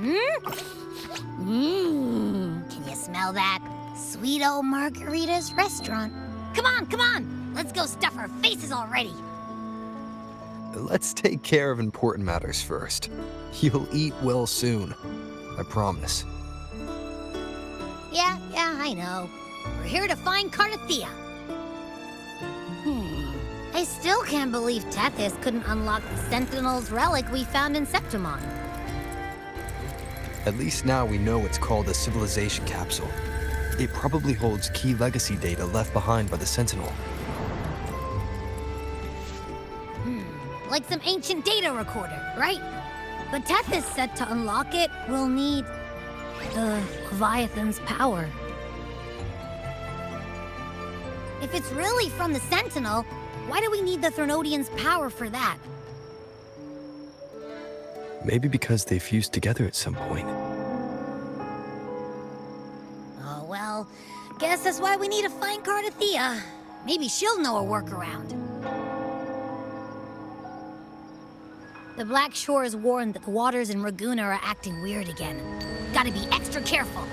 Can you smell that? Sweet old Margarita's restaurant. Come on, come on! Let's go stuff our faces already. Let's take care of important matters first. You'll eat well soon. I promise. Yeah, I know. We're here to find Cartethyia. I still can't believe Tethys couldn't unlock the Sentinel's relic we found in Septimont. At least now we know it's called a civilization capsule. It probably holds key legacy data left behind by the Sentinel. Like some ancient data recorder, right? But Tethys said to unlock it, we'll need the Leviathan's power. If it's really from the Sentinel, why do we need the Threnodian's power for that? Maybe because they fused together at some point. Oh, well, guess that's why we need to find Cartethyia. Maybe she'll know a workaround. The Black Shores warned that the waters in Raguna are acting weird again. Gotta be extra careful.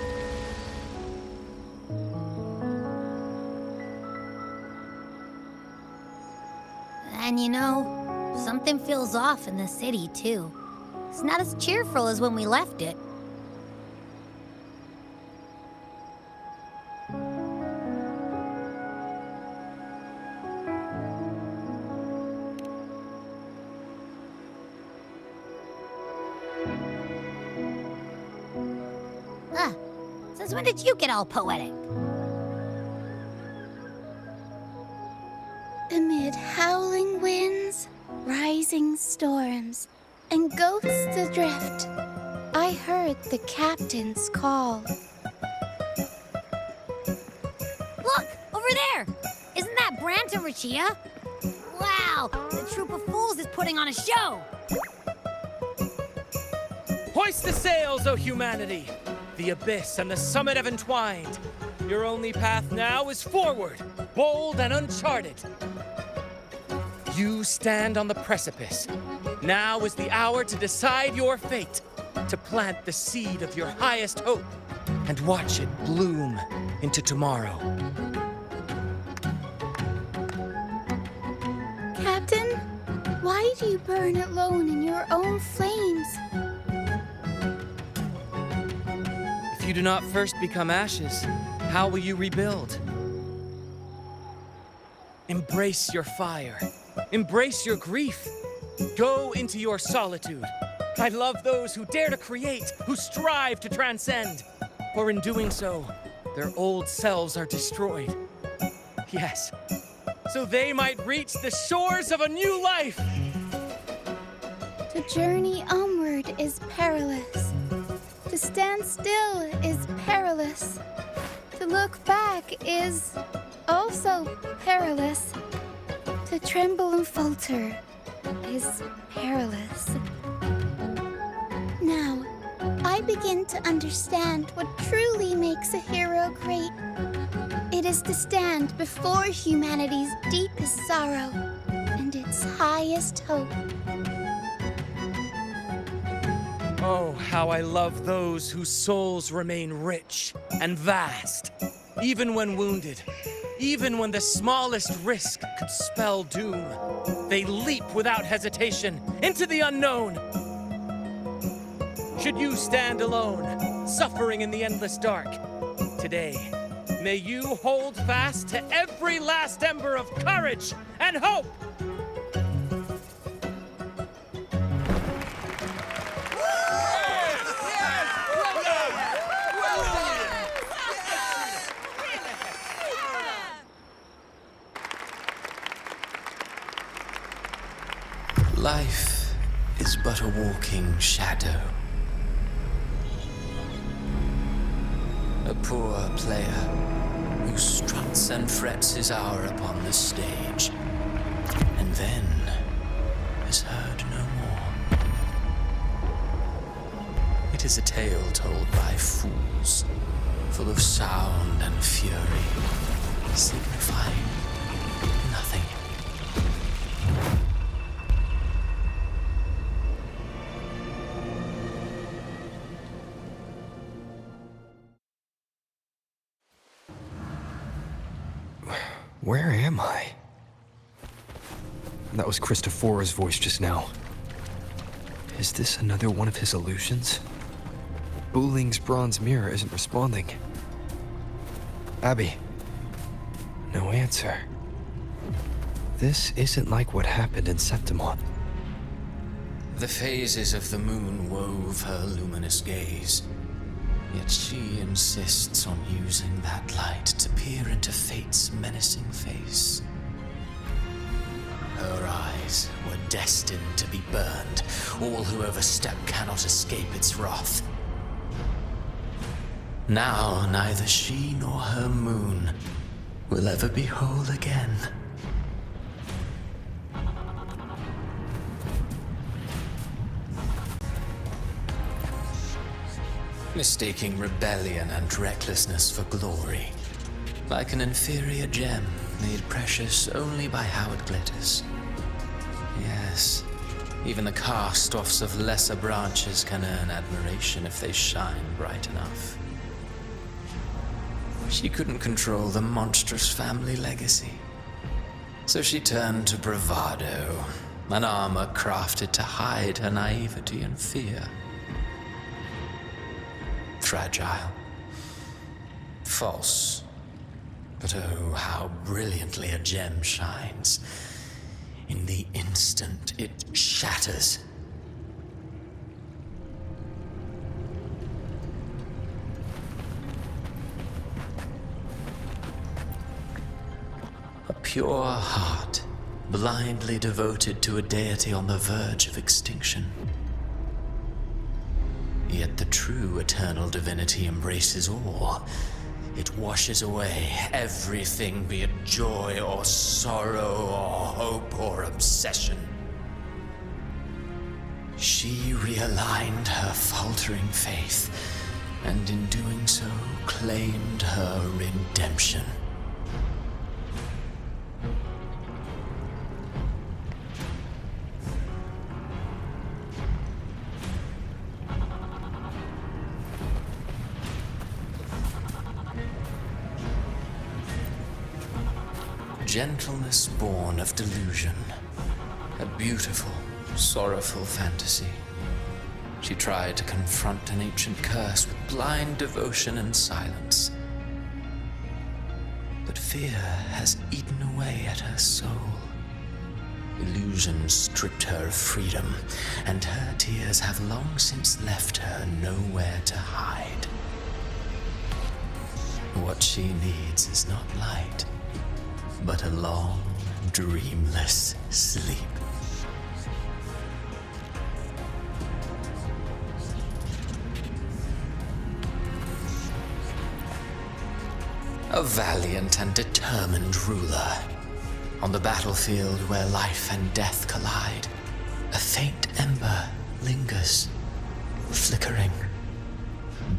And you know, something feels off in the city, too. It's not as cheerful as when we left it. Since when did you get all poetic? Amid howling winds, rising storms, and ghosts adrift, I heard the captain's call. Look! Over there! Isn't that Brant and Rachia? Wow! The troop of fools is putting on a show! Hoist the sails, O humanity! The abyss and the summit have entwined. Your only path now is forward, bold and uncharted. You stand on the precipice. Now is the hour to decide your fate, to plant the seed of your highest hope, and watch it bloom into tomorrow. Captain, why do you burn alone in your own flames? If you do not first become ashes, how will you rebuild? Embrace your fire. Embrace your grief. Go into your solitude. I love those who dare to create, who strive to transcend. For in doing so, their old selves are destroyed. Yes, so they might reach the shores of a new life. The journey onward is perilous. To stand still is perilous. To look back is also perilous. To tremble and falter is perilous. Now, I begin to understand what truly makes a hero great. It is to stand before humanity's deepest sorrow and its highest hope. Oh, how I love those whose souls remain rich and vast, even when wounded, even when the smallest risk could spell doom. They leap without hesitation into the unknown. Should you stand alone, suffering in the endless dark, today, may you hold fast to every last ember of courage and hope. Life is but a walking shadow. A poor player who struts and frets his hour upon the stage, and then is heard no more. It is a tale told by fools, full of sound and fury, signifying nothing. Where am I? That was Christophora's voice just now. Is this another one of his illusions? Buling's bronze mirror isn't responding. Abby. No answer. This isn't like what happened in Septimont. The phases of the moon wove her luminous gaze. Yet she insists on using that light to peer into fate's menacing face. Her eyes were destined to be burned. All who overstep cannot escape its wrath. Now neither she nor her moon will ever be whole again. Mistaking rebellion and recklessness for glory, like an inferior gem made precious only by how it glitters. Yes, even the cast-offs of lesser branches can earn admiration if they shine bright enough. She couldn't control the monstrous family legacy, so she turned to bravado, an armor crafted to hide her naivety and fear. Fragile. False. But oh, how brilliantly a gem shines. In the instant it shatters. A pure heart, blindly devoted to a deity on the verge of extinction. Yet the true eternal divinity embraces all. It washes away everything, be it joy or sorrow or hope or obsession. She realigned her faltering faith, and in doing so, claimed her redemption. Gentleness born of delusion. A beautiful, sorrowful fantasy. She tried to confront an ancient curse with blind devotion and silence. But fear has eaten away at her soul. Illusion stripped her of freedom, and her tears have long since left her nowhere to hide. What she needs is not light, but a long, dreamless sleep. A valiant and determined ruler. On the battlefield where life and death collide, a faint ember lingers, flickering,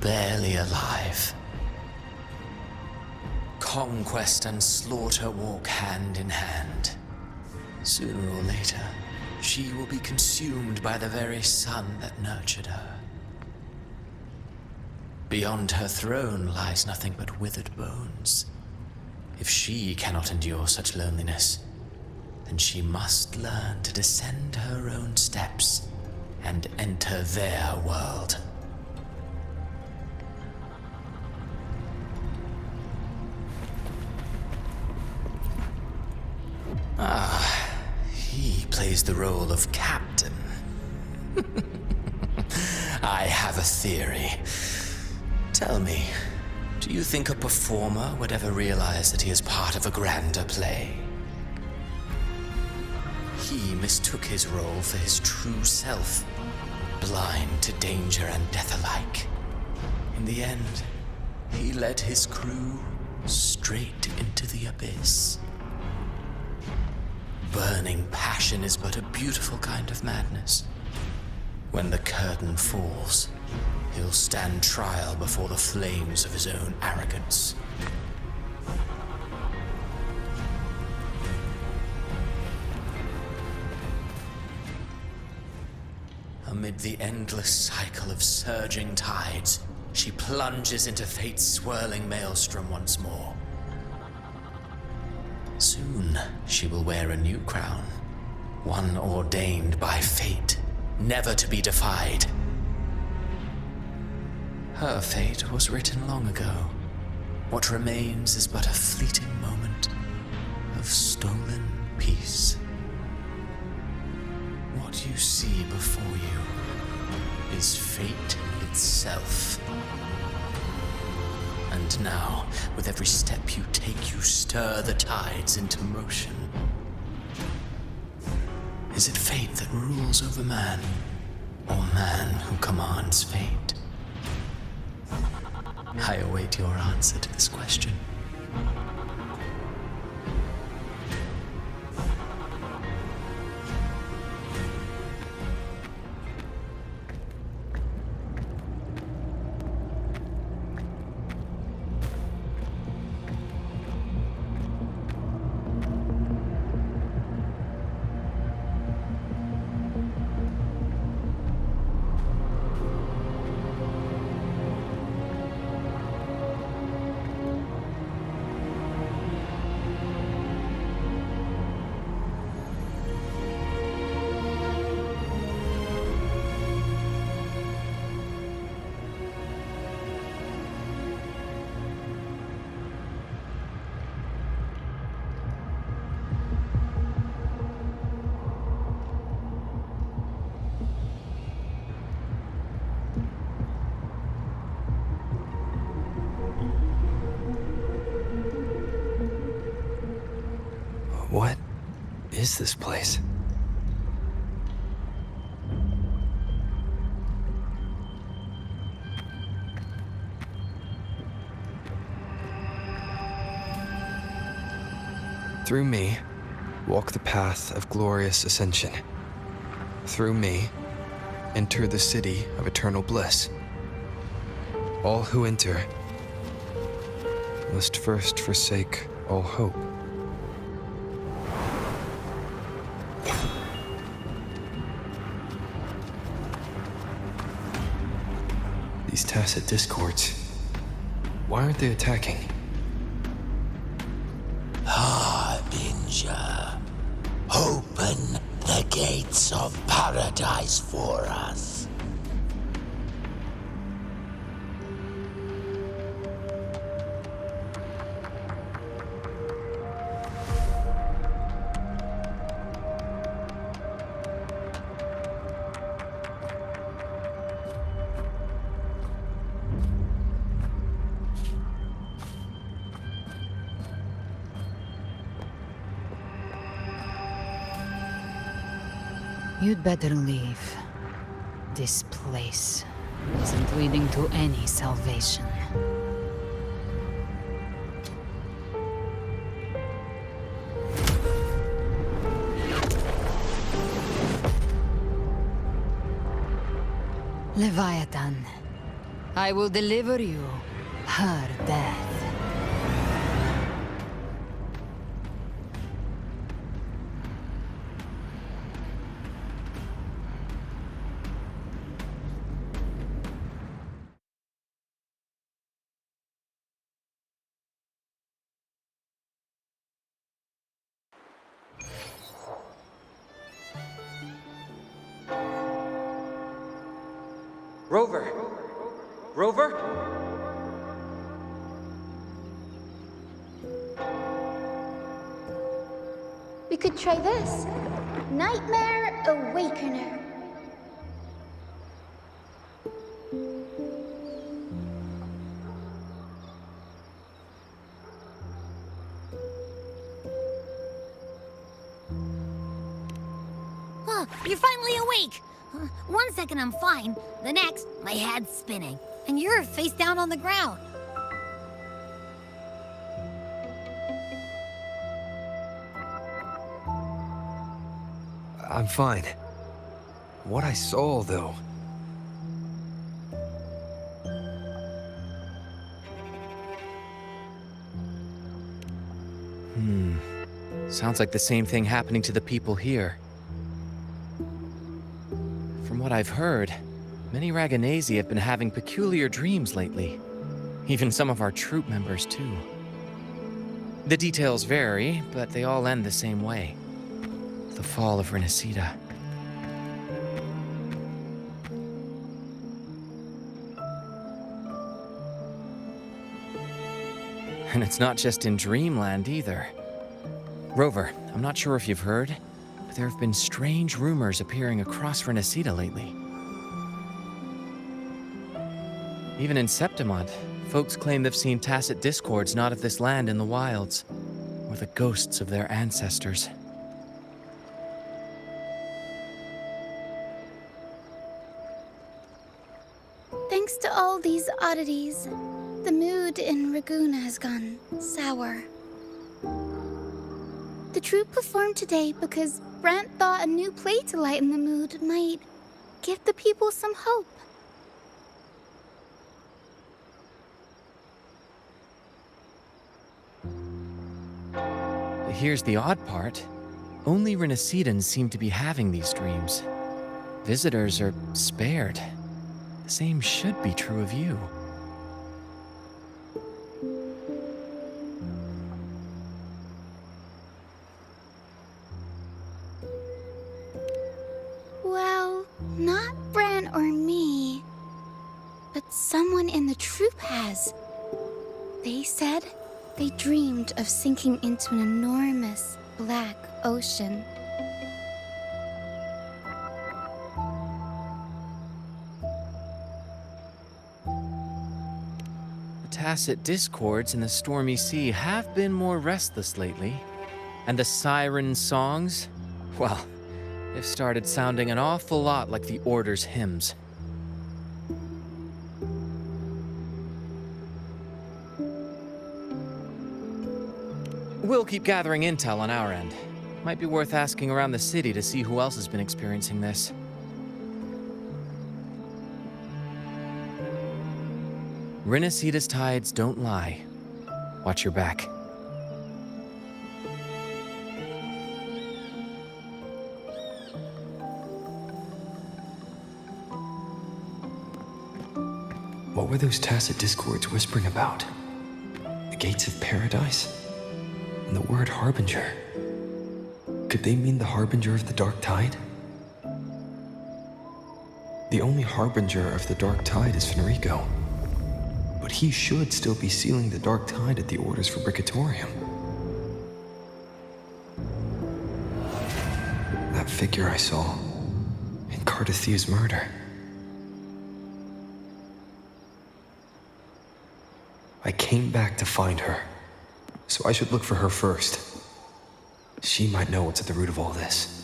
barely alive. Conquest and slaughter walk hand in hand. Sooner or later, she will be consumed by the very sun that nurtured her. Beyond her throne lies nothing but withered bones. If she cannot endure such loneliness, then she must learn to descend her own steps and enter their world. He plays the role of captain. I have a theory. Tell me, do you think a performer would ever realize that he is part of a grander play? He mistook his role for his true self, blind to danger and death alike. In the end, he led his crew straight into the abyss. Burning passion is but a beautiful kind of madness. When the curtain falls, he'll stand trial before the flames of his own arrogance. Amid the endless cycle of surging tides, she plunges into fate's swirling maelstrom once more. Soon she will wear a new crown, one ordained by fate, never to be defied. Her fate was written long ago. What remains is but a fleeting moment of stolen peace. What you see before you is fate itself. And now, with every step you take, you stir the tides into motion. Is it fate that rules over man, or man who commands fate? I await your answer to this question. What is this place? Through me, walk the path of glorious ascension. Through me, enter the city of eternal bliss. All who enter must first forsake all hope. These tacit discords, why aren't they attacking? Harbinger, open the gates of paradise for us. You'd better leave. This place isn't leading to any salvation. Leviathan, I will deliver you her death. Rover! Rover? We could try this. Nightmare Awakener. Oh, you're finally awake! 1 second I'm fine, the next, my head's spinning. And you're face down on the ground. I'm fine. What I saw, though. Sounds like the same thing happening to the people here. From what I've heard, many Raganazi have been having peculiar dreams lately. Even some of our troop members, too. The details vary, but they all end the same way. The fall of Rinascita. And it's not just in Dreamland either. Rover, I'm not sure if you've heard, but there have been strange rumors appearing across Rinascita lately. Even in Septimont, folks claim they've seen tacit discords not of this land in the wilds, or the ghosts of their ancestors. Thanks to all these oddities, the mood in Raguna has gone sour. The troupe performed today because Brant thought a new play to lighten the mood might give the people some hope. Here's the odd part. Only Rinascitans seem to be having these dreams. Visitors are spared. The same should be true of you. Well, not Bran or me, but someone in the troupe has. They said they dreamed of sinking into an enormous black ocean. The tacit discords in the stormy sea have been more restless lately. And the siren songs, well, they've started sounding an awful lot like the Order's hymns. We'll keep gathering intel on our end. Might be worth asking around the city to see who else has been experiencing this. Rinascita's tides don't lie. Watch your back. What were those tacit discords whispering about? The gates of paradise? And the word harbinger? Could they mean the harbinger of the darktide? The only harbinger of the darktide is Fenrico. But he should still be sealing the darktide at the Order's Fabricatorium. That figure I saw in Cartethyia's murder. I came back to find her, so I should look for her first. She might know what's at the root of all this.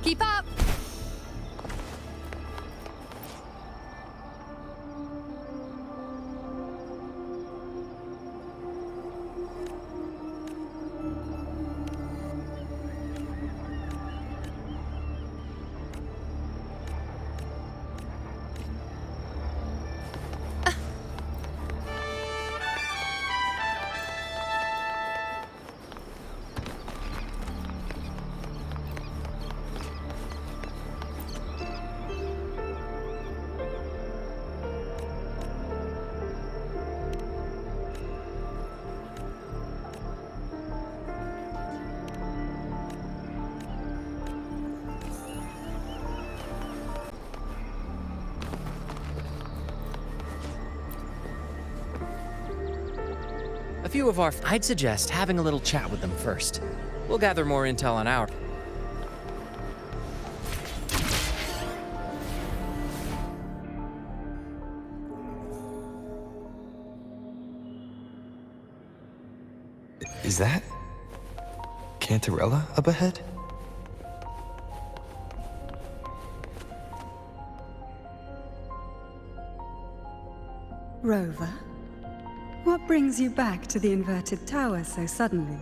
Keep up! A few of our... I'd suggest having a little chat with them first. We'll gather more intel on our... Is that Cantarella up ahead? Rover, what brings you back to the inverted tower so suddenly?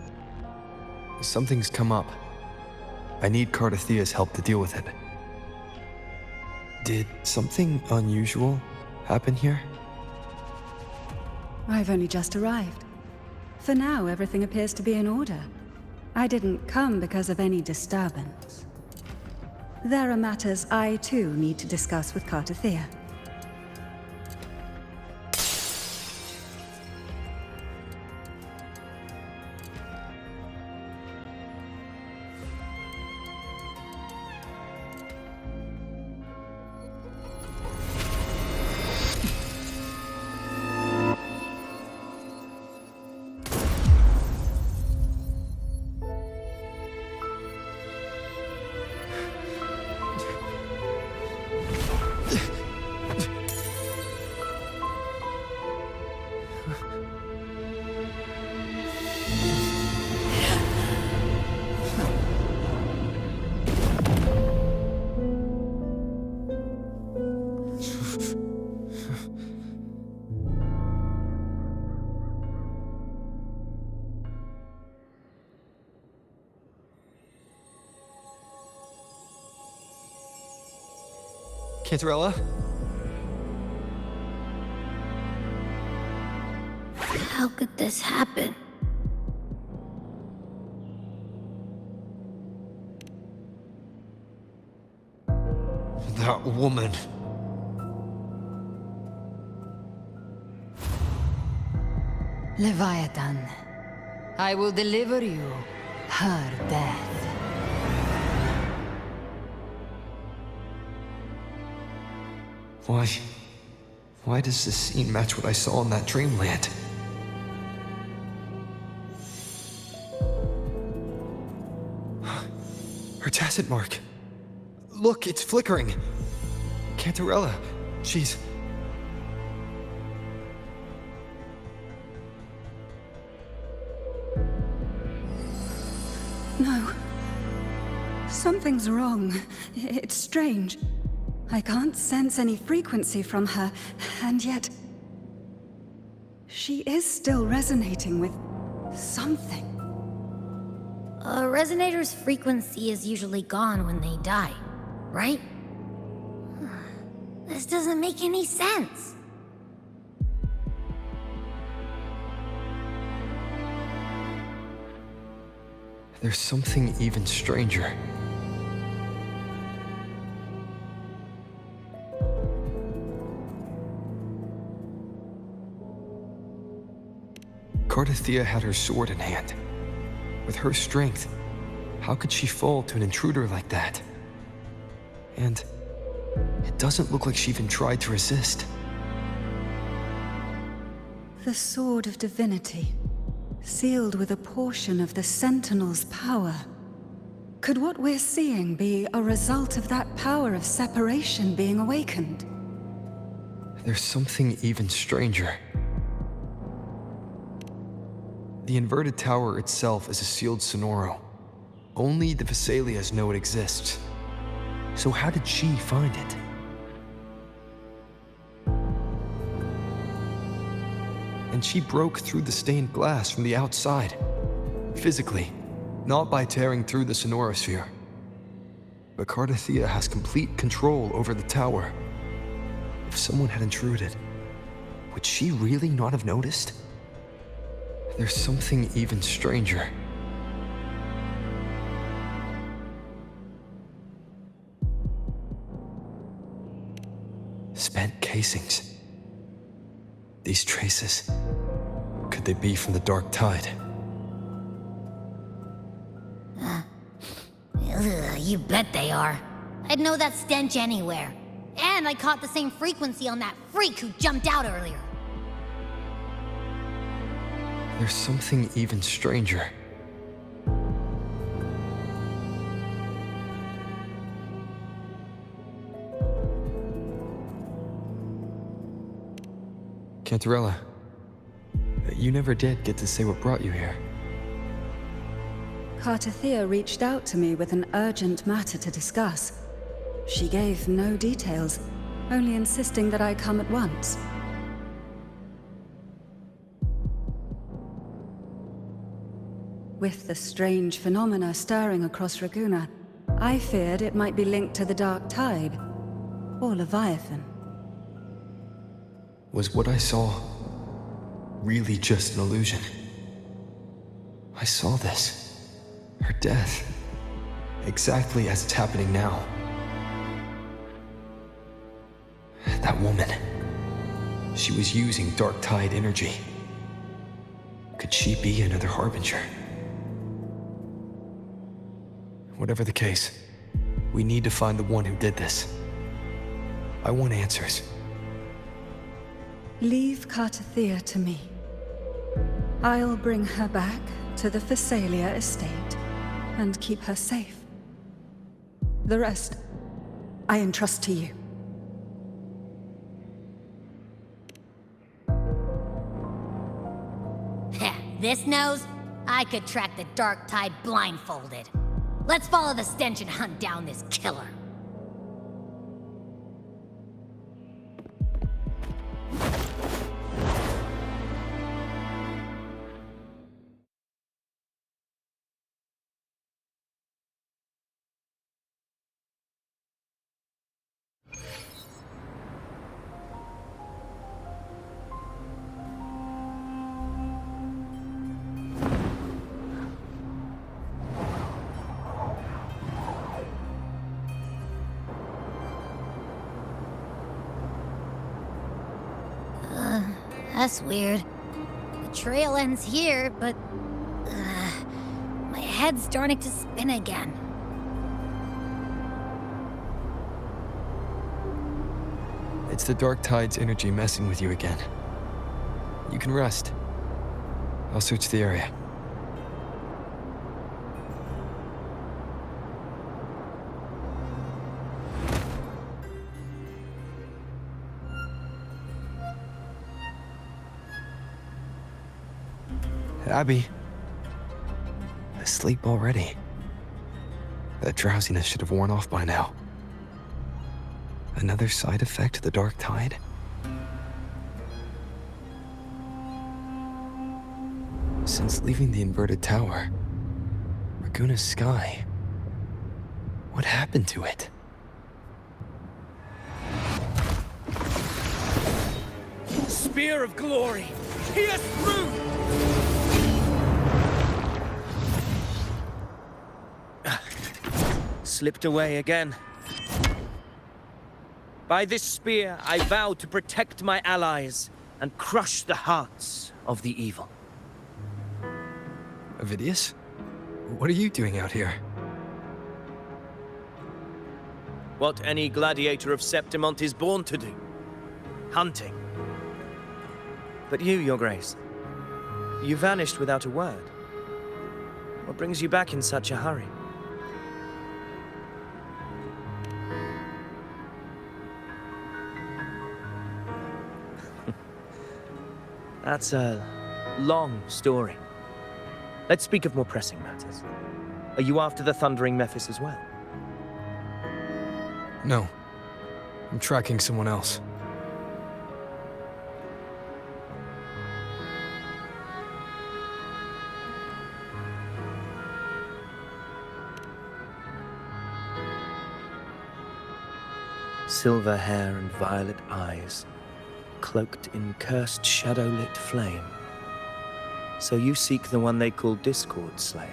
Something's come up. I need Cartethia's help to deal with it. Did something unusual happen here? I've only just arrived. For now, everything appears to be in order. I didn't come because of any disturbance. There are matters I, too, need to discuss with Cartethyia. Cantarella? How could this happen? That woman. Leviathan, I will deliver you her death. Why does this scene match what I saw in that dreamland? Her tacit mark. Look, it's flickering. Cantarella, she's... No. Something's wrong. It's strange. I can't sense any frequency from her, and yet... she is still resonating with something. A resonator's frequency is usually gone when they die, right? This doesn't make any sense. There's something even stranger. Cartethyia had her sword in hand. With her strength, how could she fall to an intruder like that? And it doesn't look like she even tried to resist. The Sword of Divinity, sealed with a portion of the Sentinel's power. Could what we're seeing be a result of that power of separation being awakened? There's something even stranger. The inverted tower itself is a sealed sonoro. Only the Vesalias know it exists. So how did she find it? And she broke through the stained glass from the outside. Physically, not by tearing through the sonorosphere. But Cartethyia has complete control over the tower. If someone had intruded, would she really not have noticed? There's something even stranger. Spent casings. These traces, could they be from the darktide? You bet they are. I'd know that stench anywhere. And I caught the same frequency on that freak who jumped out earlier. there's something even stranger. Cantarella, you never did get to say what brought you here. Cartethyia reached out to me with an urgent matter to discuss. She gave no details, only insisting that I come at once. With the strange phenomena stirring across Raguna, I feared it might be linked to the darktide, or Leviathan. Was what I saw really just an illusion? I saw this. Her death. Exactly as it's happening now. That woman. She was using darktide energy. Could she be another harbinger? Whatever the case, we need to find the one who did this. I want answers. Leave Cartethyia to me. I'll bring her back to the Phasalia estate and keep her safe. The rest, I entrust to you. This nose? I could track the darktide blindfolded. Let's follow the stench and hunt down this killer. That's weird. The trail ends here, but... my head's starting to spin again. It's the darktide's energy messing with you again. You can rest. I'll search the area. Abby. Asleep already. That drowsiness should have worn off by now. Another side effect of the darktide? Since leaving the inverted tower, Raguna's sky, what happened to it? Spear of glory! Pierce through! Slipped away again. By this spear, I vow to protect my allies and crush the hearts of the evil. Avidius? What are you doing out here? What any gladiator of Septimont is born to do. Hunting. But you, Your Grace, you vanished without a word. What brings you back in such a hurry? That's a long story. Let's speak of more pressing matters. Are you after the Thundering Mephis as well? No. I'm tracking someone else. Silver hair and violet eyes, cloaked in cursed shadow-lit flame. So you seek the one they call Discord Slayer.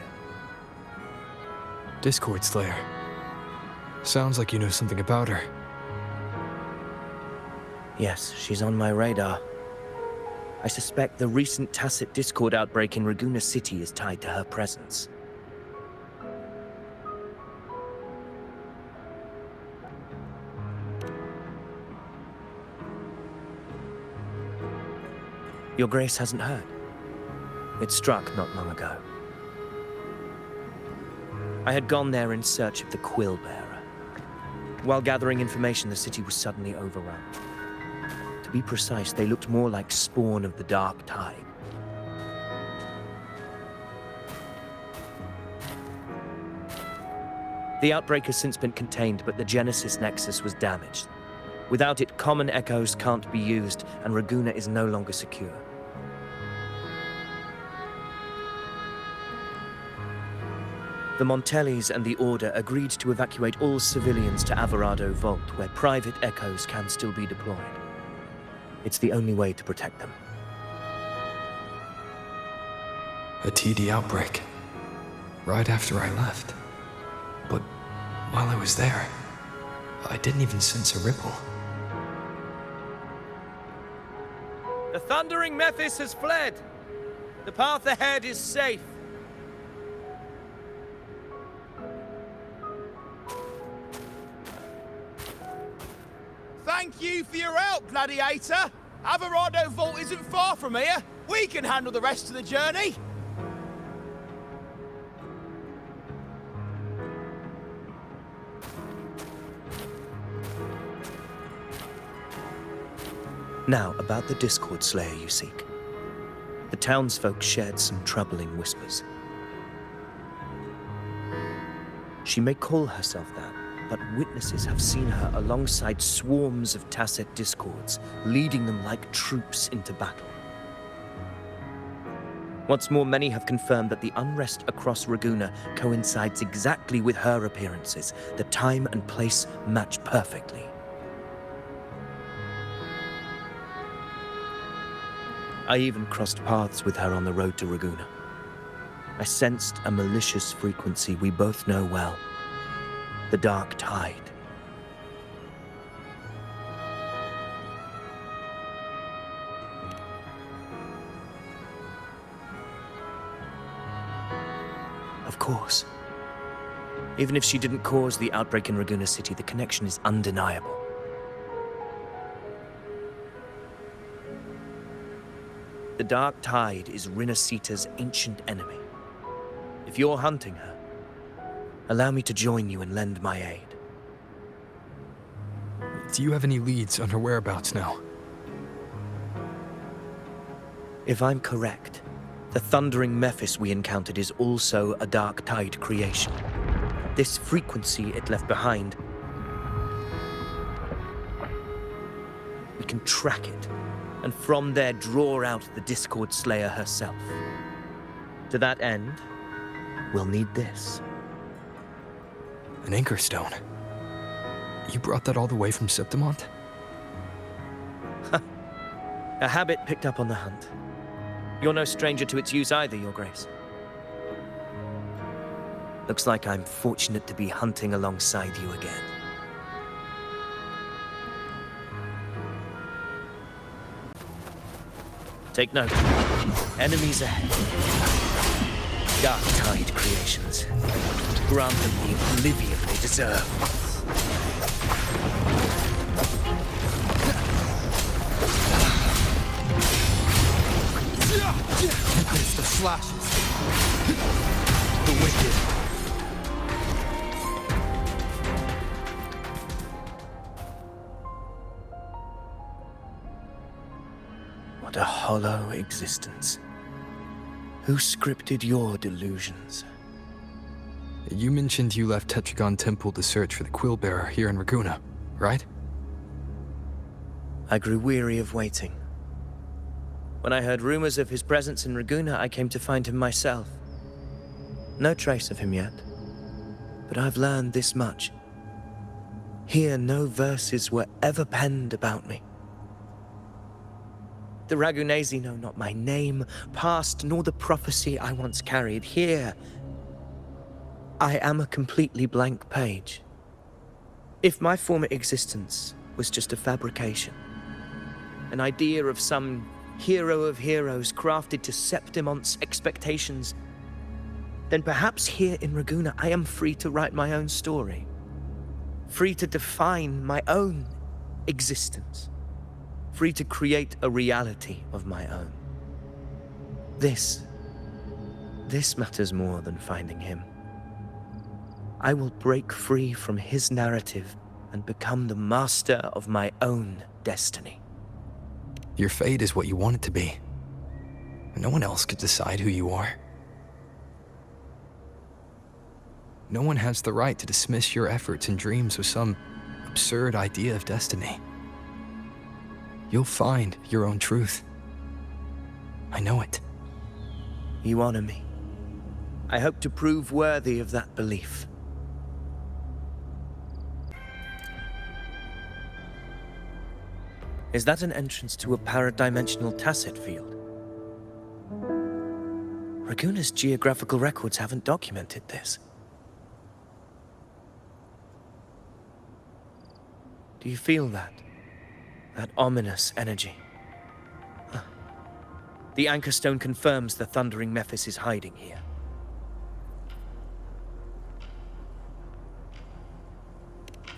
Discord Slayer. Sounds like you know something about her. Yes, she's on my radar. I suspect the recent tacit Discord outbreak in Raguna City is tied to her presence. Your Grace hasn't heard. It struck not long ago. I had gone there in search of the Quill Bearer. While gathering information, the city was suddenly overrun. To be precise, they looked more like spawn of the darktide. The outbreak has since been contained, but the Genesis Nexus was damaged. Without it, common echoes can't be used, and Raguna is no longer secure. The Montellis and the Order agreed to evacuate all civilians to Alvarado Vault, where private echoes can still be deployed. It's the only way to protect them. A TD outbreak. Right after I left. But while I was there, I didn't even sense a ripple. The thundering Mephis has fled. The path ahead is safe. Thank you for your help, Gladiator. Alvarado Vault isn't far from here. We can handle the rest of the journey. Now, about the Discord Slayer you seek. The townsfolk shared some troubling whispers. She may call herself that, but witnesses have seen her alongside swarms of Tacet Discords, leading them like troops into battle. What's more, many have confirmed that the unrest across Raguna coincides exactly with her appearances. The time and place match perfectly. I even crossed paths with her on the road to Raguna. I sensed a malicious frequency we both know well. The darktide. Of course. Even if she didn't cause the outbreak in Raguna City, the connection is undeniable. The darktide is Rinascita's ancient enemy. If you're hunting her, allow me to join you and lend my aid. Do you have any leads on her whereabouts now? If I'm correct, the thundering Mephis we encountered is also a darktide creation. This frequency it left behind, we can track it, and from there draw out the Discord Slayer herself. To that end, we'll need this. An anchor stone. You brought that all the way from Septimont? A habit picked up on the hunt. You're no stranger to its use either, Your Grace. Looks like I'm fortunate to be hunting alongside you again. Take note. Enemies ahead. Darktide creations. Grant them the oblivion they deserve. It's the slashes. The wicked. What a hollow existence. Who scripted your delusions? You mentioned you left Tetragon Temple to search for the Quill Bearer here in Raguna, right? I grew weary of waiting. When I heard rumors of his presence in Raguna, I came to find him myself. No trace of him yet, but I've learned this much. Here, no verses were ever penned about me. The Ragunesi know not my name, past, nor the prophecy I once carried. Here, I am a completely blank page. If my former existence was just a fabrication, an idea of some hero of heroes crafted to Septimont's expectations, then perhaps here in Raguna I am free to write my own story, free to define my own existence, free to create a reality of my own. This This matters more than finding him. I will break free from his narrative and become the master of my own destiny. Your fate is what you want it to be. No one else could decide who you are. No one has the right to dismiss your efforts and dreams with some absurd idea of destiny. You'll find your own truth. I know it. You honor me. I hope to prove worthy of that belief. Is that an entrance to a paradimensional tacit field? Raguna's geographical records haven't documented this. Do you feel that? That ominous energy? The Anchor Stone confirms the Thundering Mephis is hiding here.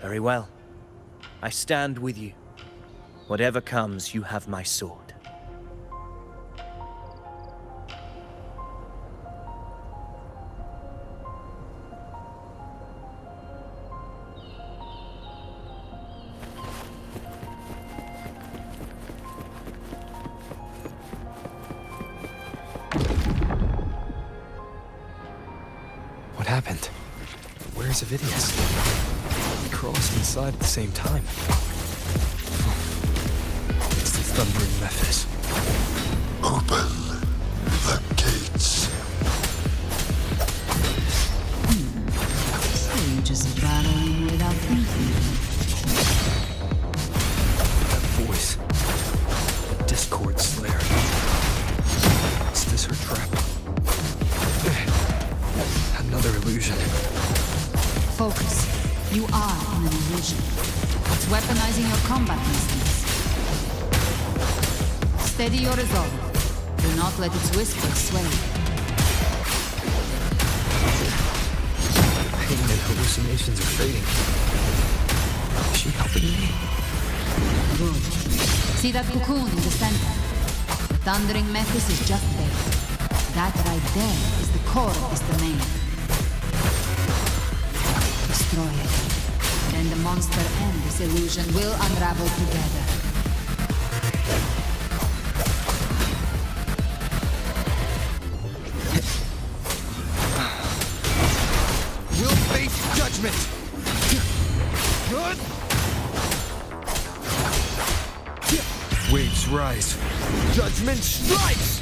Very well. I stand with you. Whatever comes, you have my sword. What happened? Where's Avidius? We crossed inside at the same time. It's the Thundering Mephis. Open the gates. So you just battling without thinking. That voice. The Discord Slayer. Is this her trap? Another illusion. Focus. You are in an illusion. It's weaponizing your combat instincts. Steady your resolve. Do not let its whispers sway you. Pain and hallucinations are fading. Is she helping me? Good. See that cocoon in the center? The Thundering Mephis is just there. That right there is the core of this domain. Destroy it. Then the monster and this illusion will unravel together. We'll face judgment! Good! Waves rise. Judgment strikes!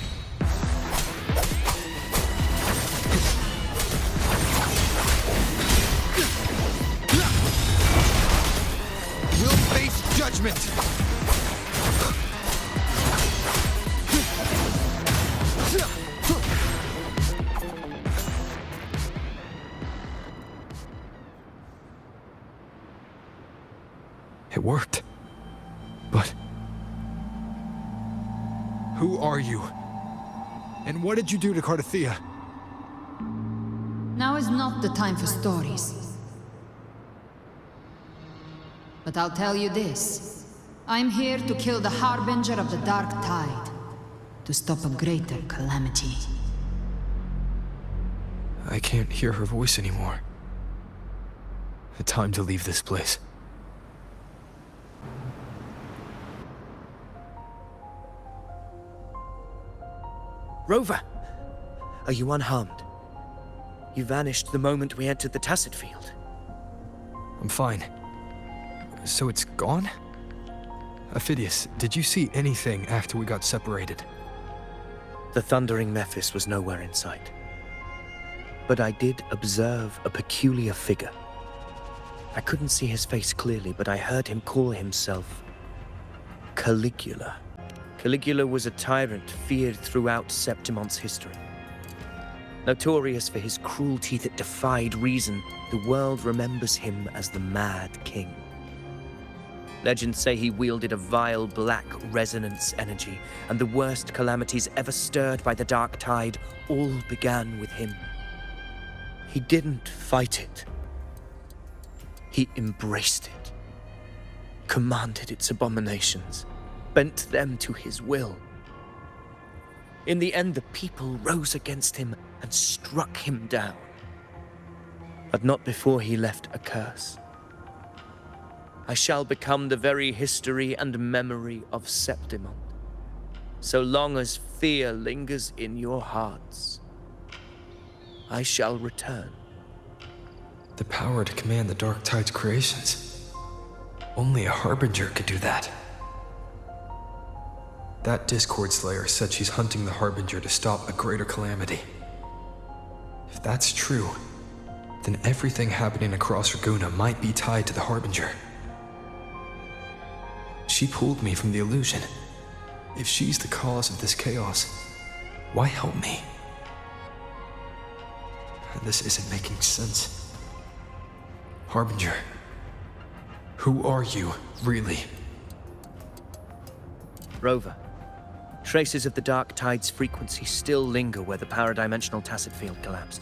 We'll face judgment! It worked. But who are you? And what did you do to Cartethyia? Now is not the time for stories. But I'll tell you this. I'm here to kill the harbinger of the darktide. To stop a greater calamity. I can't hear her voice anymore. Time to leave this place. Rover! Are you unharmed? You vanished the moment we entered the tacit field. I'm fine. So it's gone? Avidius, did you see anything after we got separated? The Thundering Mephis was nowhere in sight. But I did observe a peculiar figure. I couldn't see his face clearly, but I heard him call himself Caligula. Caligula was a tyrant feared throughout Septimont's history. Notorious for his cruelty that defied reason, the world remembers him as the Mad King. Legends say he wielded a vile black resonance energy, and the worst calamities ever stirred by the darktide all began with him. He didn't fight it. He embraced it, commanded its abominations, bent them to his will. In the end, the people rose against him and struck him down. But not before he left a curse. I shall become the very history and memory of Septimont, so long as fear lingers in your hearts. I shall return. The power to command the Darktide's creations. Only a Harbinger could do that. That Discord Slayer said she's hunting the Harbinger to stop a greater calamity. If that's true, then everything happening across Raguna might be tied to the Harbinger. She pulled me from the illusion. If she's the cause of this chaos, why help me? This isn't making sense. Harbinger, who are you, really? Rover, traces of the Darktide's frequency still linger where the paradimensional tacit field collapsed.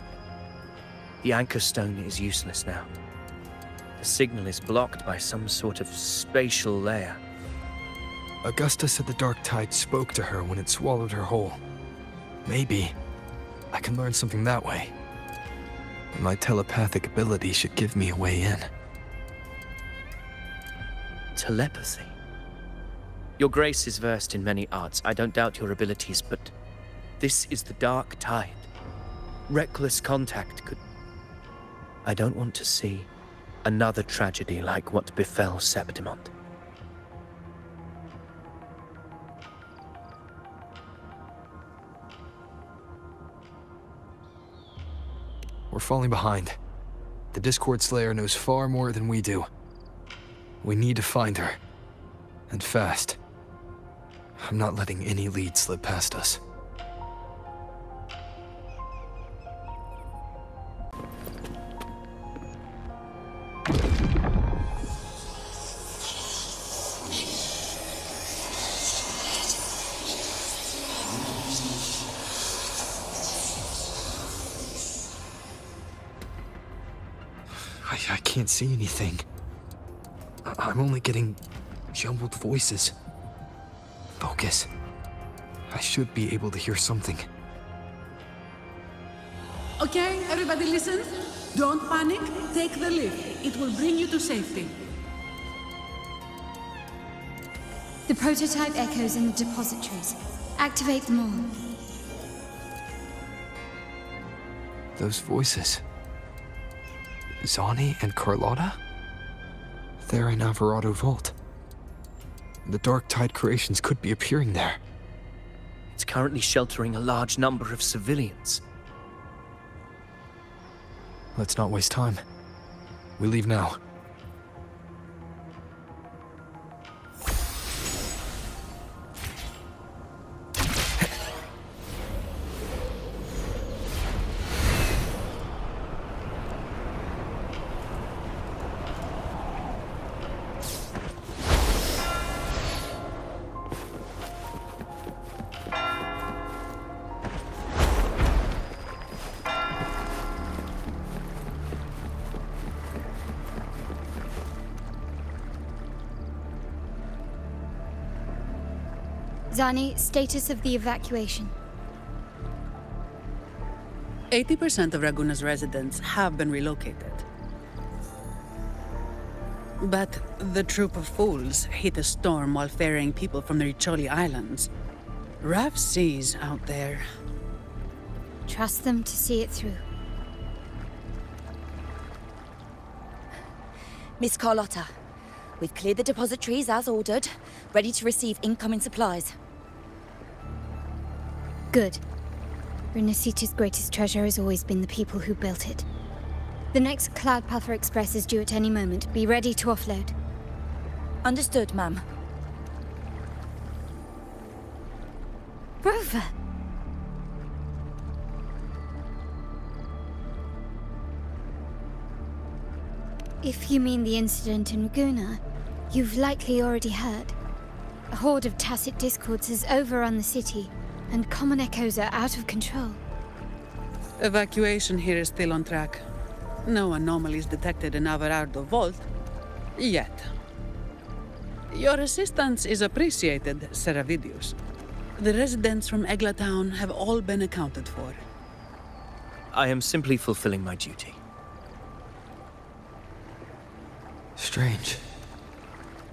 The anchor stone is useless now. The signal is blocked by some sort of spatial layer. Augusta said the Darktide spoke to her when it swallowed her whole. Maybe I can learn something that way. My telepathic ability should give me a way in. Telepathy? Your Grace is versed in many arts. I don't doubt your abilities, but this is the Darktide. Reckless contact could... I don't want to see another tragedy like what befell Septimont. We're falling behind. The Discord Slayer knows far more than we do. We need to find her. And fast. I'm not letting any lead slip past us. I can't see anything. I'm only getting jumbled voices. Focus. I should be able to hear something. Okay, everybody listen. Don't panic. Take the lift. It will bring you to safety. The prototype echoes in the depositories. Activate them all. Those voices. Zani and Carlotta? They're in Alvarado Vault. The Darktide creations could be appearing there. It's currently sheltering a large number of civilians. Let's not waste time. We leave now. Zani, status of the evacuation. 80% of Raguna's residents have been relocated. But the troop of fools hit a storm while ferrying people from the Riccioli Islands. Rough seas out there. Trust them to see it through. Miss Carlotta, we've cleared the depositories as ordered, ready to receive incoming supplies. Good. Rinascita's greatest treasure has always been the people who built it. The next Cloudpuffer Express is due at any moment. Be ready to offload. Understood, ma'am. Rover! If you mean the incident in Raguna, you've likely already heard. A horde of tacit discords has overrun the city, and common echoes are out of control. Evacuation here is still on track. No anomalies detected in Alvarado Vault. Yet. Your assistance is appreciated, Sir Avidius. The residents from Eglatown have all been accounted for. I am simply fulfilling my duty. Strange.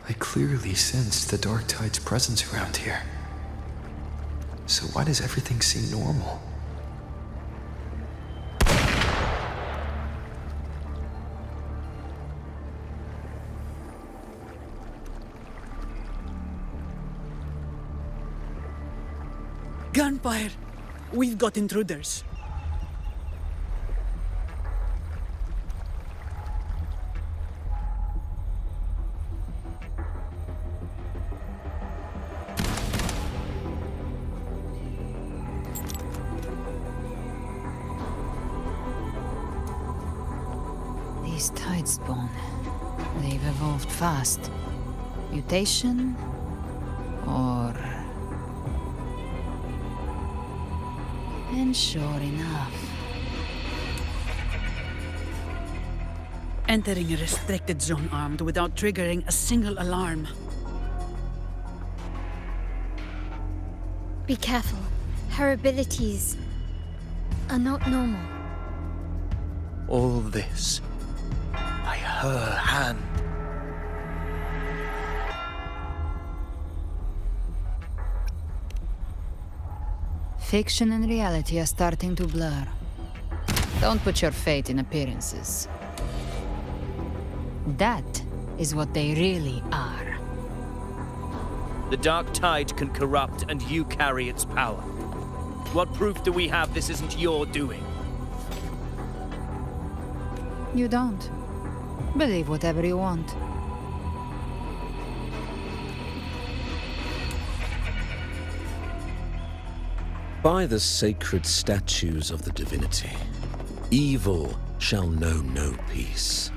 I clearly sensed the Darktide's presence around here. So why does everything seem normal? Gunfire! We've got intruders. These tide spawn. They've evolved fast. Mutation? Or... And sure enough... Entering a restricted zone armed without triggering a single alarm. Be careful. Her abilities are not normal. All this by her hand. Fiction and reality are starting to blur. Don't put your faith in appearances. That is what they really are. The dark tide can corrupt, and you carry its power. What proof do we have this isn't your doing? You don't. Believe whatever you want. By the sacred statues of the divinity, evil shall know no peace.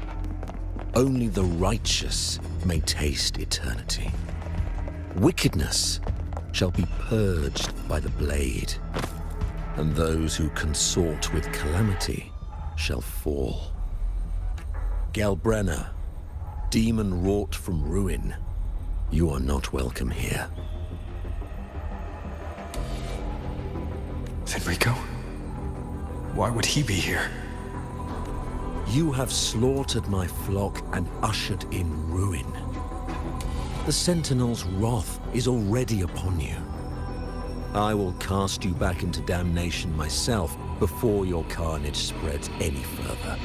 Only the righteous may taste eternity. Wickedness shall be purged by the blade, and those who consort with calamity shall fall. Galbrena, demon wrought from ruin, you are not welcome here. Fenrico? Why would he be here? You have slaughtered my flock and ushered in ruin. The Sentinel's wrath is already upon you. I will cast you back into damnation myself before your carnage spreads any further.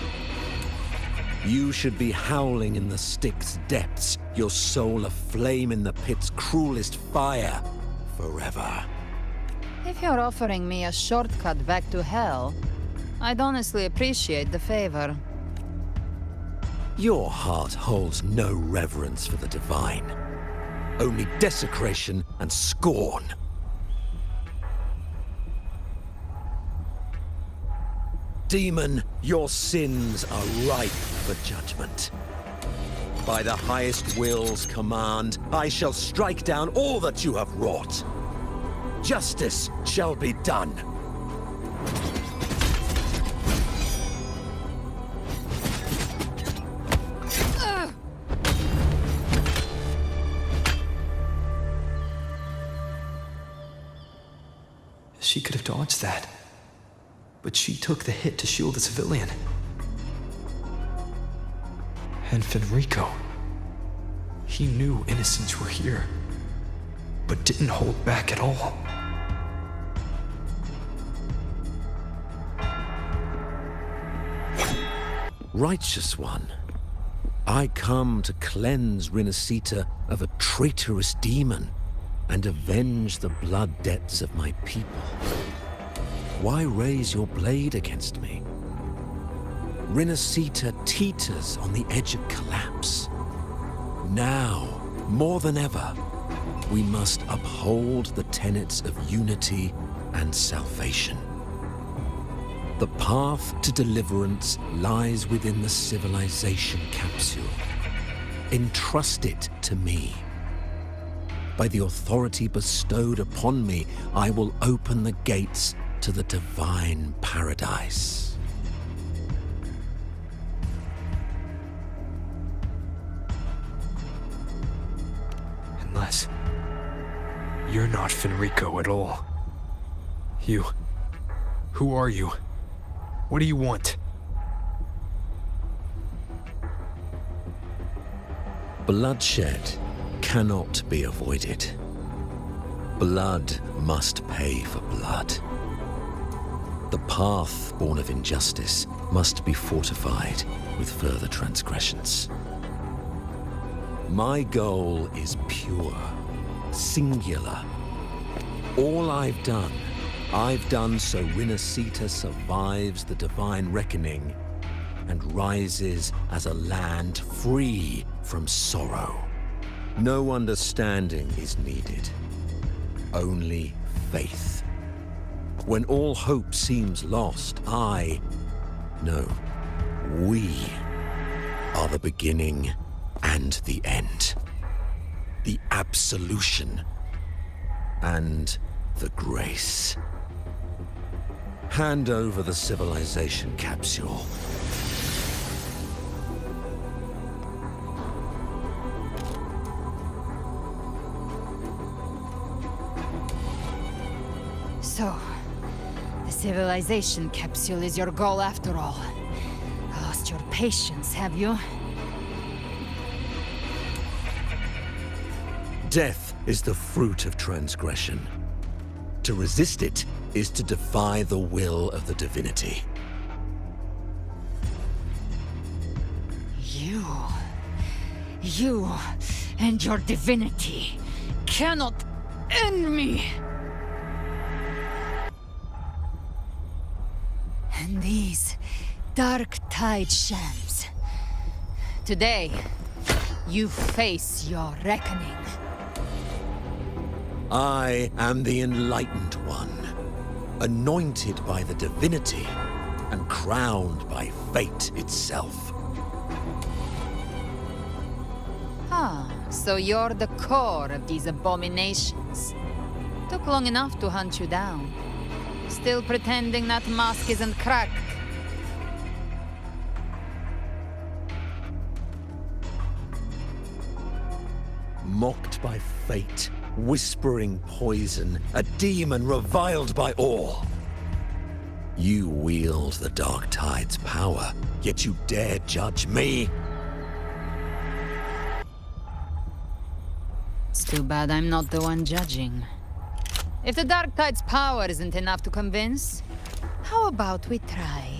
You should be howling in the Styx's depths, your soul aflame in the pit's cruelest fire, forever. If you're offering me a shortcut back to hell, I'd honestly appreciate the favor. Your heart holds no reverence for the divine. Only desecration and scorn. Demon, your sins are ripe for judgment. By the highest will's command, I shall strike down all that you have wrought. Justice shall be done. She could have dodged that. But she took the hit to shield a civilian. And Fenrico. He knew innocents were here, but didn't hold back at all. Righteous one, I come to cleanse Rinascita of a traitorous demon and avenge the blood debts of my people. Why raise your blade against me? Rinascita teeters on the edge of collapse. Now, more than ever, we must uphold the tenets of unity and salvation. The path to deliverance lies within the civilization capsule. Entrust it to me. By the authority bestowed upon me, I will open the gates to the divine paradise. Unless You're not Fenrico at all. Who are you? What do you want? Bloodshed cannot be avoided. Blood must pay for blood. The path born of injustice must be fortified with further transgressions. My goal is pure, singular. All I've done so Rinascita survives the divine reckoning and rises as a land free from sorrow. No understanding is needed, only faith. When all hope seems lost, we are the beginning and the end. The absolution and the grace. Hand over the civilization capsule. So, the civilization capsule is your goal after all. Lost your patience, have you? Death is the fruit of transgression. To resist it is to defy the will of the divinity. You and your divinity cannot end me! And these darktide shams. Today, you face your reckoning. I am the Enlightened One, anointed by the divinity and crowned by fate itself. So you're the core of these abominations. Took long enough to hunt you down. Still pretending that mask isn't cracked. Mocked by fate, whispering poison, a demon reviled by all. You wield the Darktide's power, yet you dare judge me? It's too bad I'm not the one judging. If the Darktide's power isn't enough to convince, how about we try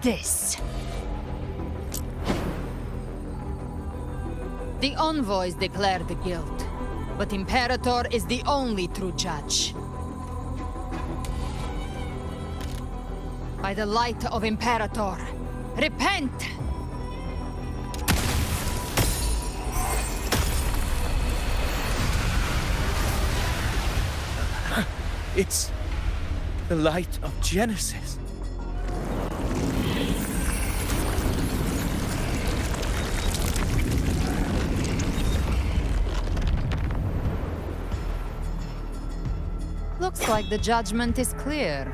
this? The envoys declare the guilt, but Imperator is the only true judge. By the light of Imperator, repent! It's the light of Genesis. Looks like the judgment is clear.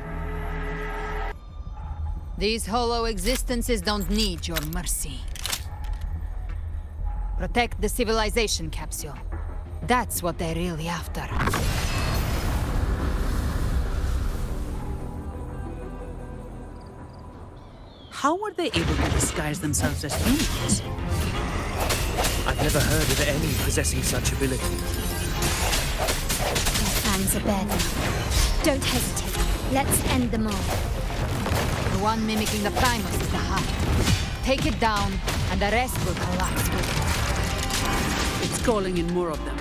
These hollow existences don't need your mercy. Protect the civilization capsule. That's what they're really after. How were they able to disguise themselves as humans? I've never heard of any possessing such abilities. Their fangs are bare now. Don't hesitate. Let's end them all. The one mimicking the Primus is the heart. Take it down, and the rest will collapse with it. It's calling in more of them.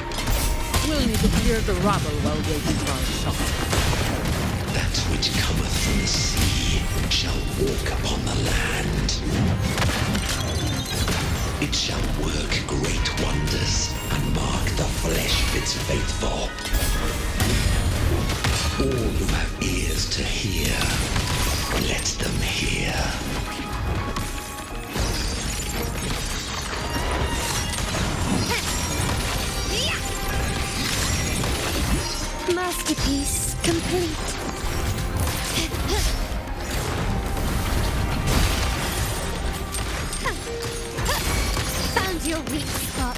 We'll need to clear the rabble while waiting for our shot. That which cometh from the sea shall walk upon the land. It shall work great wonders and mark the flesh of its faithful. All who have ears to hear, let them hear. Masterpiece complete. Found your weak spot.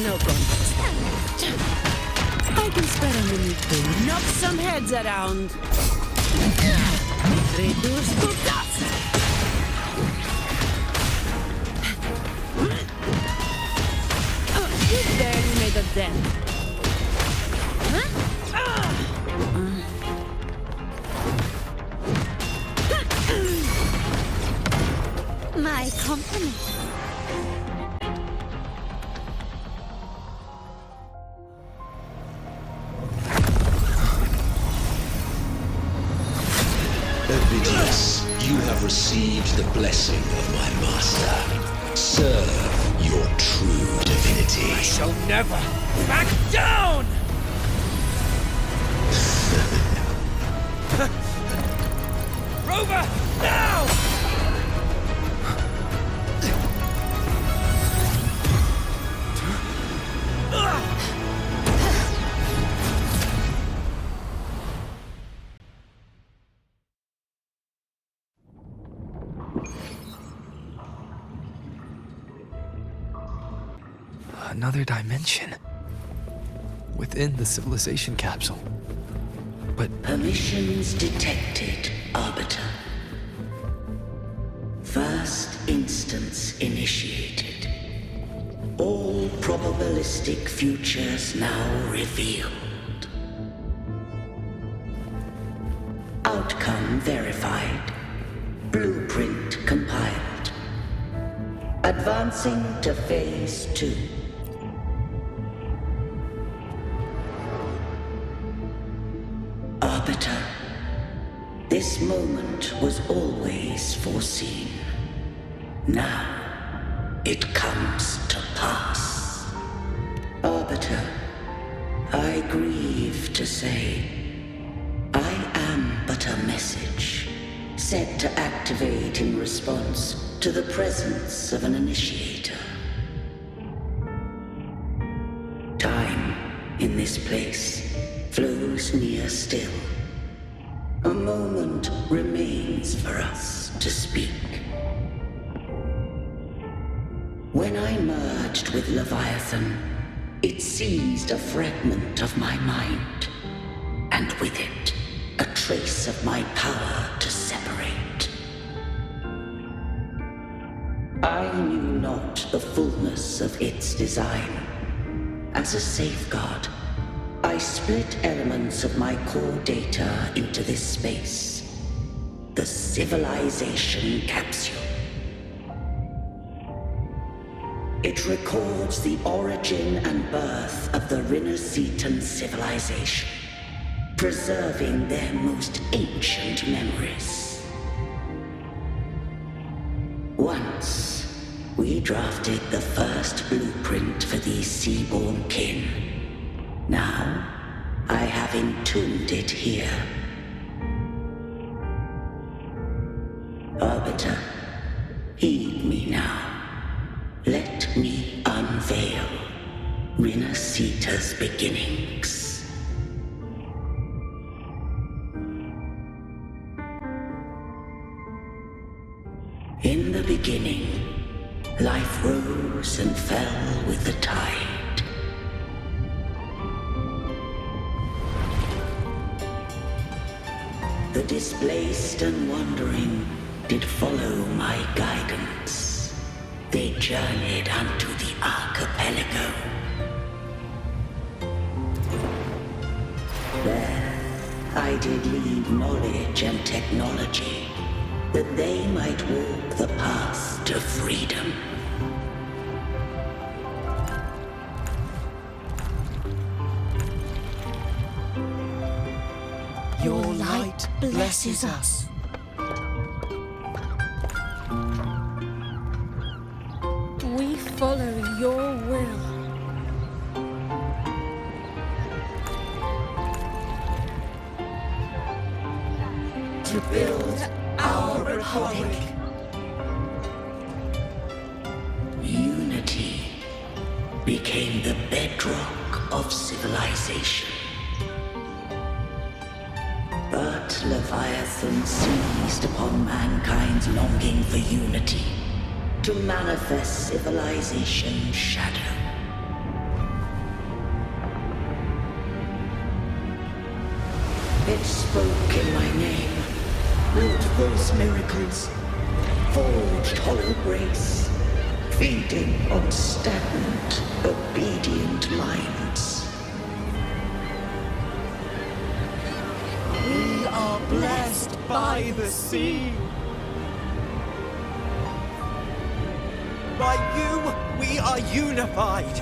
No contest. Better we need to knock some heads around. Reduce to dust! You barely made a dent. My compliment. Avidius, you have received the blessing of my master. Serve your true divinity. I shall never back down! Rover, now! Another dimension. Within the civilization capsule. But Permissions detected, Arbiter. First instance initiated. All probabilistic futures now revealed. Outcome verified. Blueprint compiled. Advancing to Phase 2. Arbiter, this moment was always foreseen. Now, it comes to pass. Arbiter, I grieve to say, I am but a message, set to activate in response to the presence of an initiator. Time, in this place, flows near still. A moment remains for us to speak. When I merged with Leviathan, it seized a fragment of my mind, and with it, a trace of my power to separate. I knew not the fullness of its design. As a safeguard, I split elements of my core data into this space. The civilization capsule. It records the origin and birth of the Rinascitan civilization, preserving their most ancient memories. Once, we drafted the first blueprint for these seaborn kin. Now, I have entombed it here. Arbiter, heed me now. Let me unveil Rinascita's beginnings. In the beginning, life rose and fell with the tide. The displaced and wandering did follow my guidance. They journeyed unto the archipelago. There, I did leave knowledge and technology, that they might walk the path to freedom. Your light blesses us. We follow your will. To build our republic. Unity became the bedrock of civilization. But Leviathan seized upon mankind's longing for unity to manifest civilization's shadow. It spoke in my name, wrought those miracles, forged hollow grace, feeding on stagnant, obedient minds. We are blessed by the sea. By you, we are unified.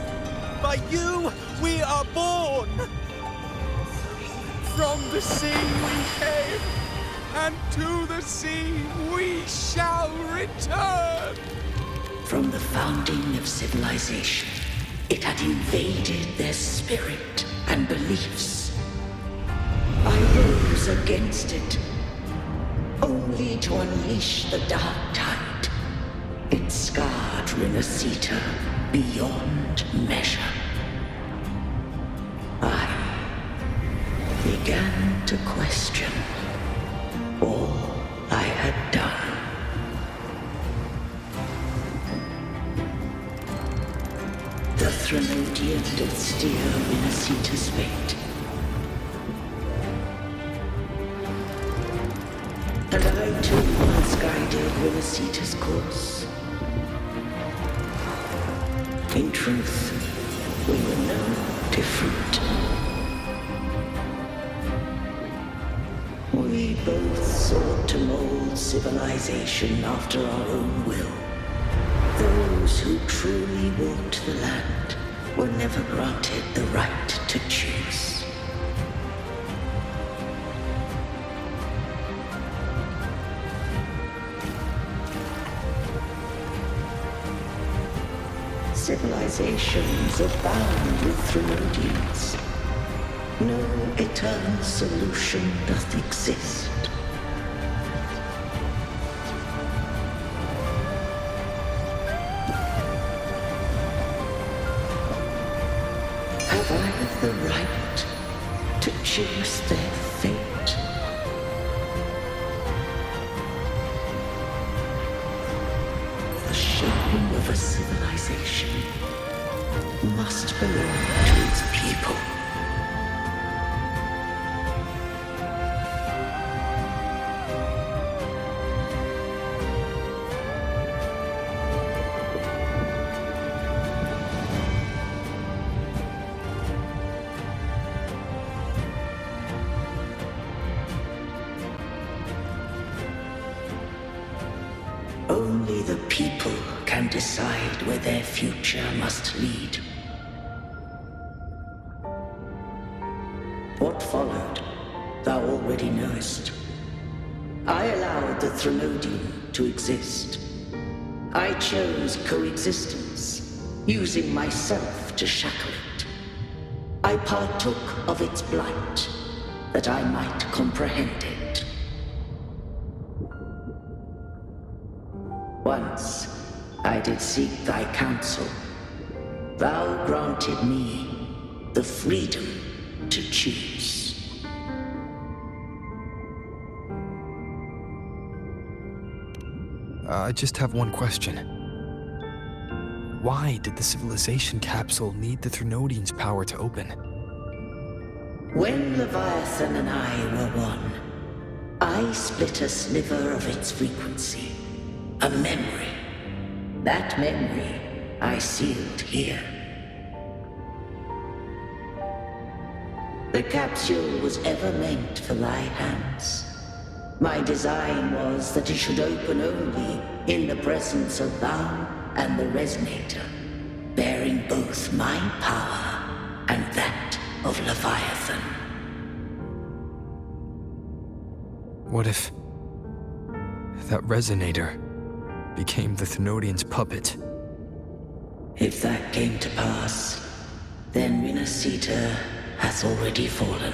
By you, we are born. From the sea we came, and to the sea we shall return. From the founding of civilization, it had invaded their spirit and beliefs. I rose against it, only to unleash the darktide. It scarred Rinascita beyond measure. I began to question all I had done. The Threnodian did steer Rinascita's fate. And I too once guided Rinascita's course. In truth, we were no different. We both sought to mold civilization after our own will. Those who truly walked the land were never granted the right to choose. Civilizations abound with Threnodians. No eternal solution doth exist. Have I the right to choose their fate? The shaping of a civilization must belong to its people. Only the people can decide where their future must lead. What followed, thou already knowest. I allowed the Threnodian to exist. I chose coexistence, using myself to shackle it. I partook of its blight, that I might comprehend it. Once I did seek thy counsel. Thou granted me the freedom to choose. I just have one question. Why did the civilization capsule need the Threnodian's power to open? When Leviathan and I were one, I split a sliver of its frequency. A memory. That memory I sealed here. The capsule was ever meant for thy hands. My design was that it should open only in the presence of thou and the resonator, bearing both my power and that of Leviathan. What if that resonator became the Threnodian's puppet? If that came to pass, then Rinascita has already fallen,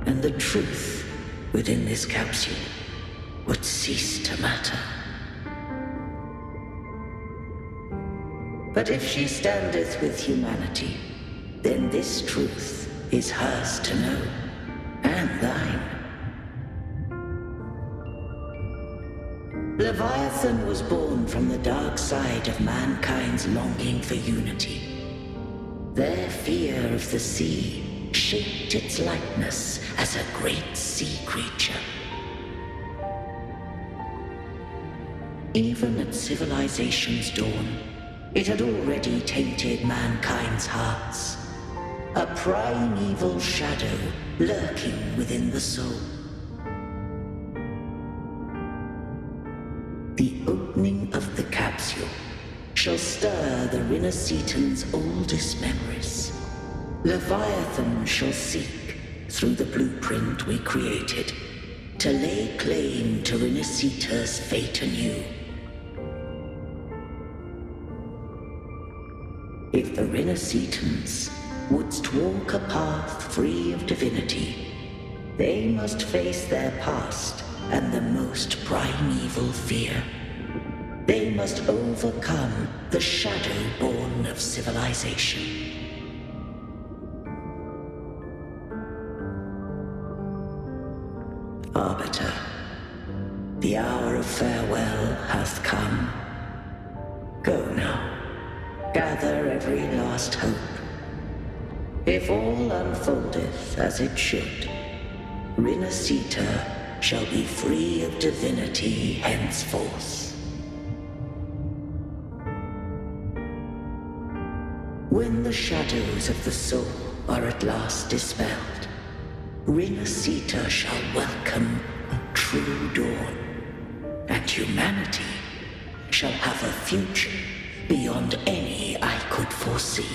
and the truth within this capsule would cease to matter. But if she standeth with humanity, then this truth is hers to know, and thine. Leviathan was born from the dark side of mankind's longing for unity. Their fear of the sea shaped its likeness as a great Even at civilization's dawn, it had already tainted mankind's hearts. A primeval shadow lurking within the soul. The opening of the capsule shall stir the Rinascitan's oldest memories. Leviathan shall seek, through the blueprint we created, to lay claim to Rinascita's fate anew. If the Rinascitans wouldst walk a path free of divinity, they must face their past and the most primeval fear. They must overcome the shadow born of civilization. Arbiter, the hour of farewell hath come. Go now, gather every last hope. If all unfoldeth as it should, Rinascita shall be free of divinity henceforth. When the shadows of the soul are at last dispelled, Rinascita shall welcome a true dawn, and humanity shall have a future beyond any I could foresee.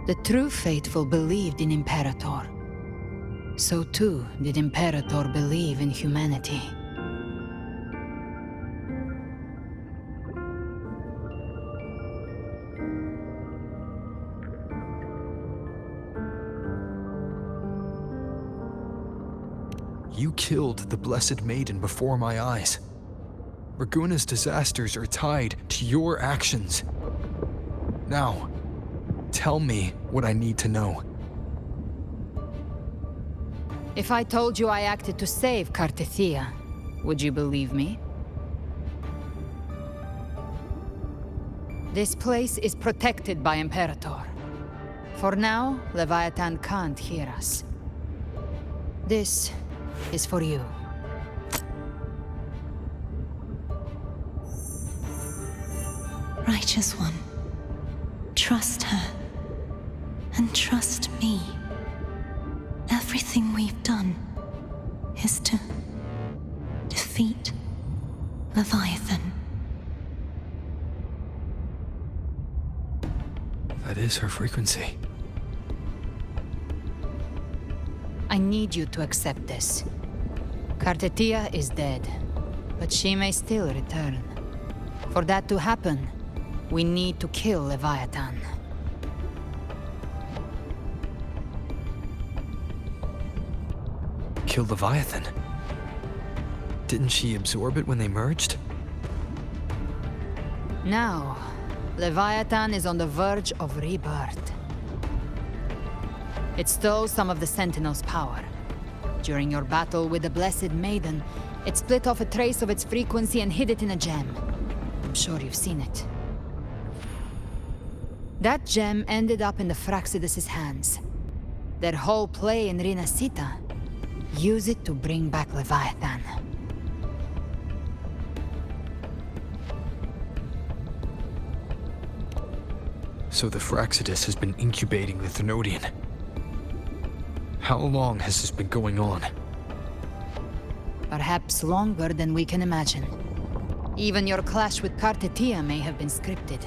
The true faithful believed in Imperator. So too did Imperator believe in humanity. You killed the Blessed Maiden before my eyes. Raguna's disasters are tied to your actions. Now, tell me what I need to know. If I told you I acted to save Cartethyia, would you believe me? This place is protected by Imperator. For now, Leviathan can't hear us. This is for you. Righteous One, trust her, and trust me. Everything we've done is to defeat Leviathan. That is her frequency. I need you to accept this. Cartethyia is dead, but she may still return. For that to happen, we need to kill Leviathan. Kill Leviathan? Didn't she absorb it when they merged? Now, Leviathan is on the verge of rebirth. It stole some of the Sentinel's power. During your battle with the Blessed Maiden, it split off a trace of its frequency and hid it in a gem. I'm sure you've seen it. That gem ended up in the Fraxidus' hands. Their whole play in Rinascita, use it to bring back Leviathan. So the Fraxidus has been incubating the Thenodian. How long has this been going on? Perhaps longer than we can imagine. Even your clash with Cartethyia may have been scripted.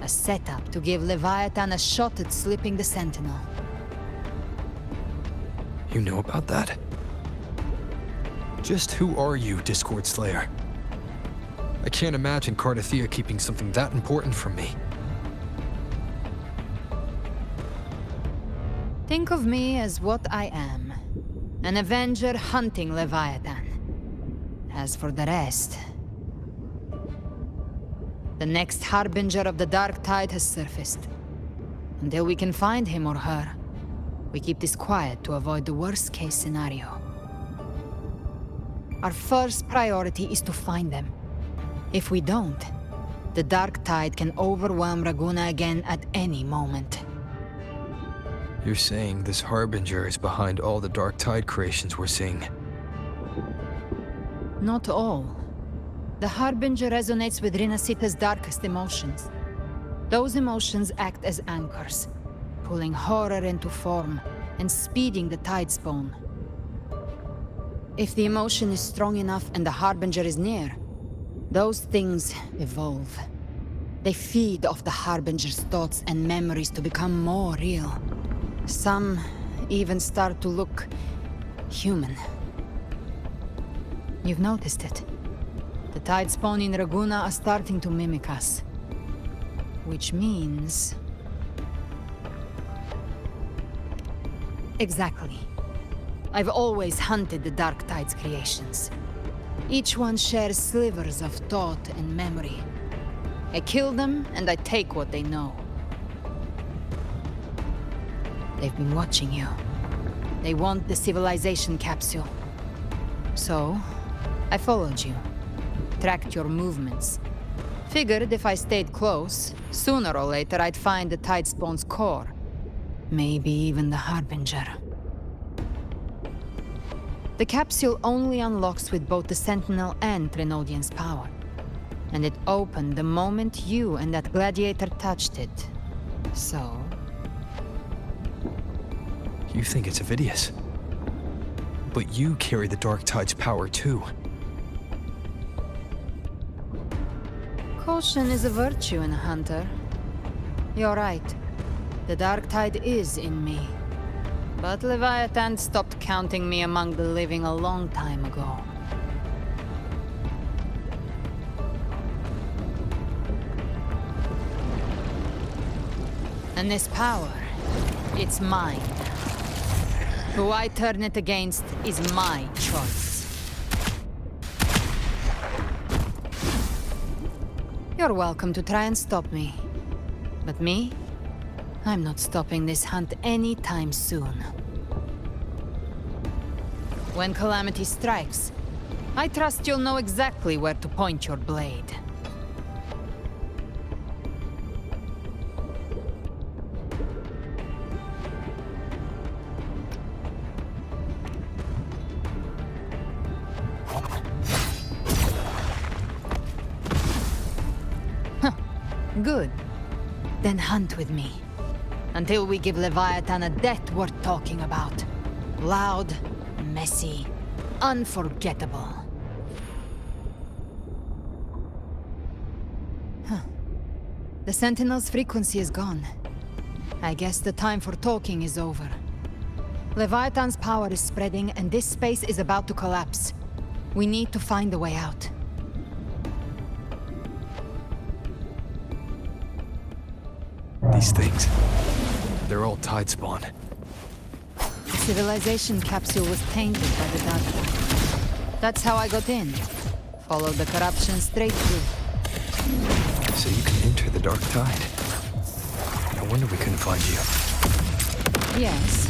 A setup to give Leviathan a shot at slipping the Sentinel. You know about that? Just who are you, Discord Slayer? I can't imagine Cartethyia keeping something that important from me. Think of me as what I am. An Avenger hunting Leviathan. As for the rest... the next Harbinger of the Darktide has surfaced. Until we can find him or her, we keep this quiet to avoid the worst-case scenario. Our first priority is to find them. If we don't, the Darktide can overwhelm Raguna again at any moment. You're saying this Harbinger is behind all the darktide creations we're seeing? Not all. The Harbinger resonates with Rinascita's darkest emotions. Those emotions act as anchors, pulling horror into form and speeding the tide spawn. If the emotion is strong enough and the Harbinger is near, those things evolve. They feed off the Harbinger's thoughts and memories to become more real. Some even start to look human. You've noticed it. The tide spawn in Raguna are starting to mimic us. Which means... Exactly. I've always hunted the Darktide's creations. Each one shares slivers of thought and memory. I kill them, and I take what they know. They've been watching you. They want the civilization capsule. So, I followed you. Tracked your movements. Figured if I stayed close, sooner or later I'd find the tide spawn's core. Maybe even the Harbinger. The capsule only unlocks with both the Sentinel and Trinodian's power. And it opened the moment you and that gladiator touched it. So... You think it's Avidius. But you carry the Darktide's power too. Caution is a virtue in a hunter. You're right. The Darktide is in me. But Leviathan stopped counting me among the living a long time ago. And this power, it's mine. Who I turn it against is my choice. You're welcome to try and stop me. But me? I'm not stopping this hunt anytime soon. When calamity strikes, I trust you'll know exactly where to point your blade. Good. Then hunt with me. Until we give Leviathan a death worth talking about. Loud, messy, unforgettable. The Sentinel's frequency is gone. I guess the time for talking is over. Leviathan's power is spreading and this space is about to collapse. We need to find a way out. These things, they're all tide spawn. The civilization capsule was tainted by the Darktide. That's how I got in. Followed the corruption straight through. So you can enter the Darktide. No wonder we couldn't find you. Yes,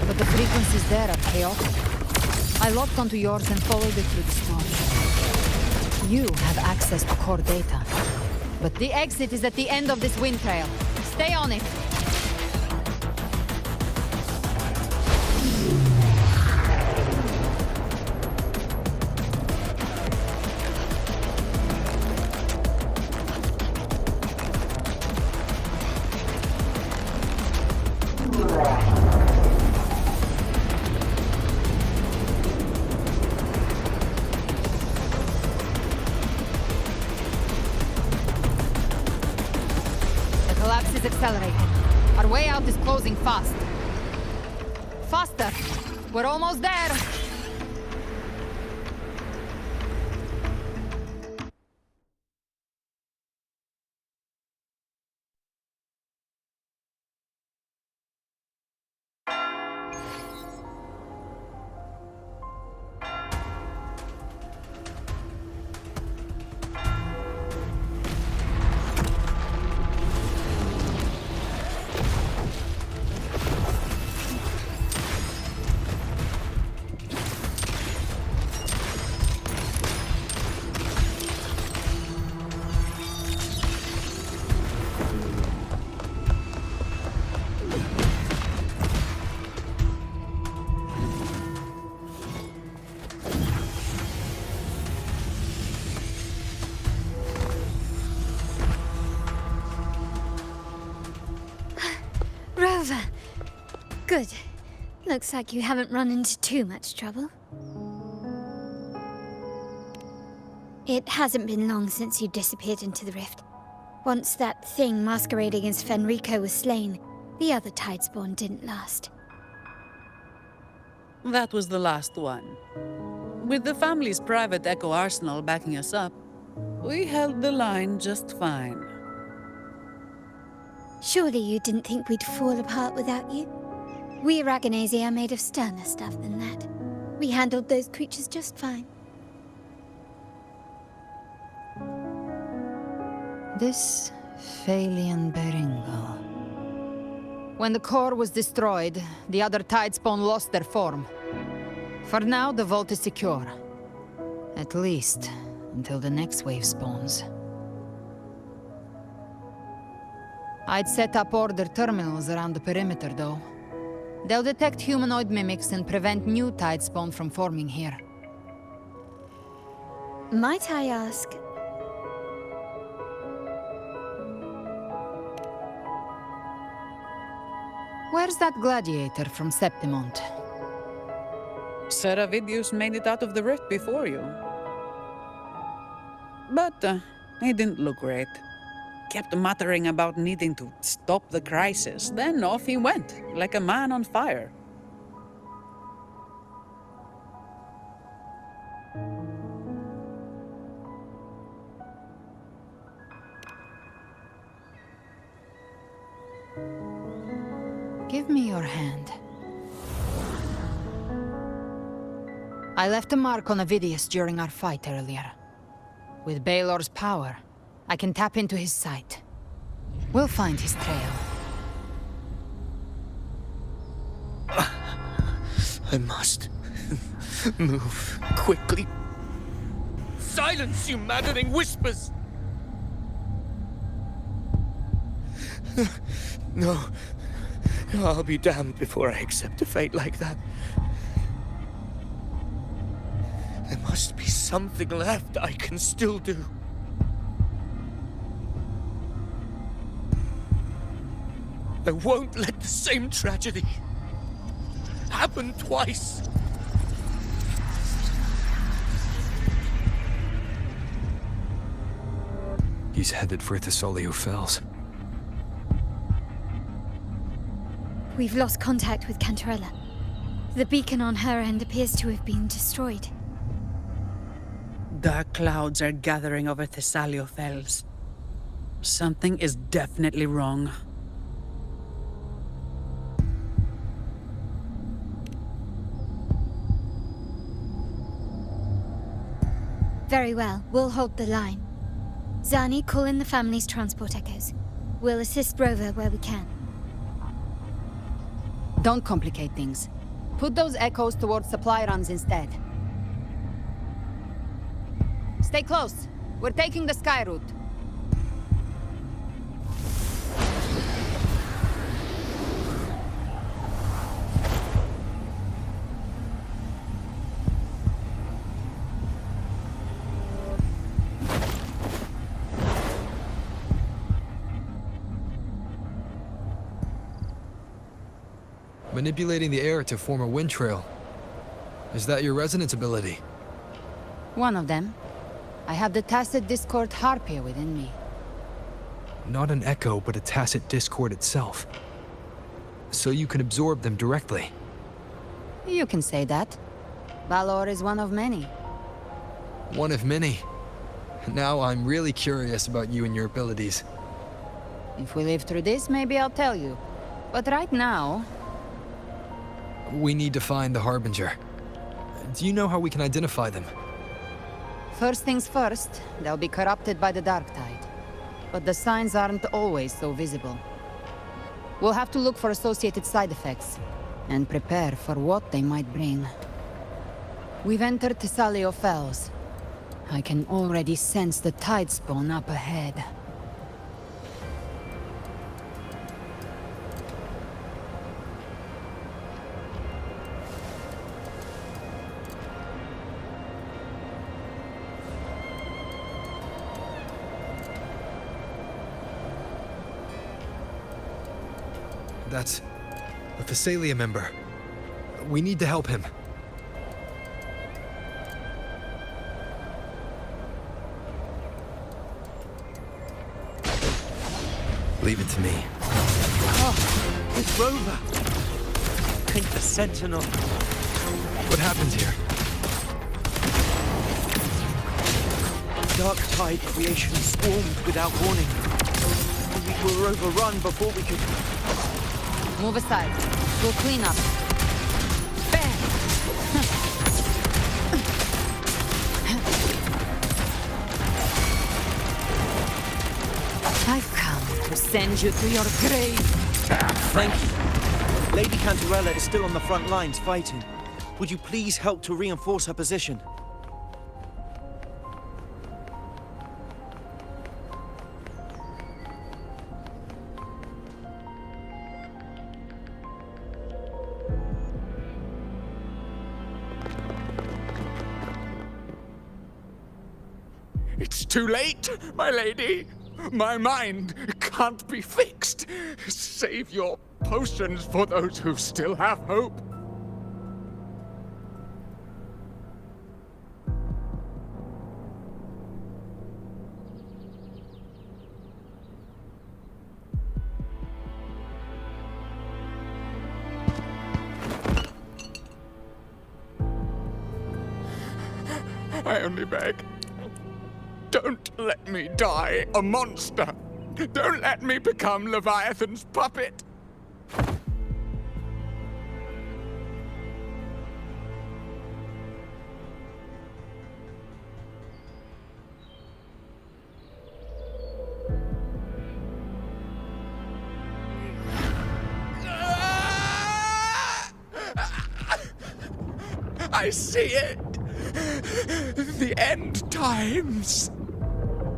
but the frequencies there are chaotic. I locked onto yours and followed it through the storm. You have access to core data. But the exit is at the end of this wind trail. Stay on it! Accelerating. Our way out is closing fast. Faster! We're almost there! Good. Looks like you haven't run into too much trouble. It hasn't been long since you disappeared into the rift. Once that thing masquerading as Fenrico was slain, the other Tidespawn didn't last. That was the last one. With the family's private echo arsenal backing us up, we held the line just fine. Surely you didn't think we'd fall apart without you? We Aragonese are made of sterner stuff than that. We handled those creatures just fine. This Phalian Beringal. When the core was destroyed, the other Tidespawn lost their form. For now, the vault is secure. At least, until the next wave spawns. I'd set up order terminals around the perimeter, though. They'll detect humanoid mimics and prevent new Tidespawn from forming here. Might I ask... Where's that gladiator from Septimont? Said Avidius made it out of the rift before you. But he didn't look great. Kept muttering about needing to stop the crisis, then off he went, like a man on fire. Give me your hand. I left a mark on Avidius during our fight earlier. With Baelor's power, I can tap into his sight. We'll find his trail. I must move quickly. Silence, you maddening whispers! No. I'll be damned before I accept a fate like that. There must be something left I can still do. I won't let the same tragedy happen twice. He's headed for Thessalio Fells. We've lost contact with Cantarella. The beacon on her end appears to have been destroyed. Dark clouds are gathering over Thessalio Fells. Something is definitely wrong. Very well, we'll hold the line. Zani, call in the family's transport echoes. We'll assist Rover where we can. Don't complicate things. Put those echoes towards supply runs instead. Stay close. We're taking the sky route. Manipulating the air to form a wind trail. Is that your resonance ability? One of them. I have the tacit discord harpia within me. Not an echo, but a tacit discord itself. So you can absorb them directly. You can say that. Balor is one of many. One of many. Now I'm really curious about you and your abilities. If we live through this, maybe I'll tell you. But right now... We need to find the Harbinger. Do you know how we can identify them? First things first, they'll be corrupted by the darktide. But the signs aren't always so visible. We'll have to look for associated side effects, and prepare for what they might bring. We've entered Thessalio Fells. I can already sense the Tidespawn up ahead. A Thessalia member. We need to help him. Leave it to me. Oh, it's Rover. I think the Sentinel. What happened here? Darktide creation swarmed without warning. We were overrun before we could... Move aside. We'll clean up. Bam! I've come to send you to your grave. Thank you. Lady Cantarella is still on the front lines fighting. Would you please help to reinforce her position? It's too late, my lady. My mind can't be fixed. Save your potions for those who still have hope. I only beg. Don't let me die a monster. Don't let me become Leviathan's puppet. I see it. The end times.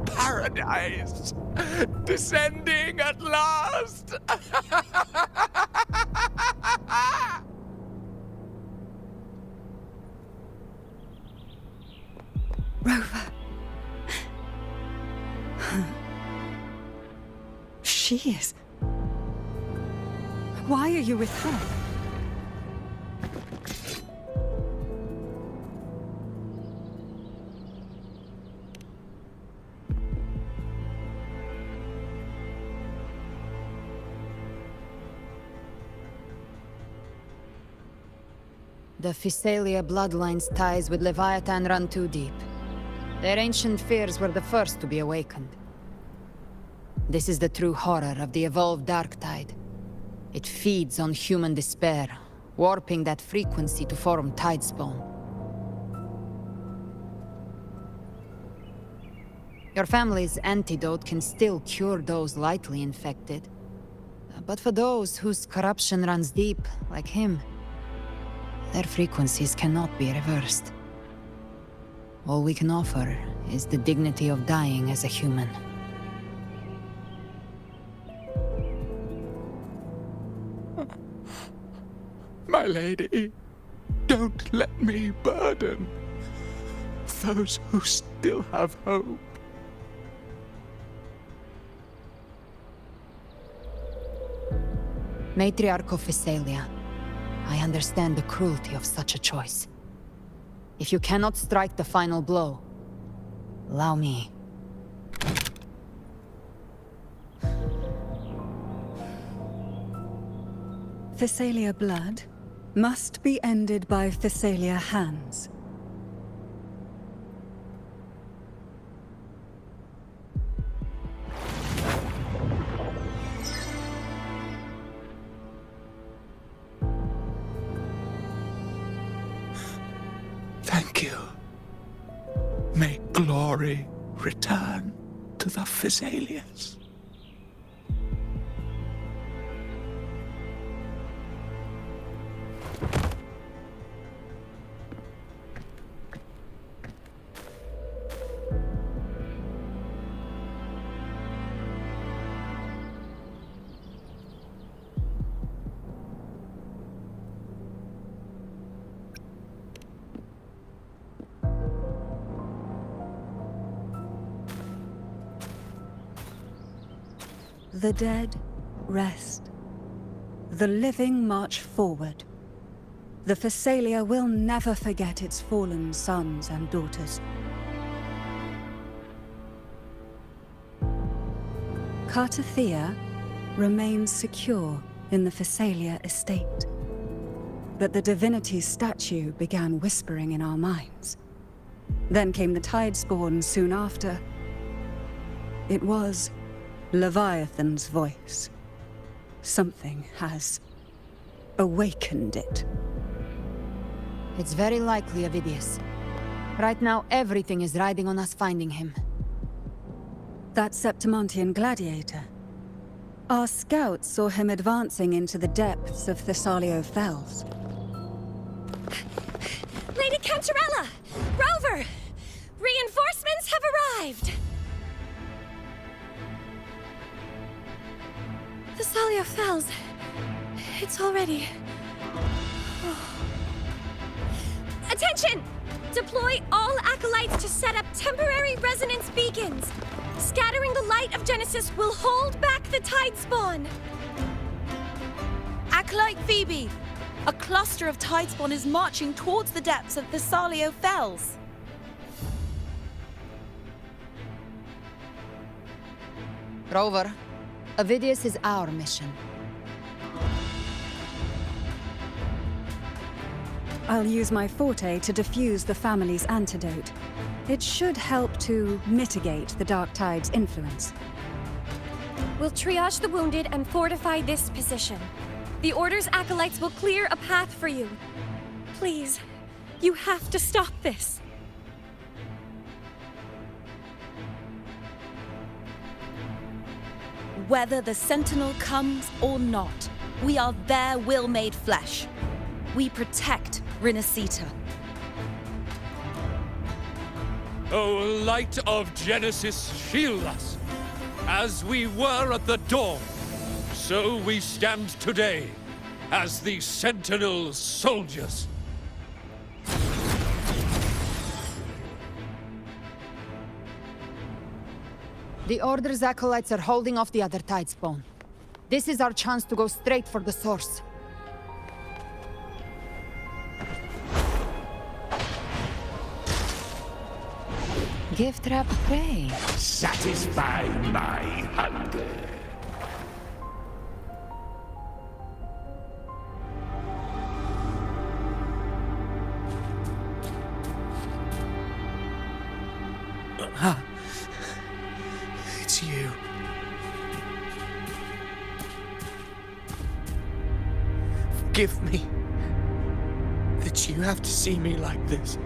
Paradise. Descending at last. Rover. She is. Why are you with her? The Thessalia bloodline's ties with Leviathan run too deep. Their ancient fears were the first to be awakened. This is the true horror of the evolved darktide. It feeds on human despair, warping that frequency to form tidespawn. Your family's antidote can still cure those lightly infected. But for those whose corruption runs deep, like him, their frequencies cannot be reversed. All we can offer is the dignity of dying as a human. My lady, don't let me burden those who still have hope. Matriarch of Thessalia, I understand the cruelty of such a choice. If you cannot strike the final blow, allow me. Thessalia blood must be ended by Thessalia hands. Thank you. May glory return to the Thessalians. The dead rest. The living march forward. The Phasalia will never forget its fallen sons and daughters. Cartethyia remains secure in the Phasalia estate. But the divinity's statue began whispering in our minds. Then came the Tidespawn soon after. It was Leviathan's voice. Something has awakened it. It's very likely, Avidius. Right now, everything is riding on us finding him. That Septimontian gladiator. Our scouts saw him advancing into the depths of Thessalio Fells. Lady Cantarella! Rover! Reinforcements have arrived! Thessalio Fells. It's already... Attention! Deploy all acolytes to set up temporary resonance beacons. Scattering the light of Genesis will hold back the Tidespawn. Acolyte Phoebe! A cluster of Tidespawn is marching towards the depths of Thessalio Fells. Rover, Avidius is our mission. I'll use my forte to diffuse the family's antidote. It should help to mitigate the Darktide's influence. We'll triage the wounded and fortify this position. The Order's acolytes will clear a path for you. Please, you have to stop this. Whether the Sentinel comes or not, we are their will made flesh. We protect Rinascita. O light of Genesis, shield us. As we were at the dawn, so we stand today as the Sentinel soldiers. The Order's acolytes are holding off the other Tidespawn. This is our chance to go straight for the source. Gift wrap prey. Satisfy my hunger. It's you. Forgive me that you have to see me like this.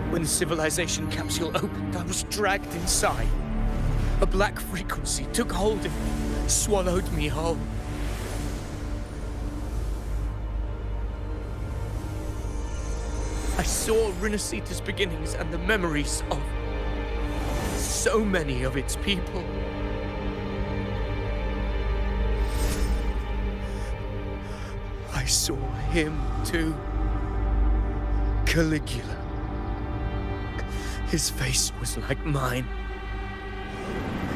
When the civilization capsule opened, I was dragged inside. A black frequency took hold of me, swallowed me whole. I saw Rinascita's beginnings and the memories of so many of its people. I saw him too. Caligula. His face was like mine.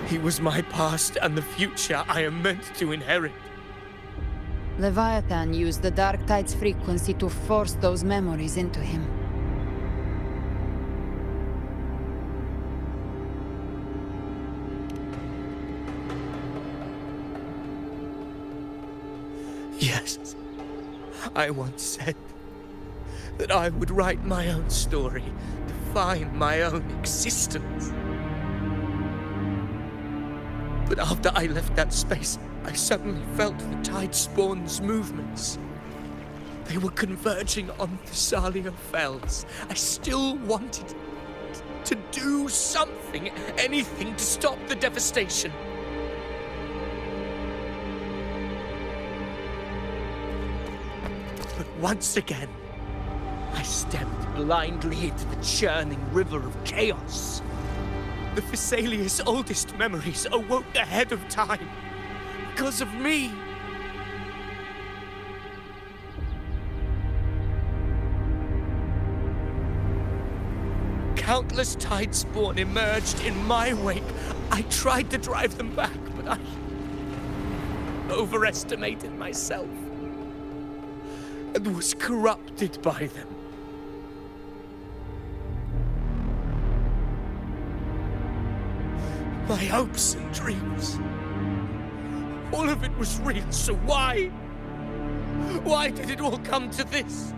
He was my past and the future I am meant to inherit. Leviathan used the Darktide's frequency to force those memories into him. Yes, I once said that I would write my own story, define my own existence. But after I left that space, I suddenly felt the Tidespawn's movements. They were converging on Thessalio Fells. I still wanted to do something, anything to stop the devastation. But once again, I stepped blindly into the churning river of chaos. The Thessalia's oldest memories awoke ahead of time. because of me. Countless tide spawn emerged in my wake. I tried to drive them back, but I overestimated myself and was corrupted by them. My hopes and dreams, all of it was real, so why? Why did it all come to this?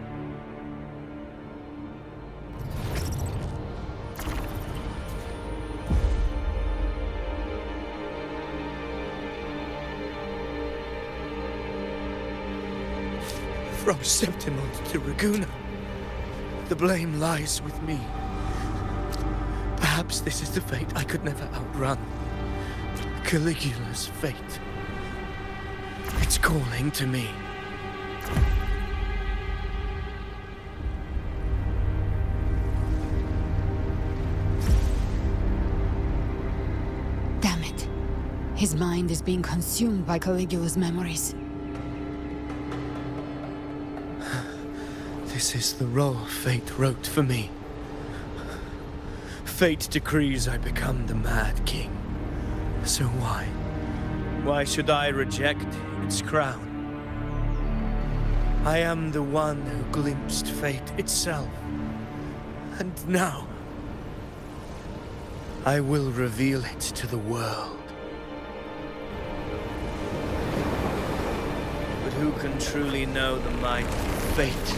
From Septimont to Ragusa, the blame lies with me. Perhaps this is the fate I could never outrun. Caligula's fate. It's calling to me. Damn it. His mind is being consumed by Caligula's memories. This is the role fate wrote for me. Fate decrees I become the Mad King. So why? Why should I reject its crown? I am the one who glimpsed fate itself. And now, I will reveal it to the world. But who can truly know the might of fate?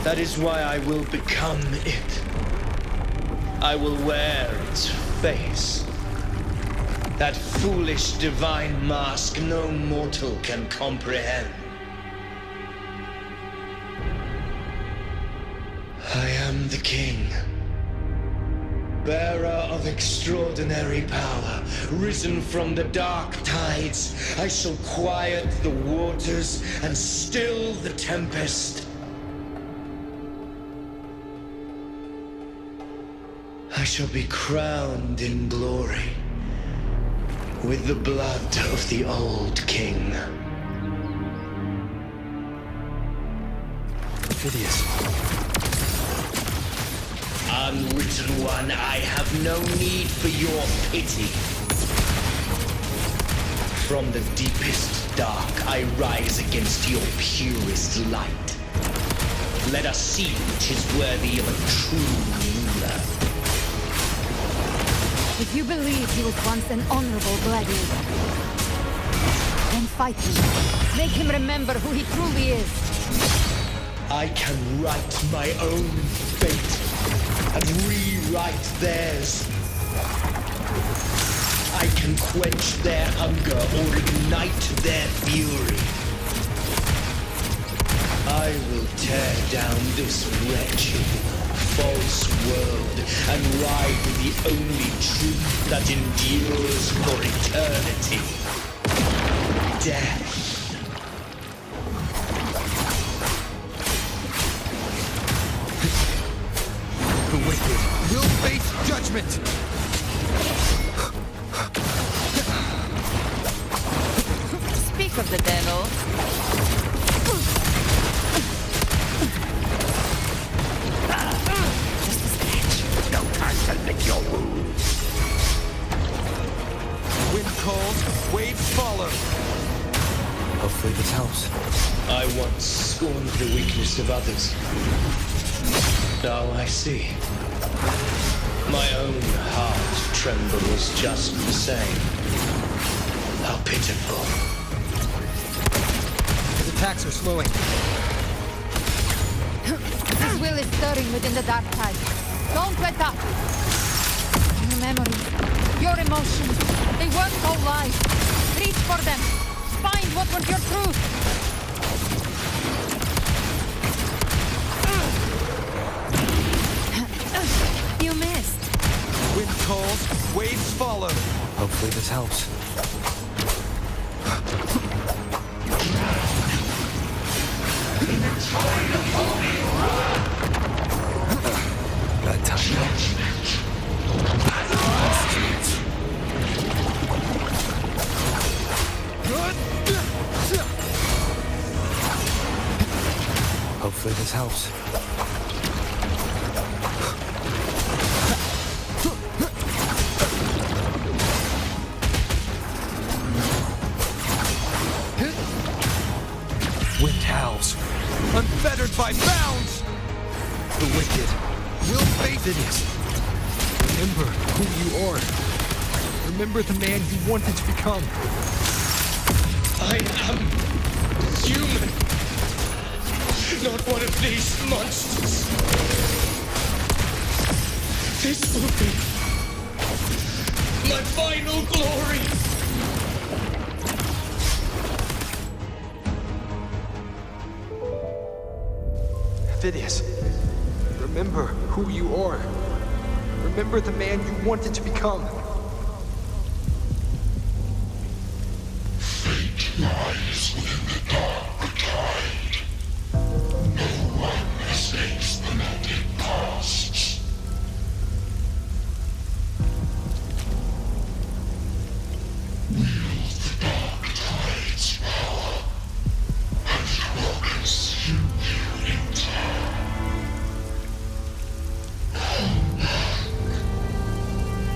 That is why I will become it. I will wear its face. That foolish divine mask no mortal can comprehend. I am the king, bearer of extraordinary power, risen from the dark tides. I shall quiet the waters and still the tempest. I shall be crowned in glory with the blood of the old king. Avidius. Unwritten one, I have no need for your pity. From the deepest dark, I rise against your purest light. Let us see which is worthy of a true ruler. If you believe he was once an honorable gladiator, then fight him. Make him remember who he truly is. I can write my own fate and rewrite theirs. I can quench their hunger or ignite their fury. I will tear down this wretched, false world and ride with the only truth that endures for eternity. Death. The wicked will face judgment! Speak of the devil. Just a scratch. No time to lick your wounds. Wind calls, waves follow. Hopefully this helps. I once scorned the weakness of others. Now I see. My own heart trembles just the same. How pitiful. His attacks are slowing. His will is stirring within the darktide. Don't let up. Your memories, your emotions, they weren't all lies. Reach for them. Find what was your truth. You missed. Wind calls, waves follow. Hopefully this helps. Bad time. this helps. Wind howls, unfettered by bounds! The wicked will face Avidius. Remember who you are. Remember the man you wanted to become. I am human, not one of these monsters. This will be my final glory. Avidius, remember who you are. Remember the man you wanted to become. Fate lies within the darktide. No one escapes the melted pasts. Wield the darktide's power, and it will consume you in turn.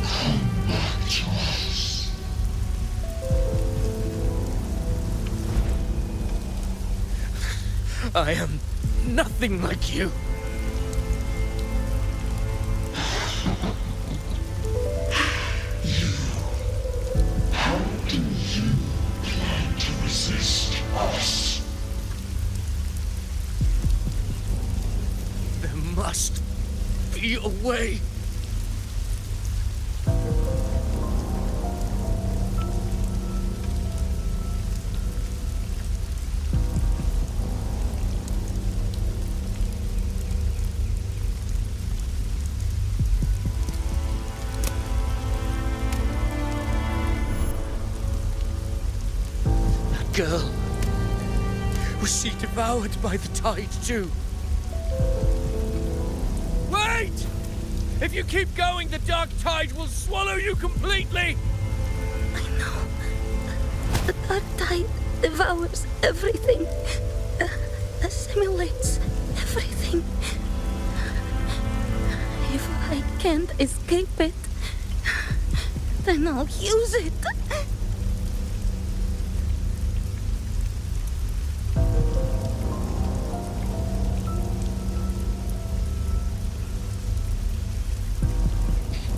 Come back to us. I am nothing like you. How do you plan to resist us? There must be a way. Girl, was she devoured by the tide too? Wait! If you keep going, the dark tide will swallow you completely! I know. The dark tide devours everything. Assimilates everything. If I can't escape it, then I'll use it.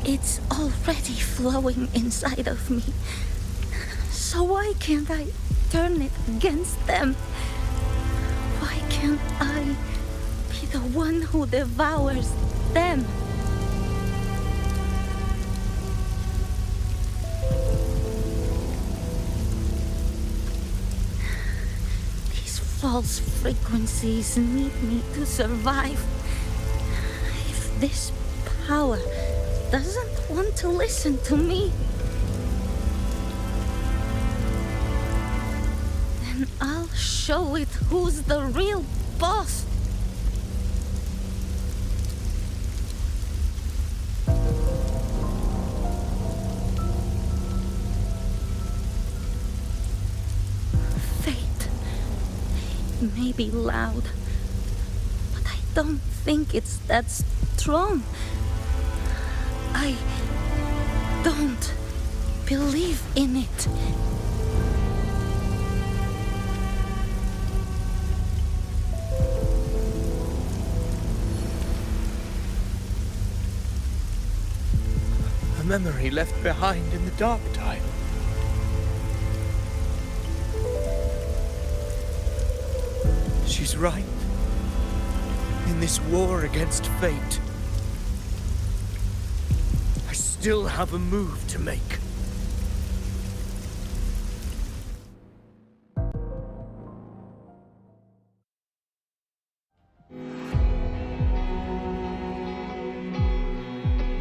It's already flowing inside of me. So why can't I turn it against them? Why can't I be the one who devours them? These false frequencies need me to survive. If this power doesn't want to listen to me, then I'll show it who's the real boss. Fate may be loud, but I don't think it's that strong. I don't believe in it. A memory left behind in the darktide. She's right. In this war against fate, I still have a move to make.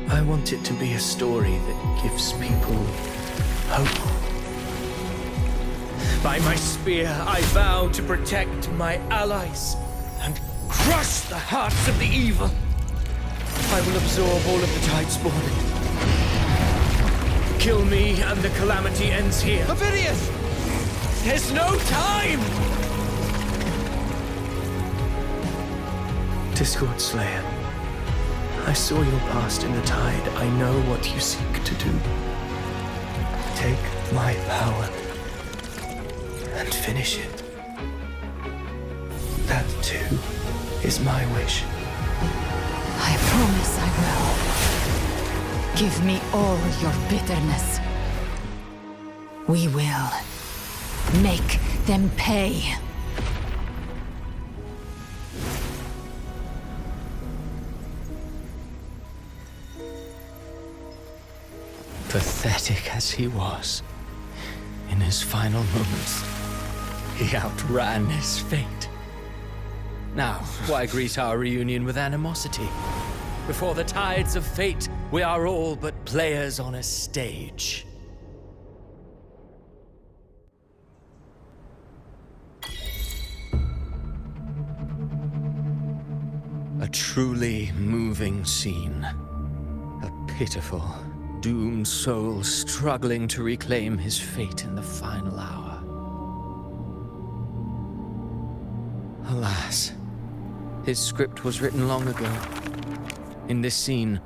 I want it to be a story that gives people hope. By my spear, I vow to protect my allies and crush the hearts of the evil. I will absorb all of the tide spawn. Kill me and the calamity ends here. Avidius! There's no time! Discord Slayer, I saw your past in the tide. I know what you seek to do. Take my power and finish it. That too is my wish. I promise I will. Give me all your bitterness. We will make them pay. Pathetic as he was, in his final moments, he outran his fate. Now, why greet our reunion with animosity? Before the tides of fate, we are all but players on a stage. A truly moving scene. A pitiful, doomed soul struggling to reclaim his fate in the final hour. Alas, his script was written long ago. In this scene,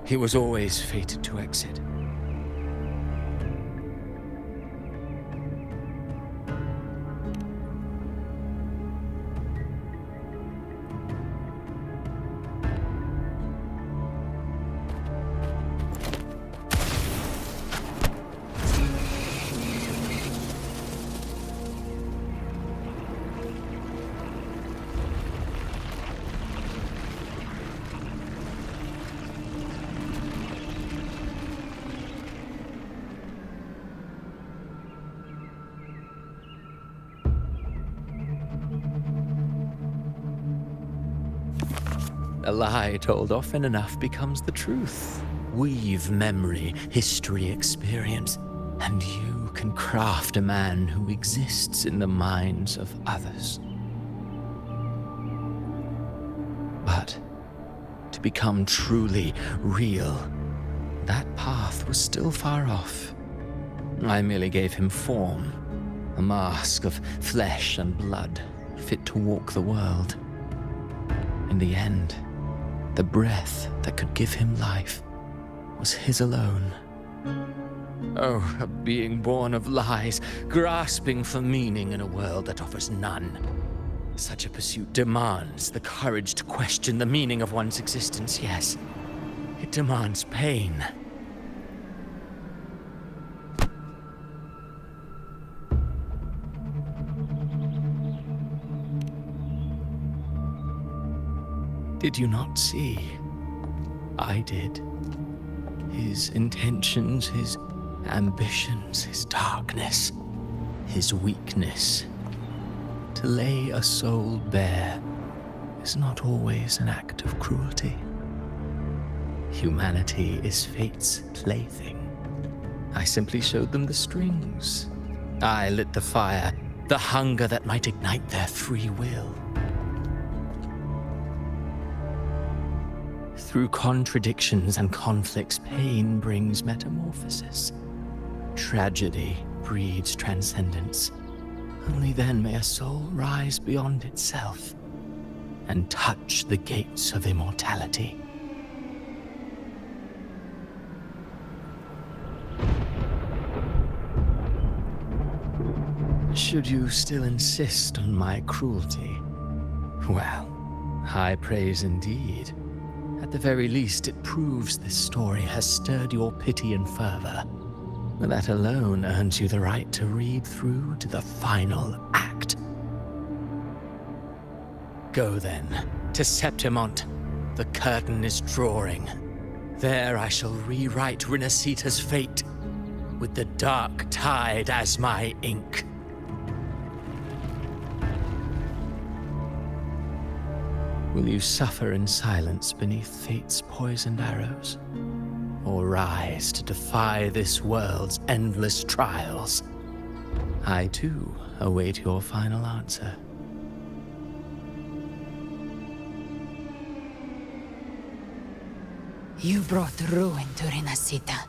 he was always fated to exit. A lie told often enough becomes the truth. Weave memory, history, experience, and you can craft a man who exists in the minds of others. But to become truly real, that path was still far off. I merely gave him form, a mask of flesh and blood, fit to walk the world. In the end, the breath that could give him life was his alone. Oh, a being born of lies, grasping for meaning in a world that offers none. Such a pursuit demands the courage to question the meaning of one's existence, yes. It demands pain. Did you not see? I did. His intentions, his ambitions, his darkness, his weakness. To lay a soul bare is not always an act of cruelty. Humanity is fate's plaything. I simply showed them the strings. I lit the fire, the hunger that might ignite their free will. Through contradictions and conflicts, pain brings metamorphosis. Tragedy breeds transcendence. Only then may a soul rise beyond itself and touch the gates of immortality. Should you still insist on my cruelty? Well, high praise indeed. At the very least, it proves this story has stirred your pity and fervor. That alone earns you the right to read through to the final act. Go then, to Septimont. The curtain is drawing. There I shall rewrite Rinascita's fate, with the darktide as my ink. Will you suffer in silence beneath fate's poisoned arrows? Or rise to defy this world's endless trials? I too await your final answer. You brought ruin to Rinascita.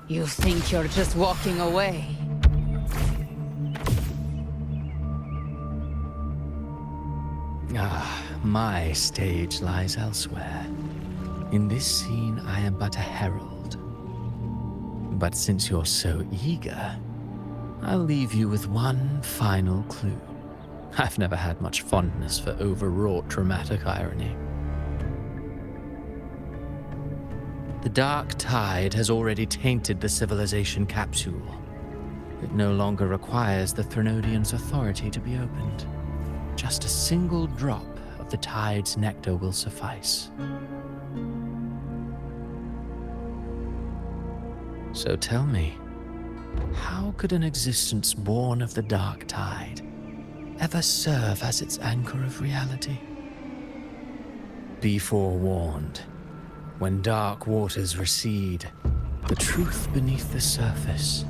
You think you're just walking away? My stage lies elsewhere. In this scene, I am but a herald. But since you're so eager, I'll leave you with one final clue. I've never had much fondness for overwrought dramatic irony. The darktide has already tainted the civilization capsule. It no longer requires the Threnodian's authority to be opened. Just a single drop of the tide's nectar will suffice. So tell me, how could an existence born of the darktide ever serve as its anchor of reality? Be forewarned. When dark waters recede, the truth beneath the surface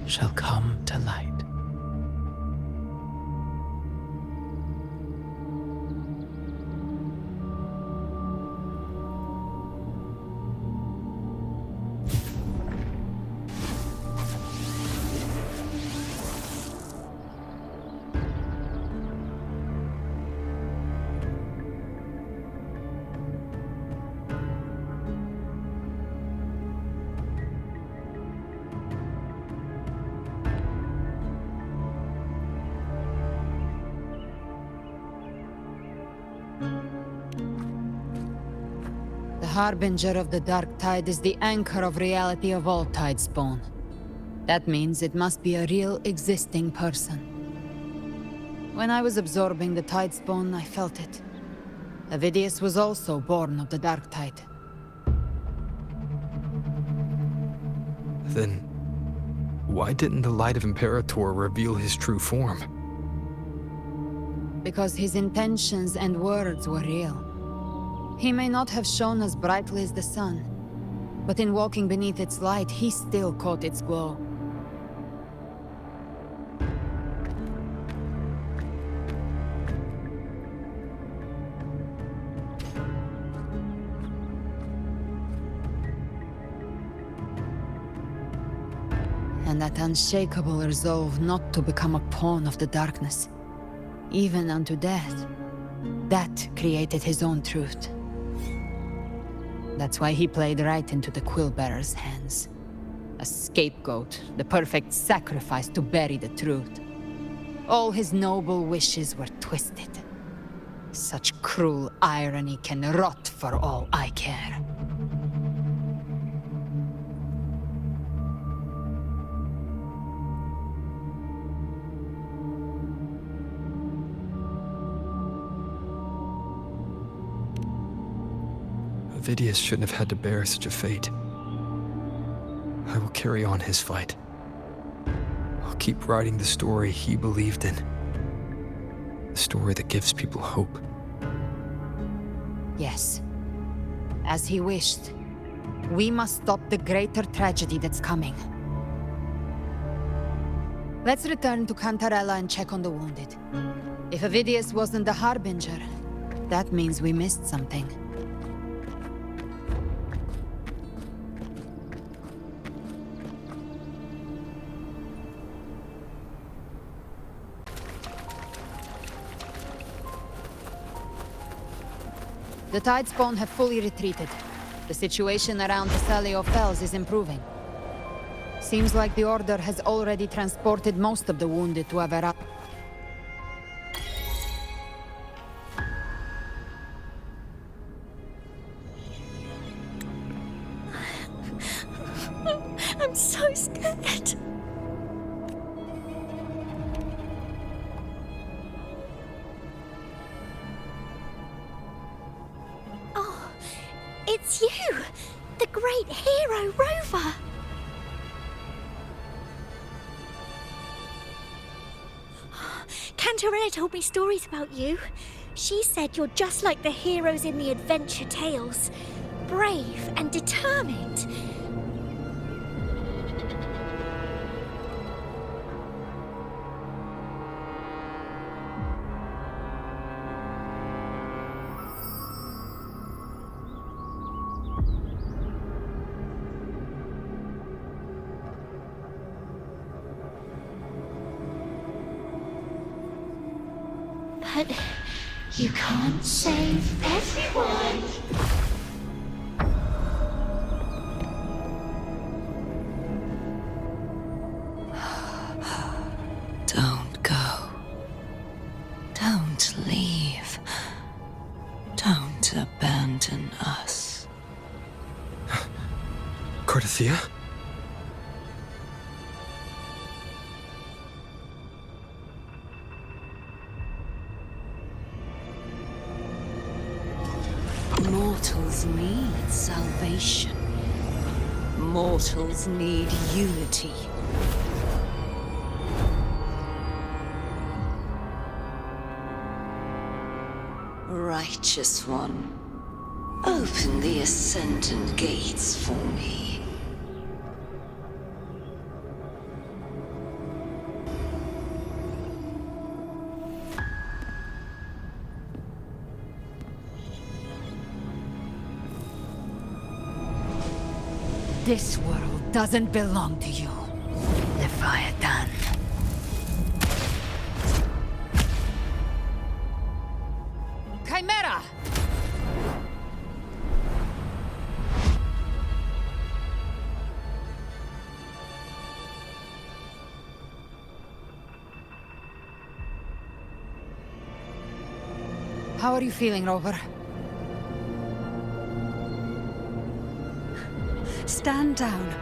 shall come to light. The harbinger of the dark tide is the anchor of reality of all tidespawn. That means it must be a real existing person. When I was absorbing the tidespawn, I felt it. Avidius was also born of the dark tide. Then, why didn't the Light of Imperator reveal his true form? Because his intentions and words were real. He may not have shone as brightly as the sun, but in walking beneath its light, he still caught its glow. And that unshakable resolve not to become a pawn of the darkness, even unto death, that created his own truth. That's why he played right into the Quillbearer's hands. A scapegoat, the perfect sacrifice to bury the truth. All his noble wishes were twisted. Such cruel irony can rot for all I care. Avidius shouldn't have had to bear such a fate. I will carry on his fight. I'll keep writing the story he believed in. The story that gives people hope. Yes. As he wished. We must stop the greater tragedy that's coming. Let's return to Cantarella and check on the wounded. If Avidius wasn't the harbinger, that means we missed something. The tidespawn have fully retreated. The situation around the Salio Fells is improving. Seems like the Order has already transported most of the wounded to Avera. I'm so scared. Oh, it's you! The great hero, Rover! Cantarella told me stories about you. She said you're just like the heroes in the adventure tales. Brave and determined. But You can't save everyone. Don't go. Don't leave. Don't abandon us. Cartethyia? Mortals need salvation. Mortals need unity. Righteous One, open the Ascendant Gates for me. This world doesn't belong to you, Leviathan. Chimera! How are you feeling, Rover? Stand down.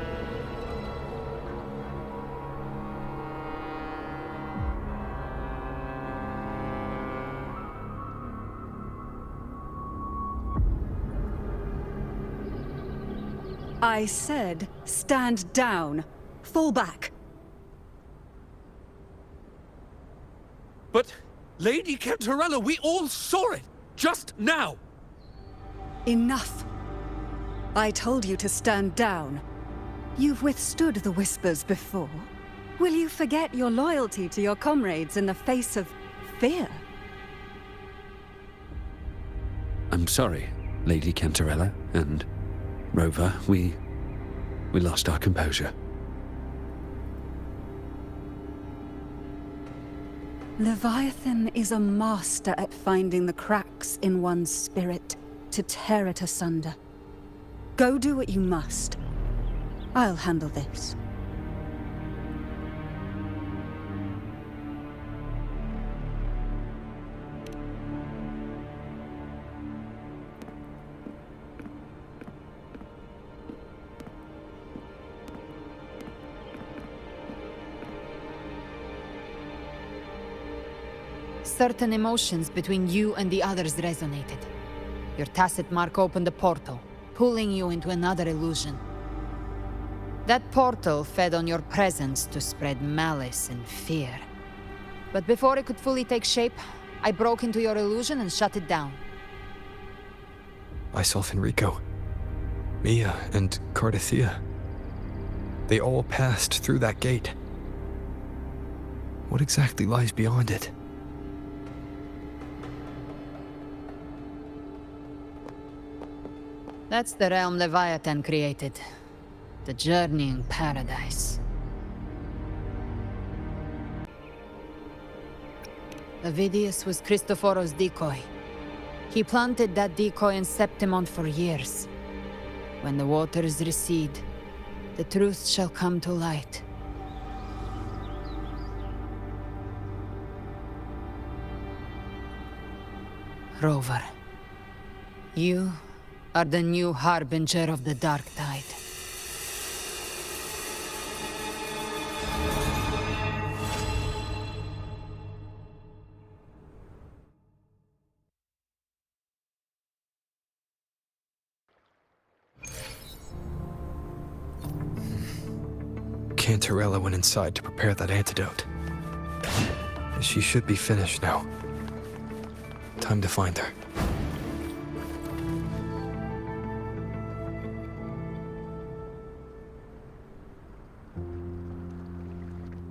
I said, stand down. Fall back. But, Lady Cantarella, we all saw it! Just now! Enough. I told you to stand down. You've withstood the whispers before. Will you forget your loyalty to your comrades in the face of fear? I'm sorry, Lady Cantarella and Rover. We lost our composure. Leviathan is a master at finding the cracks in one's spirit to tear it asunder. Go do what you must. I'll handle this. Certain emotions between you and the others resonated. Your tacit mark opened a portal, pulling you into another illusion. That portal fed on your presence to spread malice and fear. But before it could fully take shape, I broke into your illusion and shut it down. I saw Fenrico, Mia, and Cartethyia. They all passed through that gate. What exactly lies beyond it? That's the realm Leviathan created. The journeying paradise. Avidius was Cristoforo's decoy. He planted that decoy in Septimont for years. When the waters recede, the truth shall come to light. Rover, you are the new harbinger of the darktide. Cantarella went inside to prepare that antidote. She should be finished now. Time to find her.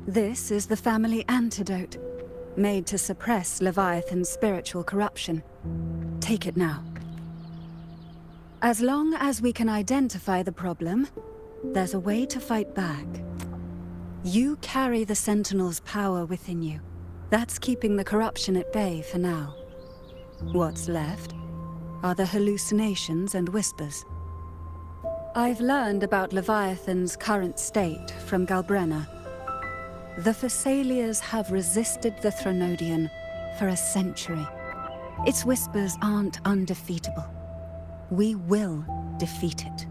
This is the family antidote, made to suppress Leviathan's spiritual corruption. Take it now. As long as we can identify the problem, there's a way to fight back. You carry the Sentinel's power within you. That's keeping the corruption at bay for now. What's left are the hallucinations and whispers. I've learned about Leviathan's current state from Galbrena. The Thessalians have resisted the Threnodian for a century. Its whispers aren't undefeatable. We will defeat it.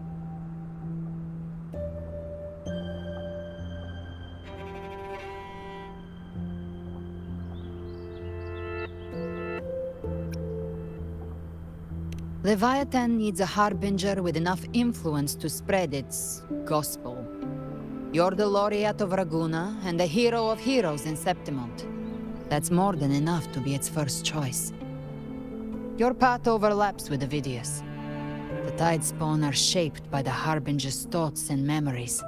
Leviathan needs a harbinger with enough influence to spread its gospel. You're the laureate of Raguna and the hero of heroes in Septimont. That's more than enough to be its first choice. Your path overlaps with Avidius. The Tidespawn are shaped by the harbinger's thoughts and memories.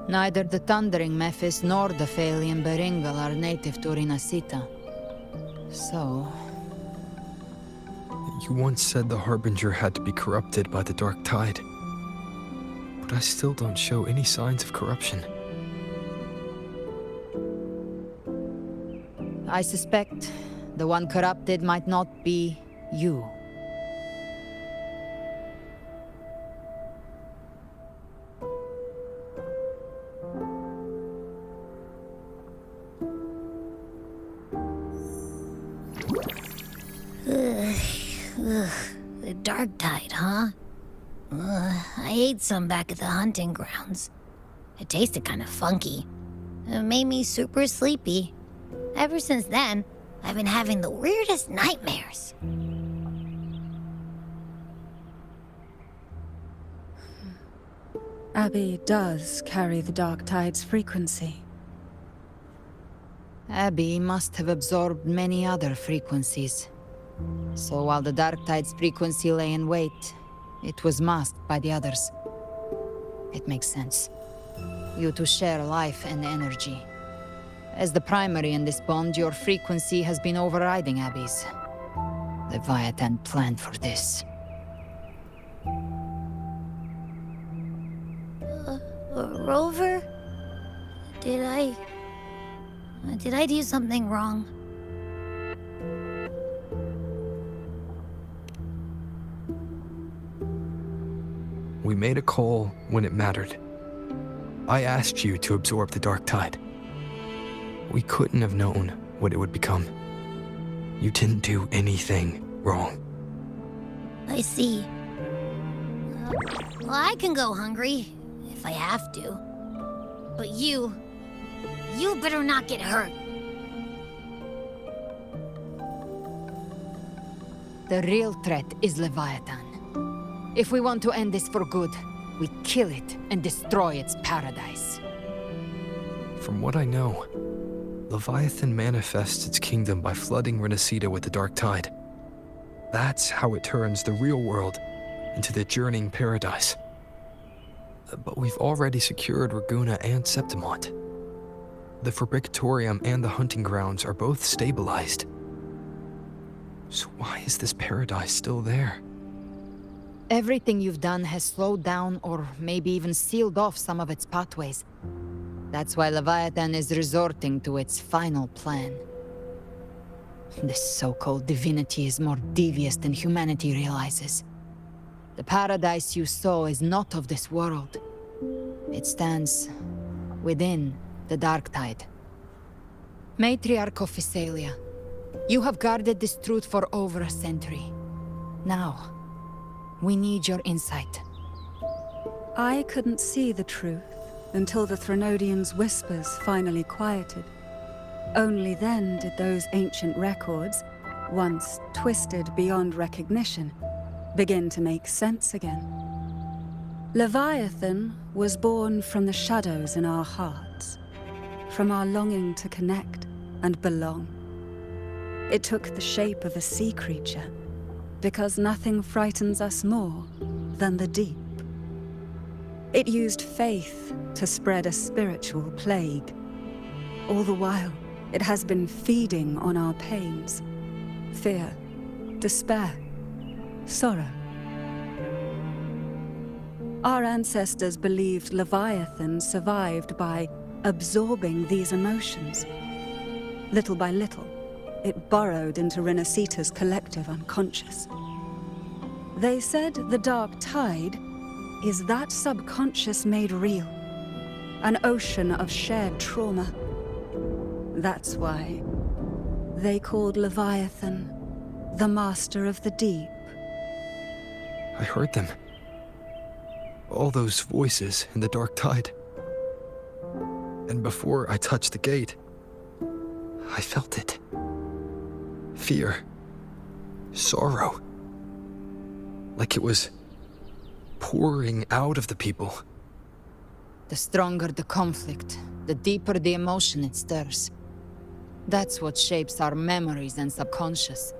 Neither the Thundering Mephis nor the Phalian Beringal are native to Rinascita. So... You once said the Harbinger had to be corrupted by the darktide. But I still don't show any signs of corruption. I suspect the one corrupted might not be you. The darktide, huh? I ate some back at the hunting grounds. It tasted kind of funky. It made me super sleepy. Ever since then, I've been having the weirdest nightmares. Abby does carry the darktide's frequency. Abby must have absorbed many other frequencies. So while the darktide's frequency lay in wait, it was masked by the others. It makes sense. You two share life and energy. As the primary in this bond, your frequency has been overriding Abby's. Leviathan planned for this. Rover? Did I do something wrong? We made a call when it mattered. I asked you to absorb the darktide. We couldn't have known what it would become. You didn't do anything wrong. I see. Well, I can go hungry, if I have to. But you better not get hurt. The real threat is Leviathan. If we want to end this for good, we kill it and destroy its paradise. From what I know, Leviathan manifests its kingdom by flooding Rinascita with the darktide. That's how it turns the real world into the journeying paradise. But we've already secured Raguna and Septimont. The Fabricatorium and the hunting grounds are both stabilized. So why is this paradise still there? Everything you've done has slowed down or maybe even sealed off some of its pathways. That's why Leviathan is resorting to its final plan. This so-called divinity is more devious than humanity realizes. The paradise you saw is not of this world. It stands within the darktide. Matriarch of Thessalia, you have guarded this truth for over a century. Now, we need your insight. I couldn't see the truth until the Threnodian's whispers finally quieted. Only then did those ancient records, once twisted beyond recognition, begin to make sense again. Leviathan was born from the shadows in our hearts, from our longing to connect and belong. It took the shape of a sea creature, because nothing frightens us more than the deep. It used faith to spread a spiritual plague. All the while, it has been feeding on our pains, fear, despair, sorrow. Our ancestors believed Leviathan survived by absorbing these emotions. Little by little, it burrowed into Rinascita's collective unconscious. They said the darktide is that subconscious made real. An ocean of shared trauma. That's why they called Leviathan the Master of the Deep. I heard them. All those voices in the darktide. And before I touched the gate, I felt it. Fear. Sorrow. Like it was pouring out of the people. The stronger the conflict, the deeper the emotion it stirs. That's what shapes our memories and subconscious.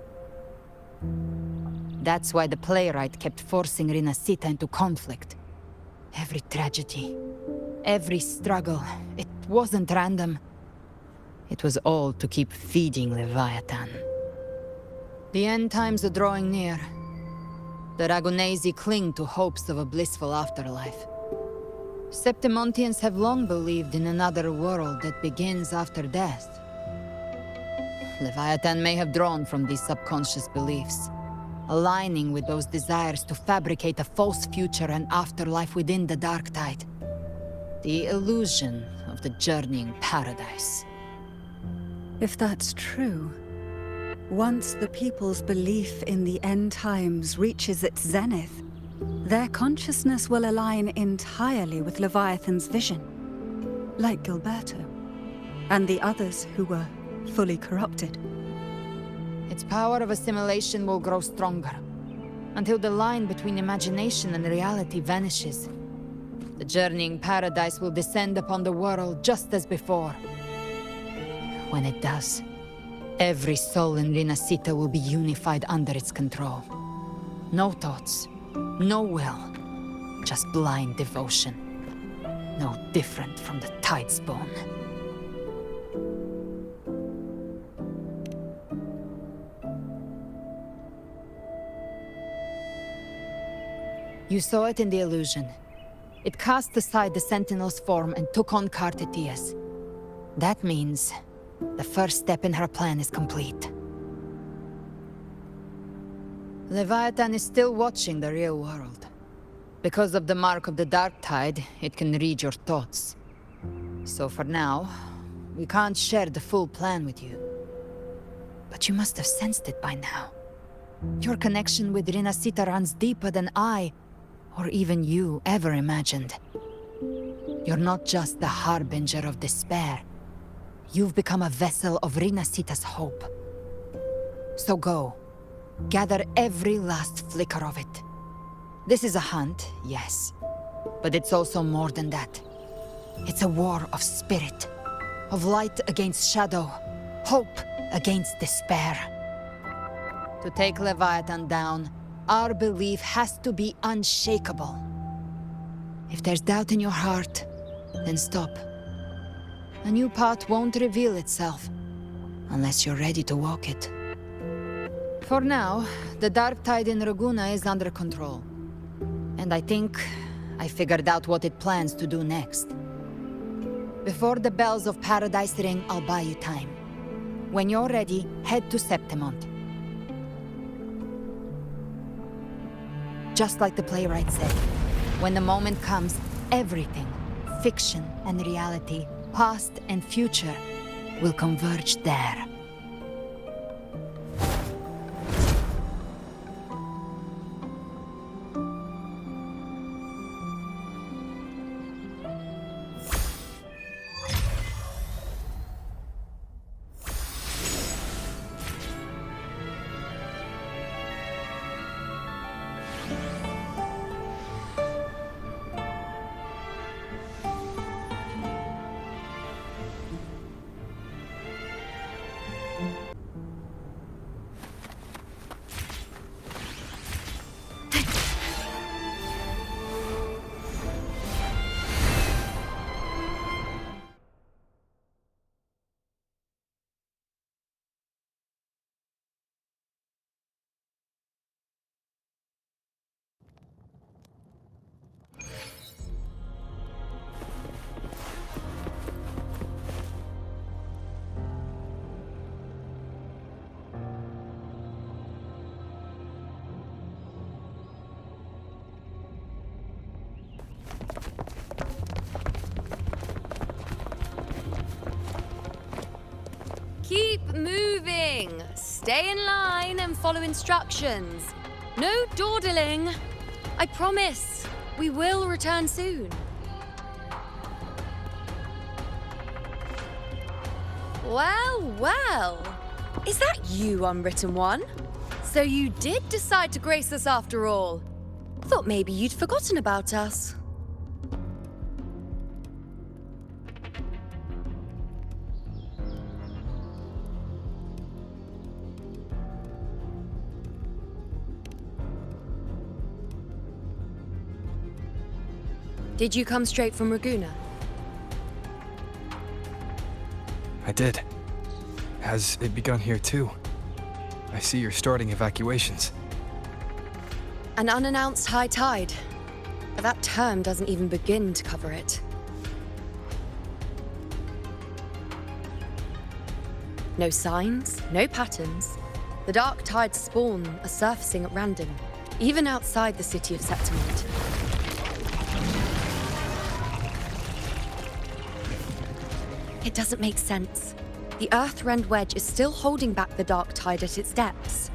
That's why the playwright kept forcing Rinascita into conflict. Every tragedy, every struggle, it wasn't random. It was all to keep feeding Leviathan. The end times are drawing near. The Ragunesi cling to hopes of a blissful afterlife. Septimontians have long believed in another world that begins after death. Leviathan may have drawn from these subconscious beliefs, aligning with those desires to fabricate a false future and afterlife within the darktide. The illusion of the journeying paradise. If that's true, once the people's belief in the end times reaches its zenith, their consciousness will align entirely with Leviathan's vision, like Gilberto, and the others who were fully corrupted. Its power of assimilation will grow stronger, until the line between imagination and reality vanishes. The journeying paradise will descend upon the world just as before. When it does, every soul in Rinascita will be unified under its control. No thoughts, no will, just blind devotion. No different from the Tidespawn. You saw it in the illusion. It cast aside the Sentinel's form and took on Cartethyia. That means the first step in her plan is complete. Leviathan is still watching the real world. Because of the mark of the darktide, it can read your thoughts. So for now, we can't share the full plan with you. But you must have sensed it by now. Your connection with Rinascita runs deeper than I, or even you, ever imagined. You're not just the harbinger of despair. You've become a vessel of Rinascita's hope. So go. Gather every last flicker of it. This is a hunt, yes. But it's also more than that. It's a war of spirit. Of light against shadow. Hope against despair. To take Leviathan down, our belief has to be unshakable. If there's doubt in your heart, then stop. A new path won't reveal itself, unless you're ready to walk it. For now, the darktide in Raguna is under control. And I think I figured out what it plans to do next. Before the bells of Paradise ring, I'll buy you time. When you're ready, head to Septimont. Just like the playwright said, when the moment comes, everything, fiction and reality, past and future, will converge there. Keep moving. Stay in line and follow instructions. No dawdling. I promise, we will return soon. Well, well. Is that you, Unwritten One? So you did decide to grace us after all. Thought maybe you'd forgotten about us. Did you come straight from Raguna? I did. Has it begun here too? I see you're starting evacuations. An unannounced high tide. But that term doesn't even begin to cover it. No signs, no patterns. The darktide spawn are surfacing at random, even outside the city of Septimont. It doesn't make sense. The Earth-rend wedge is still holding back the darktide at its depths.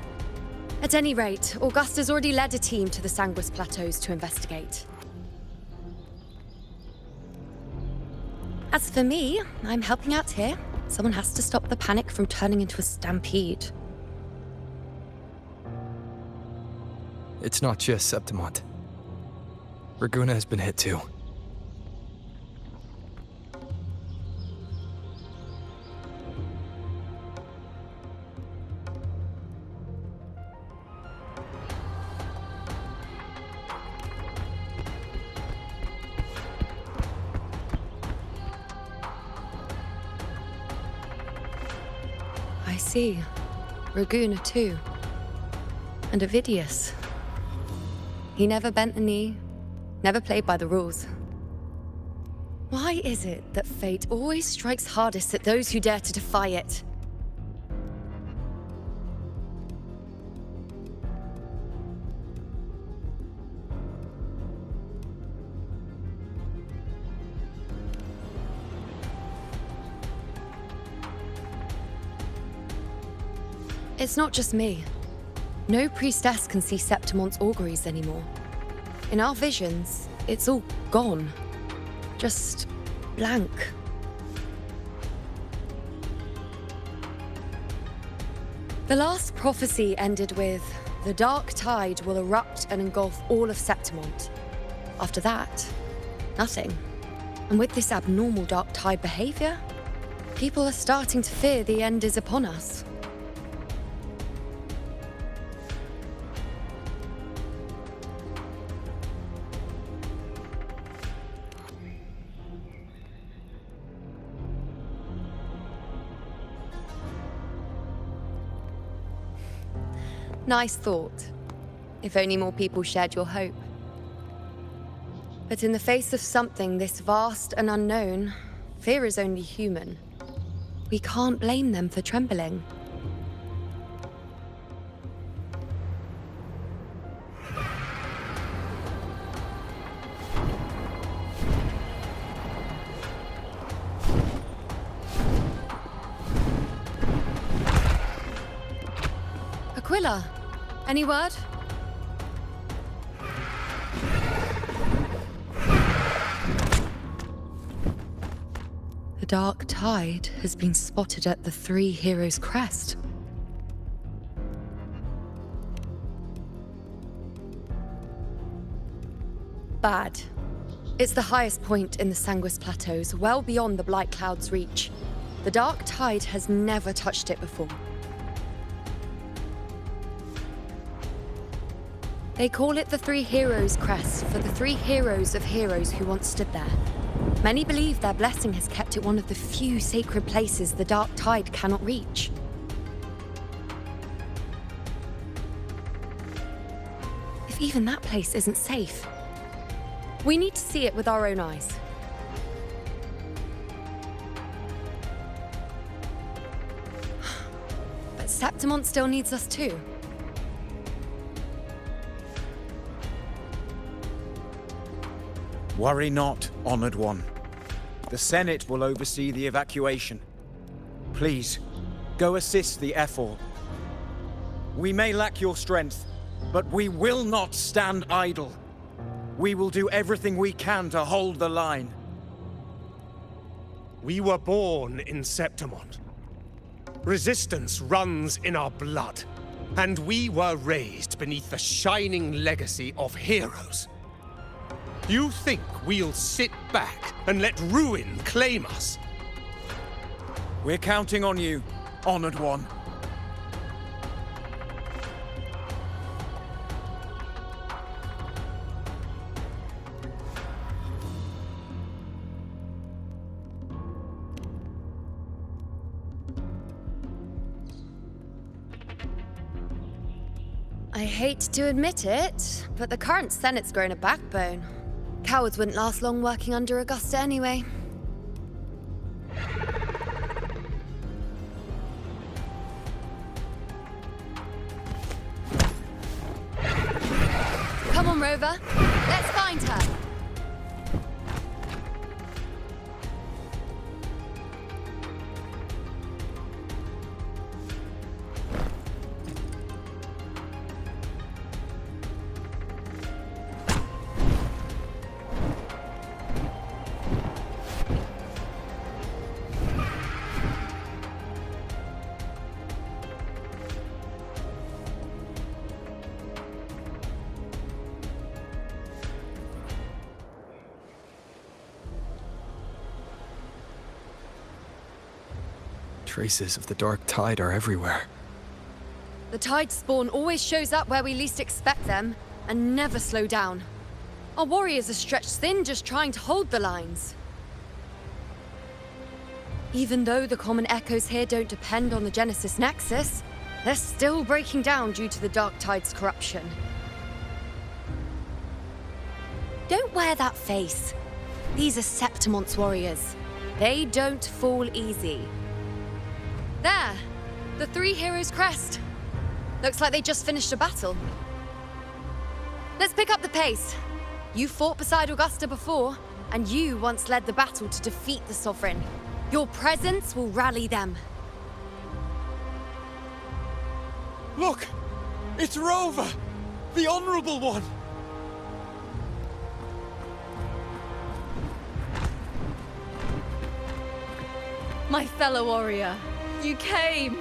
At any rate, Augusta's already led a team to the Sanguis Plateaus to investigate. As for me, I'm helping out here. Someone has to stop the panic from turning into a stampede. It's not just Septimont. Raguna has been hit too. I see. Raguna too. And Avidius. He never bent the knee, never played by the rules. Why is it that fate always strikes hardest at those who dare to defy it? It's not just me. No priestess can see Septimont's auguries anymore. In our visions, it's all gone. Just blank. The last prophecy ended with, the dark tide will erupt and engulf all of Septimont. After that, nothing. And with this abnormal dark tide behavior, people are starting to fear the end is upon us. Nice thought. If only more people shared your hope. But in the face of something this vast and unknown, fear is only human. We can't blame them for trembling. Aquila, any word? The dark tide has been spotted at the Three Heroes' Crest. Bad. It's the highest point in the Sanguis Plateaus, well beyond the Blight Cloud's reach. The dark tide has never touched it before. They call it the Three Heroes' Crest for the three heroes of heroes who once stood there. Many believe their blessing has kept it one of the few sacred places the dark tide cannot reach. If even that place isn't safe, we need to see it with our own eyes. But Septimont still needs us too. Worry not, Honored One. The Senate will oversee the evacuation. Please, Go assist the Ephor. We may lack your strength, but we will not stand idle. We will do everything we can to hold the line. We were born in Septimont. Resistance runs in our blood, and we were raised beneath the shining legacy of heroes. You think we'll sit back and let ruin claim us? We're counting on you, Honored One. I hate to admit it, but the current Senate's grown a backbone. Cowards wouldn't last long working under Augusta anyway. Come on, Rover. Let's find her. Traces of the dark tide are everywhere. The tide spawn always shows up where we least expect them, and never slow down. Our warriors are stretched thin just trying to hold the lines. Even though the common echoes here don't depend on the Genesis Nexus, they're still breaking down due to the dark tide's corruption. Don't wear that face. These are Septimont's warriors. They don't fall easy. There! The three heroes' crest. Looks like they just finished a battle. Let's pick up the pace. You fought beside Augusta before, and you once led the battle to defeat the Sovereign. Your presence will rally them. Look! It's Rover! The Honorable One! My fellow warrior, you came!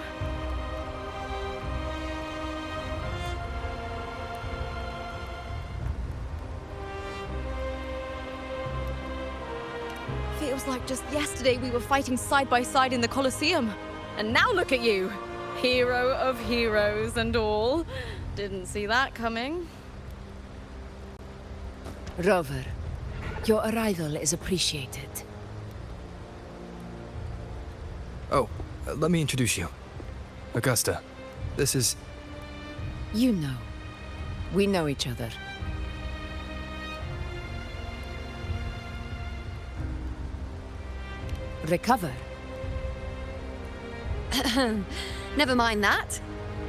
Feels like just yesterday we were fighting side by side in the Colosseum. And now look at you! Hero of heroes and all. Didn't see that coming. Rover, your arrival is appreciated. Oh, let me introduce you. Augusta, this is... You know. We know each other. Recover. Never mind that.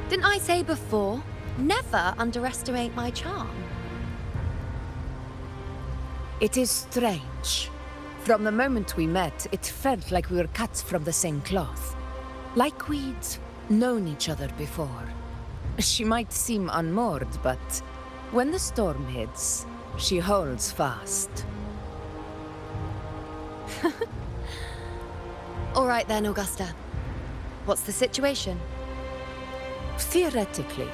Didn't I say before, never underestimate my charm? It is strange. From the moment we met, it felt like we were cut from the same cloth. Like we'd known each other before. She might seem unmoored, but when the storm hits, she holds fast. All right then, Augusta. What's the situation? Theoretically,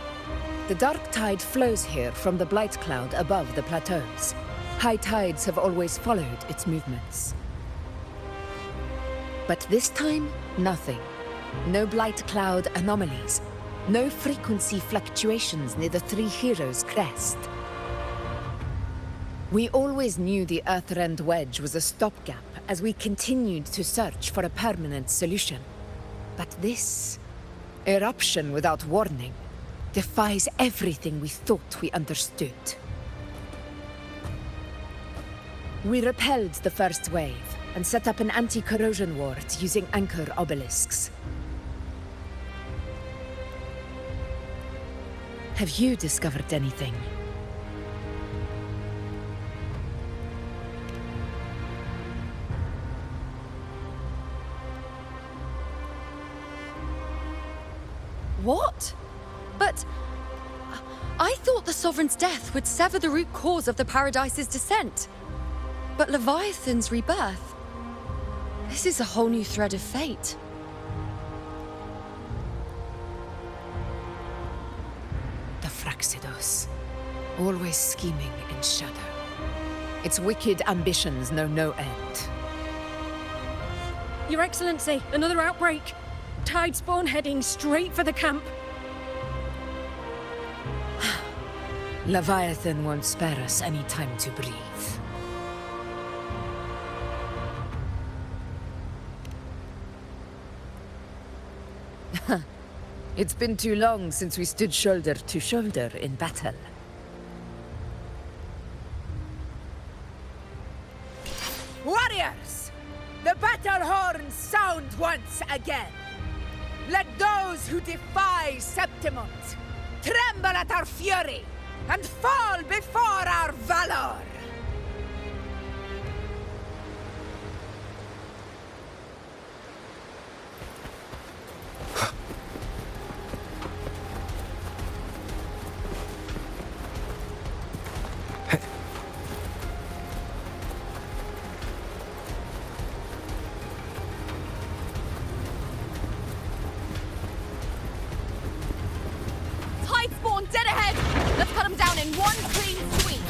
the dark tide flows here from the blight cloud above the plateaus. High tides have always followed its movements. But this time, nothing. No blight cloud anomalies. No frequency fluctuations near the three heroes' crest. We always knew the Earthrend Wedge was a stopgap as we continued to search for a permanent solution. But this eruption without warning defies everything we thought we understood. We repelled the first wave and set up an anti-corrosion ward using anchor obelisks. Have you discovered anything? What? But I thought the Sovereign's death would sever the root cause of the Paradise's descent. But Leviathan's rebirth? This is a whole new thread of fate. The Fraxidos. Always scheming in shadow. Its wicked ambitions know no end. Your Excellency, another outbreak. Tide spawn heading straight for the camp. Leviathan won't spare us any time to breathe. It's been too long since we stood shoulder to shoulder in battle. Warriors! The battle horns sound once again! Let those who defy Septimont tremble at our fury and fall before our valor! Tide spawn dead ahead! Let's cut them down in one clean sweep!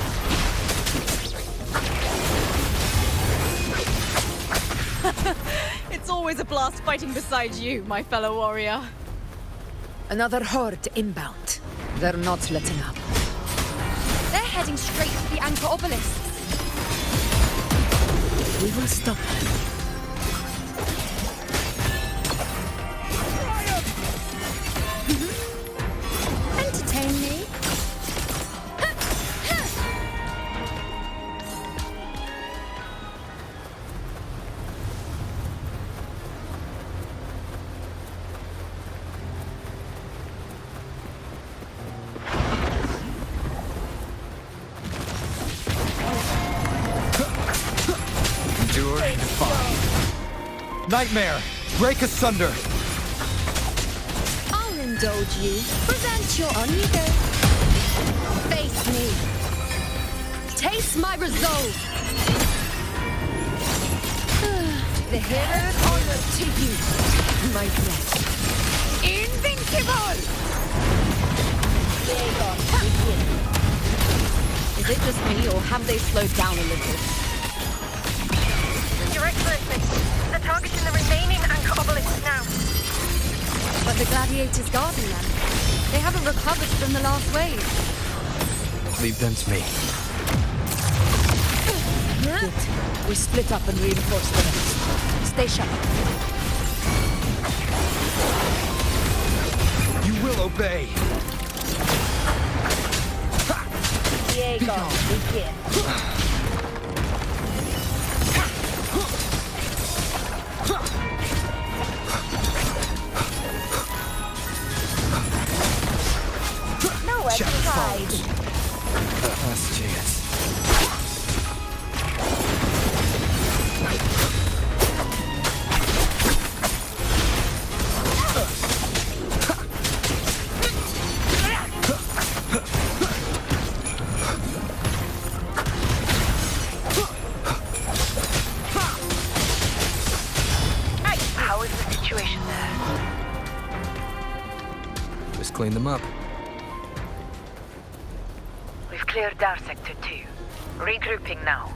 It's always a blast fighting beside you, my fellow warrior. Another horde inbound. They're not letting up. They're heading straight for the anchor obelisks. We will stop them. Entertain me. Endure and defy. Nightmare! Break asunder! I'll indulge you. Present your on you go. Face me. Taste my resolve. The hero honor to you, my friend. Invincible! Is it just me, or have they slowed down a little? Your Excellency, they're targeting the remaining anchor obelisks now. But the gladiators guarding them, they haven't recovered from the last wave. Leave them to me. Good. We split up and reinforce the rest. Stay sharp. You will obey! Diego, begin. Nowhere to hide. Last chance. How is the situation there? Just clean them up. We've cleared Dar Sector 2. Regrouping now.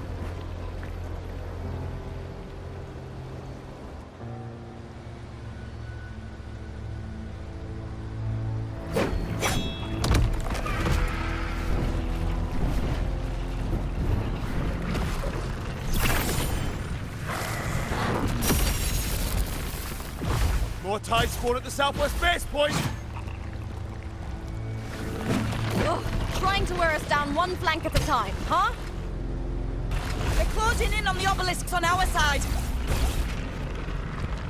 More tide spawn at the southwest base point! Ugh, trying to wear us down one flank at a time, huh? They're closing in on the obelisks on our side.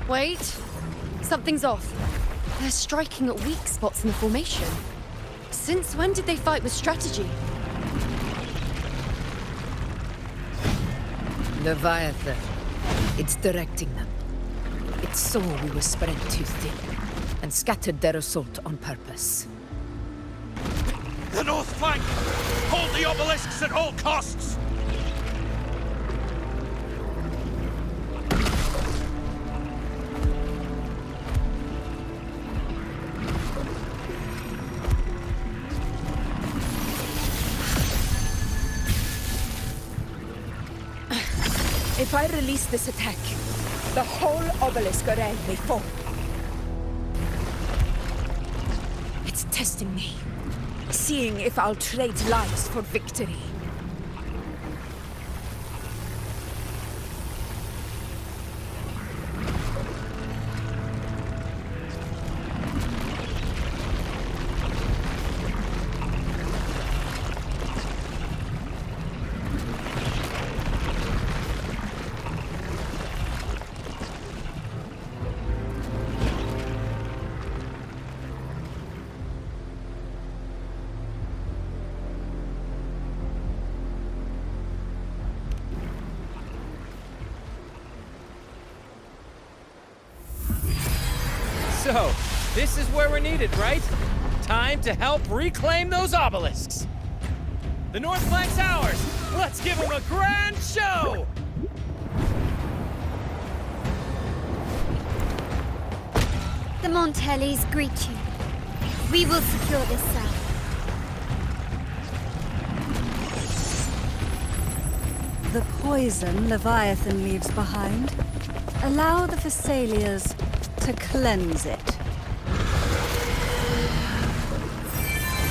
Wait. Something's off. They're striking at weak spots in the formation. Since when did they fight with strategy? Leviathan. It's directing them. It saw we were spread too thin, and and scattered their assault on purpose. The north flank! Hold the obelisks at all costs! If I release this attack, the whole obelisk array may fall. It's testing me, seeing if I'll trade lives for victory. So, this is where we're needed, right? Time to help reclaim those obelisks. The north flank's ours. Let's give them a grand show! The Montellis greet you. We will secure this cell. The poison Leviathan leaves behind, allow the Thessalias to cleanse it.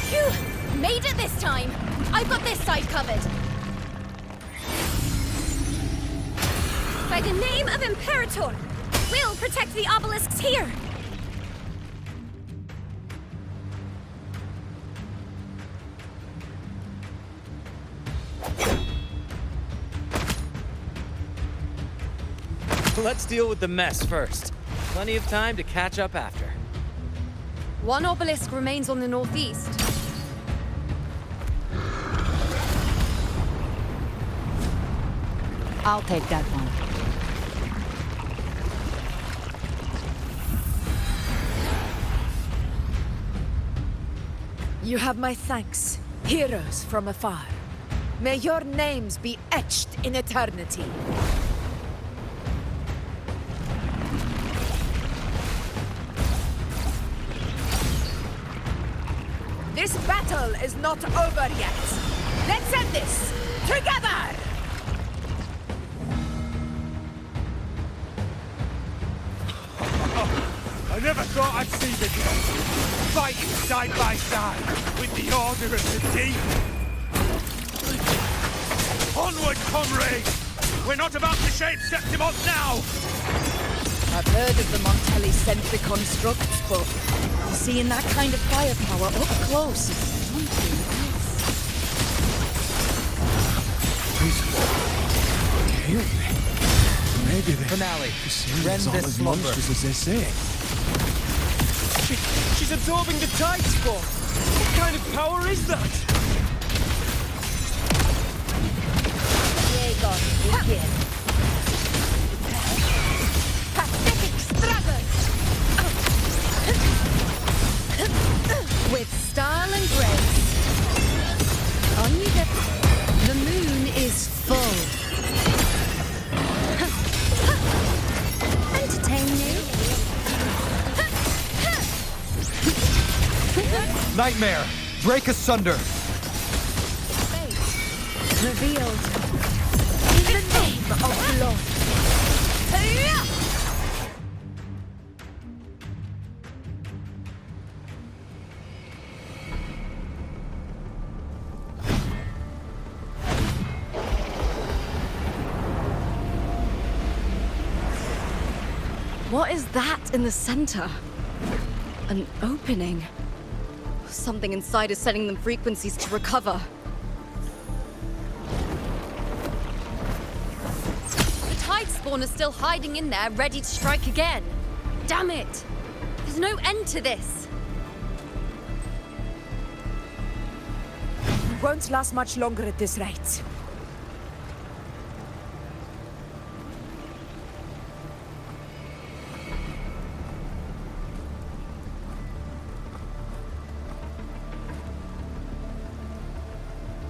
Phew! Made it this time! I've got this side covered. By the name of Imperator, we'll protect the obelisks here! Let's deal with the mess first. Plenty of time to catch up after. One obelisk remains on the northeast. I'll take that one. You have my thanks, heroes from afar. May your names be etched in eternity. This battle is not over yet. Let's end this together! I never thought I'd see the dead fighting side by side with the Order of the Deep. Onward, comrades! We're not about to shape Septimont now! I've heard of the Montelli sentry constructs, but seeing that kind of firepower up close is something else. Maybe they Finale. rend this as slumber. monstrous as they say. She's absorbing the tide spawn. What kind of power is that? Diego, begin. Pathetic struggle! With style and grace. On you go. The moon is full. Entertain you? Nightmare! Break asunder! Fate revealed in the name of blood. What is that in the center? An opening. Something inside is sending them frequencies to recover. The tide spawn is still hiding in there, ready to strike again. Damn it! There's no end to this. We won't last much longer at this rate.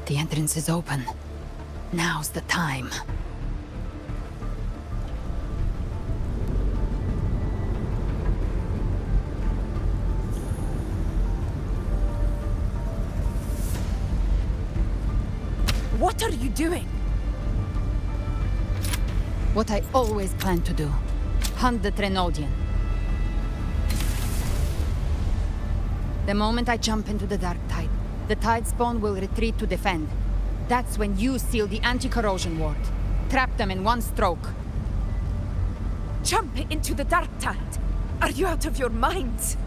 The entrance is open. Now's the time. What are you doing? What I always planned to do. Hunt the Trenodian. The moment I jump into the darktide, the tide spawn will retreat to defend. That's when you seal the anti-corrosion ward. Trap them in one stroke. Jump into the darktide? Are you out of your mind?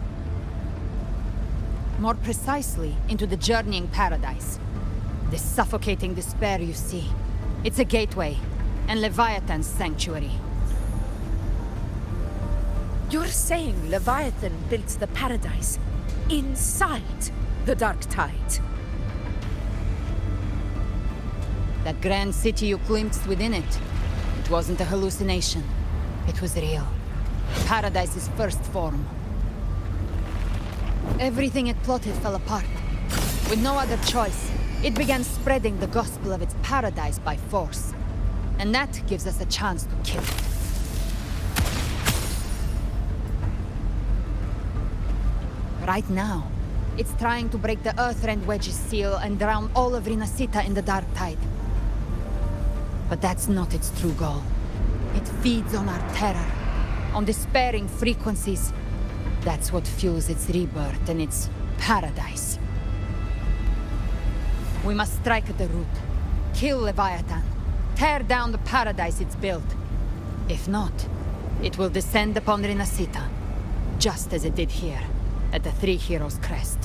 More precisely, into the journeying paradise. The suffocating despair you see. It's a gateway, and Leviathan's sanctuary. You're saying Leviathan built the paradise inside the darktide? That grand city you glimpsed within it, it wasn't a hallucination. It was real. Paradise's first form. Everything it plotted fell apart. With no other choice, it began spreading the gospel of its paradise by force. And that gives us a chance to kill it. Right now, it's trying to break the Earthrend Wedge's seal and drown all of Rinascita in the darktide. But that's not its true goal. It feeds on our terror, on despairing frequencies. That's what fuels its rebirth and its paradise. We must strike at the root, kill Leviathan, tear down the paradise it's built. If not, it will descend upon Rinascita, just as it did here, at the Three Heroes' Crest.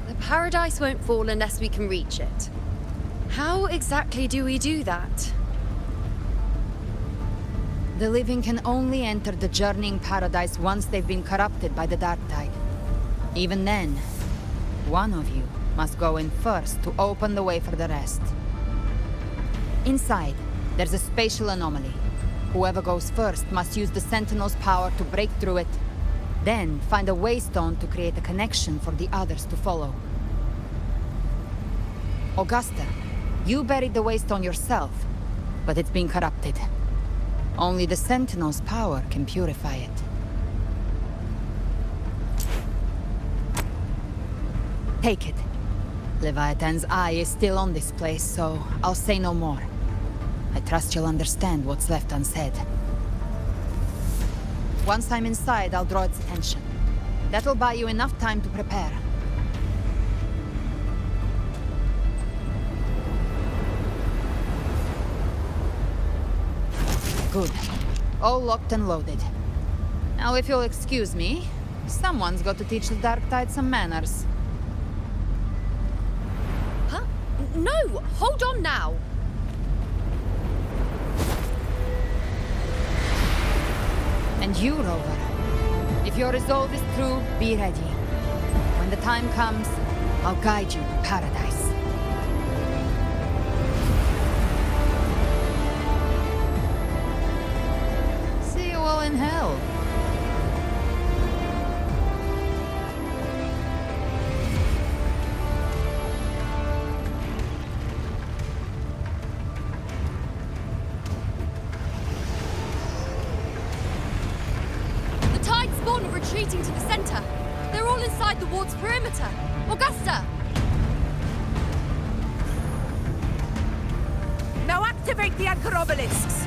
The paradise won't fall unless we can reach it. How exactly do we do that? The living can only enter the journeying paradise once they've been corrupted by the darktide. Even then, one of you must go in first to open the way for the rest. Inside, there's a spatial anomaly. Whoever goes first must use the Sentinel's power to break through it, then find a waystone to create a connection for the others to follow. Augusta, you buried the waystone yourself, but it's been corrupted. Only the Sentinel's power can purify it. Take it. Leviathan's eye is still on this place, so I'll say no more. I trust you'll understand what's left unsaid. Once I'm inside, I'll draw its attention. That'll buy you enough time to prepare. Good. All locked and loaded. Now, if you'll excuse me, someone's got to teach the Darktide some manners. Huh? No! Hold on now! And you, Rover. If your resolve is true, be ready. When the time comes, I'll guide you to paradise. See you all in hell. Retreating to the center. They're all inside the ward's perimeter. Augusta! Now activate the anchor obelisks!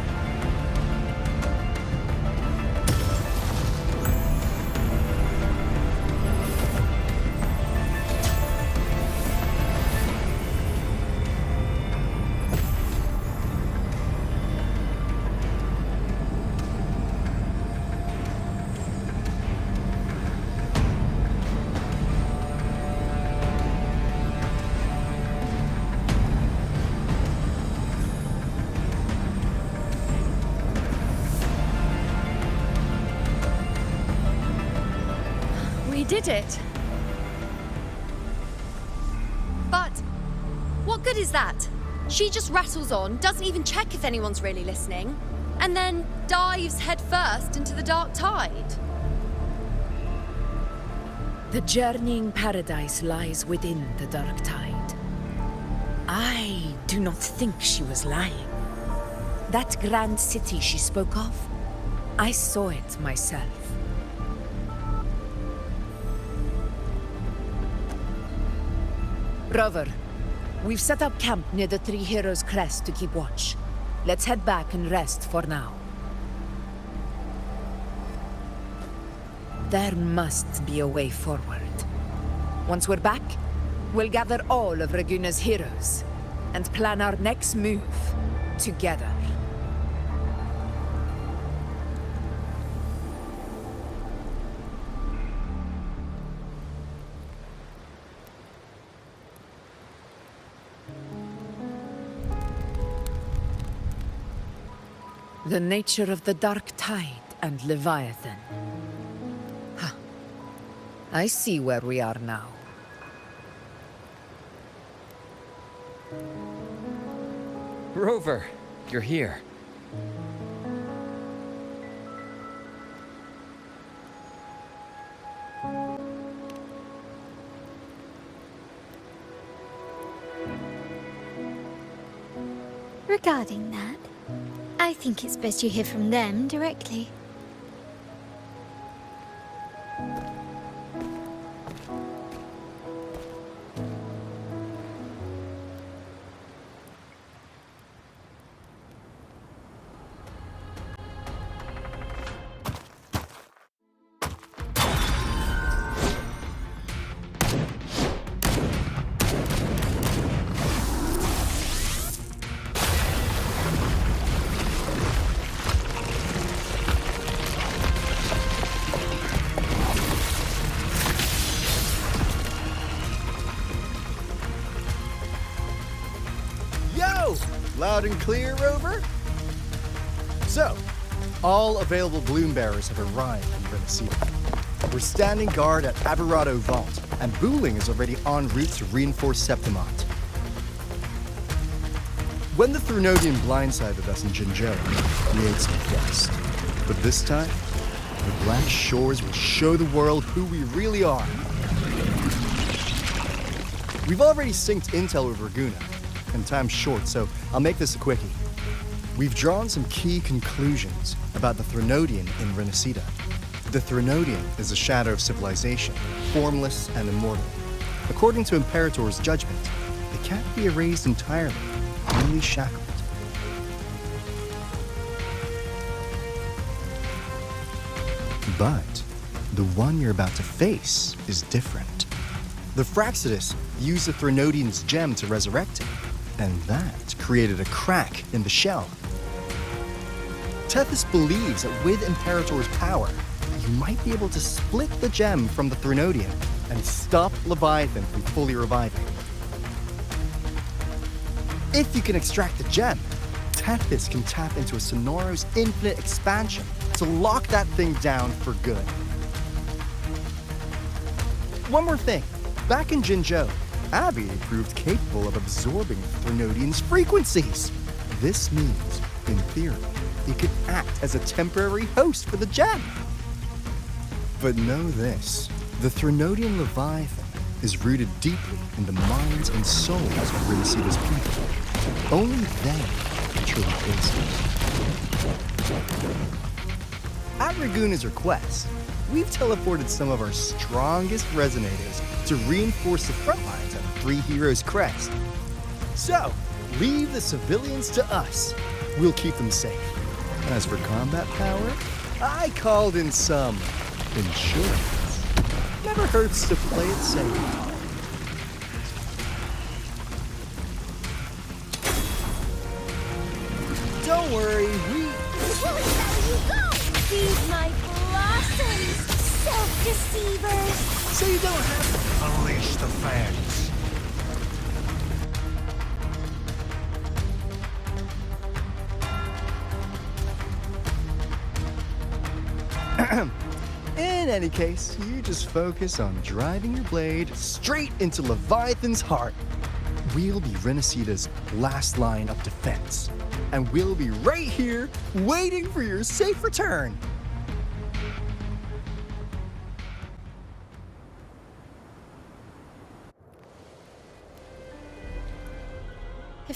Did it. But what good is that? She just rattles on, doesn't even check if anyone's really listening, and then dives headfirst into the dark tide. The journeying paradise lies within the darktide. I do not think she was lying. That grand city she spoke of, I saw it myself. Rover, we've set up camp near the Three Heroes Crest to keep watch. Let's head back and rest for now. There must be a way forward. Once we're back, we'll gather all of Raguna's heroes and plan our next move together. The nature of the darktide and Leviathan. Huh. I see where we are now. Rover, you're here. Regarding that, I think it's best you hear from them directly. Loud and clear, Rover? So, all available bloom bearers have arrived in Rinascita. We're standing guard at Aberrado Vault, and Booling is already en route to reinforce Septimont. When the Threnodian blindsided us in Jinzhou, we ate some dust. But this time, the Black Shores will show the world who we really are. We've already synced intel with Raguna, and time's short, so I'll make this a quickie. We've drawn some key conclusions about the Threnodian in Rinascita. The Threnodian is a shadow of civilization, formless and immortal. According to Imperator's judgment, it can't be erased entirely, only shackled. But the one you're about to face is different. The Fraxidus used the Threnodian's gem to resurrect him, and that created a crack in the shell. Tethys believes that with Imperator's power, you might be able to split the gem from the Threnodian and stop Leviathan from fully reviving. If you can extract the gem, Tethys can tap into a Sonoros infinite expansion to lock that thing down for good. One more thing. Back in Jinzhou, Avi proved capable of absorbing Threnodian's frequencies. This means, in theory, it could act as a temporary host for the gem. But know this, the Threnodian Leviathan is rooted deeply in the minds and souls of Rinascita's people. Only then can truly face it. At Raguna's request, we've teleported some of our strongest resonators to reinforce the front lines at the Three Heroes Crest. So, leave the civilians to us. We'll keep them safe. As for combat power, I called in some insurance. Never hurts to play it safe. Don't worry, we... Feed my blossoms, self-deceivers! So you don't have to unleash the fans. In any case, you just focus on driving your blade straight into Leviathan's heart. We'll be Rinascita's last line of defense, and we'll be right here waiting for your safe return.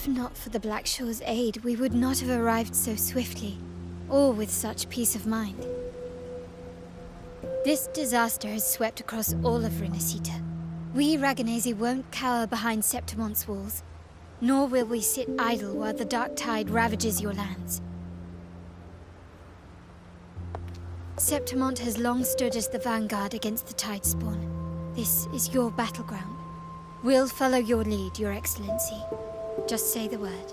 If not for the Blackshaw's aid, we would not have arrived so swiftly, or with such peace of mind. This disaster has swept across all of Rinascita. We Ragganese won't cower behind Septimont's walls, nor will we sit idle while the darktide ravages your lands. Septimont has long stood as the vanguard against the Tidespawn. This is your battleground. We'll follow your lead, Your Excellency. Just say the word.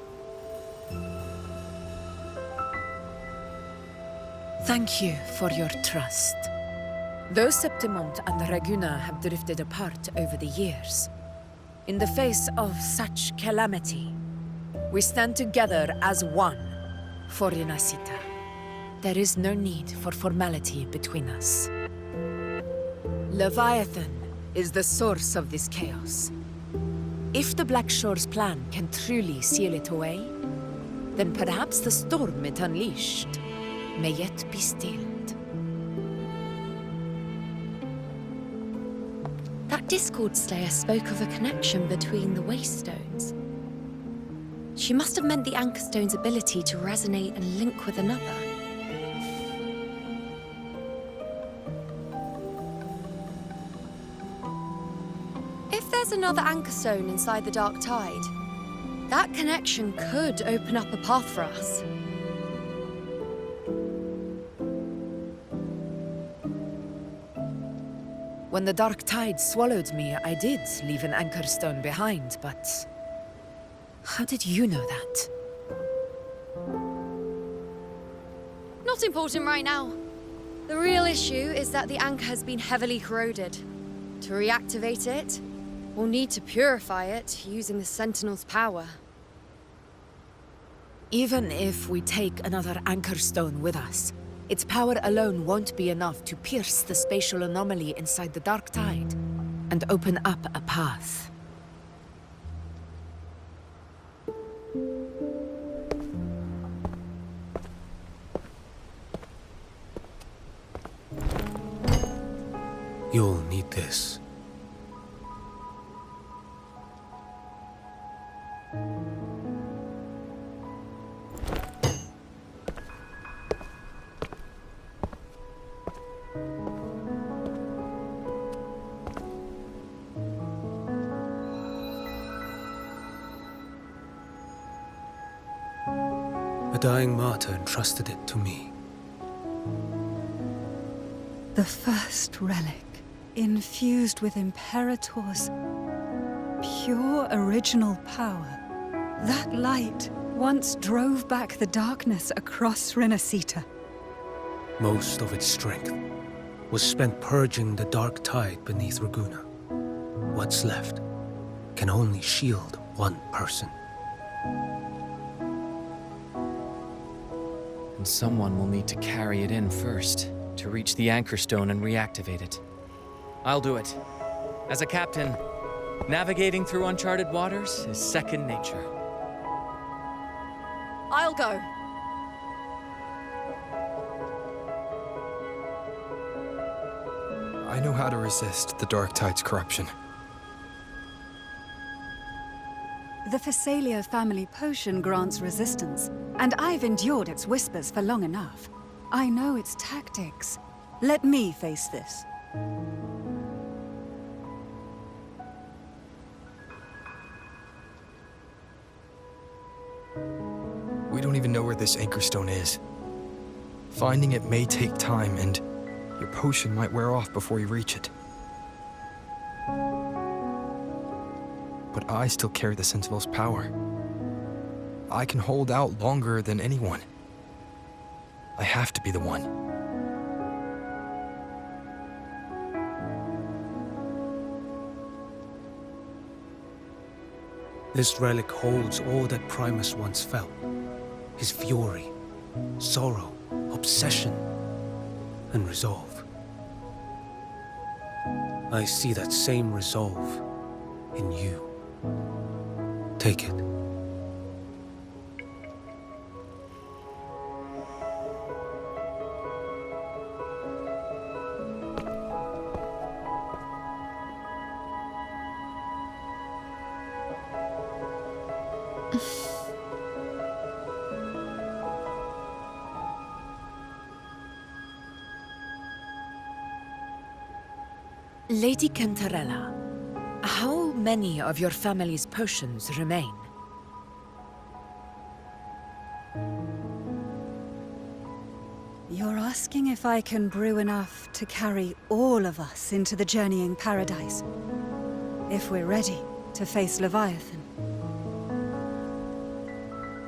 Thank you for your trust. Though Septimont and Raguna have drifted apart over the years, in the face of such calamity, we stand together as one for Rinascita. There is no need for formality between us. Leviathan is the source of this chaos. If the Blackshore's plan can truly seal it away, then perhaps the storm it unleashed may yet be stilled. That Discord Slayer spoke of a connection between the Wastestones. She must have meant the Anchorstone's ability to resonate and link with another. If there's another Anchorstone inside the Darktide, that connection could open up a path for us. When the Darktide swallowed me, I did leave an Anchorstone behind, but how did you know that? Not important right now. The real issue is that the anchor has been heavily corroded. To reactivate it, we'll need to purify it using the Sentinel's power. Even if we take another Anchorstone with us, its power alone won't be enough to pierce the spatial anomaly inside the Darktide and open up a path. You'll need this. A dying martyr entrusted it to me. The first relic, infused with Imperator's pure original power. That light once drove back the darkness across Rinascita. Most of its strength was spent purging the dark tide beneath Raguna. What's left can only shield one person. And someone will need to carry it in first, to reach the Anchorstone and reactivate it. I'll do it. As a captain, navigating through uncharted waters is second nature. I'll go. I know how to resist the Darktide's corruption. The Phasalia family potion grants resistance, and I've endured its whispers for long enough. I know its tactics. Let me face this. We don't even know where this Anchorstone is. Finding it may take time, and your potion might wear off before you reach it. But I still carry the Sentinel's power. I can hold out longer than anyone. I have to be the one. This relic holds all that Primus once felt. His fury, sorrow, obsession, and resolve. I see that same resolve in you. Take it. Lady Cantarella, how many of your family's potions remain? You're asking if I can brew enough to carry all of us into the journeying paradise. If we're ready to face Leviathan.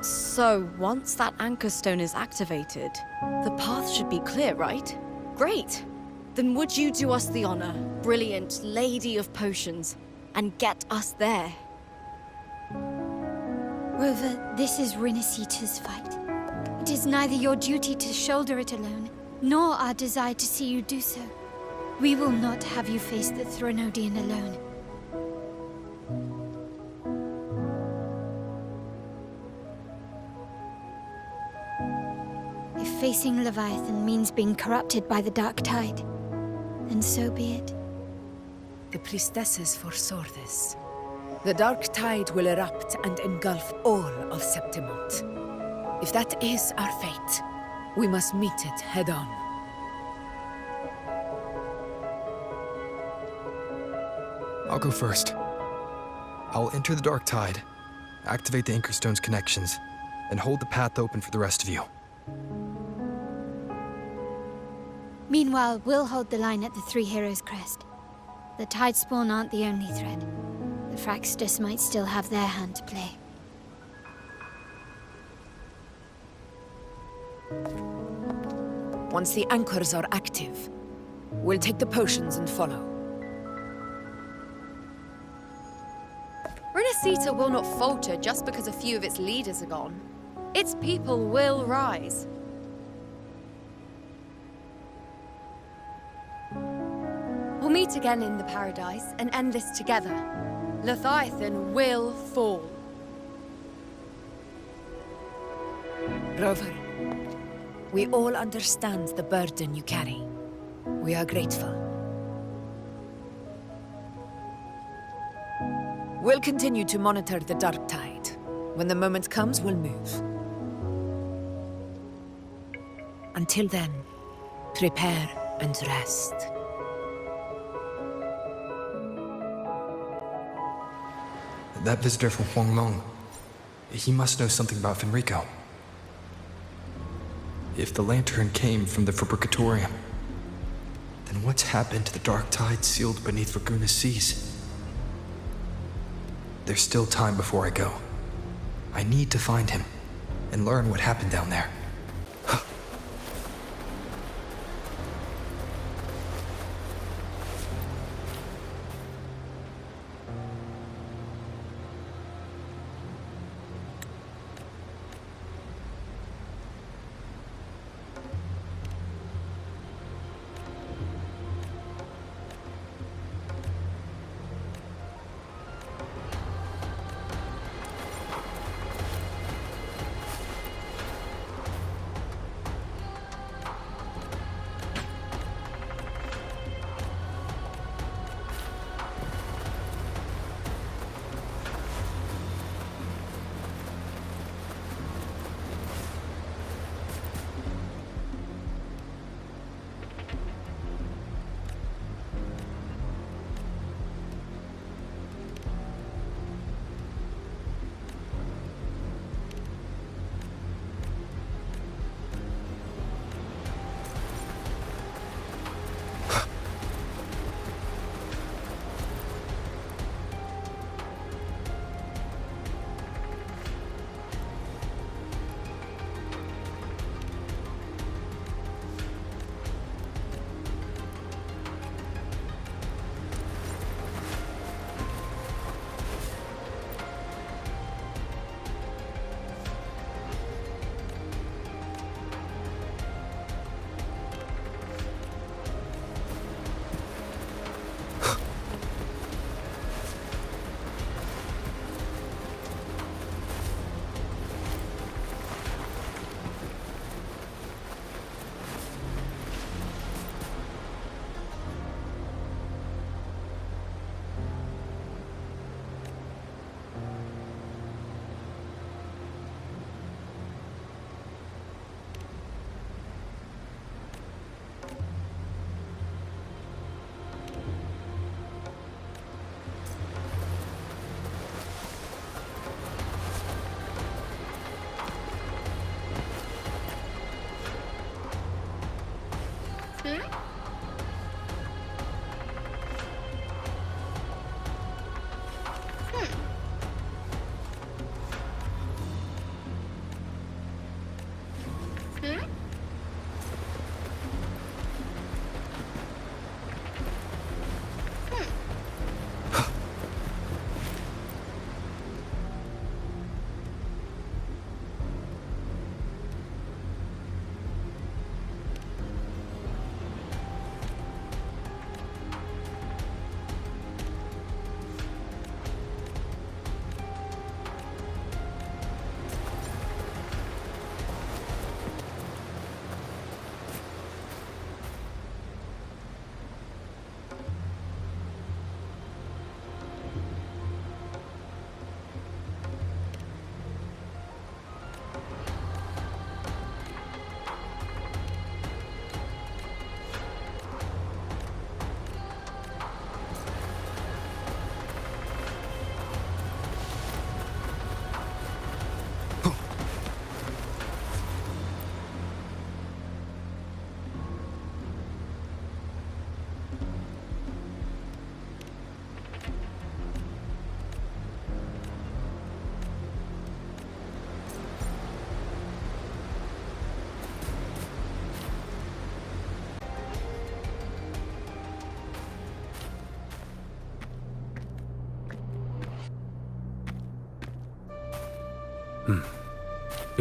So, once that anchor stone is activated, the path should be clear, right? Great! Then would you do us the honor, brilliant Lady of Potions, and get us there? Rover, this is Rinascita's fight. It is neither your duty to shoulder it alone, nor our desire to see you do so. We will not have you face the Threnodian alone. If facing Leviathan means being corrupted by the darktide, then so be it. The priestesses foresaw this. The darktide will erupt and engulf all of Septimont. If that is our fate, we must meet it head-on. I'll go first. I'll enter the darktide, activate the Anchorstone's connections, and hold the path open for the rest of you. Meanwhile, we'll hold the line at the Three Heroes Crest. The Tidespawn aren't the only threat. The Fraxters might still have their hand to play. Once the anchors are active, we'll take the potions and follow. Rinascita will not falter just because a few of its leaders are gone. Its people will rise. We'll meet again in the paradise and end this together. Leviathan will fall. Rover, we all understand the burden you carry. We are grateful. We'll continue to monitor the darktide. When the moment comes, we'll move. Until then, prepare and rest. That visitor from Huanglong, he must know something about Fenrico. If the lantern came from the Fabricatorium, then what's happened to the darktide sealed beneath Raguna's seas? There's still time before I go. I need to find him and learn what happened down there.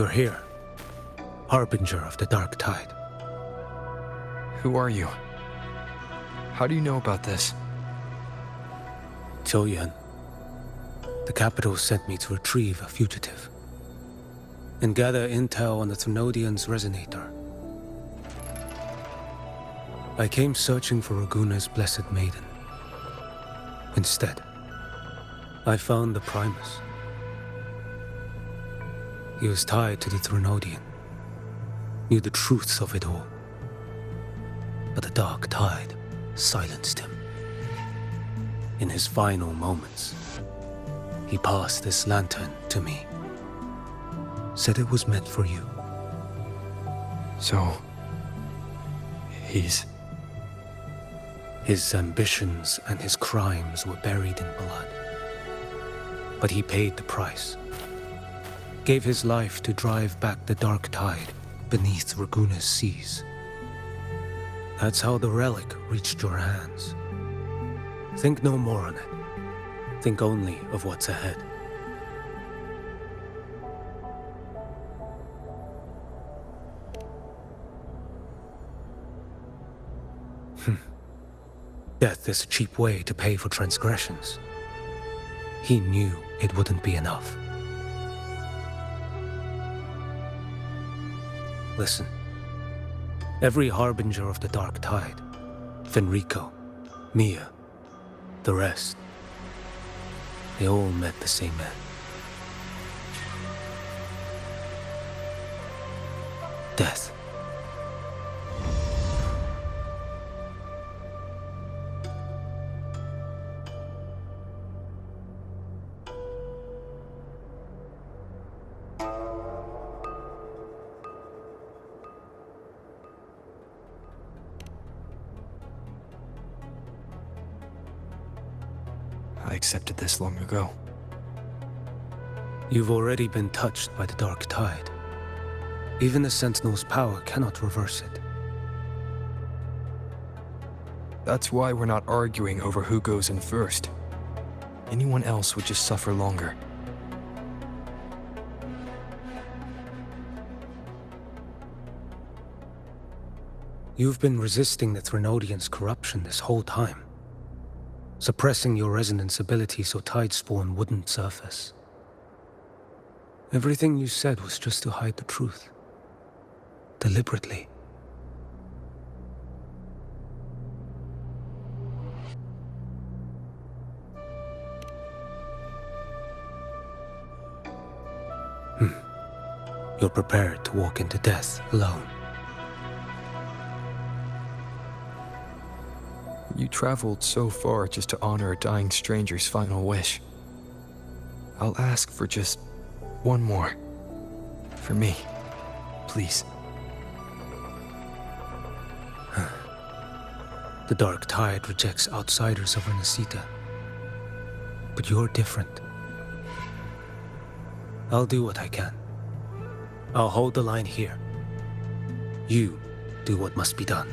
You're here, harbinger of the darktide. Who are you? How do you know about this? Choyan. The capital sent me to retrieve a fugitive and gather intel on the Thrunodian's resonator. I came searching for Raguna's blessed maiden. Instead, I found the Primus. He was tied to the Thrunodian, knew the truths of it all. But the dark tide silenced him. In his final moments, he passed this lantern to me. Said it was meant for you. So... he's... His ambitions and his crimes were buried in blood. But he paid the price. Gave his life to drive back the dark tide beneath Raguna's seas. That's how the relic reached your hands. Think no more on it. Think only of what's ahead. Death is a cheap way to pay for transgressions. He knew it wouldn't be enough. Listen. Every harbinger of the dark tide, Fenrico, Mia, the rest, they all met the same end. Death. I accepted this long ago. You've already been touched by the dark tide. Even the Sentinel's power cannot reverse it. That's why we're not arguing over who goes in first. Anyone else would just suffer longer. You've been resisting the Thrunodian's corruption this whole time. Suppressing your resonance ability so Tidespawn wouldn't surface. Everything you said was just to hide the truth. Deliberately. You're prepared to walk into death alone. You traveled so far just to honor a dying stranger's final wish. I'll ask for just one more. For me. Please. The dark tide rejects outsiders of Rinascita. But you're different. I'll do what I can. I'll hold the line here. You do what must be done.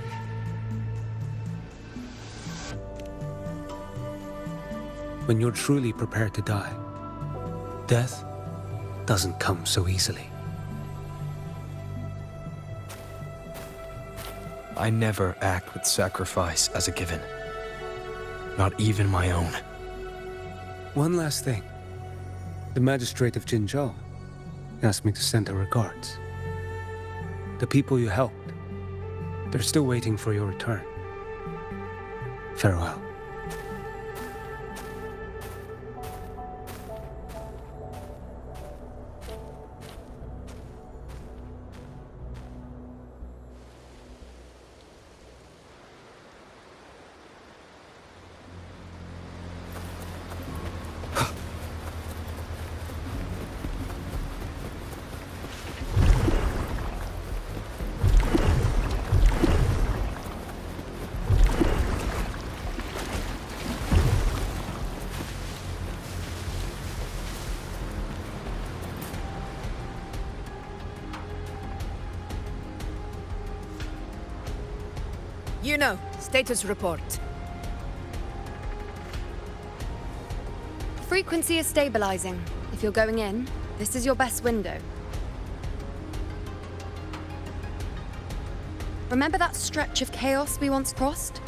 When you're truly prepared to die, death doesn't come so easily. I never act with sacrifice as a given. Not even my own. One last thing. The magistrate of Jinzhou asked me to send her regards. The people you helped, they're still waiting for your return. Farewell. Iuno, status report. Frequency is stabilizing. If you're going in, this is your best window. Remember that stretch of chaos we once crossed?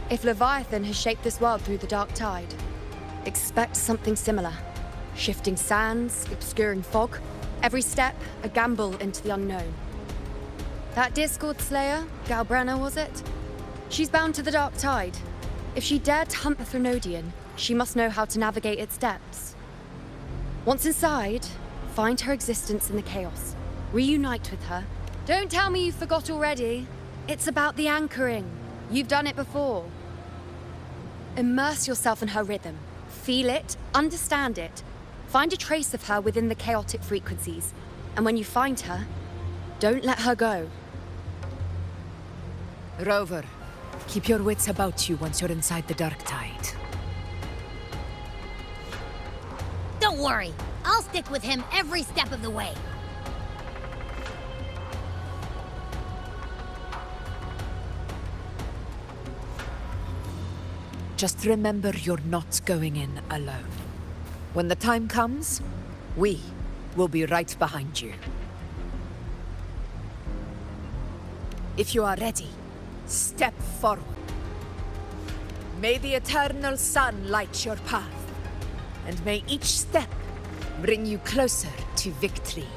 If Leviathan has shaped this world through the darktide, expect something similar. Shifting sands, obscuring fog, every step a gamble into the unknown. That Discord Slayer, Galbrena was it? She's bound to the darktide. If she dared to hunt the Threnodian, she must know how to navigate its depths. Once inside, find her existence in the chaos. Reunite with her. Don't tell me you forgot already. It's about the anchoring. You've done it before. Immerse yourself in her rhythm. Feel it, understand it. Find a trace of her within the chaotic frequencies. And when you find her, don't let her go. Rover, keep your wits about you once you're inside the darktide. Don't worry, I'll stick with him every step of the way. Just remember you're not going in alone. When the time comes, we will be right behind you. If you are ready, step forward. May the eternal sun light your path, and may each step bring you closer to victory.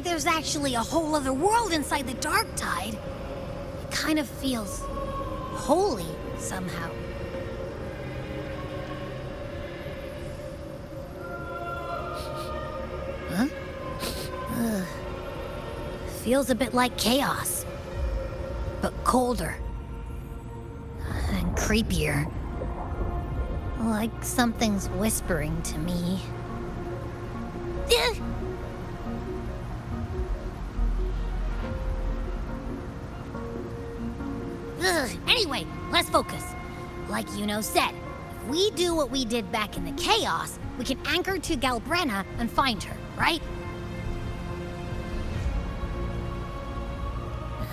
There's actually a whole other world inside the darktide. It kind of feels holy somehow. Huh? Ugh. Feels a bit like chaos, but colder and creepier. Like something's whispering to me. Anyway, let's focus. Like Iuno said, if we do what we did back in the chaos, we can anchor to Galbrena and find her, right?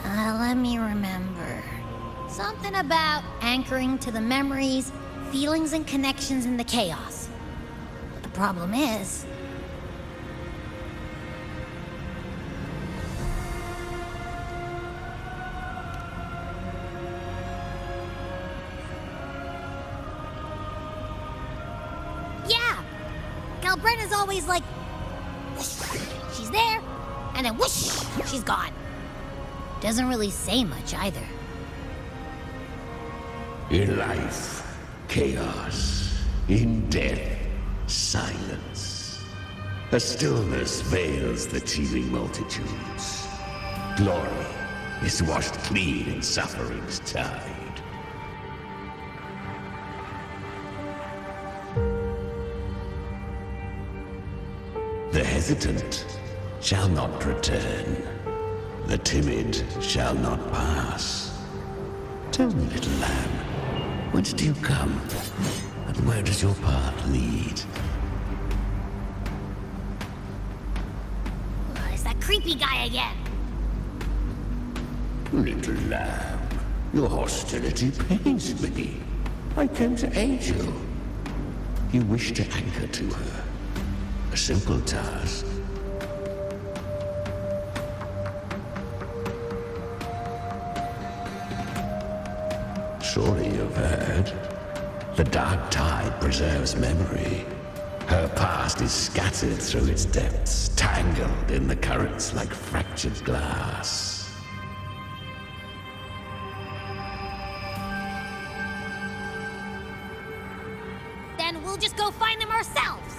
Let me remember. Something about anchoring to the memories, feelings, and connections in the chaos. But the problem is... Galbrena's always like, whoosh, she's there, and then whoosh, she's gone. Doesn't really say much either. In life, chaos. In death, silence. A stillness veils the teeming multitudes. Glory is washed clean in suffering's tide. The hesitant shall not return. The timid shall not pass. Tell me, little lamb, whence do you come? And where does your path lead? It's that creepy guy again. Little lamb, your hostility pains me. I came to aid you. You wish to anchor to her. A simple task. Surely you've heard. The darktide preserves memory. Her past is scattered through its depths, tangled in the currents like fractured glass. Then we'll just go find them ourselves.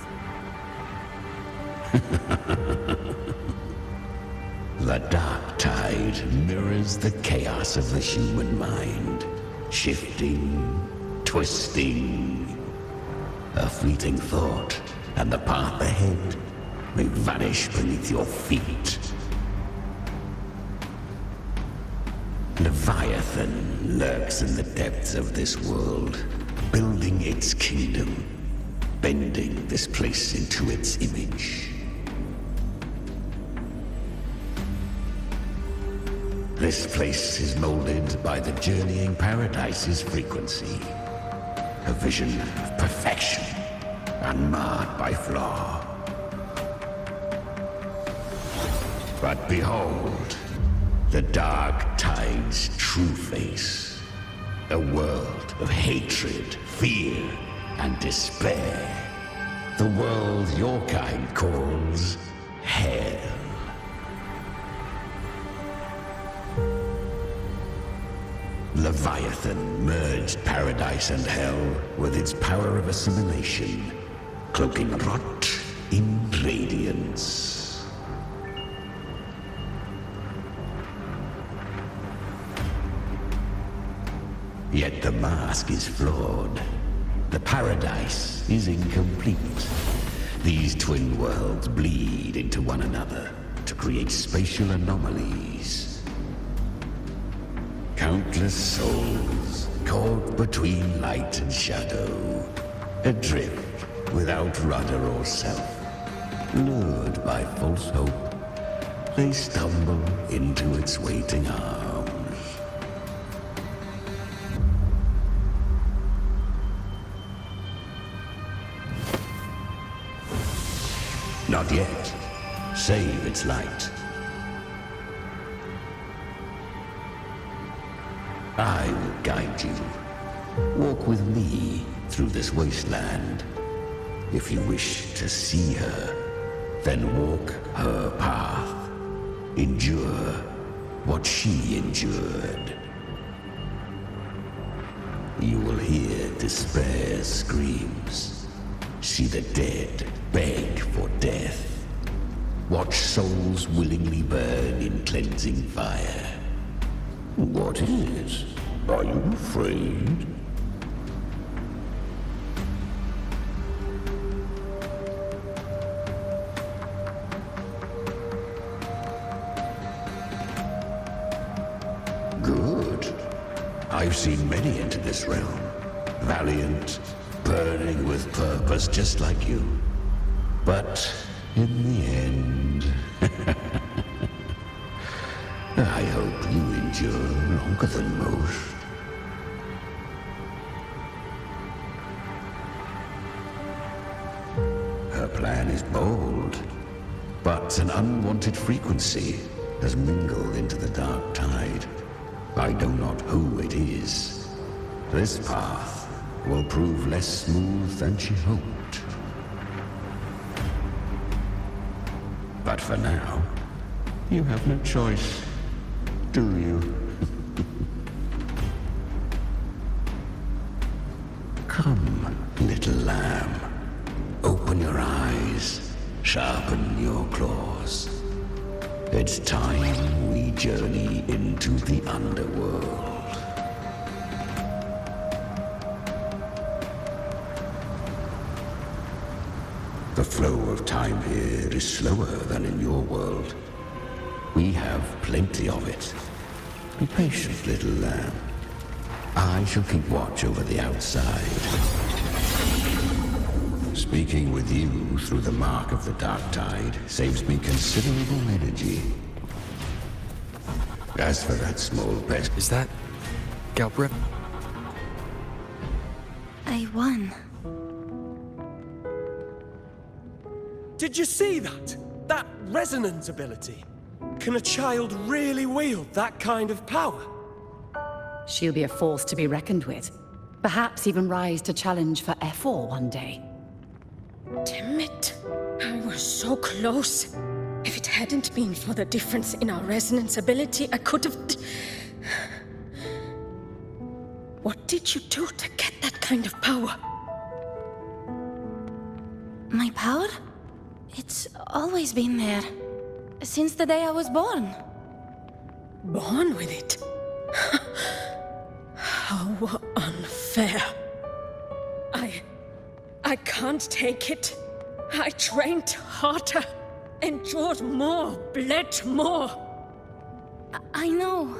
The darktide mirrors the chaos of the human mind. Shifting, twisting. A fleeting thought, and the path ahead may vanish beneath your feet. Leviathan lurks in the depths of this world, building its kingdom, bending this place into its image. This place is molded by the journeying paradise's frequency. A vision of perfection, unmarred by flaw. But behold, the darktide's true face. A world of hatred, fear, and despair. The world your kind calls hell. Leviathan merged paradise and hell with its power of assimilation, cloaking rot in radiance. Yet the mask is flawed. The paradise is incomplete. These twin worlds bleed into one another to create spatial anomalies. Countless souls caught between light and shadow, adrift without rudder or self, lured by false hope, they stumble into its waiting arms. Not yet. Save its light. I will guide you. Walk with me through this wasteland. If you wish to see her, then walk her path. Endure what she endured. You will hear despair's screams. See the dead beg for death. Watch souls willingly burn in cleansing fire. What is? Are you afraid? Good. I've seen many enter this realm. Valiant, burning with purpose just like you. But in the end... I hope you endure longer than most. Her plan is bold, but an unwanted frequency has mingled into the dark tide. I know not who it is. This path will prove less smooth than she hoped. But for now, you have no choice. Do you? Come, little lamb. Open your eyes. Sharpen your claws. It's time we journey into the underworld. The flow of time here is slower than in your world. We have plenty of it. Be patient, little lamb. I shall keep watch over the outside. Speaking with you through the mark of the darktide saves me considerable energy. As for that small pest... Is that... Galbrena? I won. Did you see that? That resonance ability? Can a child really wield that kind of power? She'll be a force to be reckoned with. Perhaps even rise to challenge for F4 one day. Damn it. I was so close. If it hadn't been for the difference in our resonance ability, I could have... What did you do to get that kind of power? My power? It's always been there. Since the day I was born. Born with it? How unfair. I can't take it. I trained harder, endured more, bled more. I know.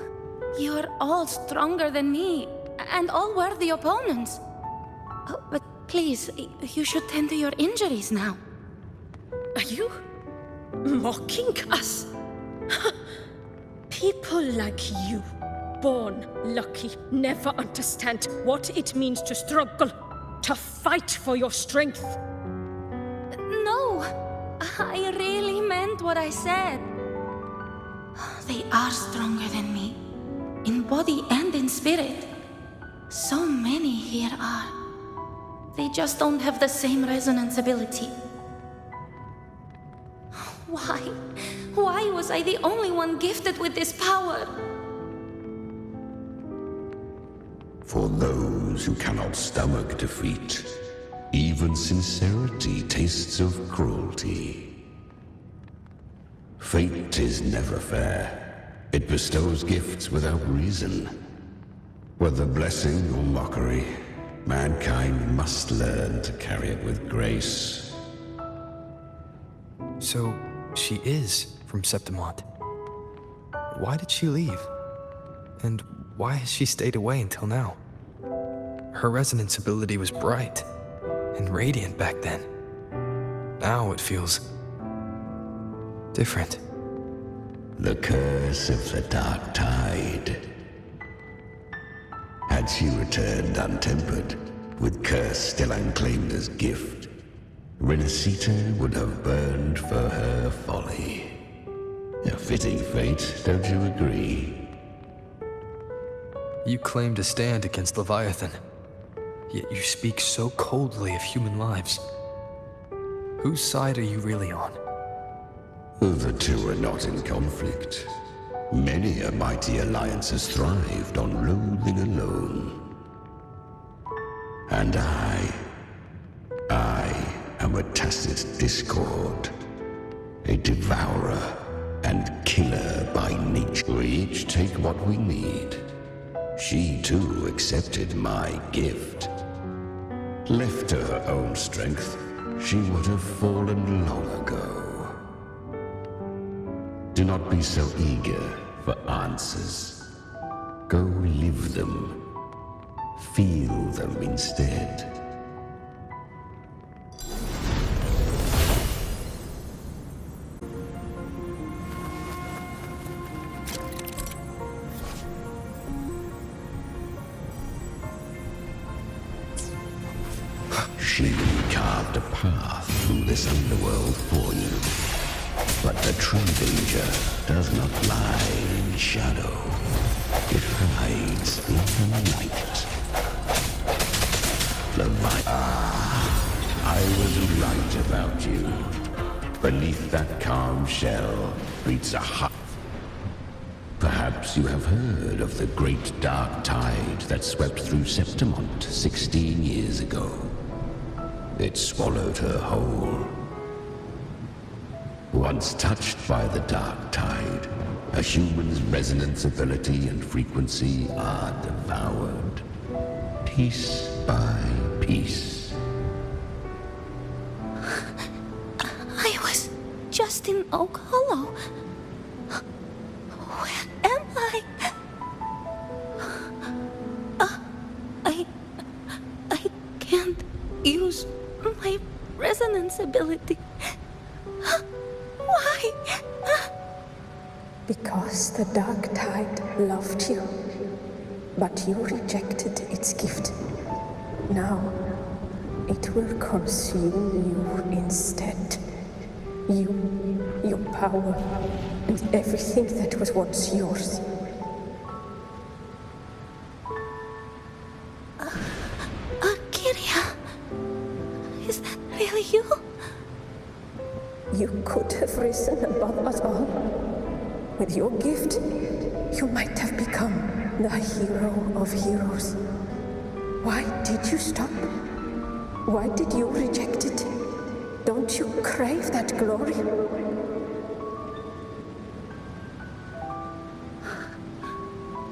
You're all stronger than me, and all worthy opponents. Oh, but please, you should tend to your injuries now. Are you mocking us? People like you, born lucky, never understand what it means to struggle, to fight for your strength. No, I really meant what I said. They are stronger than me, in body and in spirit. So many here are. They just don't have the same resonance ability. Why? Why was I the only one gifted with this power? For those who cannot stomach defeat, even sincerity tastes of cruelty. Fate is never fair. It bestows gifts without reason. Whether blessing or mockery, mankind must learn to carry it with grace. So, she is from Septimont. Why did she leave? And why has she stayed away until now? Her resonance ability was bright and radiant back then. Now it feels different. The curse of the darktide. Had she returned untempered, with curse still unclaimed as gift, Rinascita would have burned for her folly. A fitting fate, don't you agree? You claim to stand against Leviathan, yet you speak so coldly of human lives. Whose side are you really on? The two are not in conflict. Many a mighty alliance has thrived on loathing alone. And I am a tacit discord, a devourer and killer by nature. We each take what we need. She too accepted my gift. Left to her own strength, she would have fallen long ago. Do not be so eager for answers. Go live them. Feel them instead. She carved a path through this underworld for you. But the true danger does not lie in shadow. It hides in the night. I was right about you. Beneath that calm shell beats a hot. Perhaps you have heard of the great dark tide that swept through Septimont 16 years ago. It swallowed her whole. Once touched by the darktide, a human's resonance ability and frequency are devoured, piece by piece. I was just in Oak Hollow. Where am I? I can't use my resonance ability. Why? Because the darktide loved you, but you rejected its gift. Now, it will consume you instead. You, your power, and everything that was once yours. Kiria, is that really you? You could have risen above us all. With your gift, you might have become the hero of heroes. Why did you stop? Why did you reject it? Don't you crave that glory?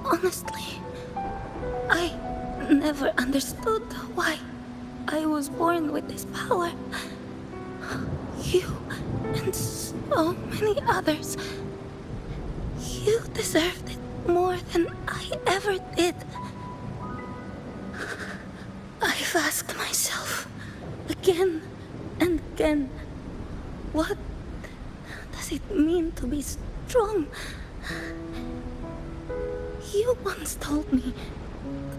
Honestly, I never understood why I was born with this power. You and so many others. You deserved it more than I ever did. I've asked myself again and again, what does it mean to be strong? You once told me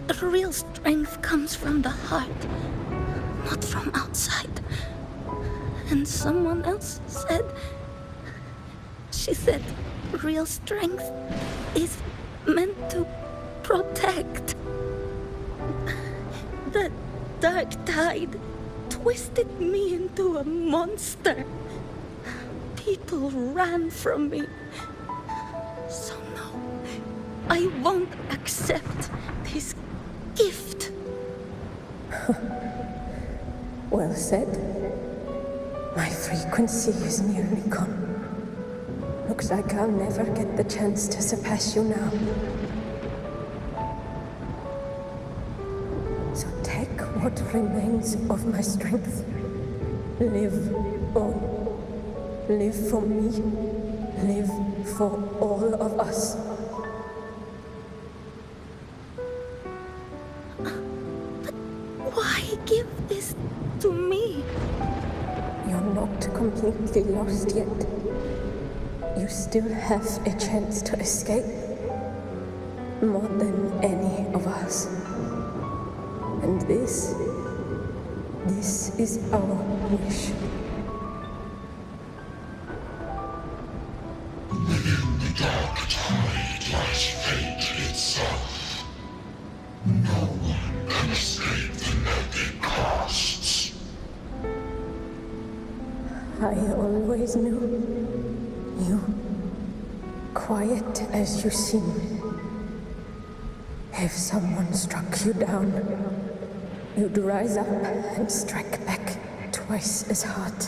that real strength comes from the heart, not from outside. And someone else said, she said, real strength is meant to protect. The darktide twisted me into a monster. People ran from me. So no, I won't accept this gift. Well said. My frequency is nearly gone. Looks like I'll never get the chance to surpass you now. So take what remains of my strength. Live on. Live for me. Live for all of us. But why give this to me? You're not completely lost yet. You still have a chance to escape. More than any of us. And this is our wish. Within the darktide lies fate itself. No one can escape the net it casts. I always knew you, quiet as you seem. If someone struck you down, you'd rise up and strike back twice as hard.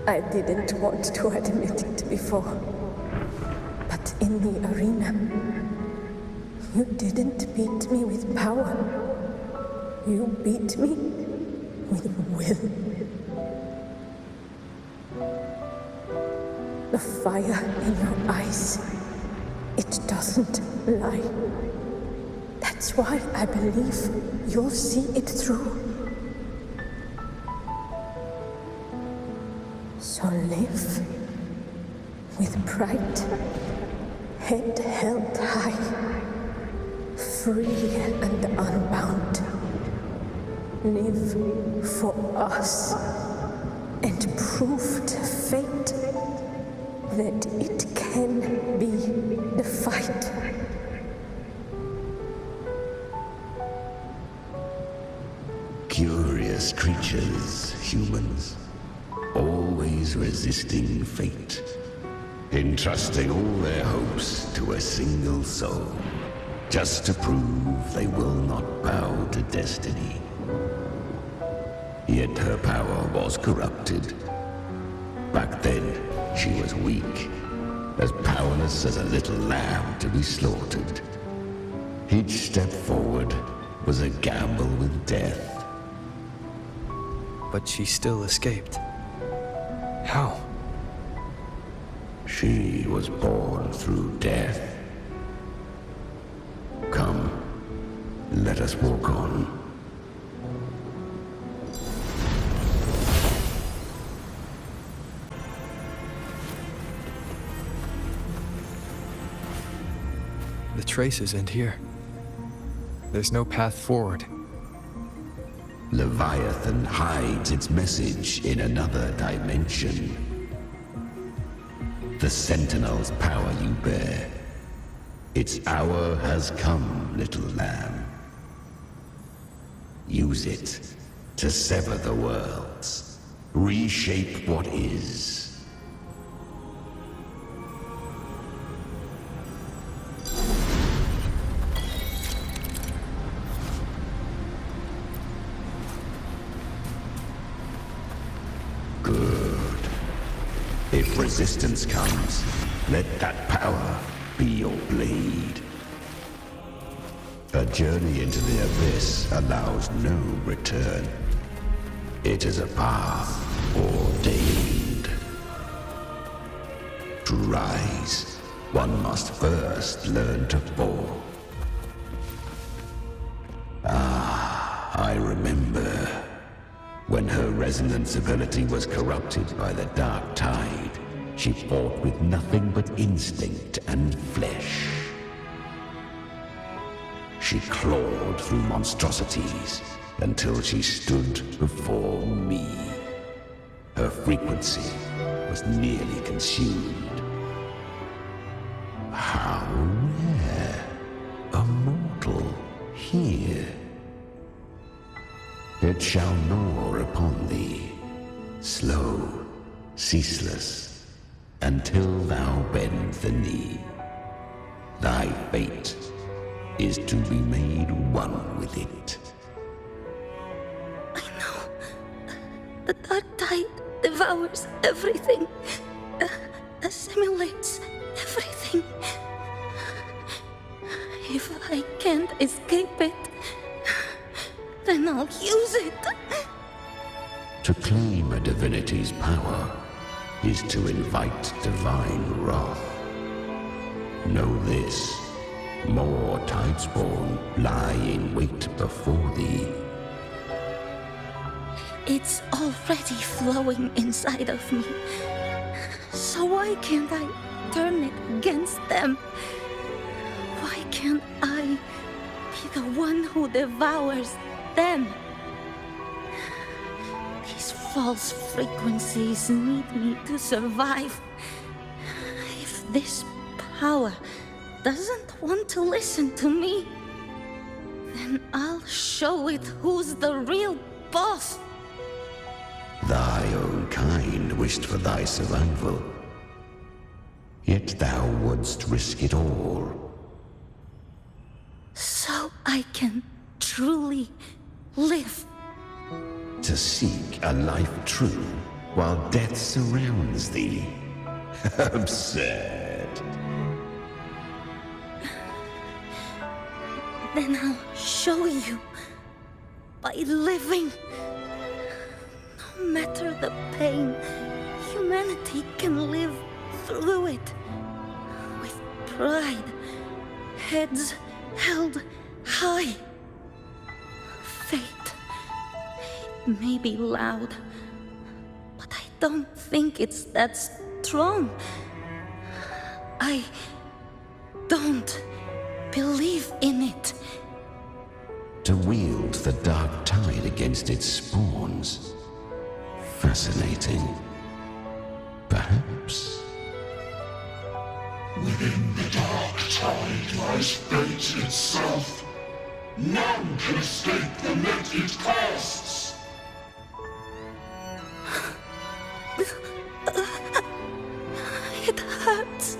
I didn't want to admit it before, but in the arena, you didn't beat me with power. You beat me with will. The fire in your eyes, it doesn't lie. That's why I believe you'll see it through. So live with pride, head held high, free and unbound. Live for us and prove to fate that it can be defied. Curious creatures, humans, always resisting fate, entrusting all their hopes to a single soul, just to prove they will not bow to destiny. Yet her power was corrupted. Back then, she was weak, as powerless as a little lamb to be slaughtered. Each step forward was a gamble with death. But she still escaped. How? She was born through death. Come, let us walk on. The traces end here. There's no path forward. Leviathan hides its message in another dimension. The Sentinel's power you bear. Its hour has come, little lamb. Use it to sever the worlds. Reshape what is. If resistance comes, let that power be your blade. A journey into the abyss allows no return. It is a path ordained. To rise, one must first learn to fall. Ah, I remember. When her resonance ability was corrupted by the darktide, she fought with nothing but instinct and flesh. She clawed through monstrosities until she stood before me. Her frequency was nearly consumed. How rare! A mortal here. It shall gnaw upon thee, slow, ceaseless, until thou bend the knee. Thy fate is to be made one with it. I know. The darktide devours everything, assimilates everything. If I can't escape it, then I'll use it. To claim a divinity's power is to invite divine wrath. Know this, more tidespawn lie in wait before thee. It's already flowing inside of me. So why can't I turn it against them? Why can't I be the one who devours them? These false frequencies need me to survive. If this power doesn't want to listen to me, then I'll show it who's the real boss. Thy own kind wished for thy survival, yet thou wouldst risk it all. So I can truly live. To seek a life true while death surrounds thee. Absurd. Then I'll show you by living. No matter the pain, humanity can live through it with pride, heads held high. Fate, it may be loud, but I don't think it's that strong. I don't believe in it. To wield the dark tide against its spawns. Fascinating. Perhaps. Within the dark tide lies fate itself. None can escape the net it casts. It hurts.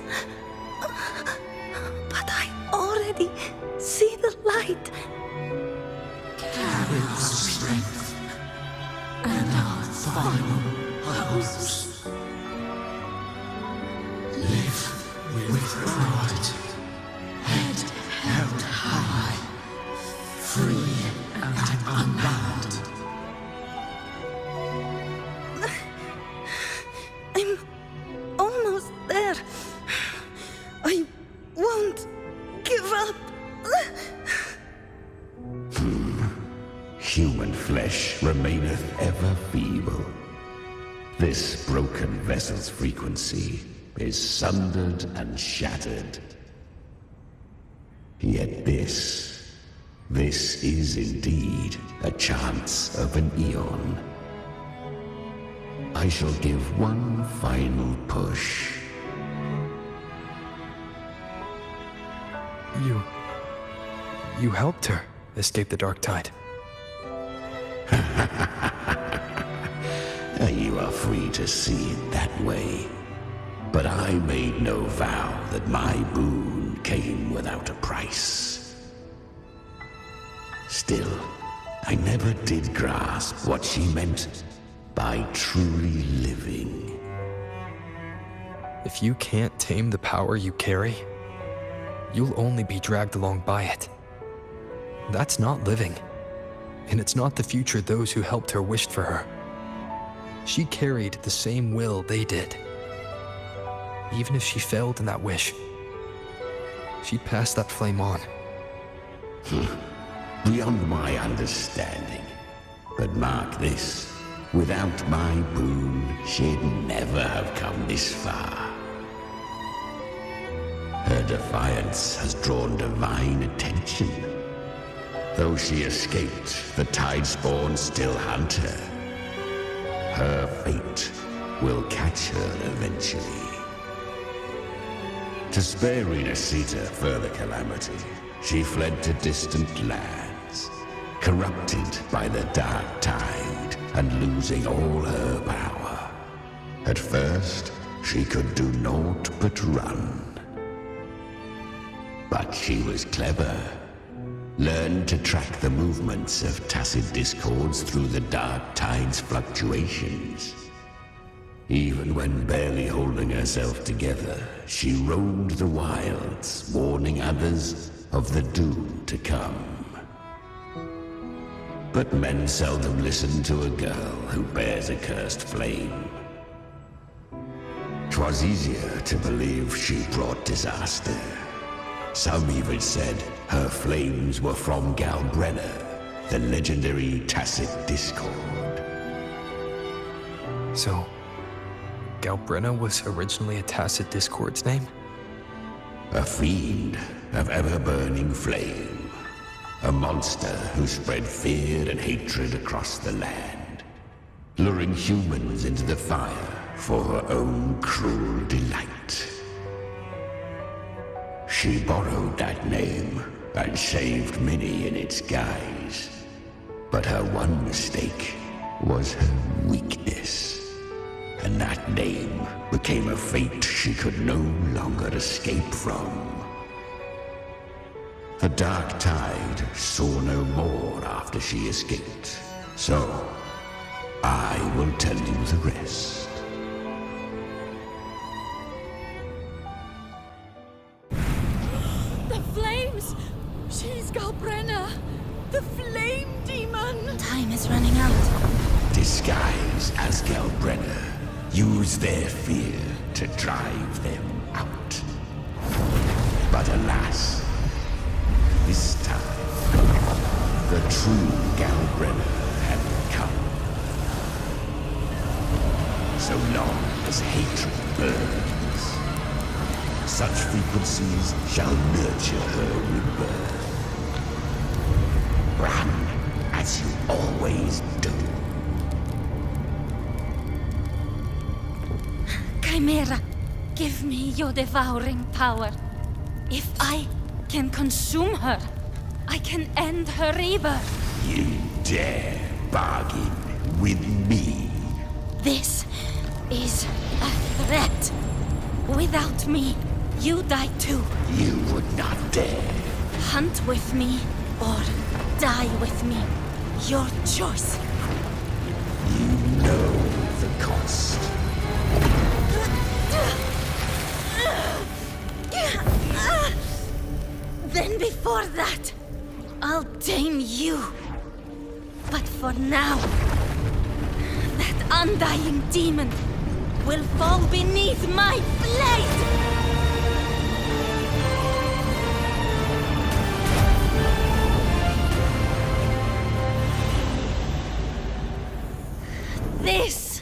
But I already see the light. Carry our strength and our final hopes. Live with pride, head held high, free and unbound. I'm almost there. I won't give up. Human flesh remaineth ever feeble. This broken vessel's frequency is sundered and shattered. Yet this is indeed a chance of an eon. I shall give one final push. You helped her escape the darktide. You are free to see it that way. But I made no vow that my boon came without a price. Still, I never did grasp what she meant by truly living. If you can't tame the power you carry, you'll only be dragged along by it. That's not living. And it's not the future those who helped her wished for her. She carried the same will they did. even if she failed in that wish, she'd pass that flame on. Beyond my understanding. But mark this, without my boon, she'd never have come this far. Her defiance has drawn divine attention. Though she escaped, the Tidespawn still hunt her. Her fate will catch her eventually. To spare Rinascita further calamity, she fled to distant lands, corrupted by the darktide and losing all her power. At first, she could do naught but run. But she was clever. Learned to track the movements of tacit discords through the darktide's fluctuations. Even when barely holding herself together, she roamed the wilds, warning others of the doom to come. But men seldom listen to a girl who bears a cursed flame. 'Twas easier to believe she brought disaster. Some even said her flames were from Galbrena, the legendary tacit discord. So, Galbrena was originally a tacit discord's name? A fiend of ever-burning flame. A monster who spread fear and hatred across the land, luring humans into the fire for her own cruel delight. She borrowed that name and saved many in its guise. But her one mistake was her weakness. And that name became a fate she could no longer escape from. The darktide saw no more after she escaped. So, I will tell you the rest. The flames! She's Galbrena! The flame demon! Time is running out. Disguise as Galbrena. Use their fear to drive them out. But alas, this time, the true Galbrena had come. So long as hatred burns, such frequencies shall nurture her rebirth. Run as you always do. Chimera, give me your devouring power. If I can consume her, I can end her rebirth. You dare bargain with me? This is a threat. Without me, you die too. You would not dare. Hunt with me or die with me. Your choice. You know the cost. Then before that, I'll tame you. But for now, that undying demon will fall beneath my blade! This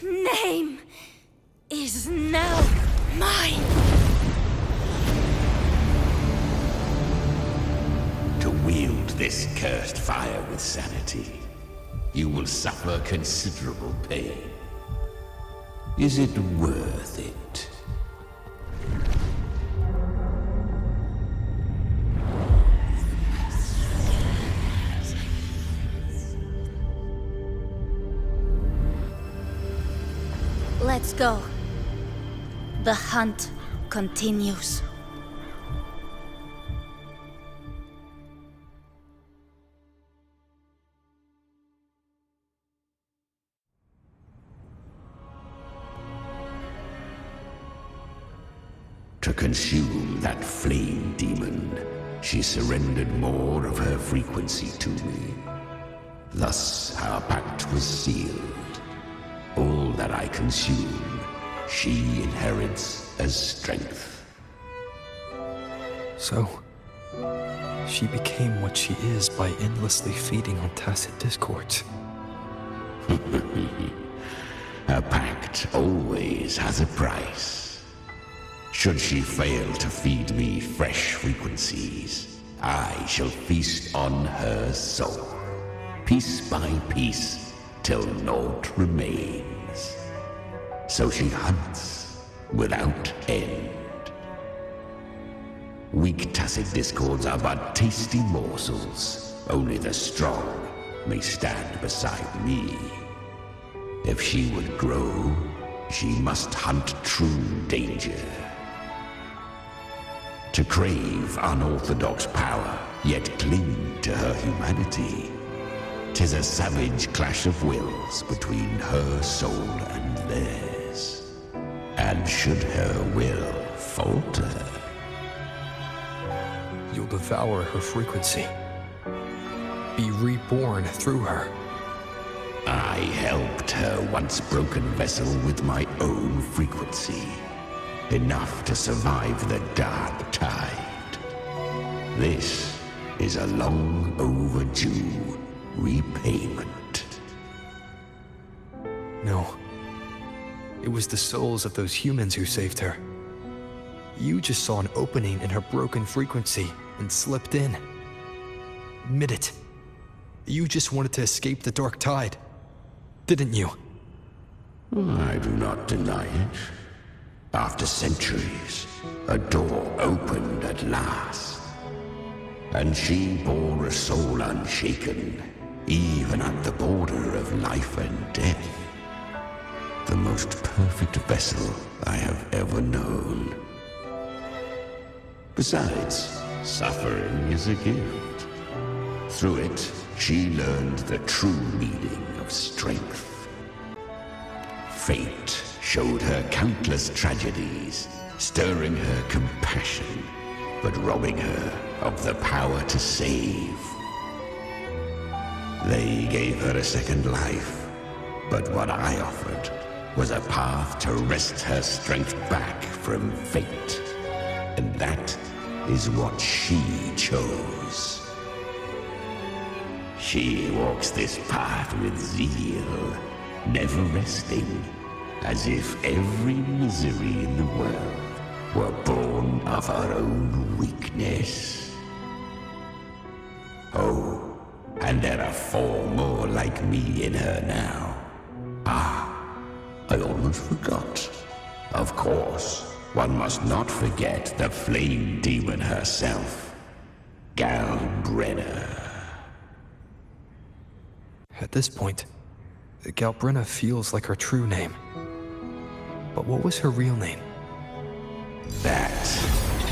name is now mine. To wield this cursed fire with sanity, you will suffer considerable pain. Is it worth it? Let's go. The hunt continues. To consume that flame demon, she surrendered more of her frequency to me. Thus our pact was sealed. All that I consume she inherits as strength. So, she became what she is by endlessly feeding on tacit discords. A pact always has a price. Should she fail to feed me fresh frequencies, I shall feast on her soul, piece by piece, till naught remains. So she hunts without end. Weak tacit discords are but tasty morsels. Only the strong may stand beside me. If she would grow, she must hunt true danger. To crave unorthodox power, yet cling to her humanity, 'tis a savage clash of wills between her soul and theirs. And should her will falter, you'll devour her frequency. Be reborn through her. I helped her once broken vessel with my own frequency. Enough to survive the darktide. This is a long overdue repayment. No. It was the souls of those humans who saved her. You just saw an opening in her broken frequency and slipped in. Admit it. You just wanted to escape the darktide, didn't you? I do not deny it. After centuries, a door opened at last. And she bore a soul unshaken, even at the border of life and death. The most perfect vessel I have ever known. Besides, suffering is a gift. Through it, she learned the true meaning of strength. Fate showed her countless tragedies, stirring her compassion, but robbing her of the power to save. They gave her a second life, but what I offered was a path to wrest her strength back from fate. And that is what she chose. She walks this path with zeal, never resting, as if every misery in the world were born of her own weakness. Oh, and there are 4 more like me in her now. I almost forgot. Of course, one must not forget the flame demon herself, Galbrena. At this point, Galbrena feels like her true name. But what was her real name? That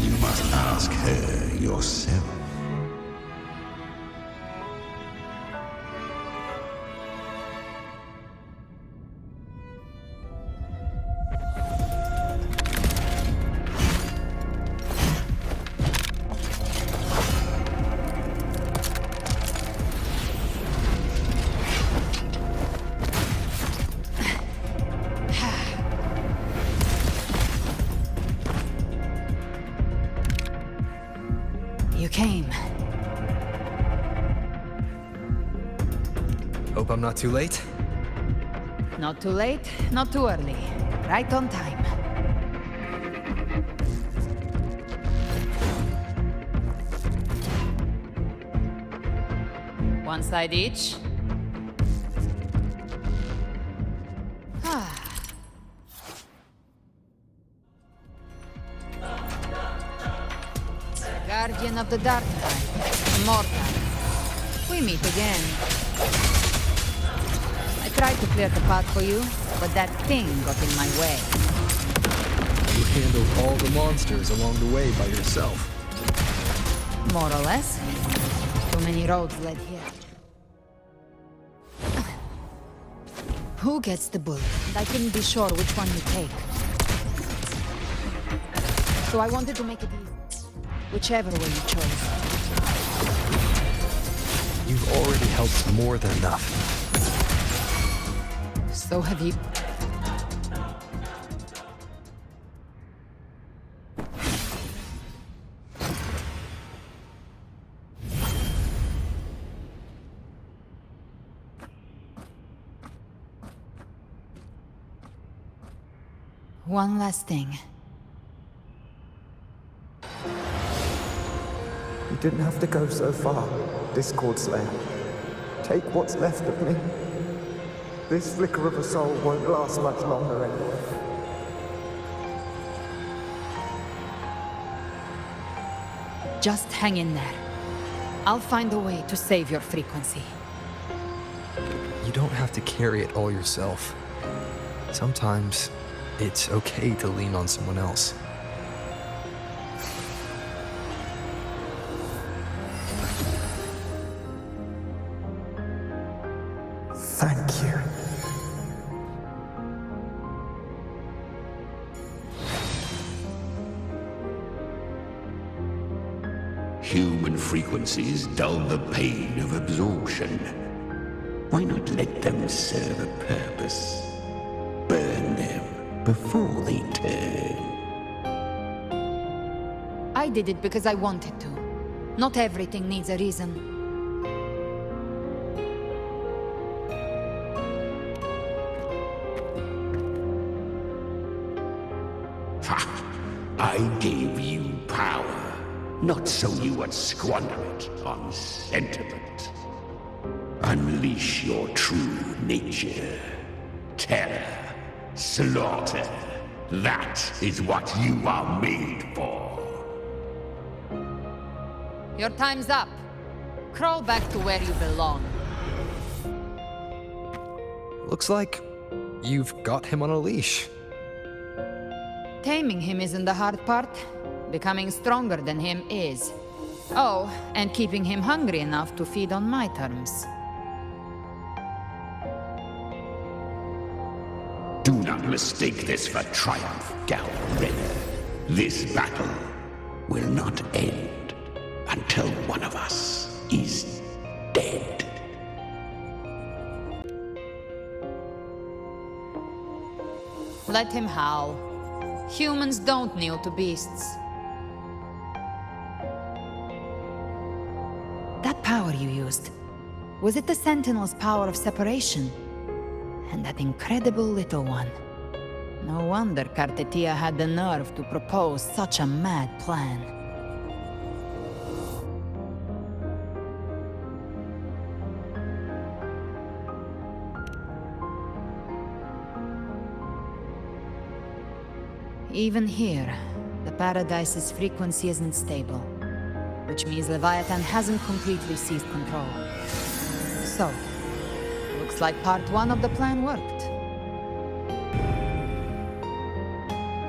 you must ask her yourself. You came. Hope I'm not too late? Not too late, not too early. Right on time. One side each. Guardian of the darktide, immortal. We meet again. I tried to clear the path for you, but that thing got in my way. You handled all the monsters along the way by yourself. More or less. Too many roads led here. Who gets the bullet? I couldn't be sure which one you take. So I wanted to make it easy. Whichever way you chose. You've already helped more than enough. So have you. One last thing. You didn't have to go so far, Discord Slayer. Take what's left of me. This flicker of a soul won't last much longer anyway. Just hang in there. I'll find a way to save your frequency. You don't have to carry it all yourself. Sometimes it's okay to lean on someone else. Thank you. Human frequencies dull the pain of absorption. Why not let them serve a purpose? Burn them before they turn. I did it because I wanted to. Not everything needs a reason. I gave you power, not so you would squander it on sentiment. Unleash your true nature. Terror, slaughter. That is what you are made for. Your time's up. Crawl back to where you belong. Looks like you've got him on a leash. Taming him isn't the hard part. Becoming stronger than him is. Oh, and keeping him hungry enough to feed on my terms. Do not mistake this for triumph, Galbrena. This battle will not end until one of us is dead. Let him howl. Humans don't kneel to beasts. That power you used, was it the Sentinel's power of separation? And that incredible little one. No wonder Cartethyia had the nerve to propose such a mad plan. Even here, the Paradise's frequency isn't stable, which means Leviathan hasn't completely seized control. So, looks like part one of the plan worked.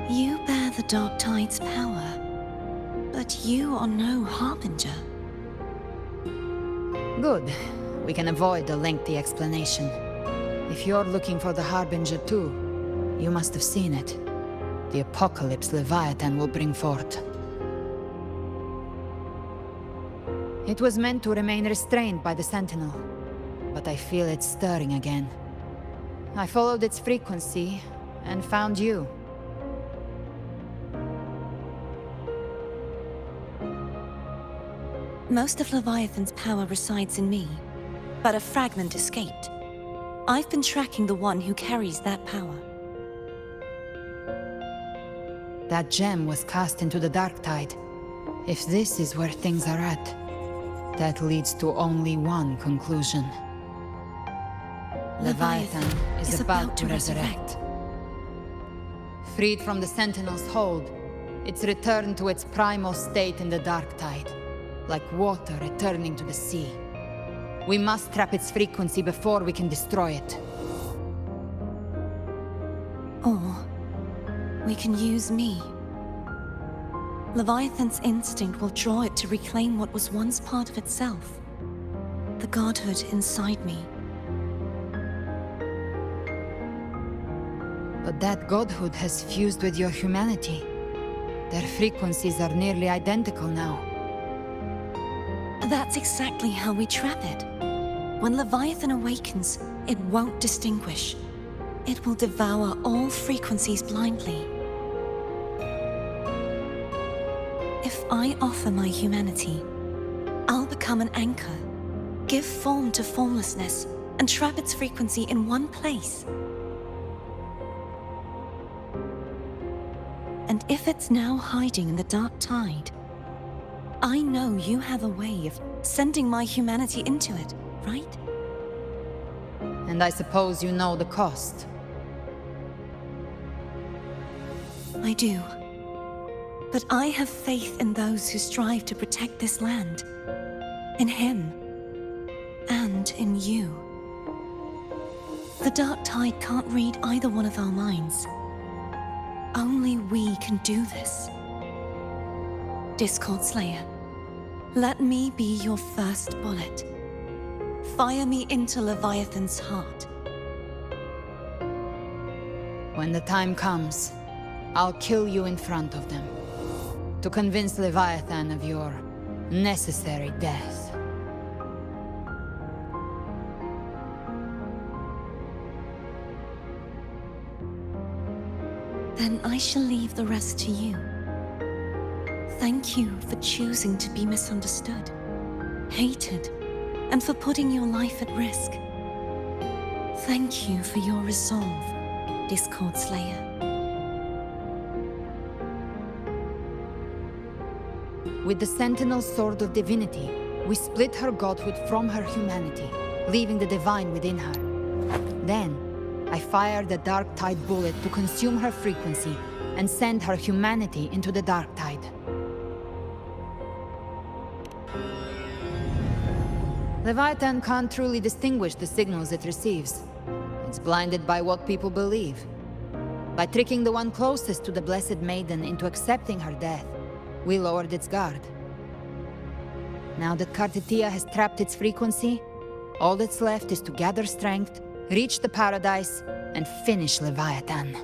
You bear the Darktide's power, but you are no Harbinger. Good. We can avoid a lengthy explanation. If you're looking for the Harbinger too, you must have seen it. The apocalypse Leviathan will bring forth. It was meant to remain restrained by the Sentinel, but I feel it stirring again. I followed its frequency and found you. Most of Leviathan's power resides in me, but a fragment escaped. I've been tracking the one who carries that power. That gem was cast into the darktide. If this is where things are at, that leads to only one conclusion. Leviathan is about to resurrect. Freed from the Sentinel's hold, it's returned to its primal state in the darktide, like water returning to the sea. We must trap its frequency before we can destroy it. Or we can use me. Leviathan's instinct will draw it to reclaim what was once part of itself. The godhood inside me. But that godhood has fused with your humanity. Their frequencies are nearly identical now. That's exactly how we trap it. When Leviathan awakens, it won't distinguish. It will devour all frequencies blindly. If I offer my humanity, I'll become an anchor, give form to formlessness, and trap its frequency in one place. if it's now hiding in the darktide, I know you have a way of sending my humanity into it, right? And I suppose you know the cost. I do. But I have faith in those who strive to protect this land. In him. And in you. The darktide can't read either one of our minds. Only we can do this. Discord Slayer, let me be your first bullet. Fire me into Leviathan's heart. When the time comes, I'll kill you in front of them. To convince Leviathan of your necessary death. Then I shall leave the rest to you. Thank you for choosing to be misunderstood, hated, and for putting your life at risk. Thank you for your resolve, Discord Slayer. With the Sentinel Sword of Divinity, we split her godhood from her humanity, leaving the divine within her. Then, I fired the darktide bullet to consume her frequency and send her humanity into the darktide. Leviathan can't truly distinguish the signals it receives. It's blinded by what people believe. By tricking the one closest to the Blessed Maiden into accepting her death, we lowered its guard. Now that Cartethyia has trapped its frequency, all that's left is to gather strength, reach the paradise, and finish Leviathan.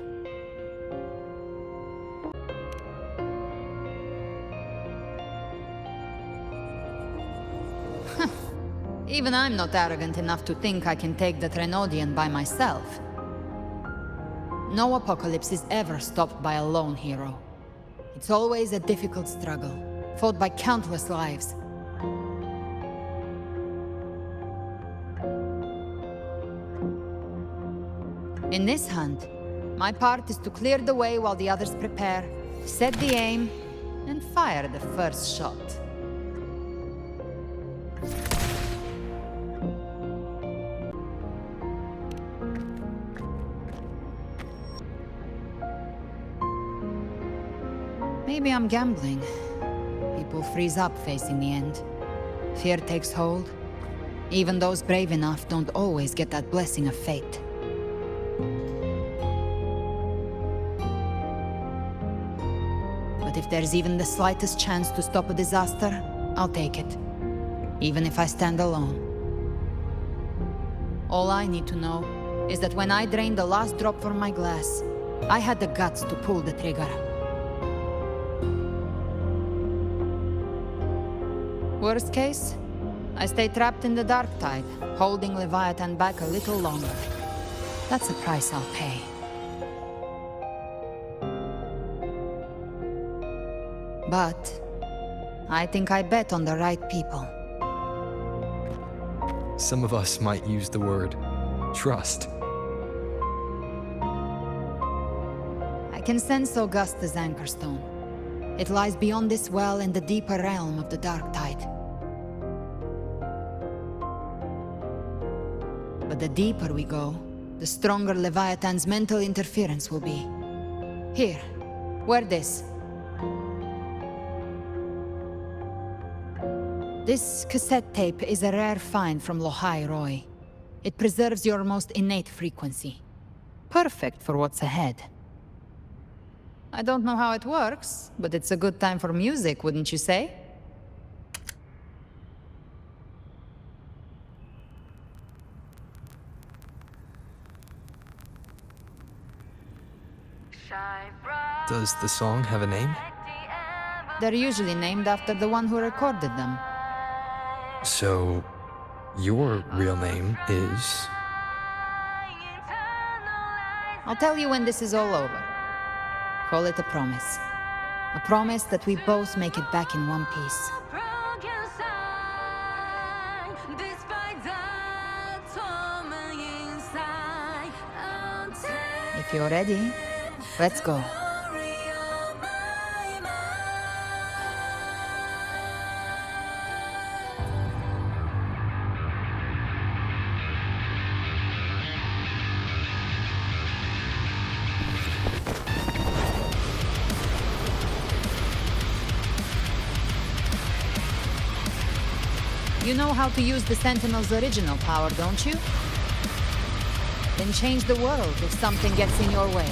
Even I'm not arrogant enough to think I can take the Trenodian by myself. No apocalypse is ever stopped by a lone hero. It's always a difficult struggle, fought by countless lives. In this hunt, my part is to clear the way while the others prepare, set the aim, and fire the first shot. Maybe I'm gambling. People freeze up facing the end. Fear takes hold. Even those brave enough don't always get that blessing of fate. But if there's even the slightest chance to stop a disaster, I'll take it. Even if I stand alone. All I need to know is that when I drained the last drop from my glass, I had the guts to pull the trigger. Worst case, I stay trapped in the darktide, holding Leviathan back a little longer. That's the price I'll pay. But I think I bet on the right people. Some of us might use the word trust. I can sense Augusta's anchorstone. It lies beyond this well in the deeper realm of the darktide. But the deeper we go, the stronger Leviathan's mental interference will be. Here, wear this. This cassette tape is a rare find from Lohai Roy. It preserves your most innate frequency. Perfect for what's ahead. I don't know how it works, but it's a good time for music, wouldn't you say? Does the song have a name? They're usually named after the one who recorded them. So, your real name is? I'll tell you when this is all over. Call it a promise. A promise that we both make it back in one piece. If you're ready, let's go. You know how to use the Sentinel's original power, don't you? Then change the world if something gets in your way.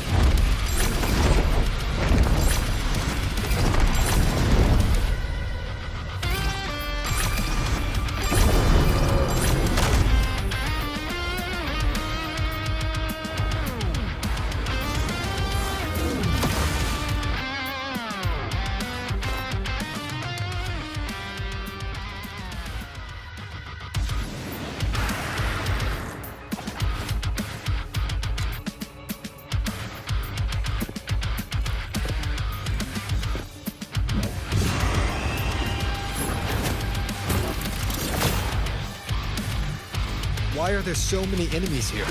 Why are there so many enemies here?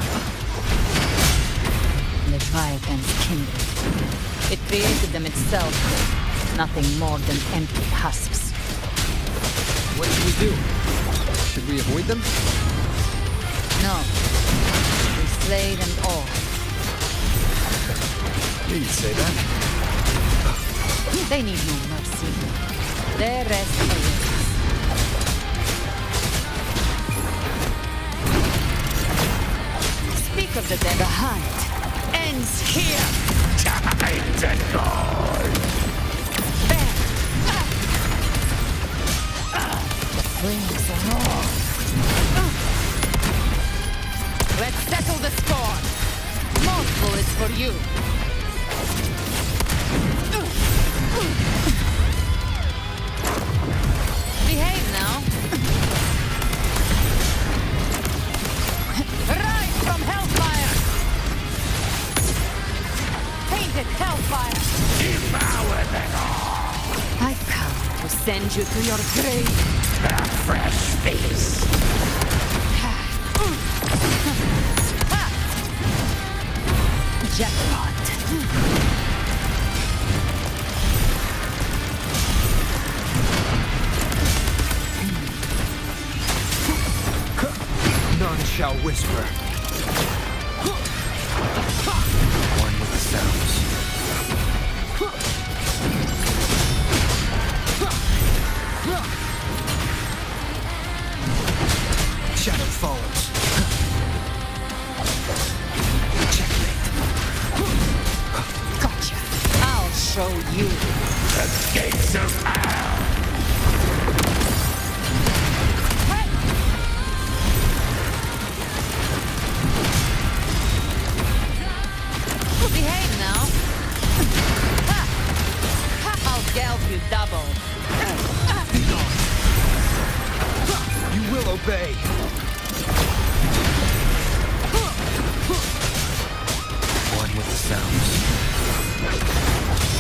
Leviathan's kindred. It created them itself. Nothing more than empty husks. What should we do? Should we avoid them? No. We slay them all. You'd say that. They need no mercy. Their rest awaits. Speak of the dead. The hunt ends here. Time to go. There. The flames are on. Let's settle the score. More bullets for you. Behave now. Rise from hellfire! Painted hellfire! Devour them all! I've come to send you to your grave. A fresh face. Jackpot. None shall whisper. One with the sounds. Shadow follows. Checkmate. Gotcha. I'll show you. The gates of hell! Behave now. I'll geld you double. You will obey. One with the sounds.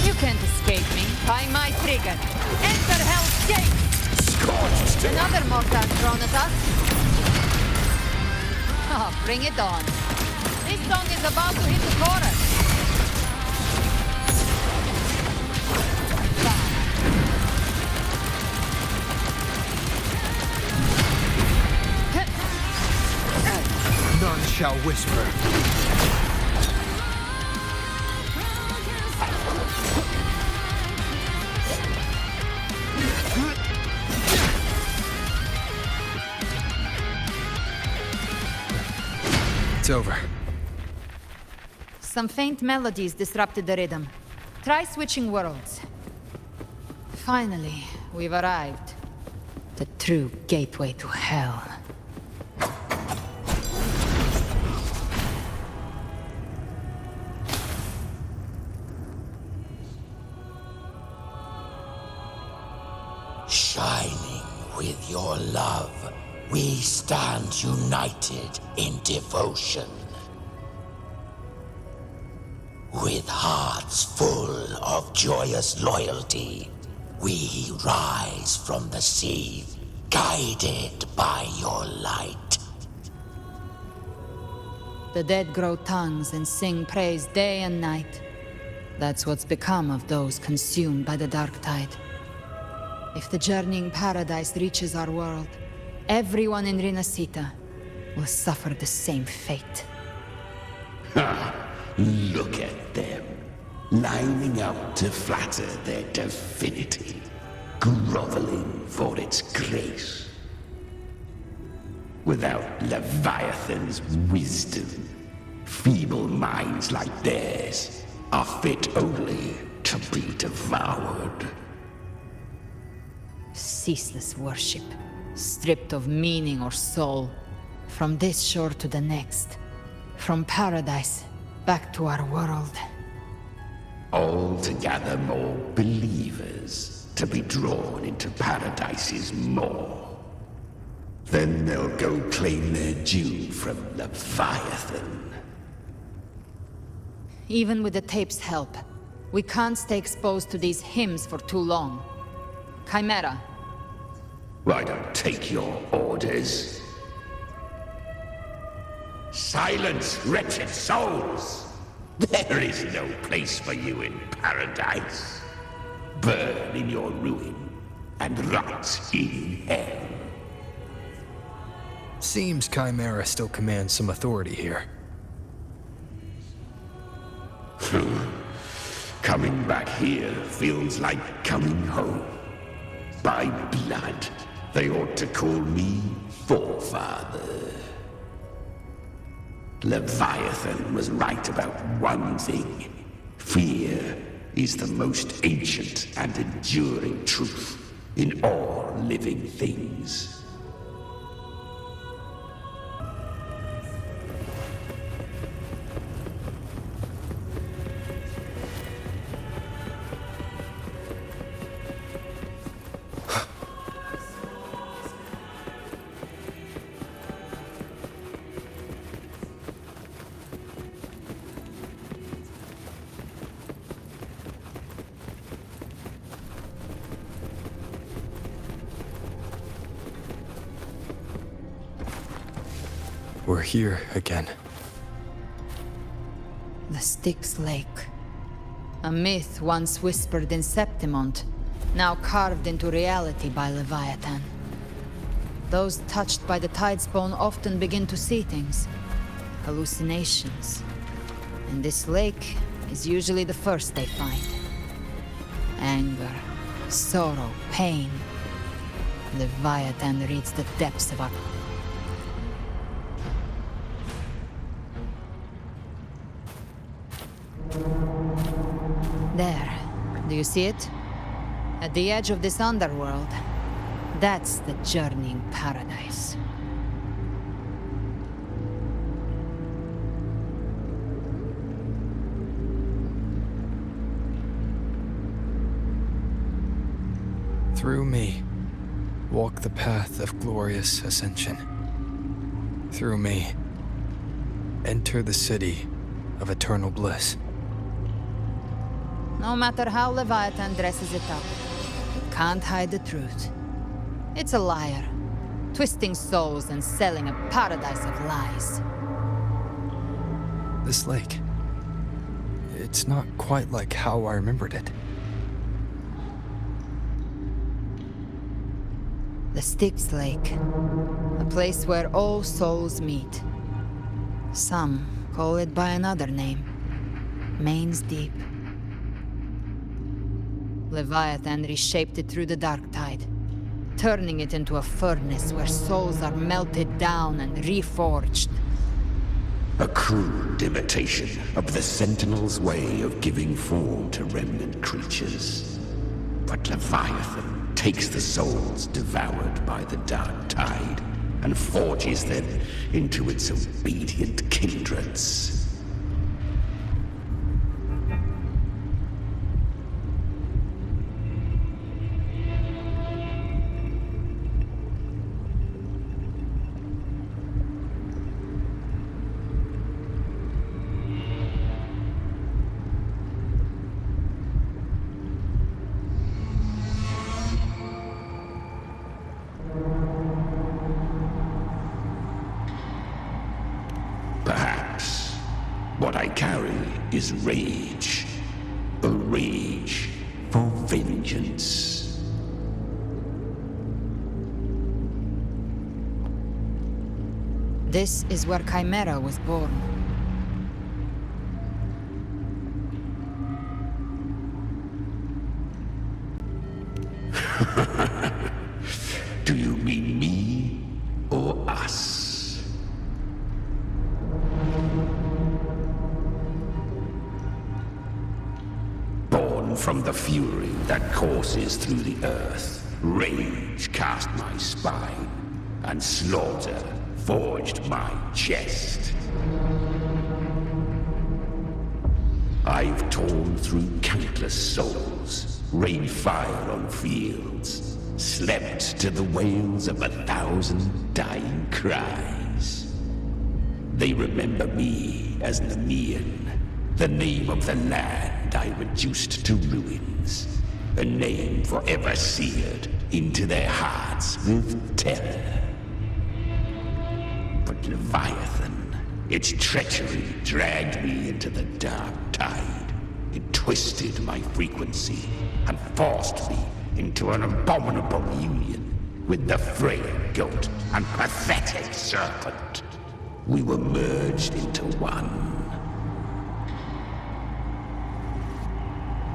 You can't escape me. By my trigger. Enter Hell's Gate. Scorched. Another mortar thrown at us. Oh, bring it on. This song is about to hit the chorus. None shall whisper. It's over. Some faint melodies disrupted the rhythm. Try switching worlds. Finally, we've arrived. The true gateway to hell. Shining with your love, we stand united in devotion. With hearts full of joyous loyalty, we rise from the sea, guided by your light. The dead grow tongues and sing praise day and night. That's what's become of those consumed by the darktide. If the journeying paradise reaches our world, everyone in Rinascita will suffer the same fate. Ha! Look at them, lining up to flatter their divinity, groveling for its grace. Without Leviathan's wisdom, feeble minds like theirs are fit only to be devoured. Ceaseless worship, stripped of meaning or soul, from this shore to the next, from paradise back to our world. All to gather more believers to be drawn into Paradise's maw. Then they'll go claim their due from Leviathan. Even with the tape's help, we can't stay exposed to these hymns for too long. Chimera. I don't take your orders. Silence, wretched souls! There is no place for you in Paradise. Burn in your ruin and rot in hell. Seems Chimera still commands some authority here. Coming back here feels like coming home. By blood, they ought to call me Forefather. Leviathan was right about one thing. Fear is the most ancient and enduring truth in all living things. We're here again. The Styx Lake. A myth once whispered in Septimont, now carved into reality by Leviathan. Those touched by the tidespawn often begin to see things. Hallucinations. And this lake is usually the first they find. Anger, sorrow, pain. Leviathan reads the depths of our... There. Do you see it? At the edge of this underworld. That's the journeying paradise. Through me, walk the path of glorious ascension. Through me, enter the city of eternal bliss. No matter how Leviathan dresses it up, it can't hide the truth. It's a liar, twisting souls and selling a paradise of lies. This lake, it's not quite like how I remembered it. The Styx Lake, a place where all souls meet. Some call it by another name, Main's Deep. Leviathan reshaped it through the darktide, turning it into a furnace where souls are melted down and reforged. A crude imitation of the Sentinel's way of giving form to remnant creatures. But Leviathan takes the souls devoured by the darktide and forges them into its obedient kindreds. What I carry is rage. A rage for vengeance. This is where Chimera was born. Do you mean me or us? From the fury that courses through the earth, rage cast my spine, and slaughter forged my chest. I've torn through countless souls, rained fire on fields, slept to the wails of 1,000 dying cries. They remember me as Nemean, the name of the land I reduced to ruins, a name forever seared into their hearts with terror. But Leviathan, its treachery dragged me into the darktide. It twisted my frequency and forced me into an abominable union with the frail goat and pathetic serpent. We were merged into one.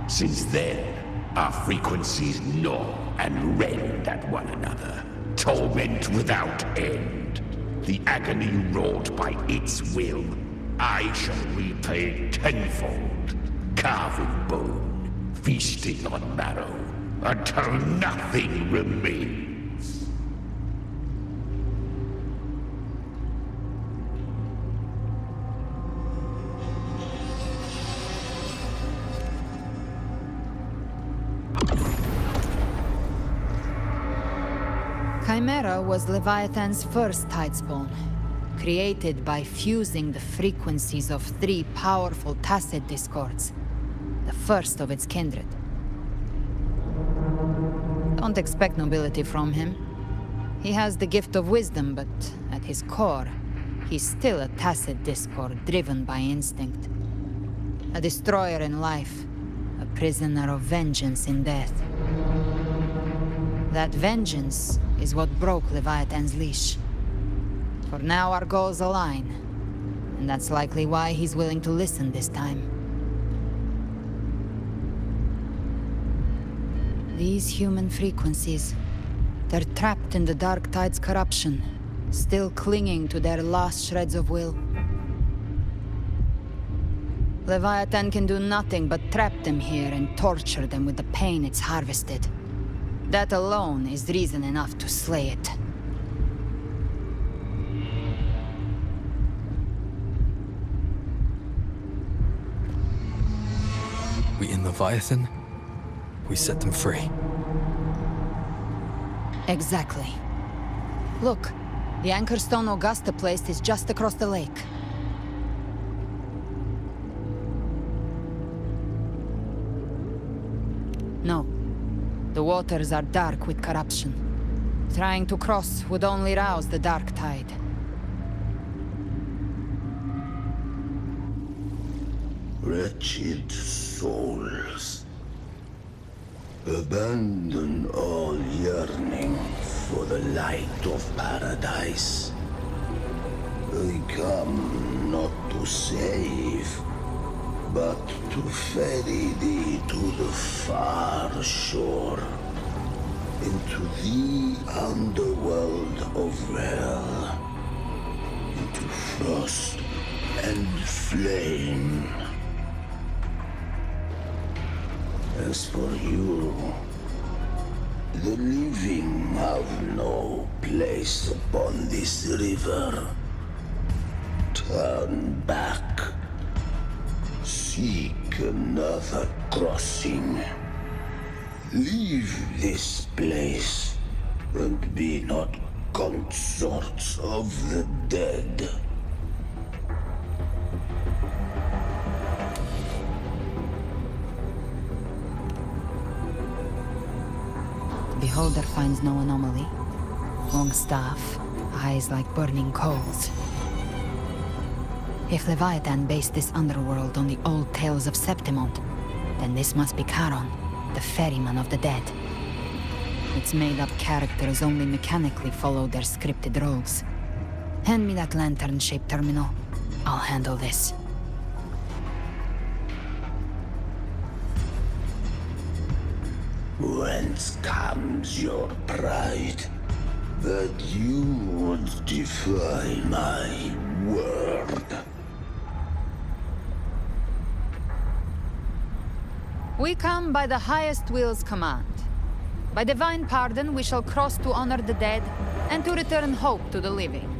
Since then, our frequencies gnaw and rend at one another, torment without end. The agony wrought by its will, I shall repay tenfold, carving bone, feasting on marrow, until nothing remains. Chimera was Leviathan's first tidespawn, created by fusing the frequencies of 3 powerful tacit discords, the first of its kindred. Don't expect nobility from him. He has the gift of wisdom, but at his core, he's still a tacit discord driven by instinct. A destroyer in life, a prisoner of vengeance in death. That vengeance is what broke Leviathan's leash. For now our goals align, and that's likely why he's willing to listen this time. These human frequencies, they're trapped in the Darktide's corruption, still clinging to their last shreds of will. Leviathan can do nothing but trap them here and torture them with the pain it's harvested. That alone is reason enough to slay it. We in Leviathan? We set them free. Exactly. Look, the anchor stone Augusta placed is just across the lake. No. The waters are dark with corruption. Trying to cross would only rouse the darktide. Wretched souls, abandon all yearning for the light of paradise. I come not to save, but to ferry thee to the far shore, into the underworld of hell, into frost and flame. As for you, the living have no place upon this river. Turn back. Seek another crossing. Leave this place, and be not consorts of the dead. The beholder finds no anomaly. Long staff, eyes like burning coals. If Leviathan based this underworld on the old tales of Septimont, then this must be Charon, the ferryman of the dead. Its made-up characters only mechanically follow their scripted roles. Hand me that lantern-shaped terminal. I'll handle this. Whence comes your pride that you would defy my word? We come by the highest will's command. By divine pardon, we shall cross to honor the dead and to return hope to the living.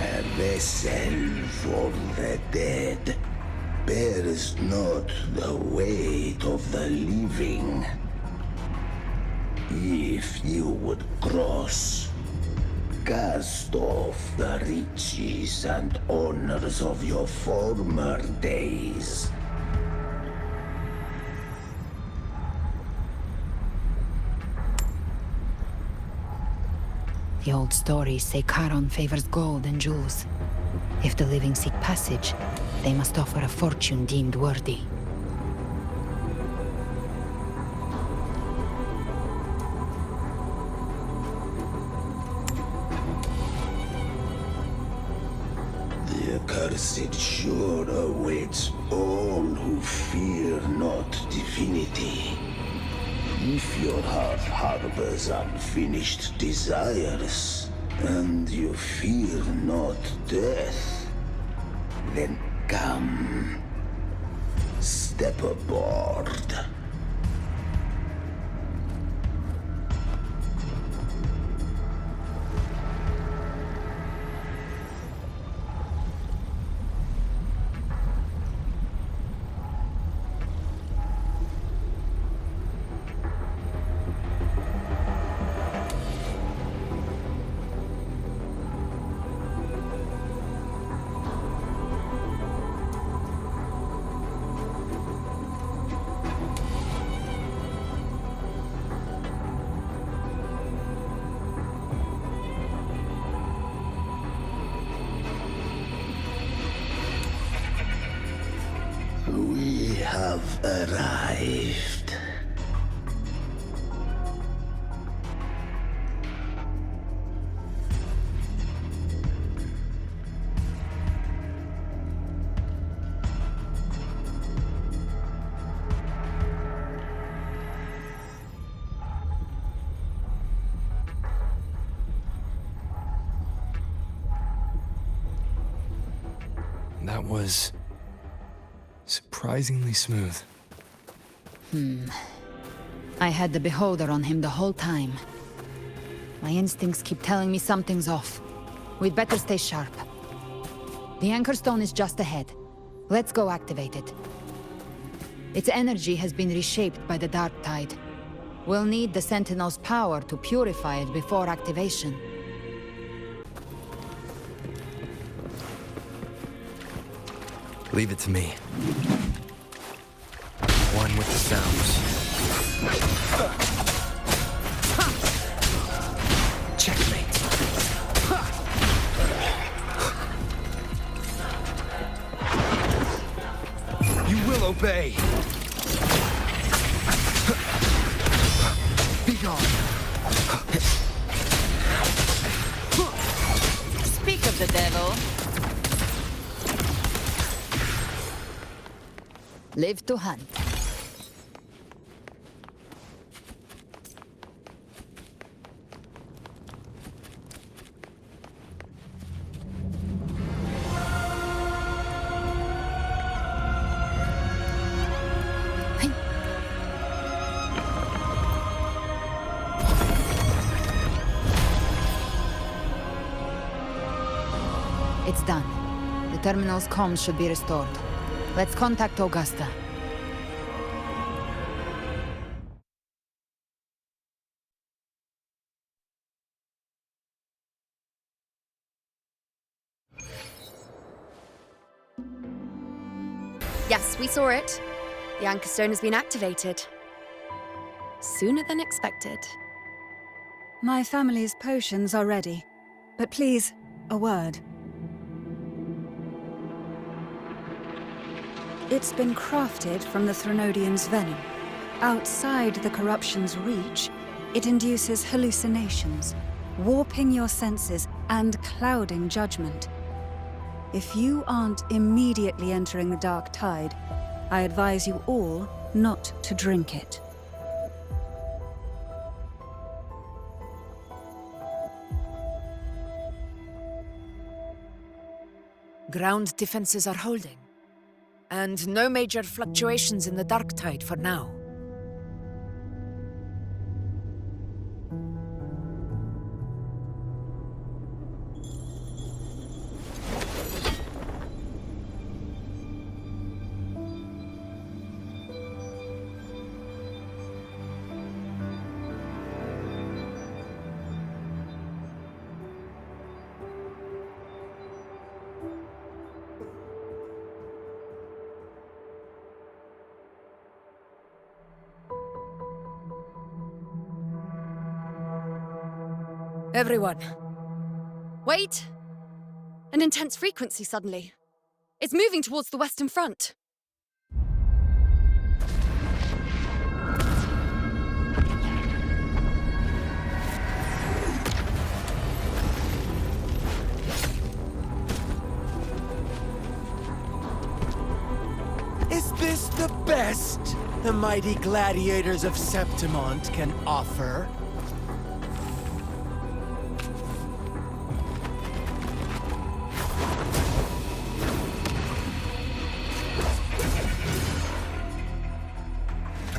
A vessel for the dead bears not the weight of the living. If you would cross, cast off the riches and honors of your former days. The old stories say Charon favors gold and jewels. If the living seek passage, they must offer a fortune deemed worthy. The accursed sure awaits all who fear not divinity. If your heart harbors unfinished desires, and you fear not death, then come, step aboard. We have arrived. That was surprisingly smooth. I had the beholder on him the whole time. My instincts keep telling me something's off. We'd better stay sharp. The anchor stone is just ahead. Let's go activate it. Its energy has been reshaped by the darktide. We'll need the Sentinel's power to purify it before activation. Leave it to me. One with the sounds. Checkmate. You will obey. Be gone. Speak of the devil. Live to hunt. It's done. The terminal's comms should be restored. Let's contact Augusta. Yes, we saw it. The anchor stone has been activated. Sooner than expected. My family's potions are ready. But please, a word. It's been crafted from the Threnodian's venom. Outside the corruption's reach, it induces hallucinations, warping your senses and clouding judgment. If you aren't immediately entering the darktide, I advise you all not to drink it. Ground defenses are holding. And no major fluctuations in the darktide for now. Everyone. Wait! An intense frequency suddenly. It's moving towards the Western Front. Is this the best the mighty gladiators of Septimont can offer?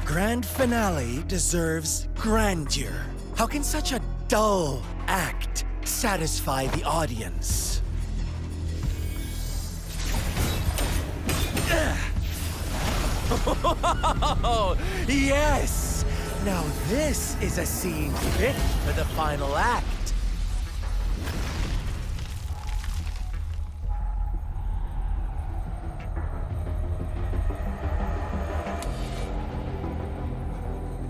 Grand finale deserves grandeur. How can such a dull act satisfy the audience? Oh, yes! Now this is a scene fit for the final act.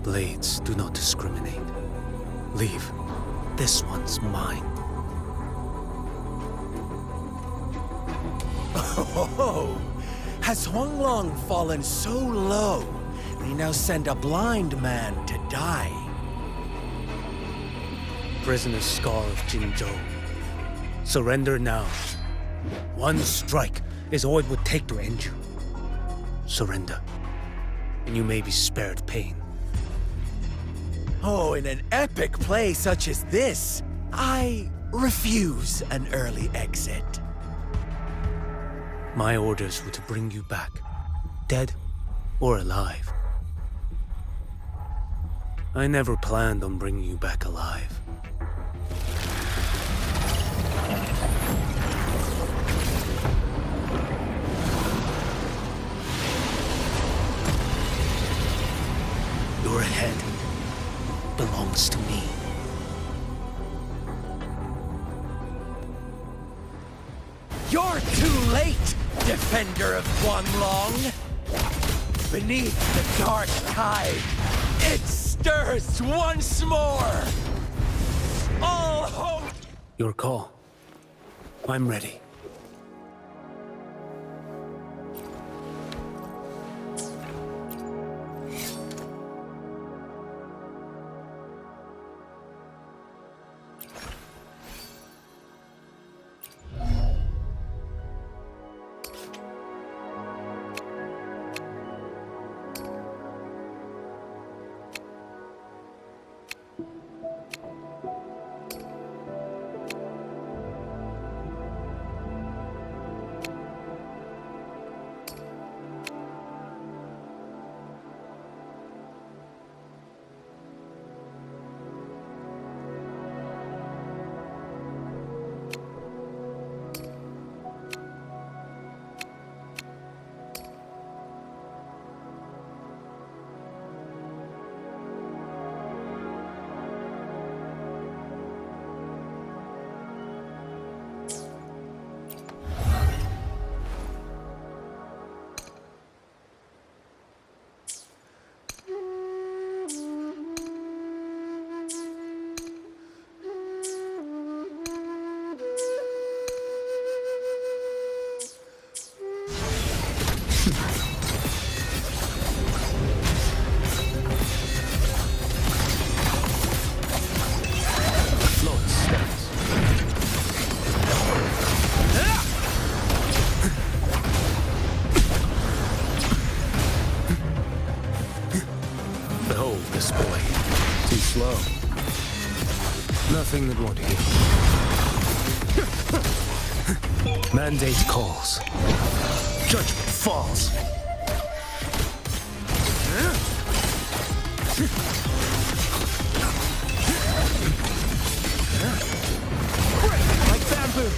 Blades do not discriminate. Leave. This one's mine. Oh, has Huanglong fallen so low, they now send a blind man to die? Prisoner's Scar of Jinzhou. Surrender now. One strike is all it would take to end you. Surrender, and you may be spared pain. Oh, in an epic play such as this, I refuse an early exit. My orders were to bring you back, dead or alive. I never planned on bringing you back alive. Your head belongs to me. You're too late, defender of Huanglong! Beneath the dark tide, it stirs once more! All hope! Your call. I'm ready. Nothing that won't heal. Mandate calls. Judgment falls. Break like bamboo.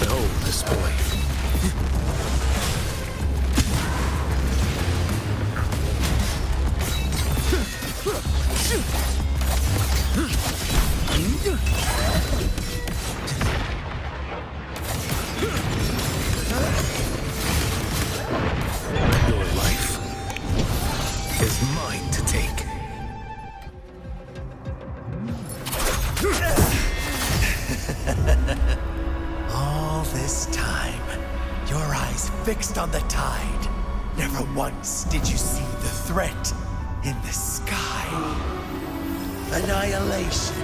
Behold this boy. Your life is mine to take. All this time, your eyes fixed on the tide. Never once did you see the threat in the sky. Annihilation.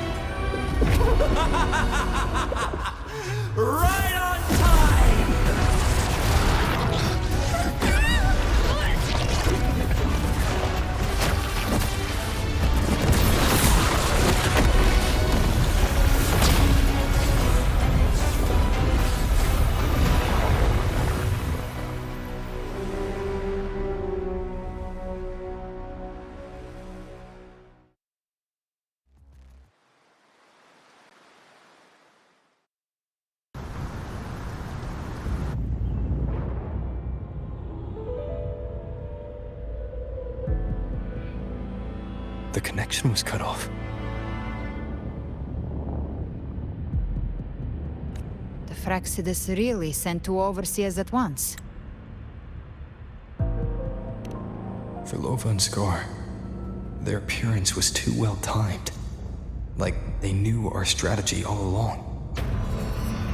Right on time! The connection was cut off. The Fraxidus really sent two overseers at once. For Lova and Scar, their appearance was too well timed. Like they knew our strategy all along.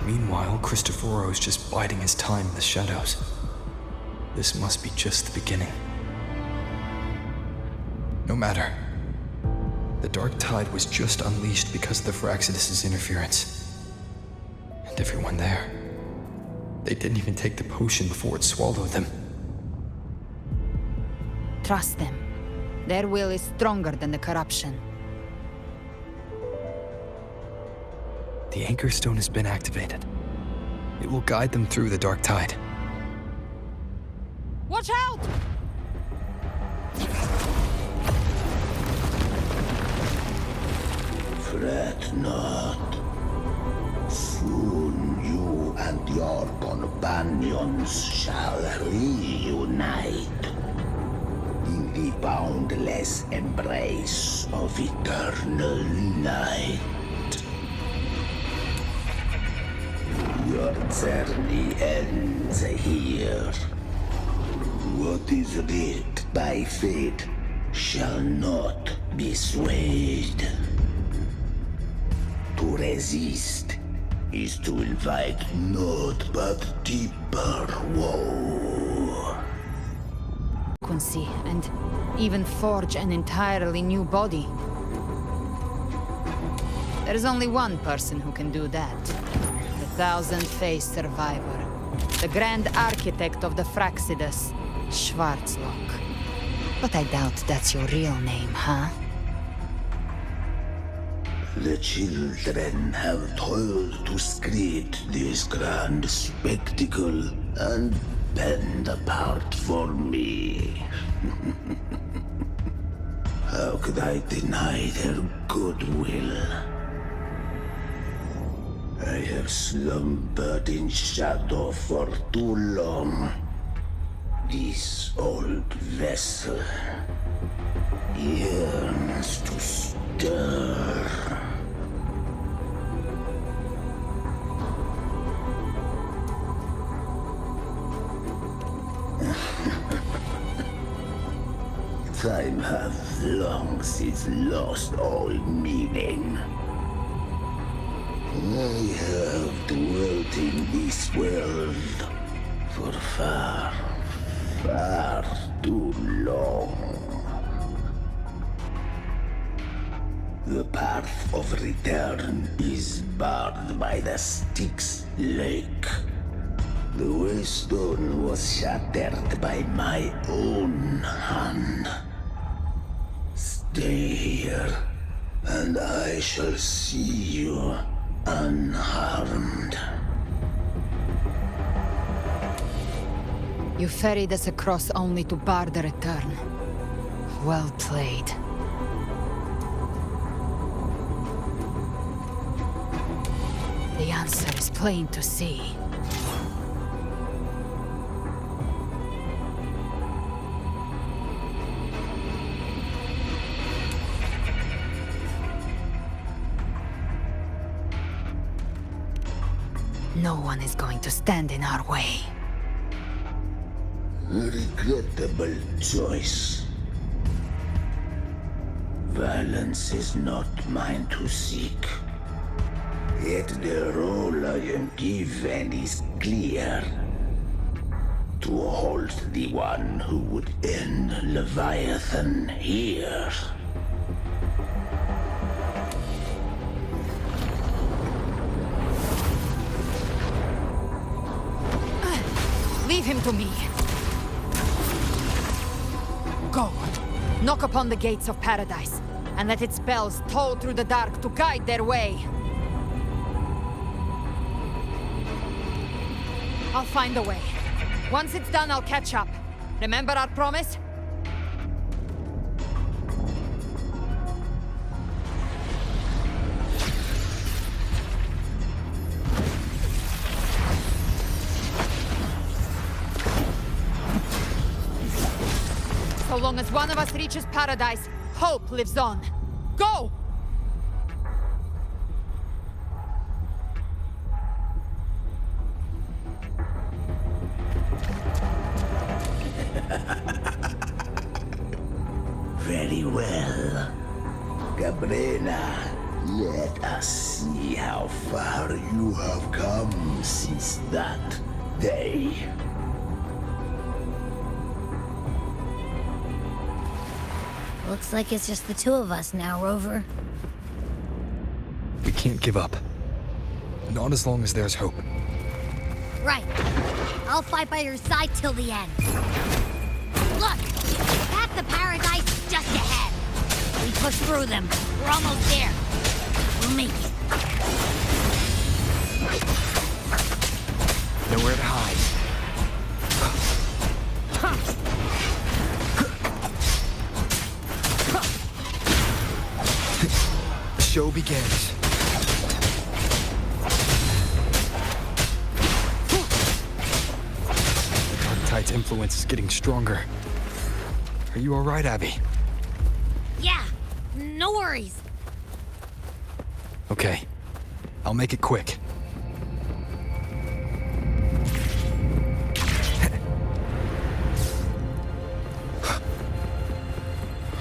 Meanwhile, Christophero's just biding his time in the shadows. This must be just the beginning. No matter. The darktide was just unleashed because of the Fraxidus' interference. And everyone there. They didn't even take the potion before it swallowed them. Trust them. Their will is stronger than the corruption. The Anchor Stone has been activated. It will guide them through the darktide. Watch out! Fret not. Soon you and your companions shall reunite in the boundless embrace of eternal night. Your journey ends here. What is writ by fate shall not be swayed. To resist is to invite naught but deeper woe. Frequency and even forge an entirely new body. There is only one person who can do that. The thousand-faced survivor. The grand architect of the Fraxidus, Schwarzlock. But I doubt that's your real name, huh? The children have toiled to create this grand spectacle and bend apart for me. How could I deny their goodwill? I have slumbered in shadow for too long. This old vessel yearns to stir. Time hath long since lost all meaning. I have dwelt in this world for far, far too long. The path of return is barred by the Styx Lake. The waystone was shattered by my own hand. Stay here, and I shall see you unharmed. You ferried us across only to bar the return. Well played. The answer is plain to see. No one is going to stand in our way. Regrettable choice. Violence is not mine to seek. Yet the role I am given is clear. To halt the one who would end Leviathan here. Leave him to me. Go. Knock upon the gates of paradise, and let its bells toll through the dark to guide their way. I'll find a way. Once it's done, I'll catch up. Remember our promise? So long as one of us reaches paradise, hope lives on. Go! Very well. Galbrena, let us see how far you have come since that day. Looks like it's just the two of us now, Rover. We can't give up. Not as long as there's hope. Right. I'll fight by your side till the end. Look! The path to paradise is just ahead. We push through them. We're almost there. We'll make it. Nowhere to hide. The show begins. Darktide's influence is getting stronger. Are you all right, Abby? Yeah, no worries. Okay. I'll make it quick.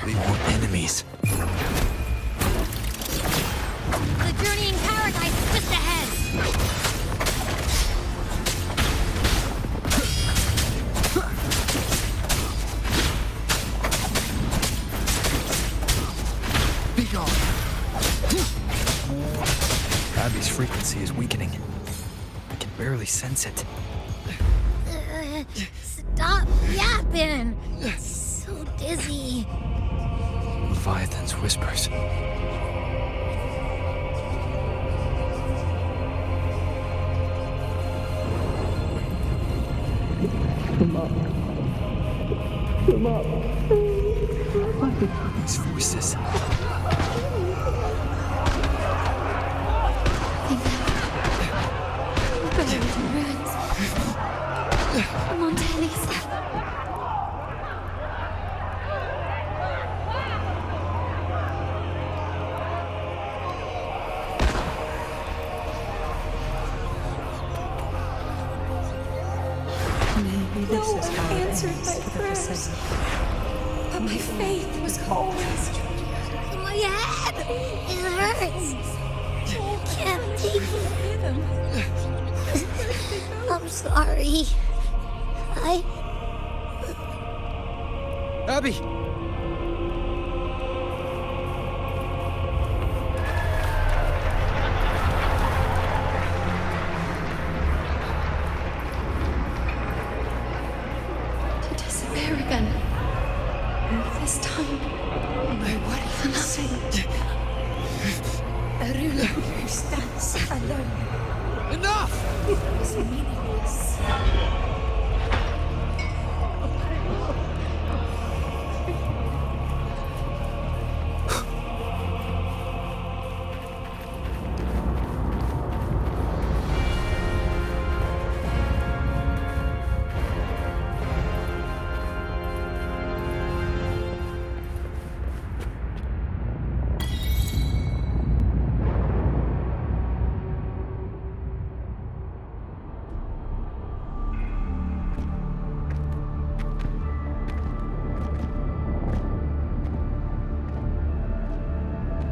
They want enemies. The journey in paradise is just ahead. Be gone. Abby's frequency is weakening. I can barely sense it. Stop yapping. It's so dizzy. Leviathan's whispers. Come up. Come up. These voices. Buried in ruins. Montanis. Maybe this is how it answered ends my for the prayers. Forsaken. But my faith was always. My head! It hurts! I can't take it. I'm sorry. Abby! To disappear again. This time, my wife and saint. Aruna stands alone. meaningless.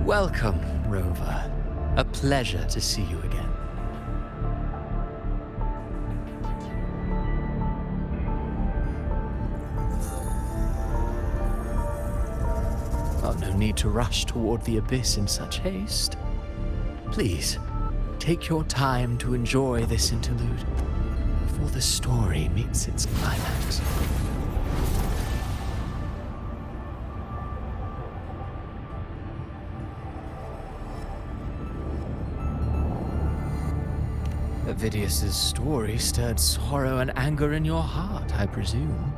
Welcome, Rover. A pleasure to see you again. Oh, no need to rush toward the abyss in such haste. Please, take your time to enjoy this interlude before the story meets its climax. Avidius's story stirred sorrow and anger in your heart, I presume.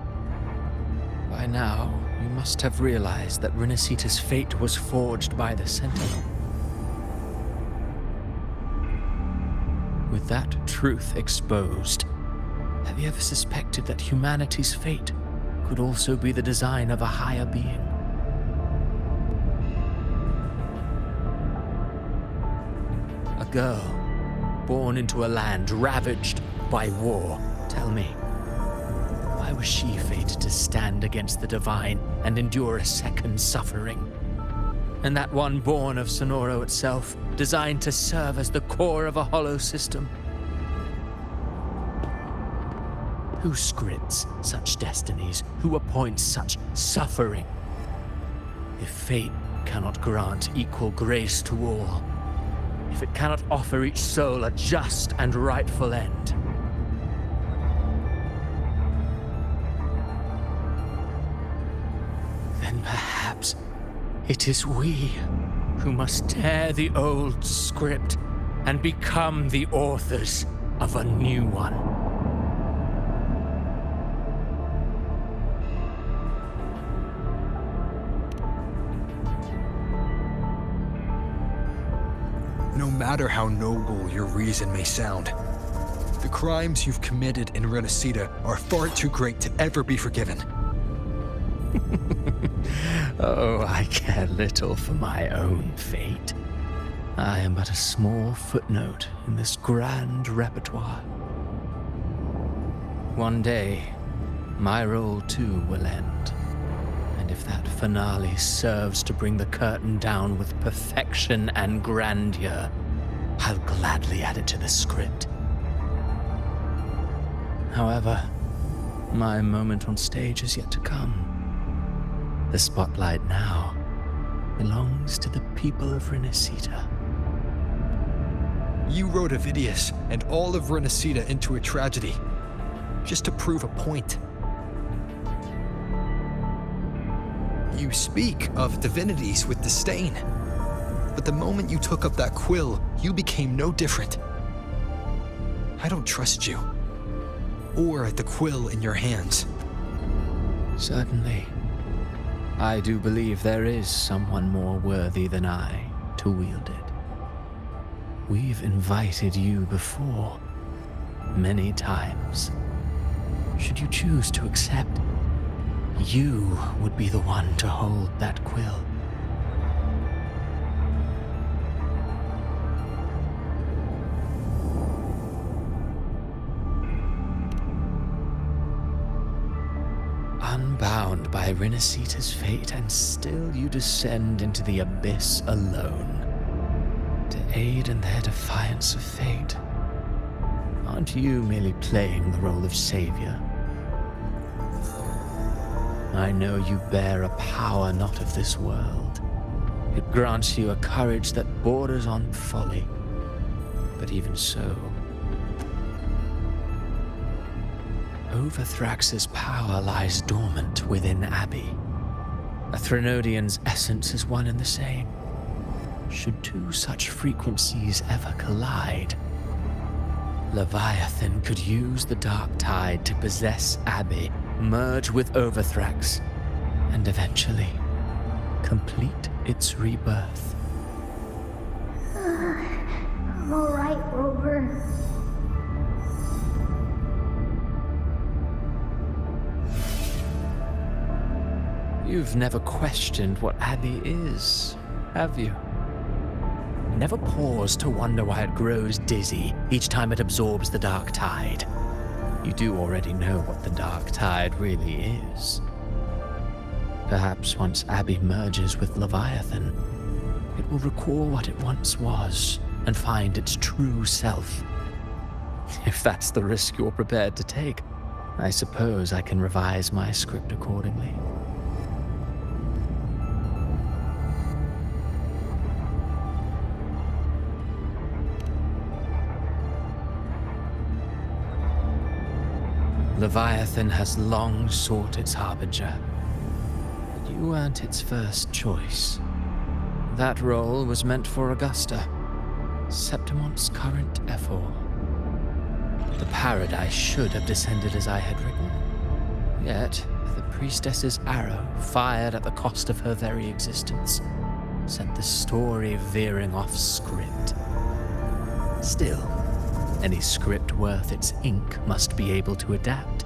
By now, you must have realized that Rinascita's fate was forged by the Sentinel. With that truth exposed, have you ever suspected that humanity's fate could also be the design of a higher being? A girl born into a land ravaged by war. Tell me, why was she fated to stand against the divine and endure a second suffering? And that one born of Sonoro itself, designed to serve as the core of a hollow system? Who scripts such destinies? Who appoints such suffering? If fate cannot grant equal grace to all, if it cannot offer each soul a just and rightful end, then perhaps it is we who must tear the old script and become the authors of a new one. No matter how noble your reason may sound, the crimes you've committed in Rinascita are far too great to ever be forgiven. Oh, I care little for my own fate. I am but a small footnote in this grand repertoire. One day, my role too will end. And if that finale serves to bring the curtain down with perfection and grandeur, I'll gladly add it to the script. However, my moment on stage is yet to come. The spotlight now belongs to the people of Rinascita. You wrote Avidius and all of Rinascita into a tragedy, just to prove a point. You speak of divinities with disdain, but the moment you took up that quill, you became no different. I don't trust you, or the quill in your hands. Certainly. I do believe there is someone more worthy than I to wield it. We've invited you before, many times. Should you choose to accept, you would be the one to hold that quill. Unbound by Rinascita's fate, and still you descend into the abyss alone, to aid in their defiance of fate. Aren't you merely playing the role of savior? I know you bear a power not of this world. It grants you a courage that borders on folly. But even so, Overthrax's power lies dormant within Abby. A Threnodian's essence is one and the same. Should two such frequencies ever collide, Leviathan could use the darktide to possess Abby, merge with Overthrax, and eventually complete its rebirth. I'm alright, Rover. You've never questioned what Abby is, have you? Never paused to wonder why it grows dizzy each time it absorbs the darktide. You do already know what the darktide really is. Perhaps once Abby merges with Leviathan, it will recall what it once was and find its true self. If that's the risk you're prepared to take, I suppose I can revise my script accordingly. Leviathan has long sought its harbinger, but you weren't its first choice. That role was meant for Augusta, Septimont's current Ephor. The paradise should have descended as I had written. Yet, the priestess's arrow, fired at the cost of her very existence, sent the story veering off script. Still, any script worth its ink must be able to adapt.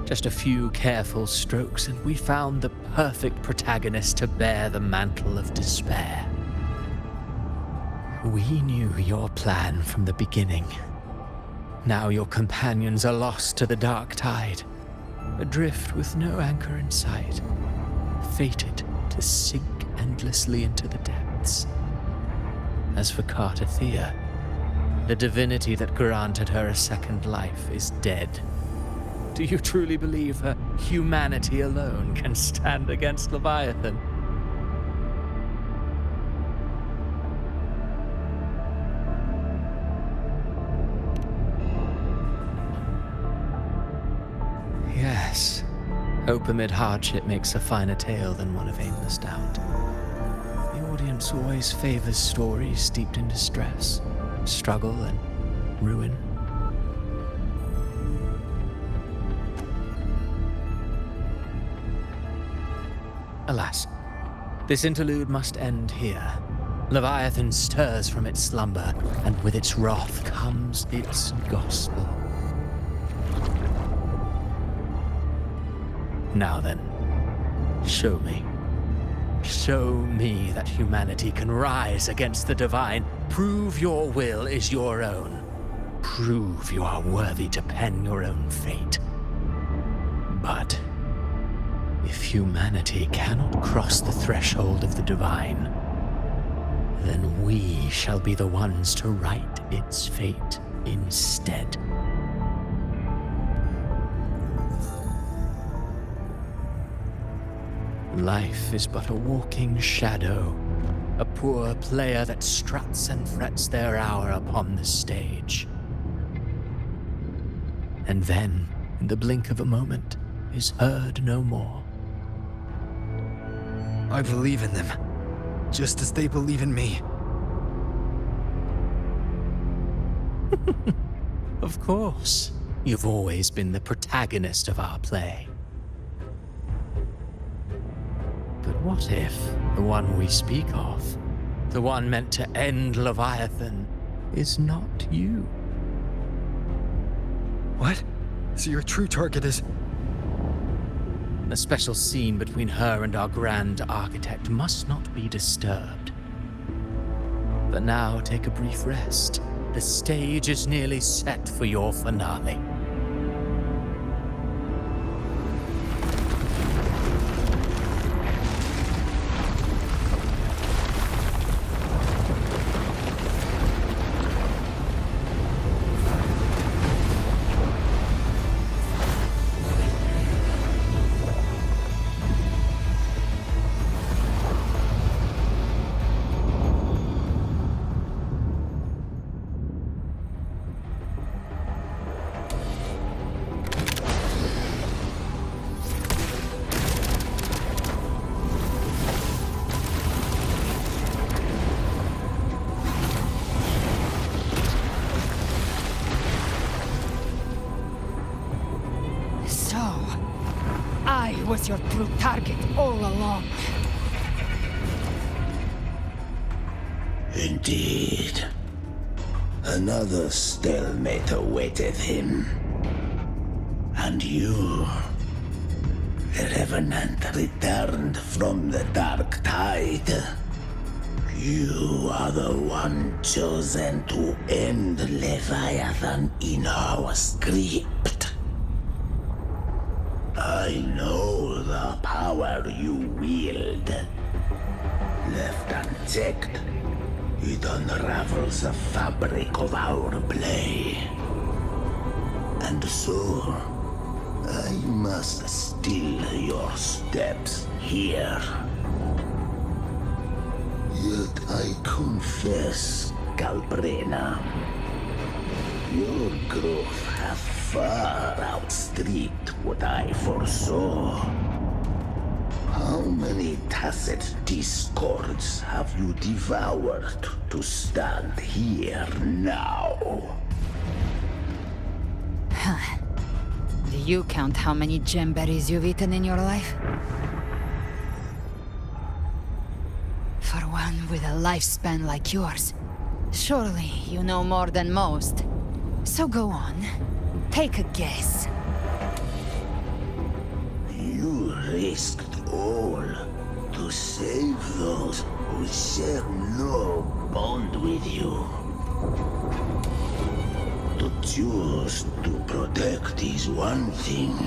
Just a few careful strokes and we found the perfect protagonist to bear the mantle of despair. We knew your plan from the beginning. Now your companions are lost to the darktide, adrift with no anchor in sight, fated to sink endlessly into the depths. As for Cartethyia, the divinity that granted her a second life is dead. Do you truly believe her humanity alone can stand against Leviathan? Yes, hope amid hardship makes a finer tale than one of aimless doubt. The audience always favors stories steeped in distress, struggle, and ruin. Alas, this interlude must end here. Leviathan stirs from its slumber, and with its wrath comes its gospel. Now then, show me. Show me that humanity can rise against the divine. Prove your will is your own. Prove you are worthy to pen your own fate. But if humanity cannot cross the threshold of the divine, then we shall be the ones to write its fate instead. Life is but a walking shadow, a poor player that struts and frets their hour upon the stage. And then, in the blink of a moment, is heard no more. I believe in them, just as they believe in me. Of course. You've always been the protagonist of our play. But what if the one we speak of, the one meant to end Leviathan, is not you? What? So your true target is... The special scene between her and our grand architect must not be disturbed. But now take a brief rest. The stage is nearly set for your finale. was your true target all along. Indeed. Another stalemate awaited him. And you, the Revenant, returned from the darktide. You are the one chosen to end Leviathan in our script. I know the power you wield. Left unchecked, it unravels the fabric of our play. And so, I must still your steps here. Yet I confess, Galbrena, your growth hath far outstripped what I foresaw. How many tacit discords have you devoured to stand here now? Do you count how many gemberries you've eaten in your life? For one with a lifespan like yours, surely you know more than most. So go on, take a guess. You risked all to save those who share no bond with you. To choose to protect is one thing,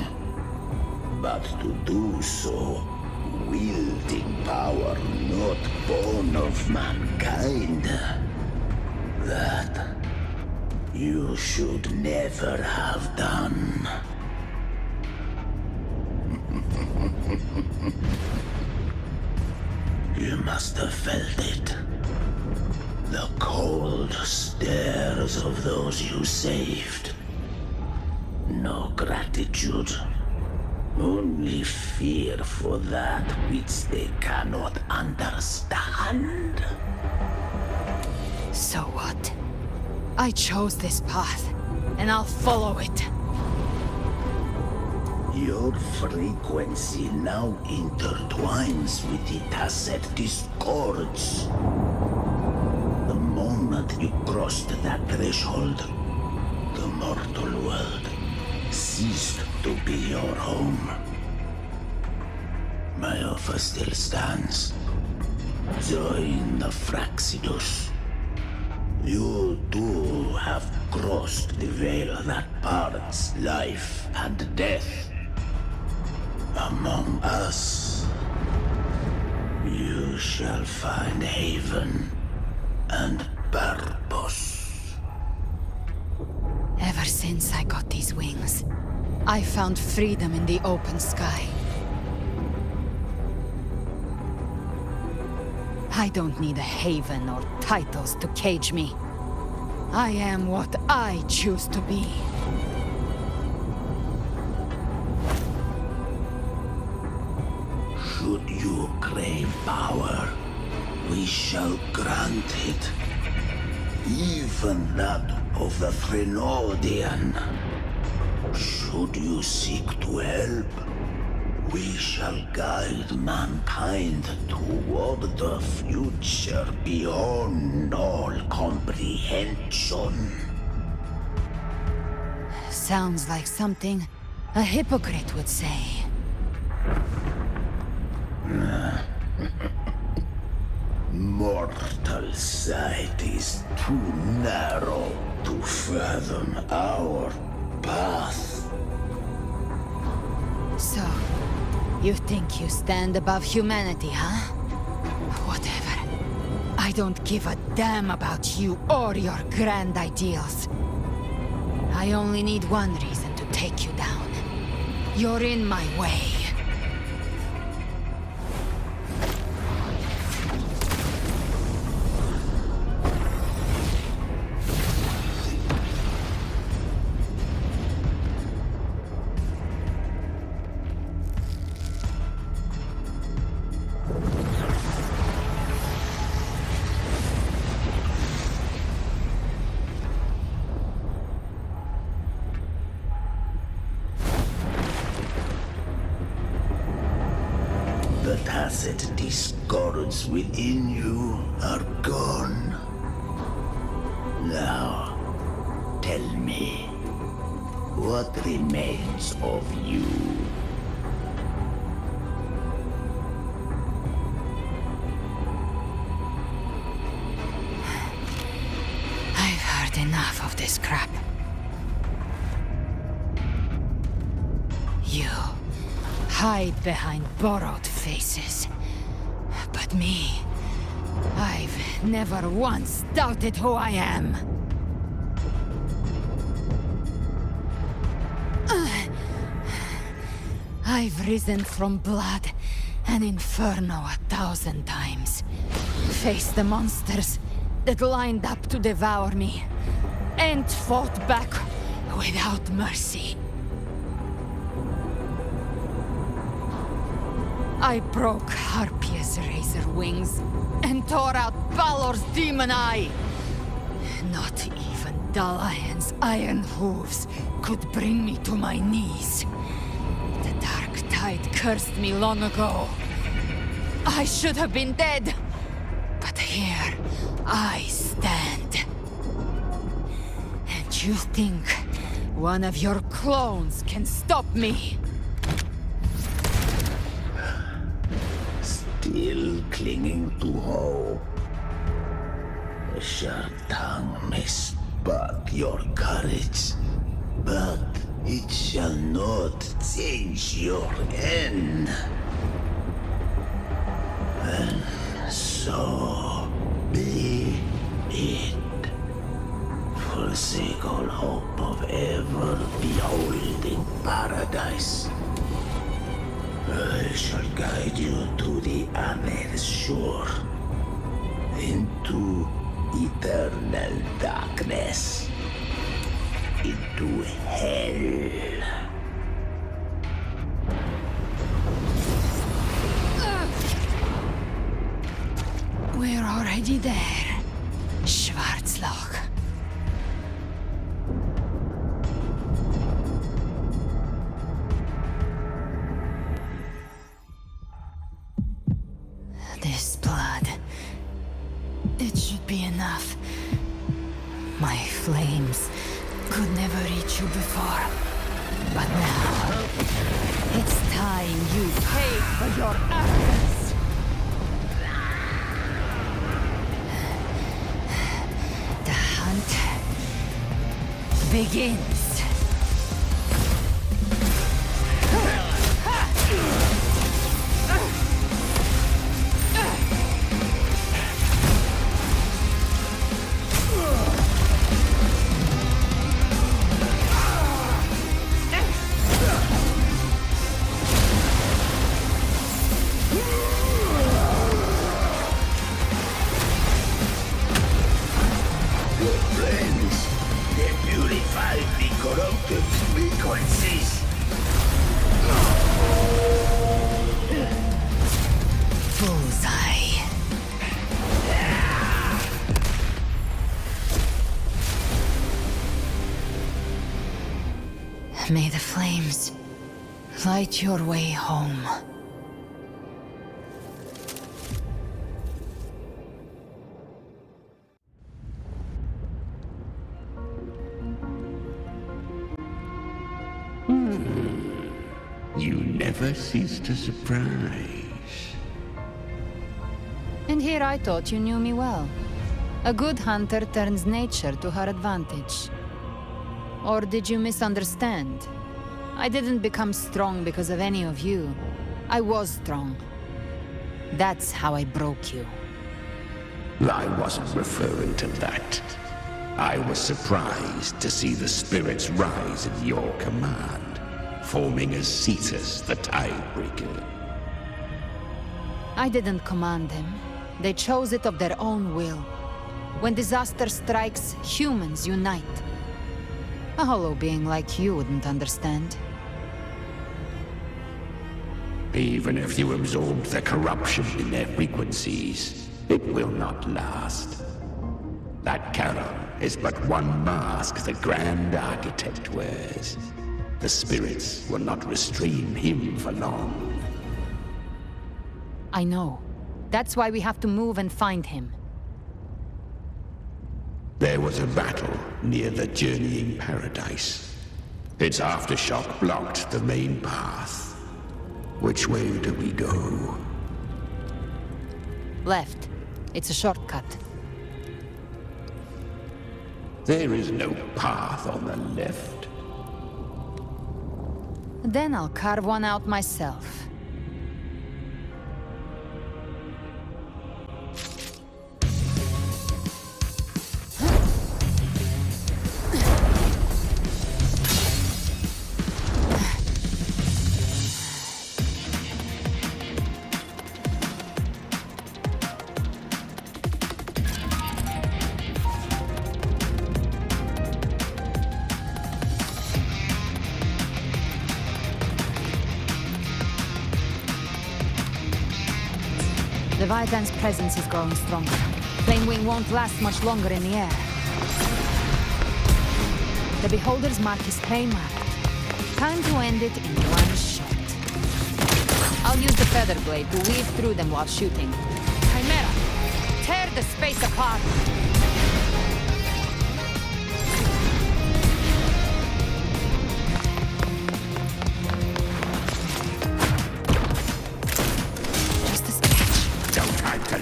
but to do so wielding power not born of mankind, that you should never have done. You must have felt it. The cold stares of those you saved. No gratitude. Only fear for that which they cannot understand. So what? I chose this path, and I'll follow it. Your frequency now intertwines with the tacit discords. The moment you crossed that threshold, the mortal world ceased to be your home. My offer still stands. Join the Fraxidus. You too have crossed the veil that parts life and death. Among us, you shall find haven and purpose. Ever since I got these wings, I found freedom in the open sky. I don't need a haven or titles to cage me. I am what I choose to be. Should you crave power, we shall grant it. Even that of the Threnodian. Should you seek to help, we shall guide mankind toward the future beyond all comprehension. Sounds like something a hypocrite would say. Mortal sight is too narrow to fathom our path. So, you think you stand above humanity, huh? Whatever. I don't give a damn about you or your grand ideals. I only need one reason to take you down. You're in my way. acid discords within you are gone. Now, tell me, what remains of you? I've heard enough of this crap. You hide behind borrowed faces. But me, I've never once doubted who I am. I've risen from blood and inferno 1,000 times. Faced the monsters that lined up to devour me, and fought back without mercy. I broke Harpia's razor wings and tore out Balor's demon eye. Not even Dalahan's iron hooves could bring me to my knees. The darktide cursed me long ago. I should have been dead, but here I stand. And you think one of your clones can stop me? Still clinging to hope. A sharp tongue may spark your courage, but it shall not change your end. And so be it. Forsake all hope of ever beholding paradise. I shall guide you to the other shore, into eternal darkness, into hell. We're already there, Schwarzloch. This blood, it should be enough. My flames could never reach you before, but now it's time you paid for your actions. The hunt begins. May the flames light your way home. You never cease to surprise. And here I thought you knew me well. A good hunter turns nature to her advantage. Or did you misunderstand? I didn't become strong because of any of you. I was strong. That's how I broke you. I wasn't referring to that. I was surprised to see the spirits rise at your command, forming as Cetus the Tidebreaker. I didn't command them. They chose it of their own will. When disaster strikes, humans unite. A hollow being like you wouldn't understand. Even if you absorb the corruption in their frequencies, it will not last. That Charon is but one mask the Grand Architect wears. The spirits will not restrain him for long. I know. That's why we have to move and find him. There was a battle near the Journeying Paradise. Its aftershock blocked the main path. Which way do we go? Left. It's a shortcut. There is no path on the left. Then I'll carve one out myself. Leviathan's presence is growing stronger. Flamewing won't last much longer in the air. The Beholder's mark is flame-marked. Time to end it in one shot. I'll use the feather blade to weave through them while shooting. Chimera, tear the space apart!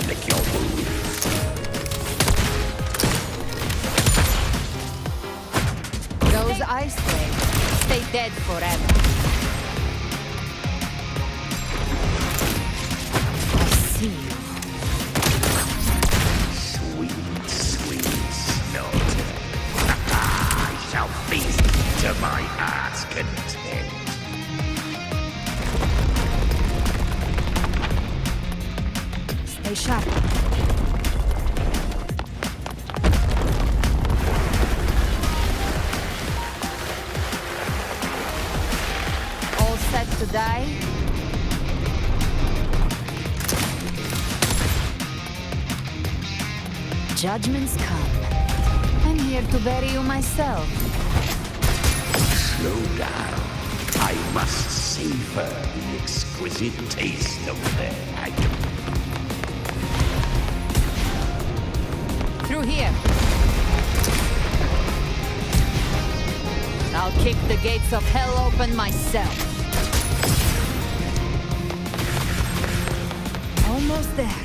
Lick your wound. Those ice waves stay dead forever. I see you. Sweet, sweet snot. I shall feast to my heart's content. Stay sharp. All set to die? Judgments come. I'm here to bury you myself. Slow down. I must savor the exquisite taste of their agony. Through here. I'll kick the gates of hell open myself. Almost there.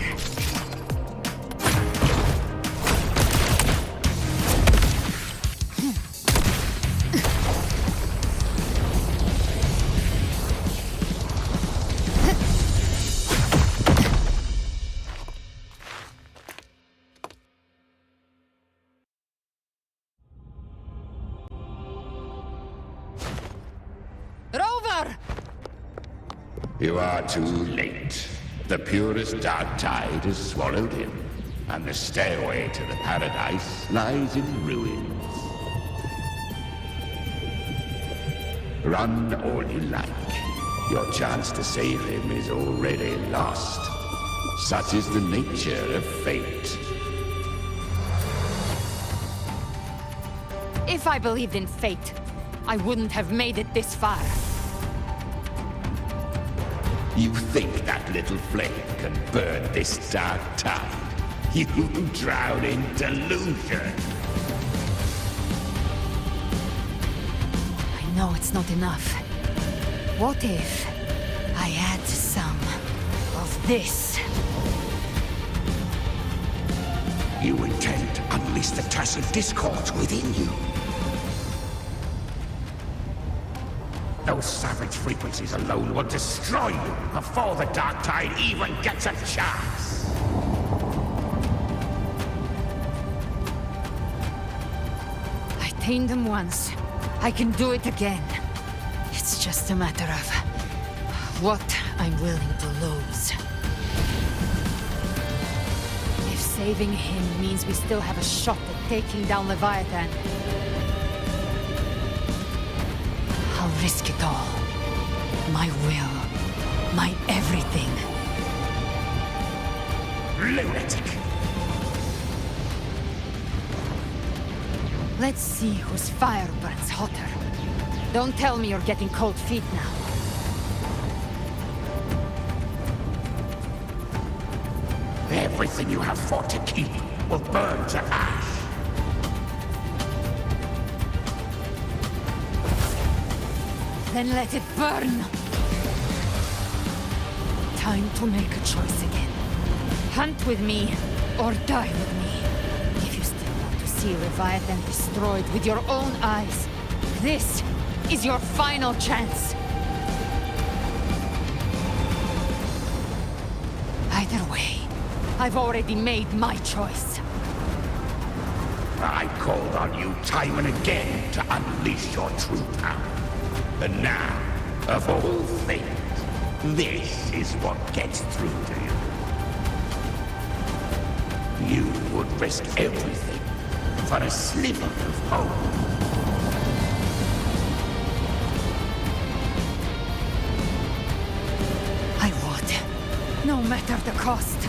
Rover! You are too late. The purest darktide has swallowed him, and the stairway to the paradise lies in ruins. Run all you like. Your chance to save him is already lost. Such is the nature of fate. If I believed in fate, I wouldn't have made it this far. You think that little flame can burn this dark tide? You drown in delusion. I know it's not enough. What if I add some of this? You intend to unleash the tacit discords within you. Those savage frequencies alone will destroy you before the darktide even gets a chance. I tamed them once. I can do it again. It's just a matter of what I'm willing to lose. If saving him means we still have a shot at taking down Leviathan, I'll risk it all. My will. My everything. Lunatic! Let's see whose fire burns hotter. Don't tell me you're getting cold feet now. Everything you have fought to keep will burn to ash. Then let it burn! Time to make a choice again. Hunt with me, or die with me. If you still want to see Leviathan destroyed with your own eyes, this is your final chance. Either way, I've already made my choice. I called on you time and again to unleash your true power. And now, of all things, this is what gets through to you. You would risk everything for a sliver of hope. I would, no matter the cost.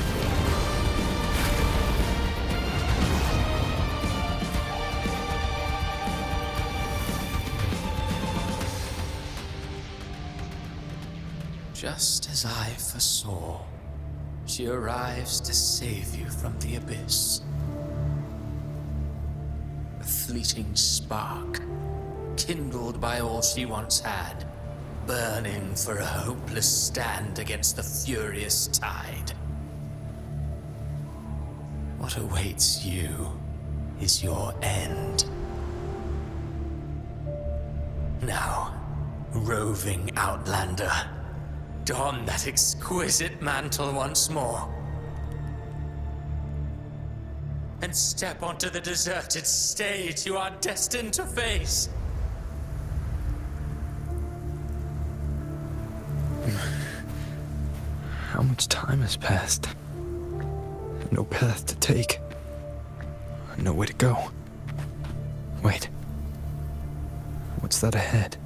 Just as I foresaw, she arrives to save you from the abyss. A fleeting spark, kindled by all she once had, burning for a hopeless stand against the furious tide. What awaits you is your end. Now, roving outlander, don that exquisite mantle once more. And step onto the deserted stage you are destined to face. How much time has passed? No path to take. Nowhere to go. Wait. What's that ahead?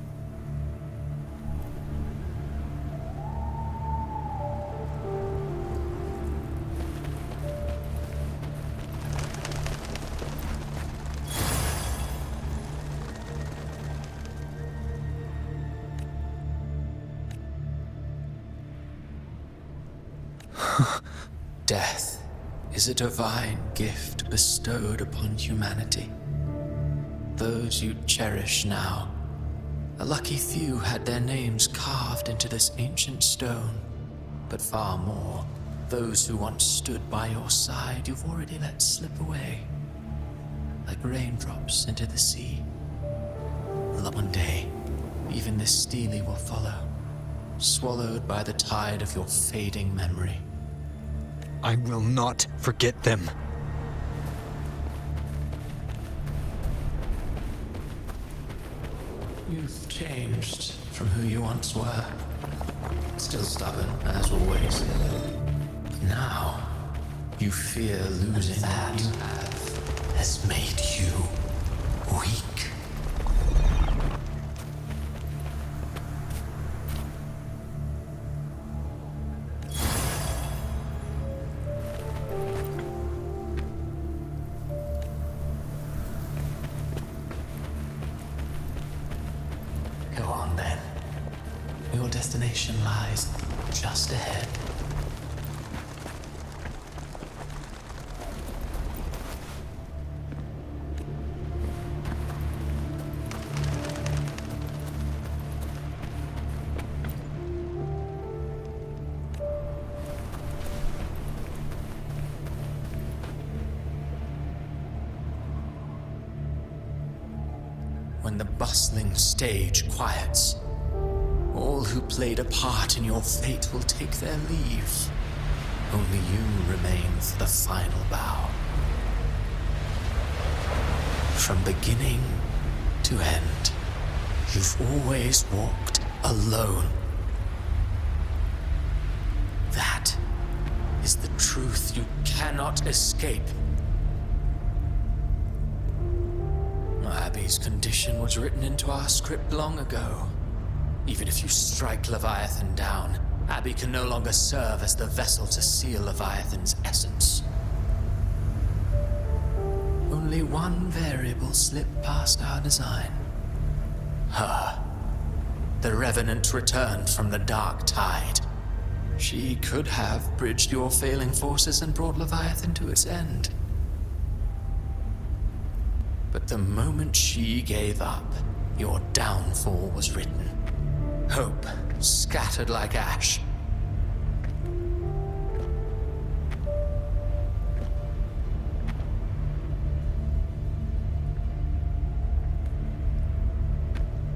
Death is a divine gift bestowed upon humanity. Those you cherish now, a lucky few had their names carved into this ancient stone, but far more, those who once stood by your side you've already let slip away, like raindrops into the sea. One day, even this stele will follow, swallowed by the tide of your fading memory. I will not forget them. You've changed from who you once were. Still stubborn, as always. But now, you fear losing what you have has made you weak. Your destination lies just ahead. When the bustling stage quiets, all who played a part in your fate will take their leave. Only you remain for the final bow. From beginning to end, you've always walked alone. That is the truth you cannot escape. Abby's condition was written into our script long ago. Even if you strike Leviathan down, Abby can no longer serve as the vessel to seal Leviathan's essence. Only one variable slipped past our design. Her. The Revenant returned from the darktide. She could have bridged your failing forces and brought Leviathan to its end. But the moment she gave up, your downfall was written. Hope scattered like ash.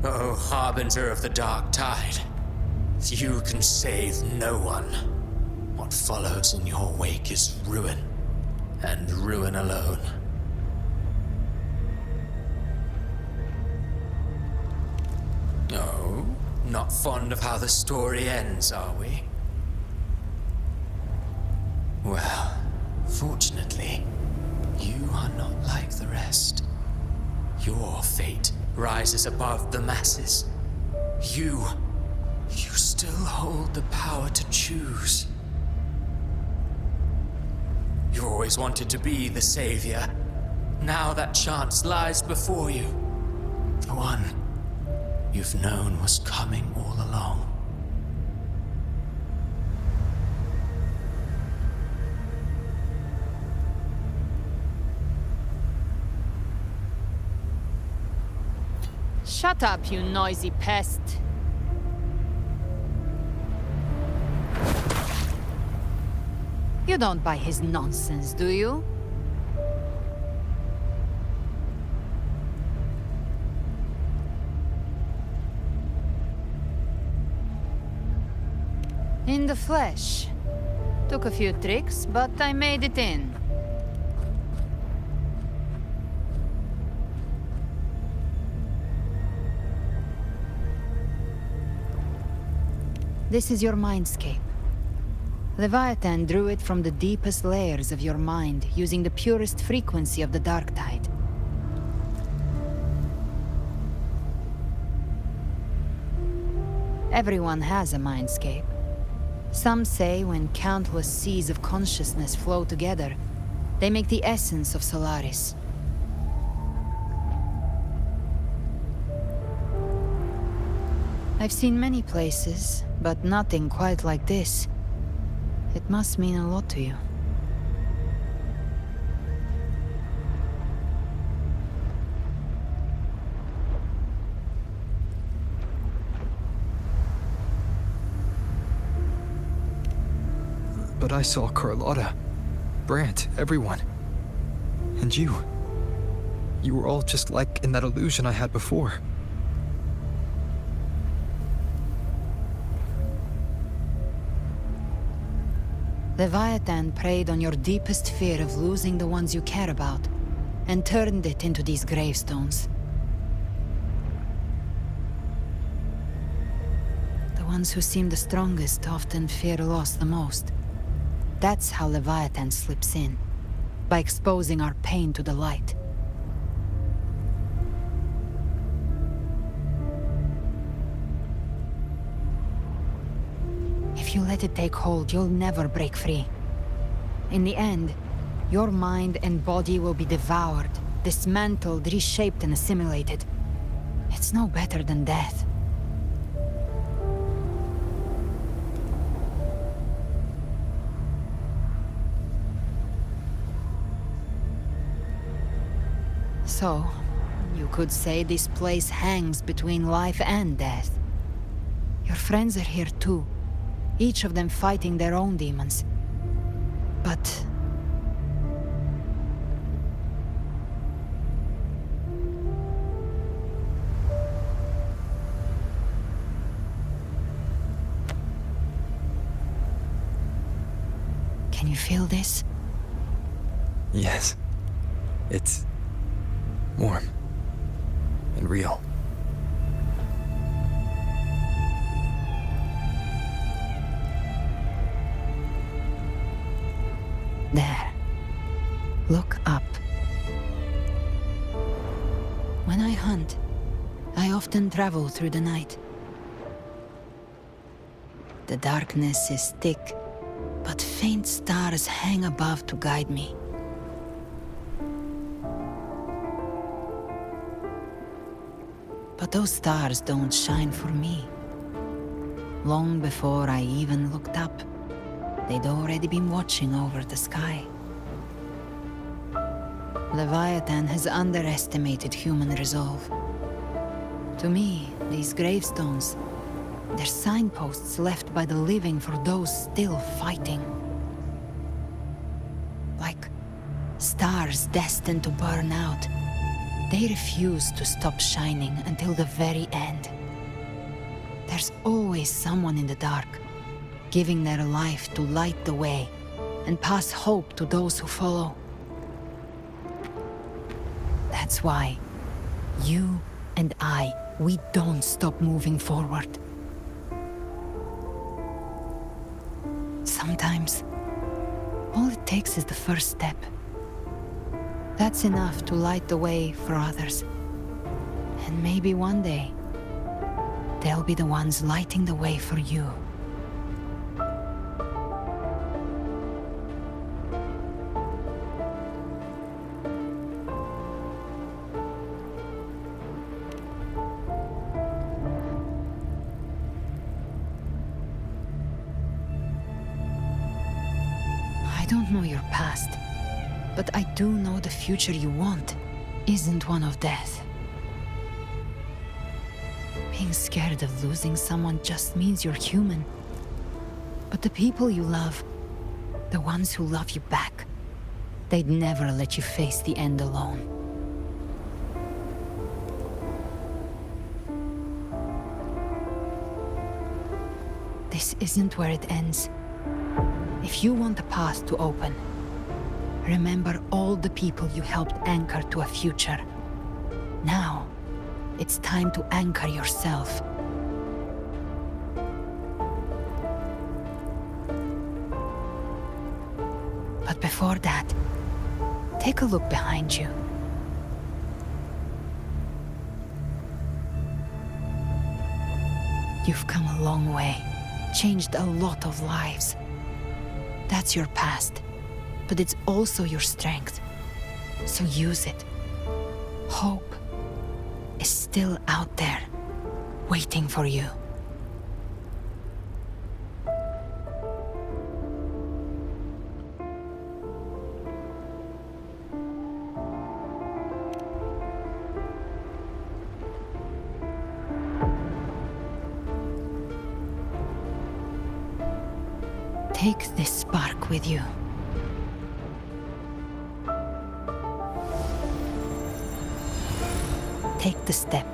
Oh, harbinger of the dark tide. You can save no one. What follows in your wake is ruin, and ruin alone. Oh, not fond of how the story ends, are we? Well, fortunately, you are not like the rest. Your fate rises above the masses. You still hold the power to choose. You always wanted to be the savior. Now that chance lies before you. The one you've known was coming all along. Shut up, you noisy pest. You don't buy his nonsense, do you? In the flesh. Took a few tricks, but I made it in. This is your mindscape. Leviathan drew it from the deepest layers of your mind, using the purest frequency of the darktide. Everyone has a mindscape. Some say when countless seas of consciousness flow together, they make the essence of Solaris. I've seen many places, but nothing quite like this. It must mean a lot to you. But I saw Carlotta, Brant, everyone. And you. You were all just like in that illusion I had before. Leviathan preyed on your deepest fear of losing the ones you care about, and turned it into these gravestones. The ones who seem the strongest often fear loss the most. That's how Leviathan slips in, by exposing our pain to the light. If you let it take hold, you'll never break free. In the end, your mind and body will be devoured, dismantled, reshaped, and assimilated. It's no better than death. So, you could say this place hangs between life and death. Your friends are here too. Each of them fighting their own demons. But... can you feel this? Yes. It's warm and real. There. Look up. When I hunt, I often travel through the night. The darkness is thick, but faint stars hang above to guide me. But those stars don't shine for me. Long before I even looked up, they'd already been watching over the sky. Leviathan has underestimated human resolve. To me, these gravestones, they're signposts left by the living for those still fighting. Like stars destined to burn out, they refuse to stop shining until the very end. There's always someone in the dark, giving their life to light the way and pass hope to those who follow. That's why you and I, we don't stop moving forward. Sometimes, all it takes is the first step. That's enough to light the way for others. And maybe one day, they'll be the ones lighting the way for you. I don't know your past, but I do know the future you want isn't one of death. Being scared of losing someone just means you're human. But the people you love, the ones who love you back, they'd never let you face the end alone. This isn't where it ends. If you want the path to open, remember all the people you helped anchor to a future. Now, it's time to anchor yourself. But before that, take a look behind you. You've come a long way, changed a lot of lives. That's your past, but it's also your strength. So use it. Hope is still out there, waiting for you. Take this spark with you. Take the step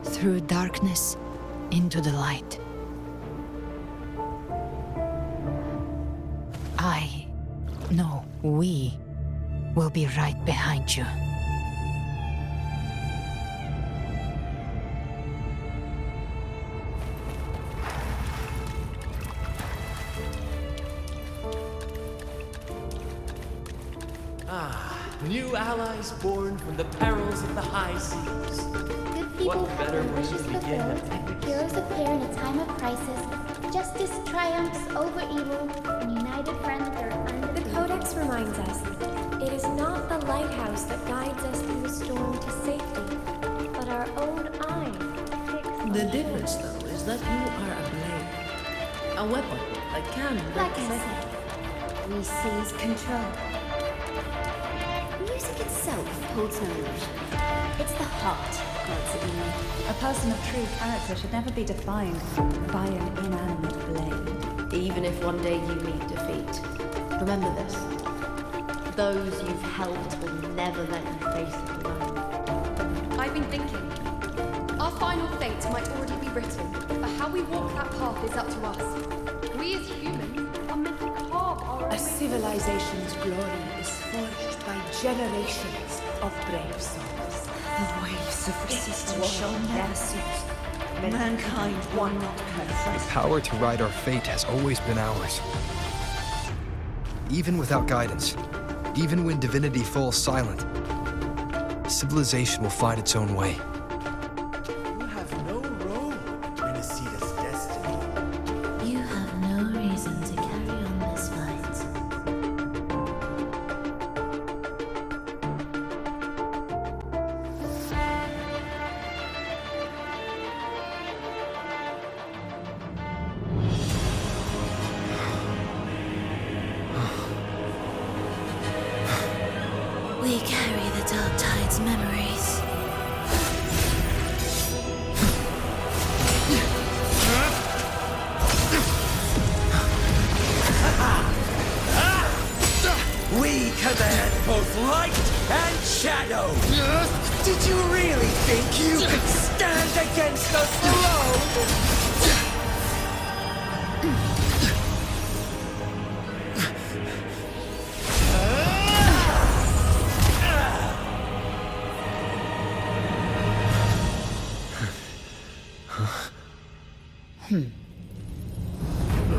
through darkness into the light. We will be right behind you. New allies born from the perils of the high seas. Good people What better have their way wishes to begin fulfilled. Heroes appear in a time of crisis. Justice triumphs over evil, and united friends are undefeated. The Codex reminds us, it is not the lighthouse that guides us through the storm to safety, but our own eyes fixed. The difference, though, is that you are a blade. A weapon that can Like I said, we seize control. Music itself holds no illusion. It's the heart, Galbrena. A person of true character should never be defined by an inanimate blade. Even if one day you meet defeat, remember this. Those you've helped will never let you face it alone. I've been thinking. Our final fate might already be written, but how we walk that path is up to us. We as humans are meant to carve our own. A civilization's glory is forged by generations of brave souls. The waves of resistance shall never cease. Mankind will not The power to ride our fate has always been ours. Even without guidance, even when divinity falls silent, civilization will find its own way. You have no role in Rinascita's destiny. You have no reason to carry on this fight. shadow! Did you really think you could stand against us alone?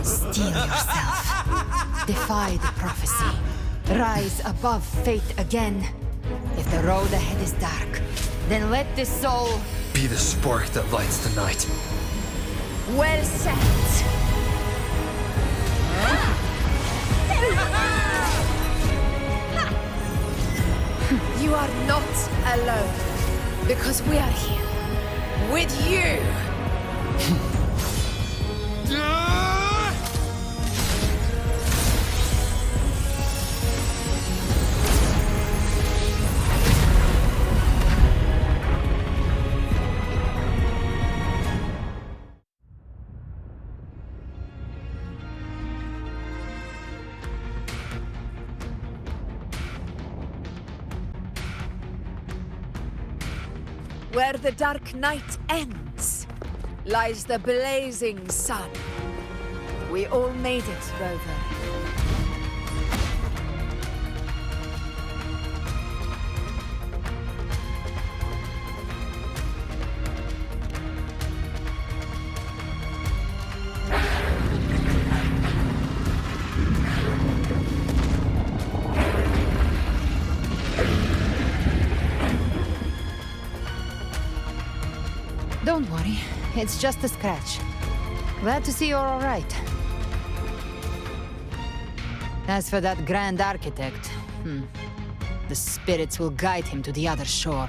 Steel yourself. Defy the prophecy. Rise above fate again. If the road ahead is dark, then let this soul be the spark that lights the night. Well said. You are not alone, because we are here with you. Where the dark night ends, lies the blazing sun. We all made it, Rover. Don't worry, it's just a scratch. Glad to see you're all right. As for that Grand Architect, the spirits will guide him to the other shore.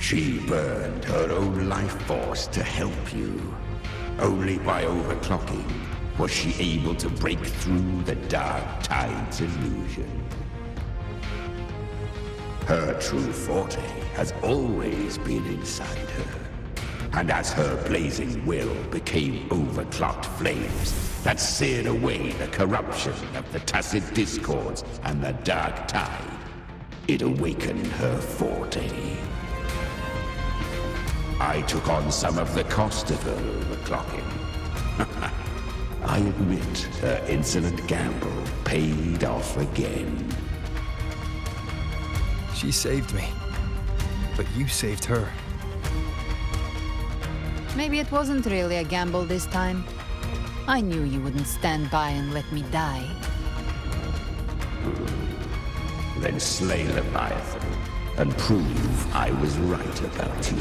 She burned her own life force to help you. Only by overclocking was she able to break through the darktide's illusion. Her true forte has always been inside her. And as her blazing will became overclocked flames that seared away the corruption of the tacit discords and the dark tide, it awakened her forte. I took on some of the cost of her overclocking. I admit her insolent gamble paid off again. She saved me, but you saved her. Maybe it wasn't really a gamble this time. I knew you wouldn't stand by and let me die. Then slay Leviathan and prove I was right about you.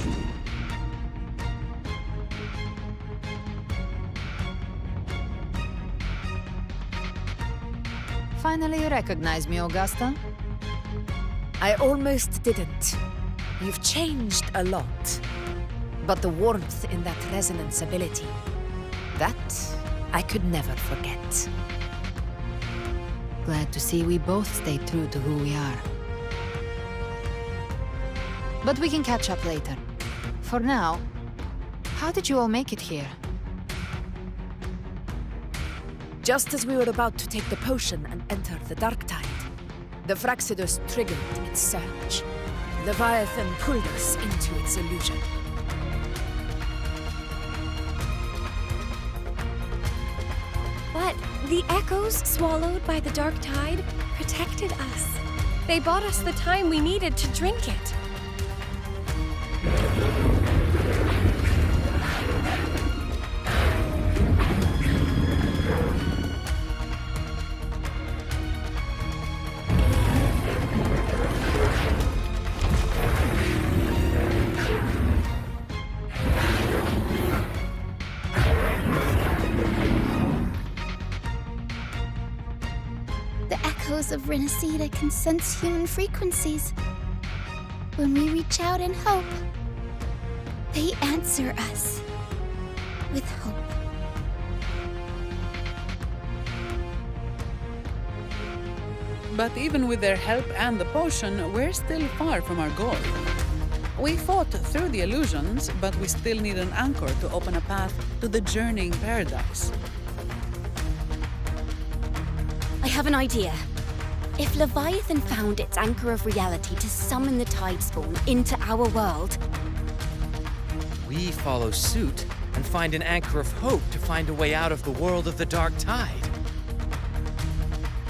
Finally you recognize me, Augusta? I almost didn't. You've changed a lot. But the warmth in that resonance ability, that I could never forget. Glad to see we both stayed true to who we are. But we can catch up later. For now, how did you all make it here? Just as we were about to take the potion and enter the darktide, the Fraxidus triggered its surge. Leviathan pulled us into its illusion. But the echoes swallowed by the dark tide protected us. They bought us the time we needed to drink it. Of Rinascita can sense human frequencies. When we reach out in hope, they answer us with hope. But even with their help and the potion, we're still far from our goal. We fought through the illusions, but we still need an anchor to open a path to the journeying paradise. have an idea. If Leviathan found its anchor of reality to summon the tide spawn into our world, We follow suit and find an anchor of hope to find a way out of the world of the darktide.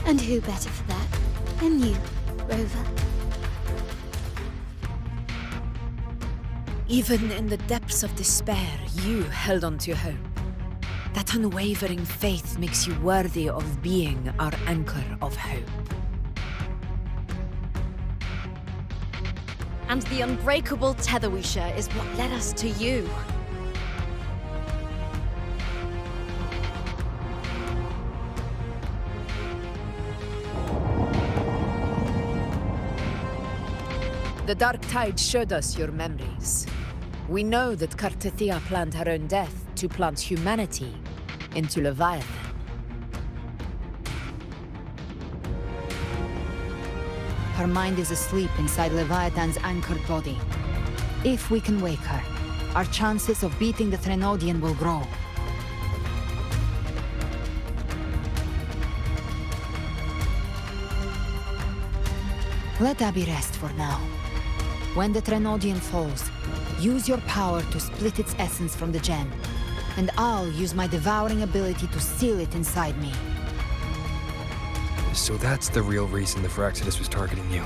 And who better for that than you, Rover? Even in the depths of despair, you held on to hope. That unwavering faith makes you worthy of being our anchor of hope. and the unbreakable tether we share is what led us to you. The darktide showed us your memories. We know that Cartethyia planned her own death to plant humanity into Leviathan. Her mind is asleep inside Leviathan's anchored body. If we can wake her, our chances of beating the Threnodian will grow. Let Abby rest for now. When the Threnodian falls, use your power to split its essence from the gem, and I'll use my devouring ability to seal it inside me. So that's the real reason the Phyrexidus was targeting you.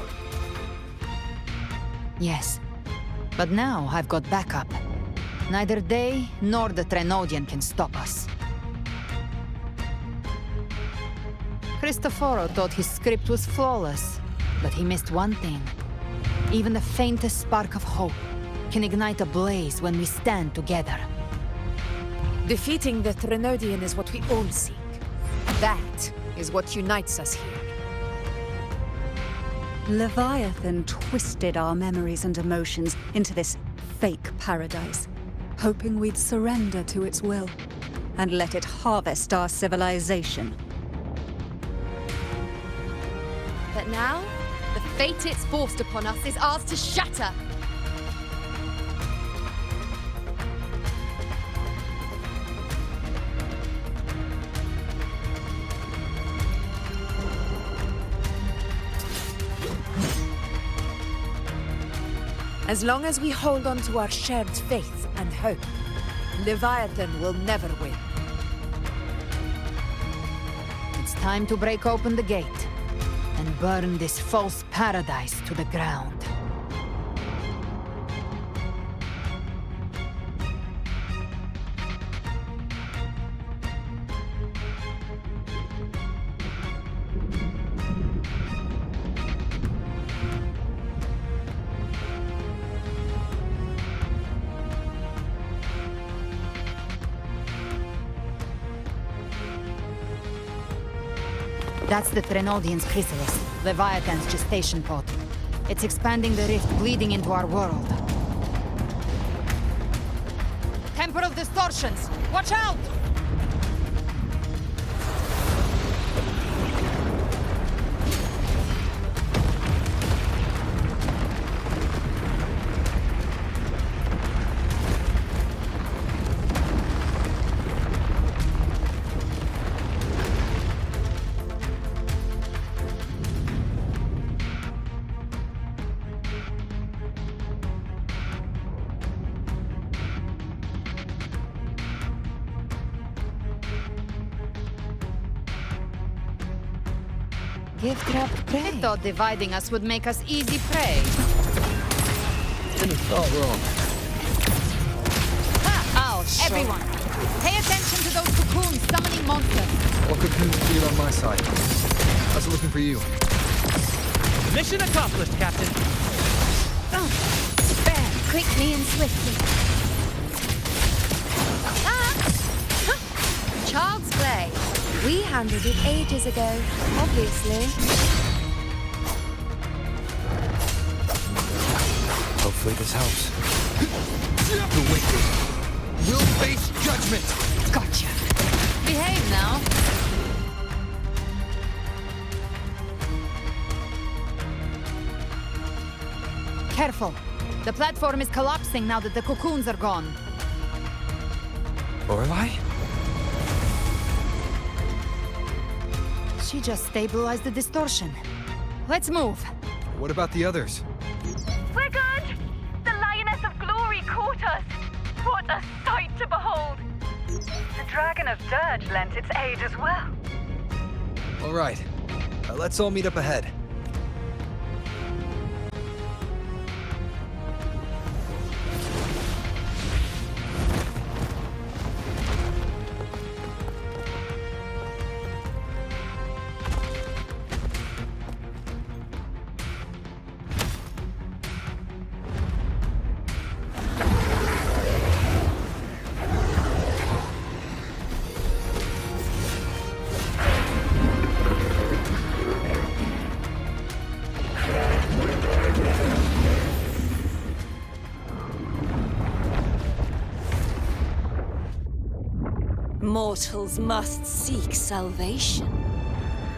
Yes, but now I've got backup. Neither they nor the Threnodian can stop us. Cristoforo thought his script was flawless, but he missed one thing. Even the faintest spark of hope can ignite a blaze when we stand together. Defeating the Threnodian is what we all seek. That is what unites us here. Leviathan twisted our memories and emotions into this fake paradise, hoping we'd surrender to its will and let it harvest our civilization. But now, the fate it's forced upon us is ours to shatter. As long as we hold on to our shared faith and hope, Leviathan will never win. It's time to break open the gate and burn this false paradise to the ground. That's the Threnodian's chrysalis, Leviathan's gestation pod. It's expanding the rift bleeding into our world. Temporal distortions! Watch out! Gift-wrapped prey. I thought dividing us would make us easy prey. Didn't start wrong. Ha! Everyone, pay attention to those cocoons summoning monsters. What cocoons feel on my side? I was looking for you. Mission accomplished, Captain. Oh, fair, quickly and swiftly. Child's play. We handled it ages ago, obviously. Hopefully this helps. The wicked will face judgment! Gotcha. Behave now. Careful. The platform is collapsing now that the cocoons are gone. Lorelei? She just stabilized the distortion. Let's move. What about the others? We're good! The Lioness of Glory caught us! What a sight to behold! The Dragon of Dirge lent its aid as well. All right. Let's all meet up ahead. Mortals must seek salvation.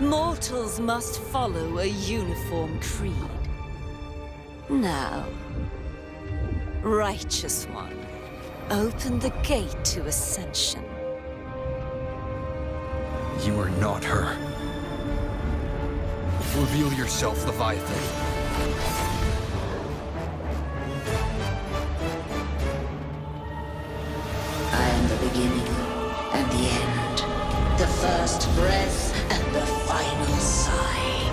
Mortals must follow a uniform creed. Now, Righteous One, open the gate to ascension. You are not her. Reveal yourself, Leviathan. I am the beginning and the end, the first breath and the final sigh.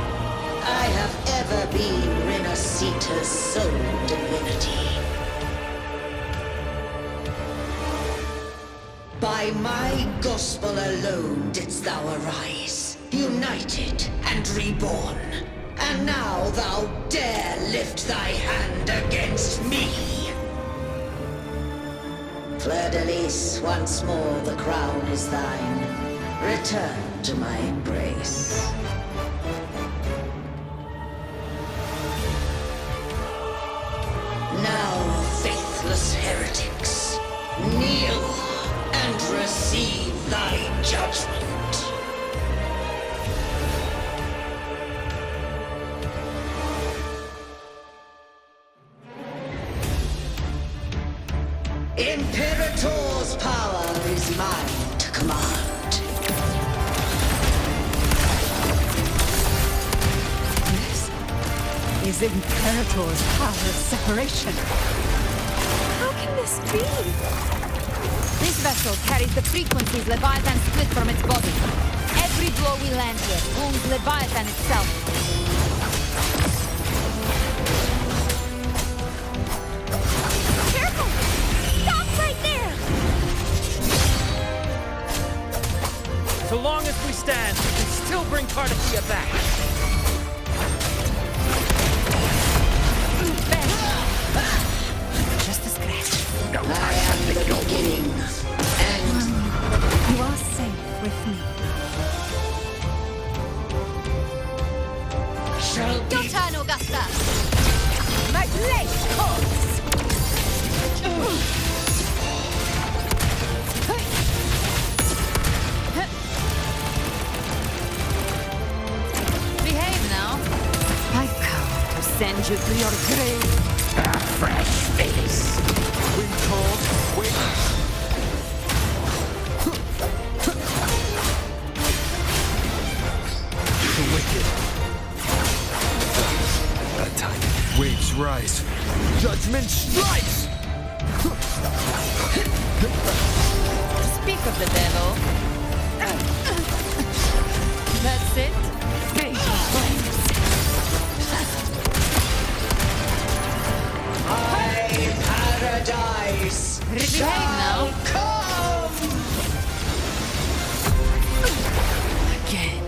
I have ever been Rinascita's sole divinity. By my gospel alone didst thou arise, united and reborn. And now thou dare lift thy hand against me. Fleur-de-Lis, once more the crown is thine. Return to my embrace. Now, faithless heretics, kneel and receive thy judgment. Imperator's power is mine to command. This is Imperator's power of separation. How can this be? This vessel carries the frequencies Leviathan split from its body. Every blow we land here wounds Leviathan itself. So long as we stand, we can still bring Cartethyia back. Just a scratch. I am the beginning, and You are safe with me. shall be. Your turn, Augusta! My blade calls! Behave now. I've come to send you to your grave. A fresh face. We called wait. The wicked. That time, waves rise. Judgment strikes! Speak of the devil. That's it? Face the flames. My paradise Behave now. come. Again.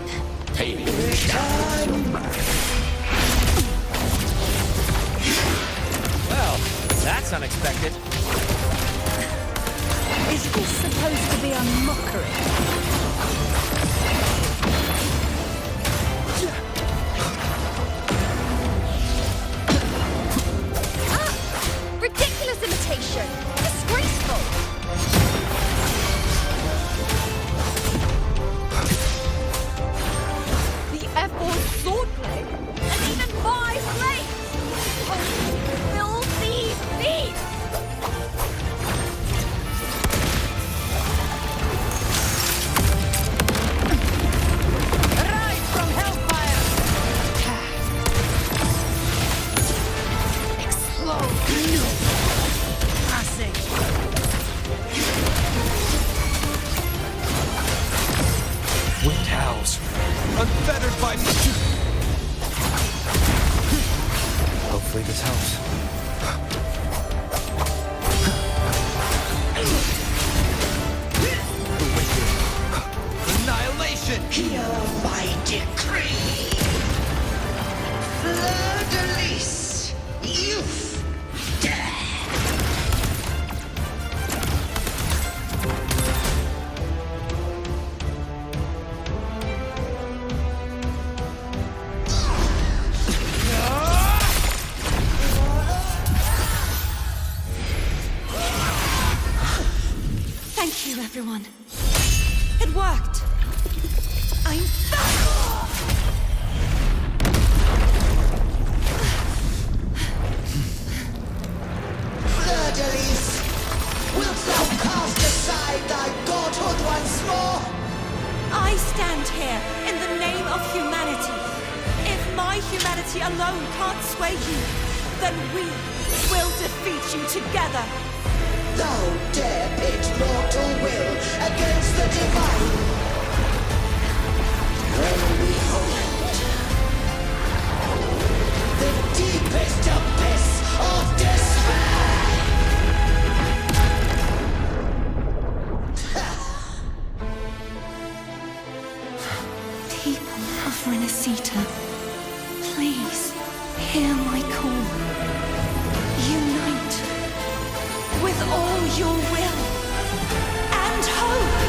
Well, that's unexpected. Is this supposed to be a mockery? Ridiculous imitation! Disgraceful! The F4 swordplay! And even my blade! Oh, filthy thief! Annihilation! Hear my decree! Fleur-de-lis, youth, death! Thank you, everyone. It worked. I'm back! Fleur-de-lis, wilt thou cast aside thy godhood once more? I stand here in the name of humanity. If my humanity alone can't sway you, then we will defeat you together. Thou dare pit mortal will against the divine. When we hold the deepest abyss of despair. People of Rinascita, please hear my call. Unite with all your will and hope.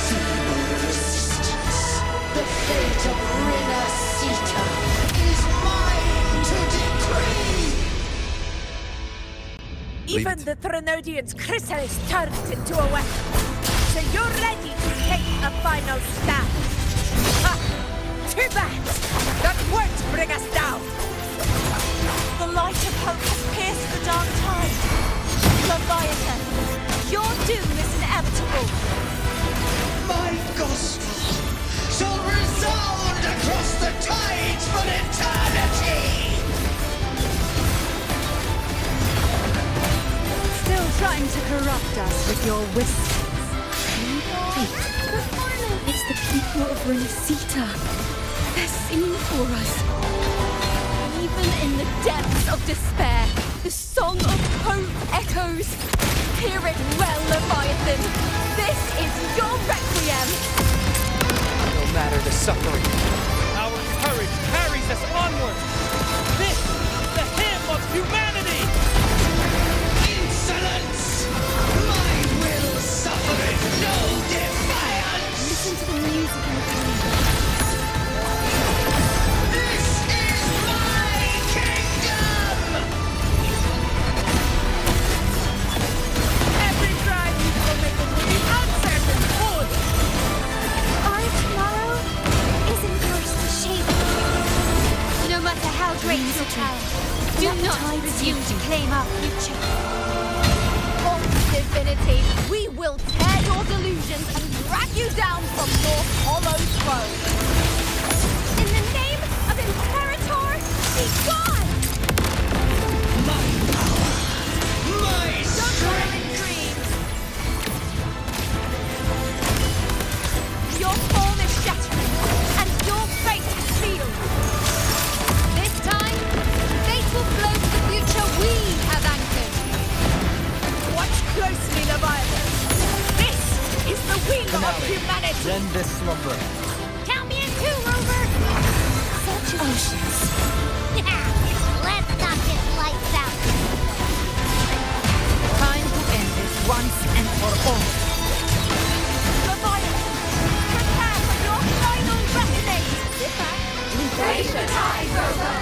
Feeble resistance. The fate of Rinascita is mine to decree. Even the Trinodian's chrysalis turned into a weapon. So you're ready to take a final stand. Ha! Too bad! That won't bring us down! The light of hope has pierced the dark tide. Leviathan, your doom is inevitable. My gospel shall resound across the tides for eternity! Still trying to corrupt us with your whispers. It's the people of Rinascita. They're singing for us. Even in the depths of despair, the song of hope echoes. Hear it well, Leviathan. This is your requiem. No matter the suffering, our courage carries us onward. This is the hymn of humanity. Insolence! My will suffereth no defiance! Listen to the music in the green. This is my kingdom! Every drive you committed will be uncertain full. Our tomorrow isn't yours to shape. No matter how great your power, do not presume to claim our future. Of divinity, we will tear your delusions and drag you down from your hollow throne. In the name of Imperator, be gone! My power! My Don't strength! in dreams. Your form is shattering, and your fate is sealed. This time, fate will flow to the future we have anchored. Watch closely, Leviathan. This is the will of humanity. End this slumber. Count me in too, Rover! Such oceans. Let's knock this lights out. Time to end this once and for all. Leviathan, prepare for your final reckoning. Sit back. Raise the tide, Rover!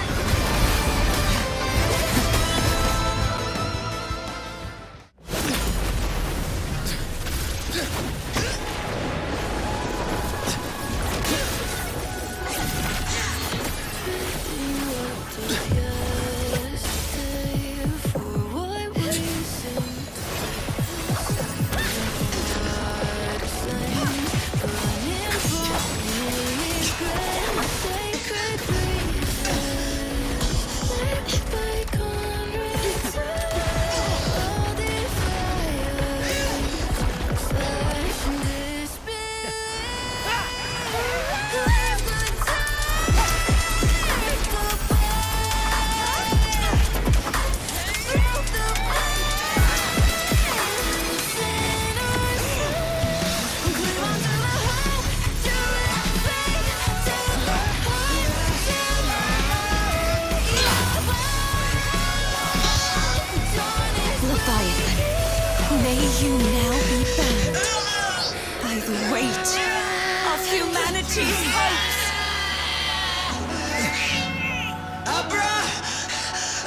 humanity's hopes!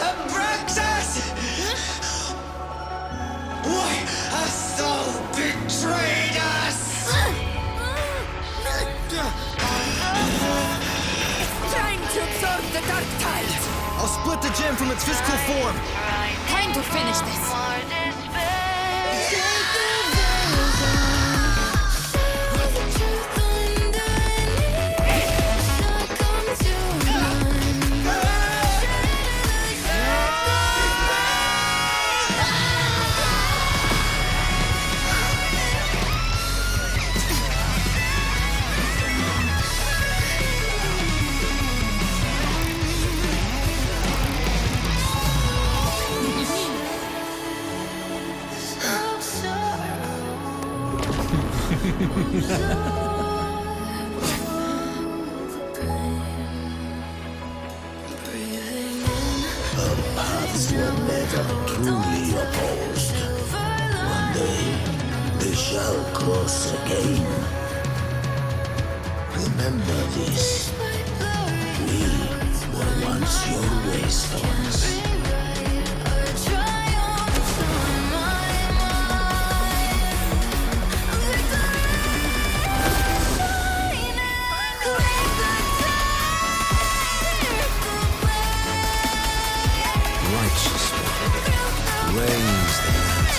Abraxas! Why hast thou betrayed us? It's trying to absorb the darktide! I'll split the gem from its physical form! Time to finish this! Our paths were never truly opposed. One day, they shall cross again. Remember this. We were once your wastelands. Reigns the land.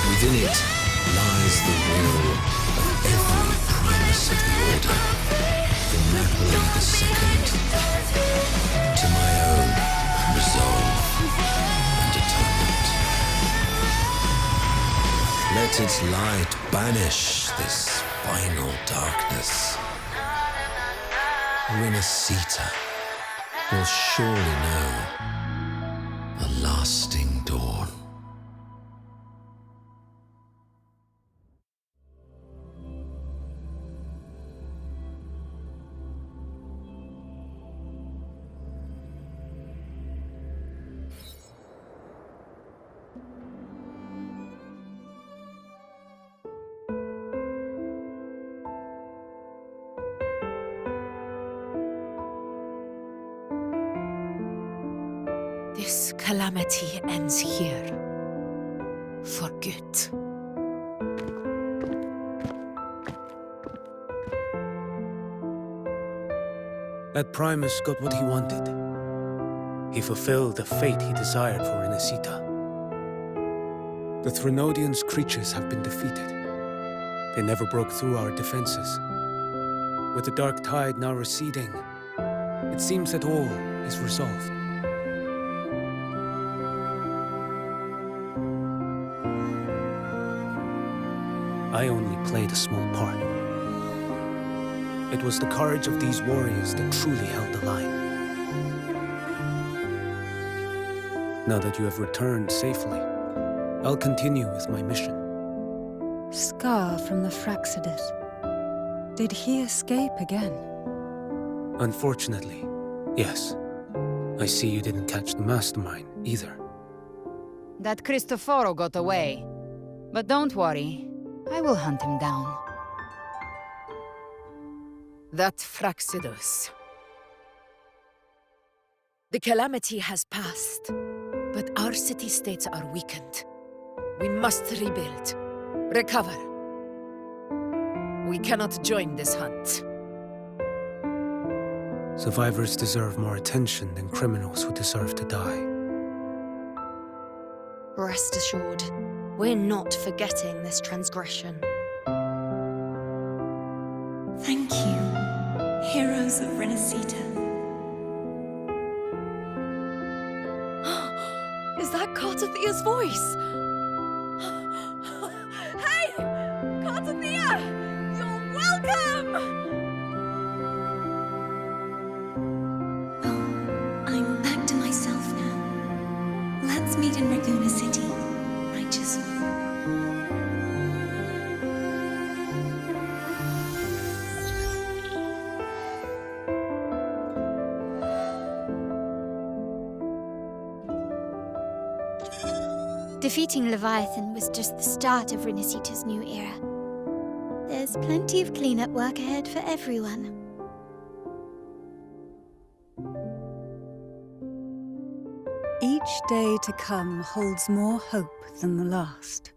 Within it lies the will of every primus of the Order, from Napoli II to my own resolve and atonement. Let its light banish this final darkness. Rinascita will surely know a lasting dawn. This calamity ends here. For good. That Primus got what he wanted. He fulfilled the fate he desired for Rinascita. The Threnodian's creatures have been defeated. They never broke through our defenses. With the dark tide now receding, it seems that all is resolved. I only played a small part. It was the courage of these warriors that truly held the line. Now that you have returned safely, I'll continue with my mission. Scar from the Fraxidus. Did he escape again? Unfortunately, yes. I see you didn't catch the mastermind either. That Cristoforo got away. But don't worry, I will hunt him down. That Fraxidus. The calamity has passed, but our city-states are weakened. We must rebuild, recover. We cannot join this hunt. Survivors deserve more attention than criminals who deserve to die. Rest assured, we're not forgetting this transgression. Thank you, heroes of Rinascita. Is that Cartethia's voice? Hey! Cartethyia! You're welcome! I'm back to myself now. Let's meet in Raccoon City, righteous one. Defeating Leviathan was just the start of Rinascita's new era. There's plenty of cleanup work ahead for everyone. Each day to come holds more hope than the last.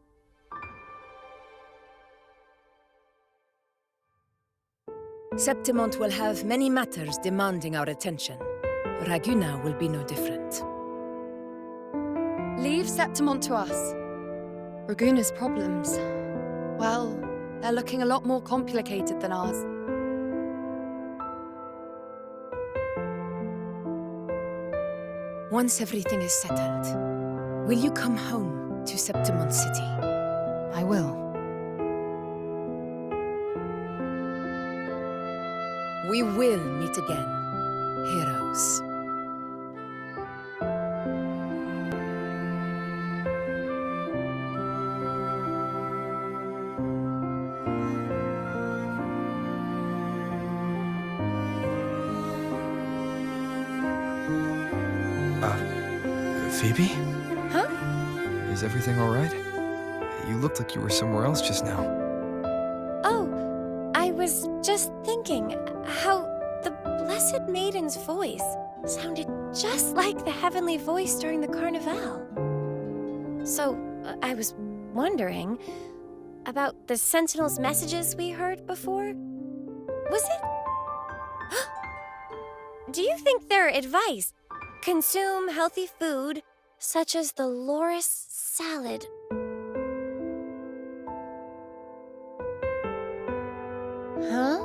Septimont will have many matters demanding our attention. Raguna will be no different. Leave Septimont to us. Raguna's problems, well, they're looking a lot more complicated than ours. Once everything is settled, will you come home to Septimont City? I will. We will meet again, heroes. Phoebe? Huh? Is everything all right? You looked like you were somewhere else just now. Oh, I was just thinking how the Blessed Maiden's voice sounded just like the heavenly voice during the Carnival. So, I was wondering about the Sentinel's messages we heard before. Was it? Do you think their advice? Consume healthy food, such as the loris salad. Huh?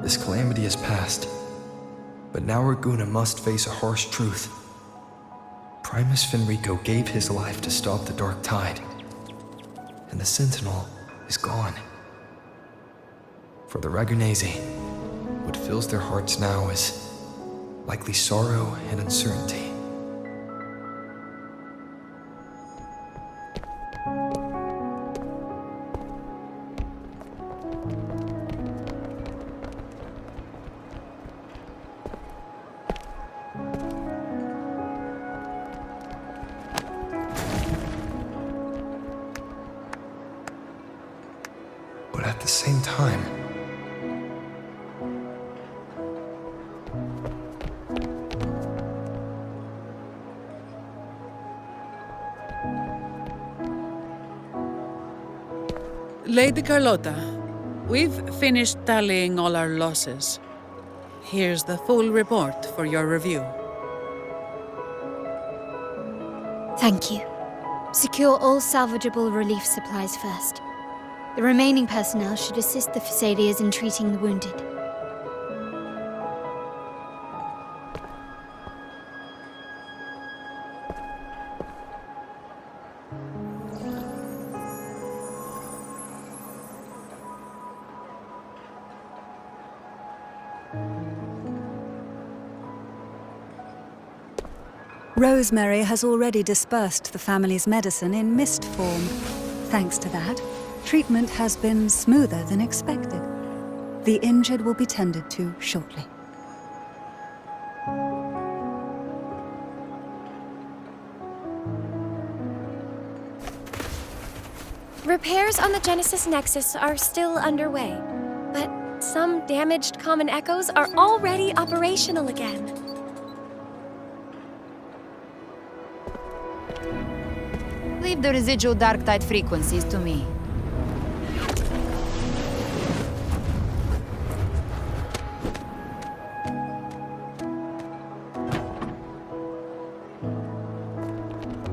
This calamity has passed, but now Raguna must face a harsh truth. Primus Fenrico gave his life to stop the darktide, and the Sentinel is gone. For the Ragunesi, what fills their hearts now is likely sorrow and uncertainty. But at the same time, Lady Carlotta, we've finished tallying all our losses. Here's the full report for your review. Thank you. Secure all salvageable relief supplies first. The remaining personnel should assist the Phasaelias in treating the wounded. Rosemary has already dispersed the family's medicine in mist form. Thanks to that, treatment has been smoother than expected. The injured will be tended to shortly. Repairs on the Genesis Nexus are still underway, but some damaged common echoes are already operational again. Leave the residual darktide frequencies to me.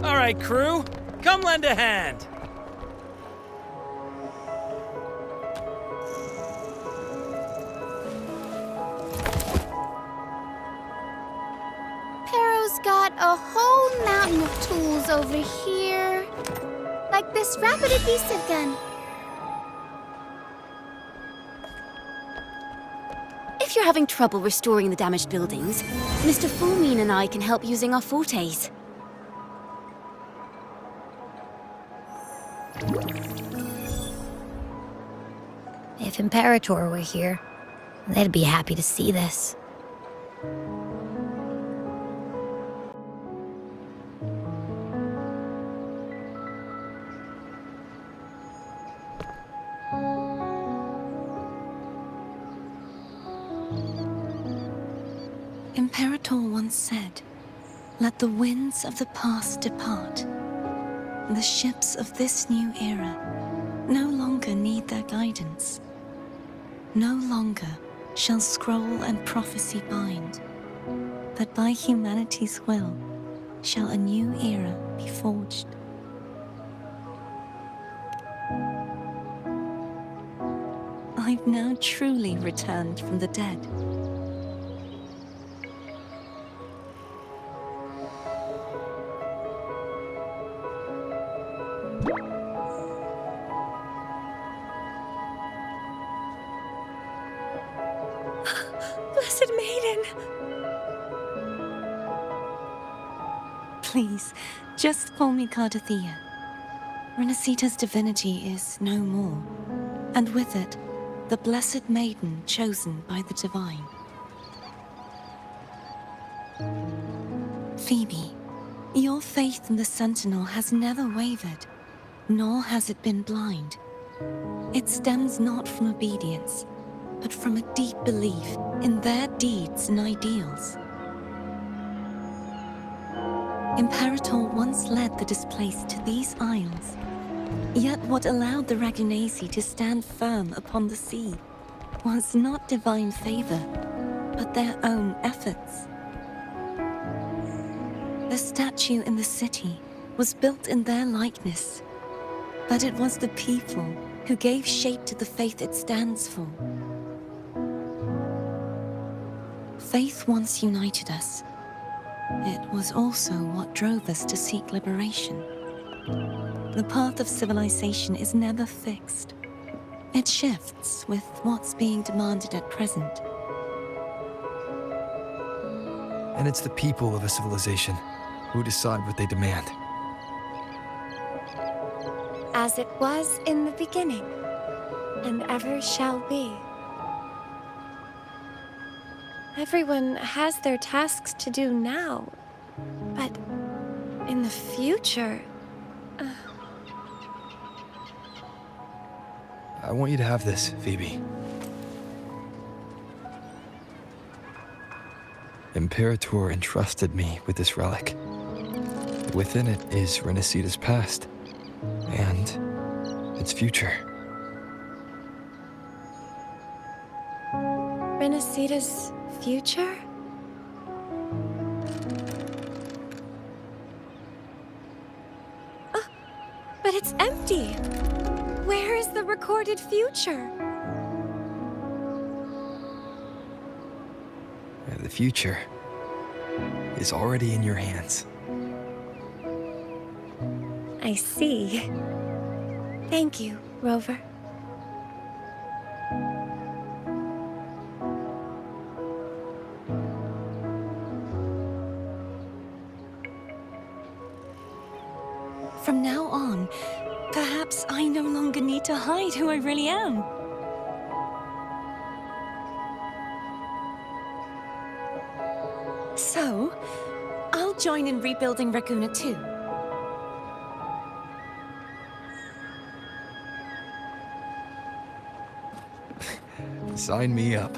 All right, crew, come lend a hand. Pero's got a whole mountain of tools over here. Like this rapid adhesive gun. If you're having trouble restoring the damaged buildings, Mr. Fulmine and I can help using our fortes. If Imperator were here, they'd be happy to see this. Imperator once said, "Let the winds of the past depart. The ships of this new era no longer need their guidance. No longer shall scroll and prophecy bind, but by humanity's will shall a new era be forged." I've now truly returned from the dead. Blessed Maiden! Please, just call me Cartethyia. Rinascita's divinity is no more, and with it, the Blessed Maiden chosen by the Divine. Phoebe, your faith in the Sentinel has never wavered, nor has it been blind. It stems not from obedience, but from a deep belief in their deeds and ideals. Imperator once led the displaced to these isles, yet what allowed the Ragunasi to stand firm upon the sea was not divine favor, but their own efforts. The statue in the city was built in their likeness, but it was the people who gave shape to the faith it stands for. Faith once united us. It was also what drove us to seek liberation. The path of civilization is never fixed. It shifts with what's being demanded at present. And it's the people of a civilization who decide what they demand. As it was in the beginning, and ever shall be. Everyone has their tasks to do now, but in the future... I want you to have this, Phoebe. Imperator entrusted me with this relic. Within it is Rinascita's past, and its future. Rinascita's future? But it's empty! Where is the recorded future? The future is already in your hands. I see. Thank you, Rover. From now on, perhaps I no longer need to hide who I really am. So, I'll join in rebuilding Raguna too. Sign me up.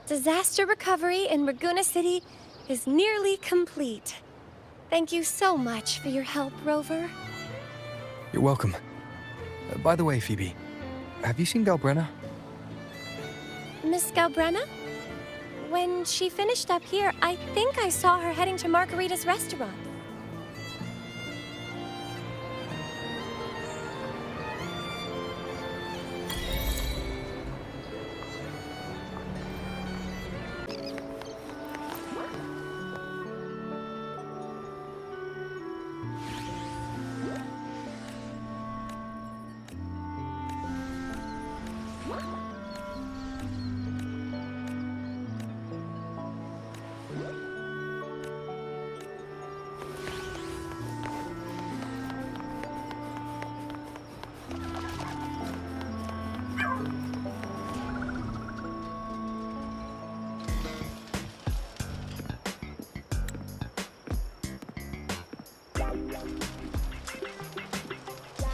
Disaster recovery in Raguna City is nearly complete. Thank you so much for your help, Rover. You're welcome. By the way, Phoebe, have you seen Galbrena? Miss Galbrena? When she finished up here, I think I saw her heading to Margarita's restaurant.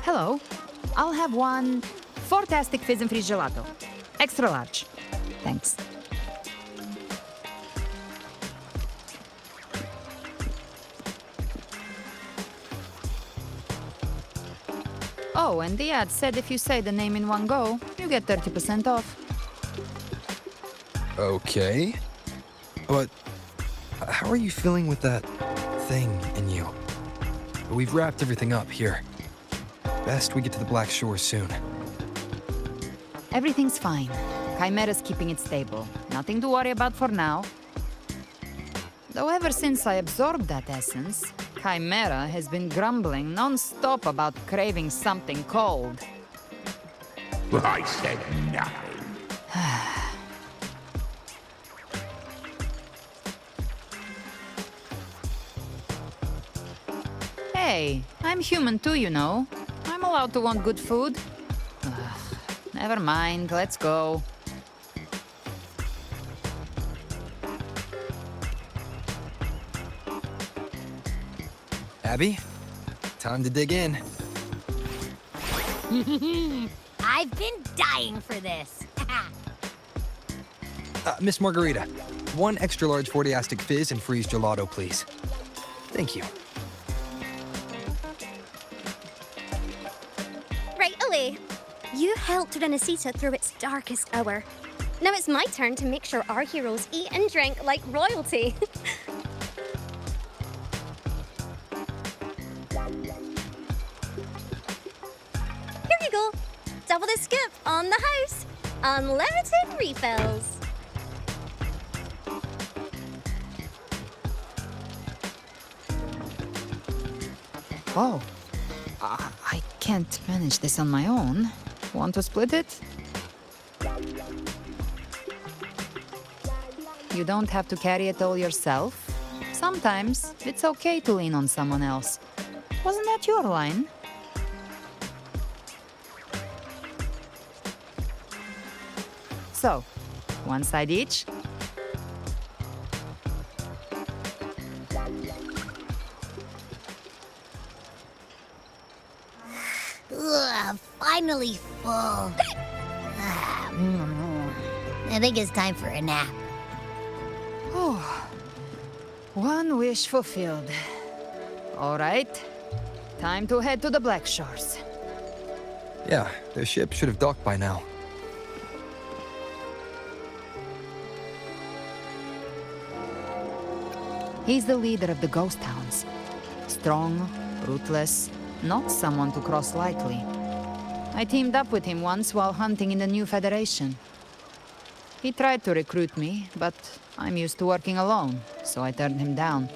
Hello. I'll have one fantastic fizz and freeze gelato. Extra large. Thanks. Oh, and the ad said if you say the name in one go, you get 30% off. Okay. But how are you feeling with that thing in you? We've wrapped everything up here. Best we get to the Black Shore soon. Everything's fine. Chimera's keeping it stable. Nothing to worry about for now. Though ever since I absorbed that essence, Chimera has been grumbling non-stop about craving something cold. I said nothing. Hey, I'm human too, you know. I'm allowed to want good food. Never mind, let's go. Abby, time to dig in. I've been dying for this. Miss Margarita, one extra large 40-astic fizz and freeze gelato, please. Thank you. Right away. You helped Rinascita through its darkest hour. Now it's my turn to make sure our heroes eat and drink like royalty. Here you go. Double the scoop on the house. Unlimited refills. Oh, I can't manage this on my own. Want to split it? You don't have to carry it all yourself. Sometimes it's okay to lean on someone else. Wasn't that your line? So, one side each. Ugh, finally full. I think it's time for a nap. Oh, one wish fulfilled. All right, time to head to the Black Shores. Yeah, the ship should have docked by now. He's the leader of the Ghost Hounds. Strong, ruthless, not someone to cross lightly. I teamed up with him once while hunting in the new Federation. He tried to recruit me, but I'm used to working alone, so I turned him down.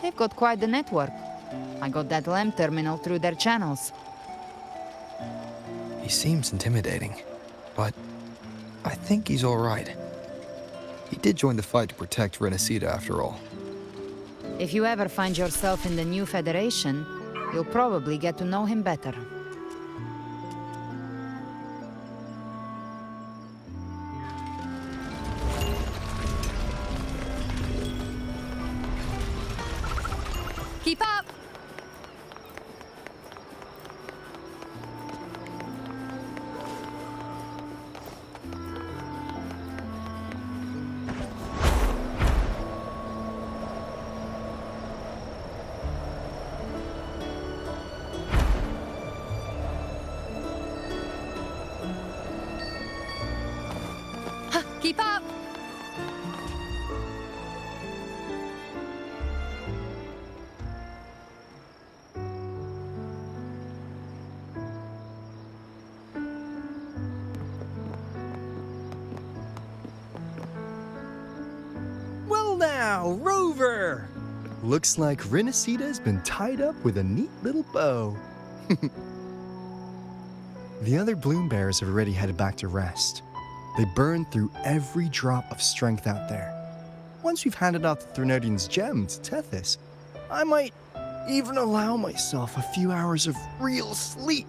They've got quite the network. I got that lamp terminal through their channels. He seems intimidating, but I think he's all right. He did join the fight to protect Rinascita after all. If you ever find yourself in the new Federation, you'll probably get to know him better. Keep up! Keep up! Well now, Rover! Looks like Rinascita's been tied up with a neat little bow. The other bloom bearers have already headed back to rest. They burned through every drop of strength out there. Once we've handed out the Threnodian's gem to Tethys, I might even allow myself a few hours of real sleep.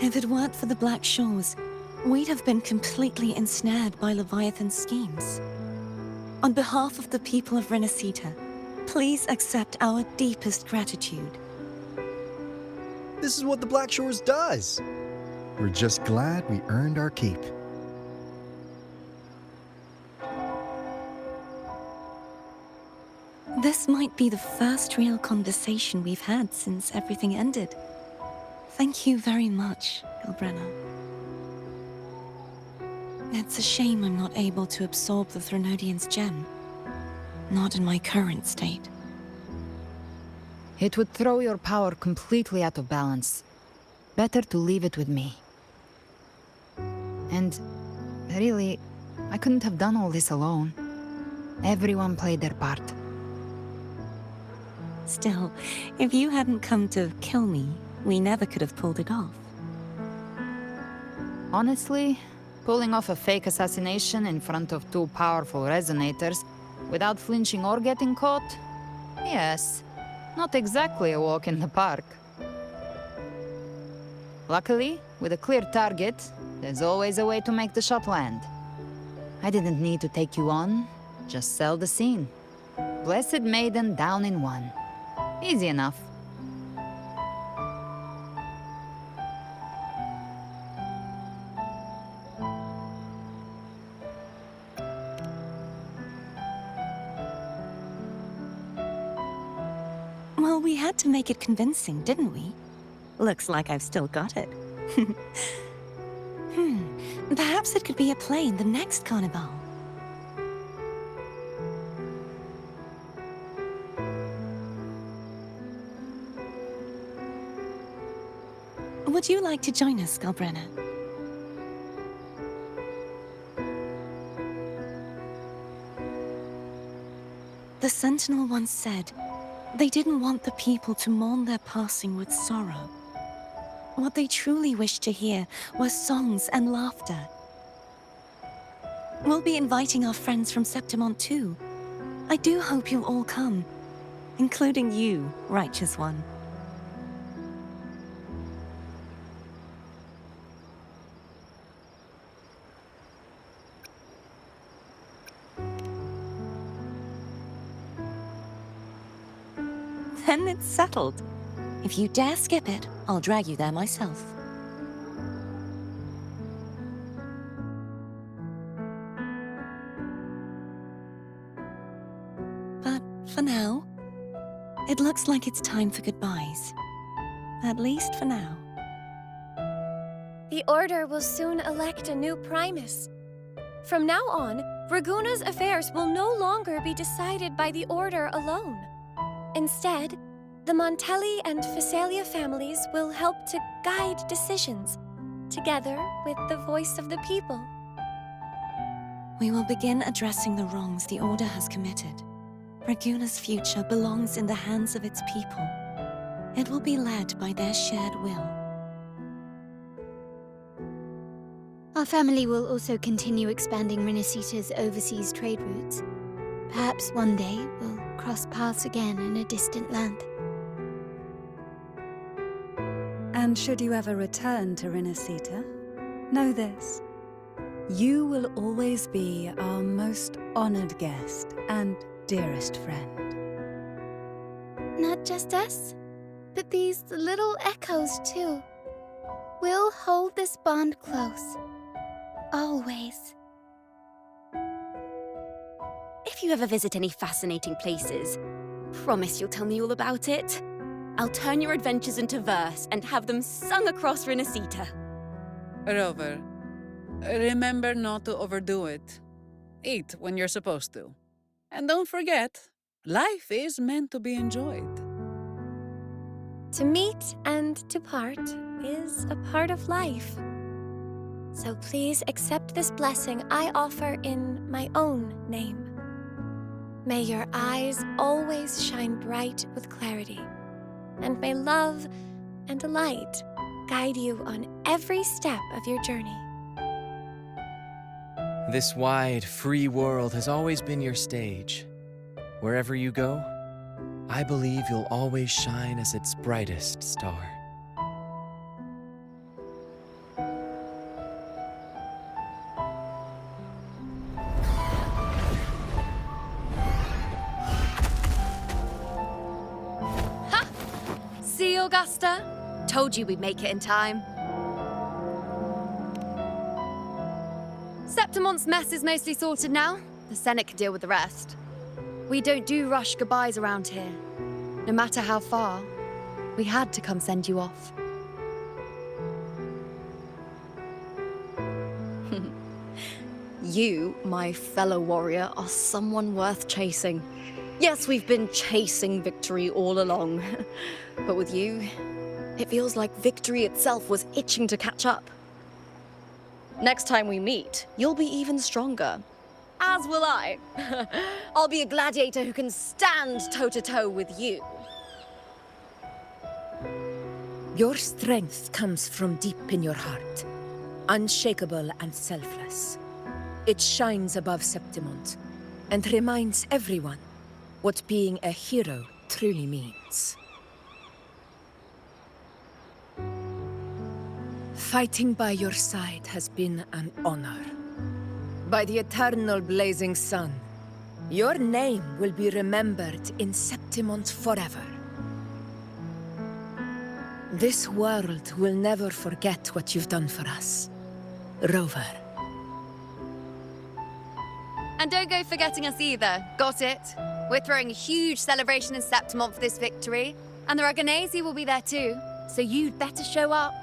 If it weren't for the Black Shores, we'd have been completely ensnared by Leviathan's schemes. On behalf of the people of Rinascita, please accept our deepest gratitude. This is what the Black Shores does. We're just glad we earned our keep. This might be the first real conversation we've had since everything ended. Thank you very much, Galbrena. It's a shame I'm not able to absorb the Threnodian's gem. Not in my current state. It would throw your power completely out of balance. Better to leave it with me. And really, I couldn't have done all this alone. Everyone played their part. Still, if you hadn't come to kill me, we never could have pulled it off. Honestly, pulling off a fake assassination in front of two powerful resonators without flinching or getting caught? Yes, not exactly a walk in the park. Luckily, with a clear target, there's always a way to make the shot land. I didn't need to take you on, just sell the scene. Blessed Maiden down in one. Easy enough. Well, we had to make it convincing, didn't we? Looks like I've still got it. Perhaps it could be a play in the next carnival. Would you like to join us, Galbrena? The Sentinel once said, they didn't want the people to mourn their passing with sorrow. What they truly wished to hear were songs and laughter. We'll be inviting our friends from Septimont too. I do hope you'll all come, including you, Righteous One. Then it's settled. If you dare skip it, I'll drag you there myself. But for now, it looks like it's time for goodbyes. At least for now. The Order will soon elect a new Primus. From now on, Raguna's affairs will no longer be decided by the Order alone. Instead, the Montelli and Phasalia families will help to guide decisions, together with the voice of the people. We will begin addressing the wrongs the Order has committed. Raguna's future belongs in the hands of its people. It will be led by their shared will. Our family will also continue expanding Rinascita's overseas trade routes. Perhaps one day we'll cross paths again in a distant land. And should you ever return to Rinascita, know this. You will always be our most honored guest and dearest friend. Not just us, but these little echoes too. We'll hold this bond close. Always. If you ever visit any fascinating places, promise you'll tell me all about it. I'll turn your adventures into verse and have them sung across Rinascita. Rover, remember not to overdo it. Eat when you're supposed to. And don't forget, life is meant to be enjoyed. To meet and to part is a part of life. So please accept this blessing I offer in my own name. May your eyes always shine bright with clarity, and may love and light guide you on every step of your journey. This wide, free world has always been your stage. Wherever you go, I believe you'll always shine as its brightest star. See, Augusta? Told you we'd make it in time. Septimont's mess is mostly sorted now. The Senate can deal with the rest. We don't do rush goodbyes around here. No matter how far, we had to come send you off. You, my fellow warrior, are someone worth chasing. Yes, we've been chasing victory all along. But with you, it feels like victory itself was itching to catch up. Next time we meet, you'll be even stronger. As will I. I'll be a gladiator who can stand toe-to-toe with you. Your strength comes from deep in your heart, unshakable and selfless. It shines above Septimont and reminds everyone what being a hero truly means. Fighting by your side has been an honor. By the eternal blazing sun, your name will be remembered in Septimont forever. This world will never forget what you've done for us, Rover. And don't go forgetting us either, got it? We're throwing a huge celebration in Septimont for this victory, and the Raganesi will be there too, so you'd better show up.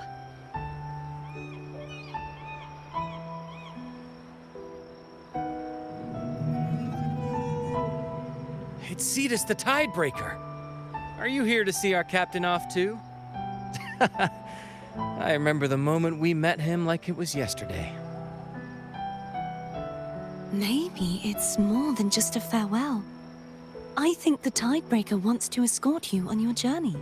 It's Cetus the Tidebreaker. Are you here to see our captain off too? I remember the moment we met him like it was yesterday. Maybe it's more than just a farewell. I think the Tidebreaker wants to escort you on your journey.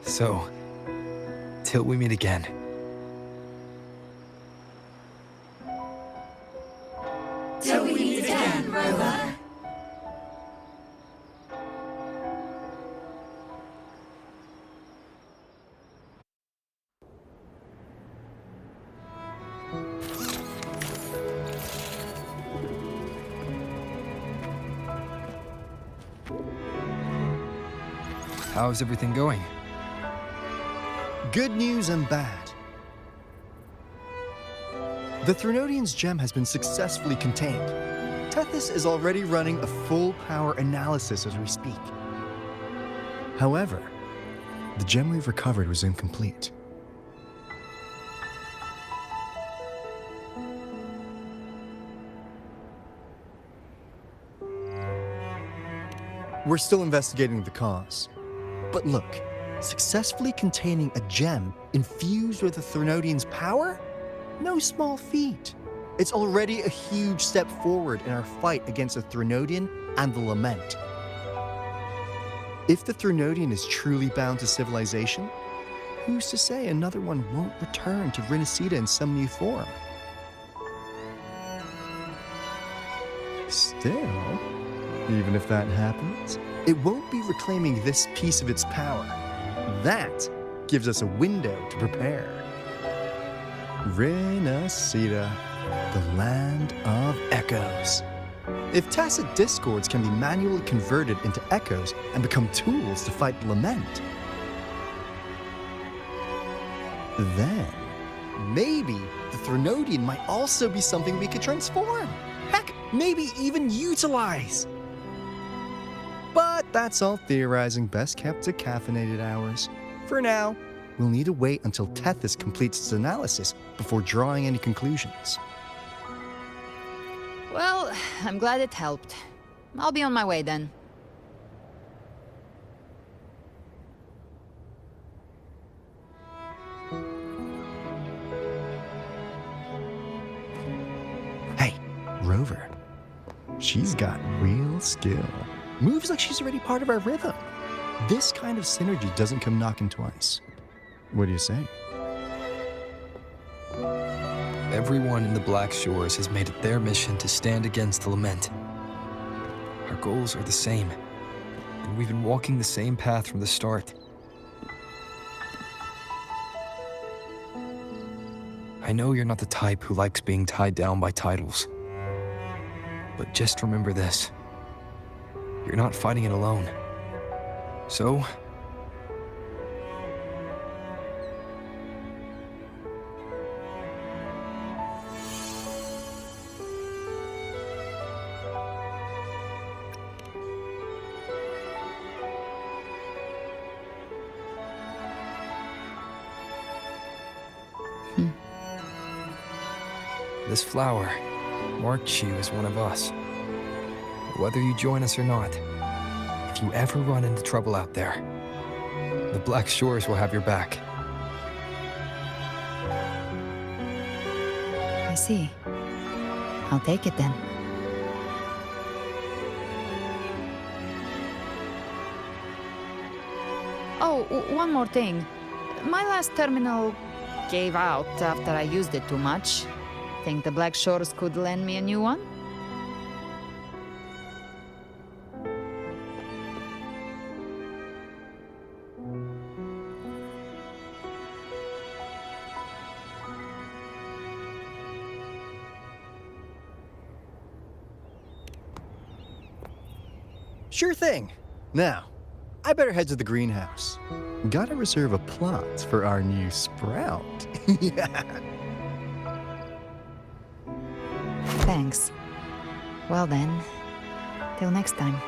So, till we meet again. Till we meet again, Rover. How's everything going? Good news and bad. The Threnodian's gem has been successfully contained. Tethys is already running a full power analysis as we speak. However, the gem we've recovered was incomplete. We're still investigating the cause. But look, successfully containing a gem infused with the Threnodian's power? No small feat. It's already a huge step forward in our fight against the Threnodian and the Lament. If the Threnodian is truly bound to civilization, who's to say another one won't return to Rinascita in some new form? Still, even if that happens, it won't be reclaiming this piece of its power. That gives us a window to prepare. Rinascita, the land of echoes. If tacit discords can be manually converted into echoes and become tools to fight the lament, then maybe the Threnodian might also be something we could transform. Heck, maybe even utilize. But that's all theorizing best kept to caffeinated hours. For now, we'll need to wait until Tethys completes its analysis before drawing any conclusions. Well, I'm glad it helped. I'll be on my way then. Hey, Rover. She's got real skill. Moves like she's already part of our rhythm. This kind of synergy doesn't come knocking twice. What do you say? Everyone in the Black Shores has made it their mission to stand against the lament. Our goals are the same, and we've been walking the same path from the start. I know you're not the type who likes being tied down by titles, but just remember this. You're not fighting it alone. So, this flower marks you as one of us. Whether you join us or not, if you ever run into trouble out there, the Black Shores will have your back. I see. I'll take it then. Oh, one more thing. My last terminal gave out after I used it too much. Think the Black Shores could lend me a new one? Sure thing. Now, I better head to the greenhouse. Gotta reserve a plot for our new sprout. Yeah. Thanks. Well then, till next time.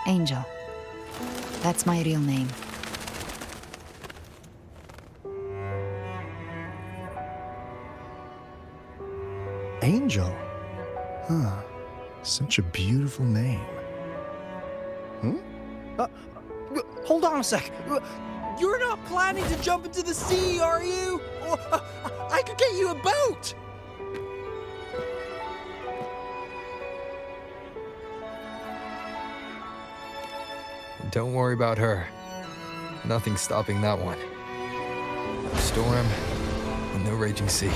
Angel. That's my real name. Angel? Huh. Such a beautiful name. Hold on a sec. You're not planning to jump into the sea, are you? I could get you a boat! Don't worry about her. Nothing's stopping that one. A storm and no raging sea.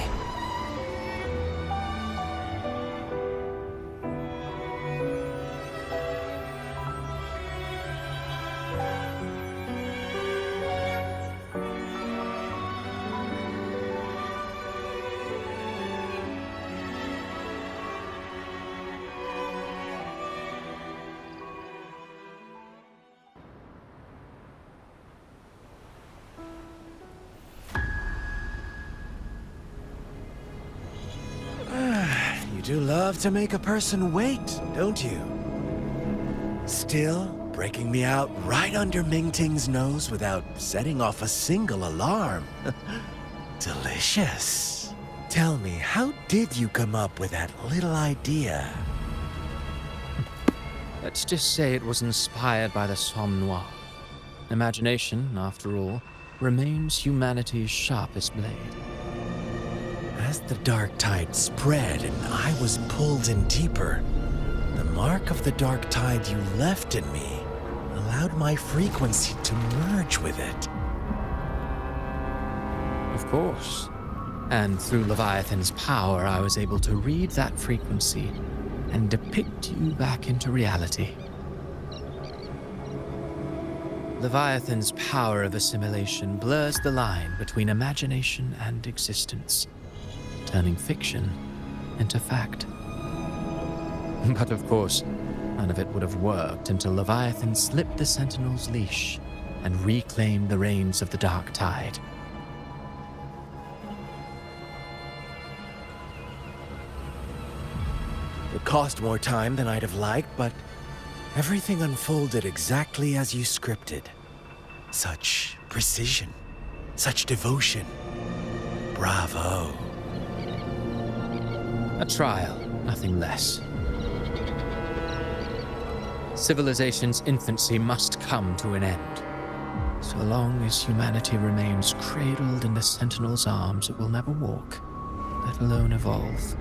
You do love to make a person wait, don't you? Still breaking me out right under Mingting's nose without setting off a single alarm. Delicious. Tell me, how did you come up with that little idea? Let's just say it was inspired by the Somme Noir. Imagination, after all, remains humanity's sharpest blade. As the darktide spread and I was pulled in deeper, the mark of the darktide you left in me allowed my frequency to merge with it. Of course. And through Leviathan's power, I was able to read that frequency and depict you back into reality. Leviathan's power of assimilation blurs the line between imagination and existence, turning fiction into fact. But of course, none of it would have worked until Leviathan slipped the Sentinel's leash and reclaimed the reins of the darktide. It cost more time than I'd have liked, but everything unfolded exactly as you scripted. Such precision, such devotion. Bravo. A trial, nothing less. Civilization's infancy must come to an end. So long as humanity remains cradled in the Sentinel's arms, it will never walk, let alone evolve.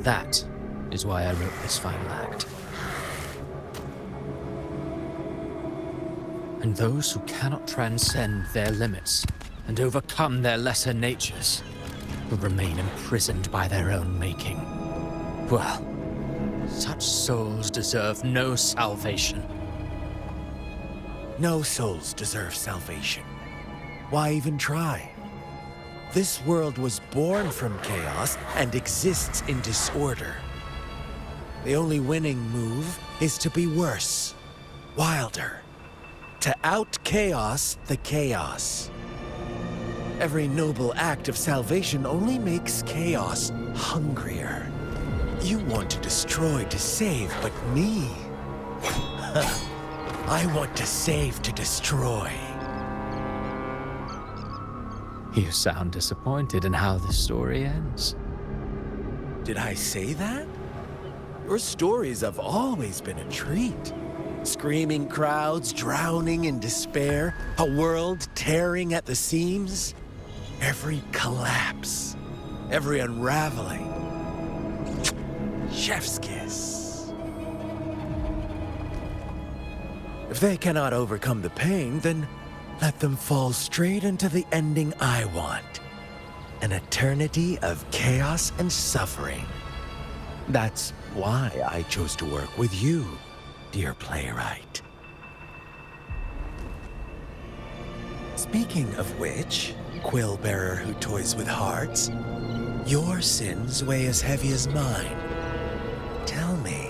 That is why I wrote this final act. And those who cannot transcend their limits and overcome their lesser natures will remain imprisoned by their own making. Well, such souls deserve no salvation. No souls deserve salvation. Why even try? This world was born from chaos and exists in disorder. The only winning move is to be worse, wilder, to out-chaos the chaos. Every noble act of salvation only makes chaos hungrier. You want to destroy to save, but me? I want to save to destroy. You sound disappointed in how the story ends. Did I say that? Your stories have always been a treat. Screaming crowds drowning in despair, a world tearing at the seams. Every collapse, every unraveling. Chef's kiss. If they cannot overcome the pain, then let them fall straight into the ending I want. An eternity of chaos and suffering. That's why I chose to work with you, dear playwright. Speaking of which, quill bearer who toys with hearts, your sins weigh as heavy as mine. Tell me,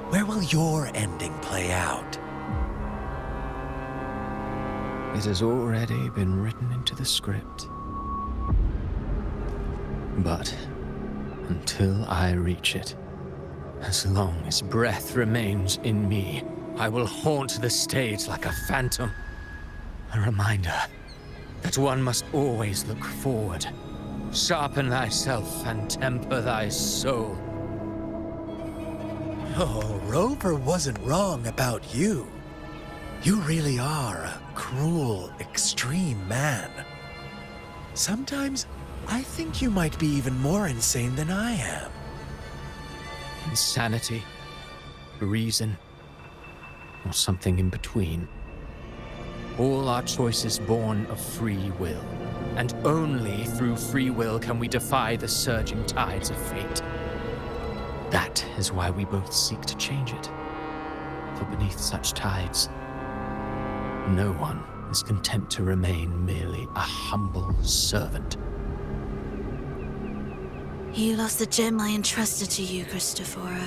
where will your ending play out? It has already been written into the script. But until I reach it, as long as breath remains in me, I will haunt the stage like a phantom. A reminder that one must always look forward. Sharpen thyself and temper thy soul. Oh, Rover wasn't wrong about you. You really are a cruel, extreme man. Sometimes I think you might be even more insane than I am. Insanity, reason, or something in between. All our choices born of free will, and only through free will can we defy the surging tides of fate. That is why we both seek to change it. For beneath such tides, no one is content to remain merely a humble servant. You lost the gem I entrusted to you, Cristoforo.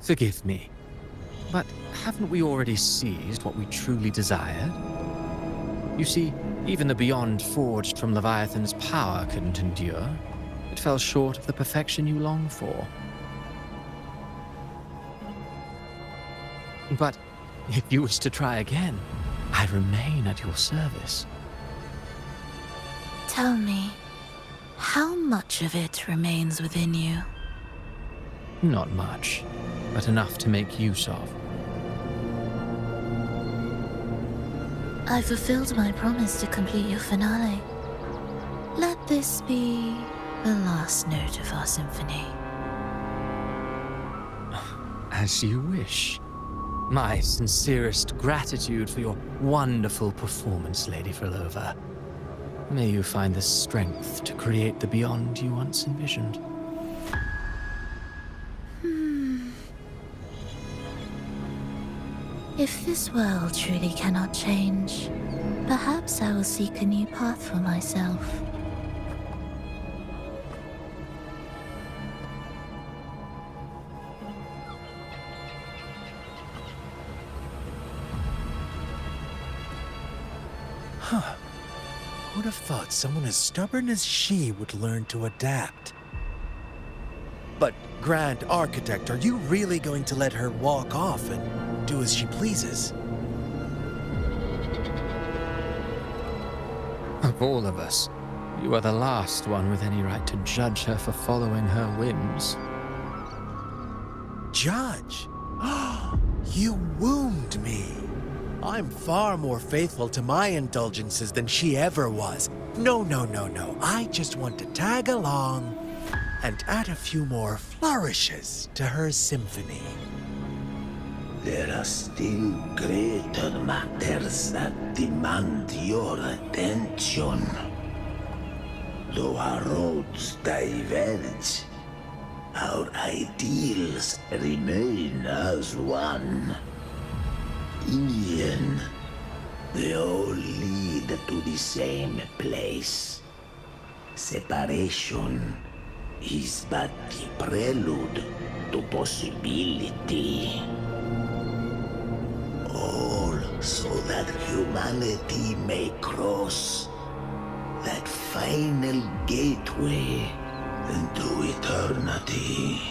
Forgive me, but haven't we already seized what we truly desired? You see, even the beyond forged from Leviathan's power couldn't endure. It fell short of the perfection you long for. But if you wish to try again, I remain at your service. Tell me, how much of it remains within you? Not much. but enough to make use of. I fulfilled my promise to complete your finale. Let this be the last note of our symphony. As you wish. My sincerest gratitude for your wonderful performance, Lady Frolova. May you find the strength to create the beyond you once envisioned. If this world truly cannot change, perhaps I will seek a new path for myself. Huh. Who'd have thought someone as stubborn as she would learn to adapt? But, Grand Architect, are you really going to let her walk off and do as she pleases? Of all of us, you are the last one with any right to judge her for following her whims. Judge? You wound me. I'm far more faithful to my indulgences than she ever was. No. I just want to tag along and add a few more flourishes to her symphony. There are still greater matters that demand your attention. Though our roads diverge, our ideals remain as one. In the end, they all lead to the same place. Separation is but the prelude to possibility. All so that humanity may cross that final gateway into eternity.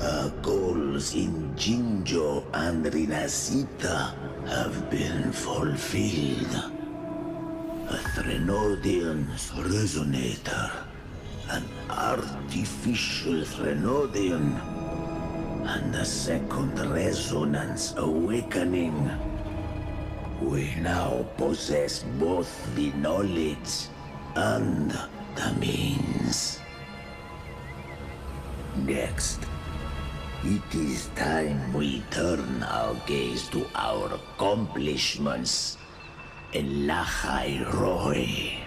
Our goals in Jinjo and Rinascita have been fulfilled. A Threnodian's resonator, an artificial Threnodian, and a second resonance awakening. We now possess both the knowledge and the means. Next, it is time we turn our gaze to our accomplishments in Lahai Roy.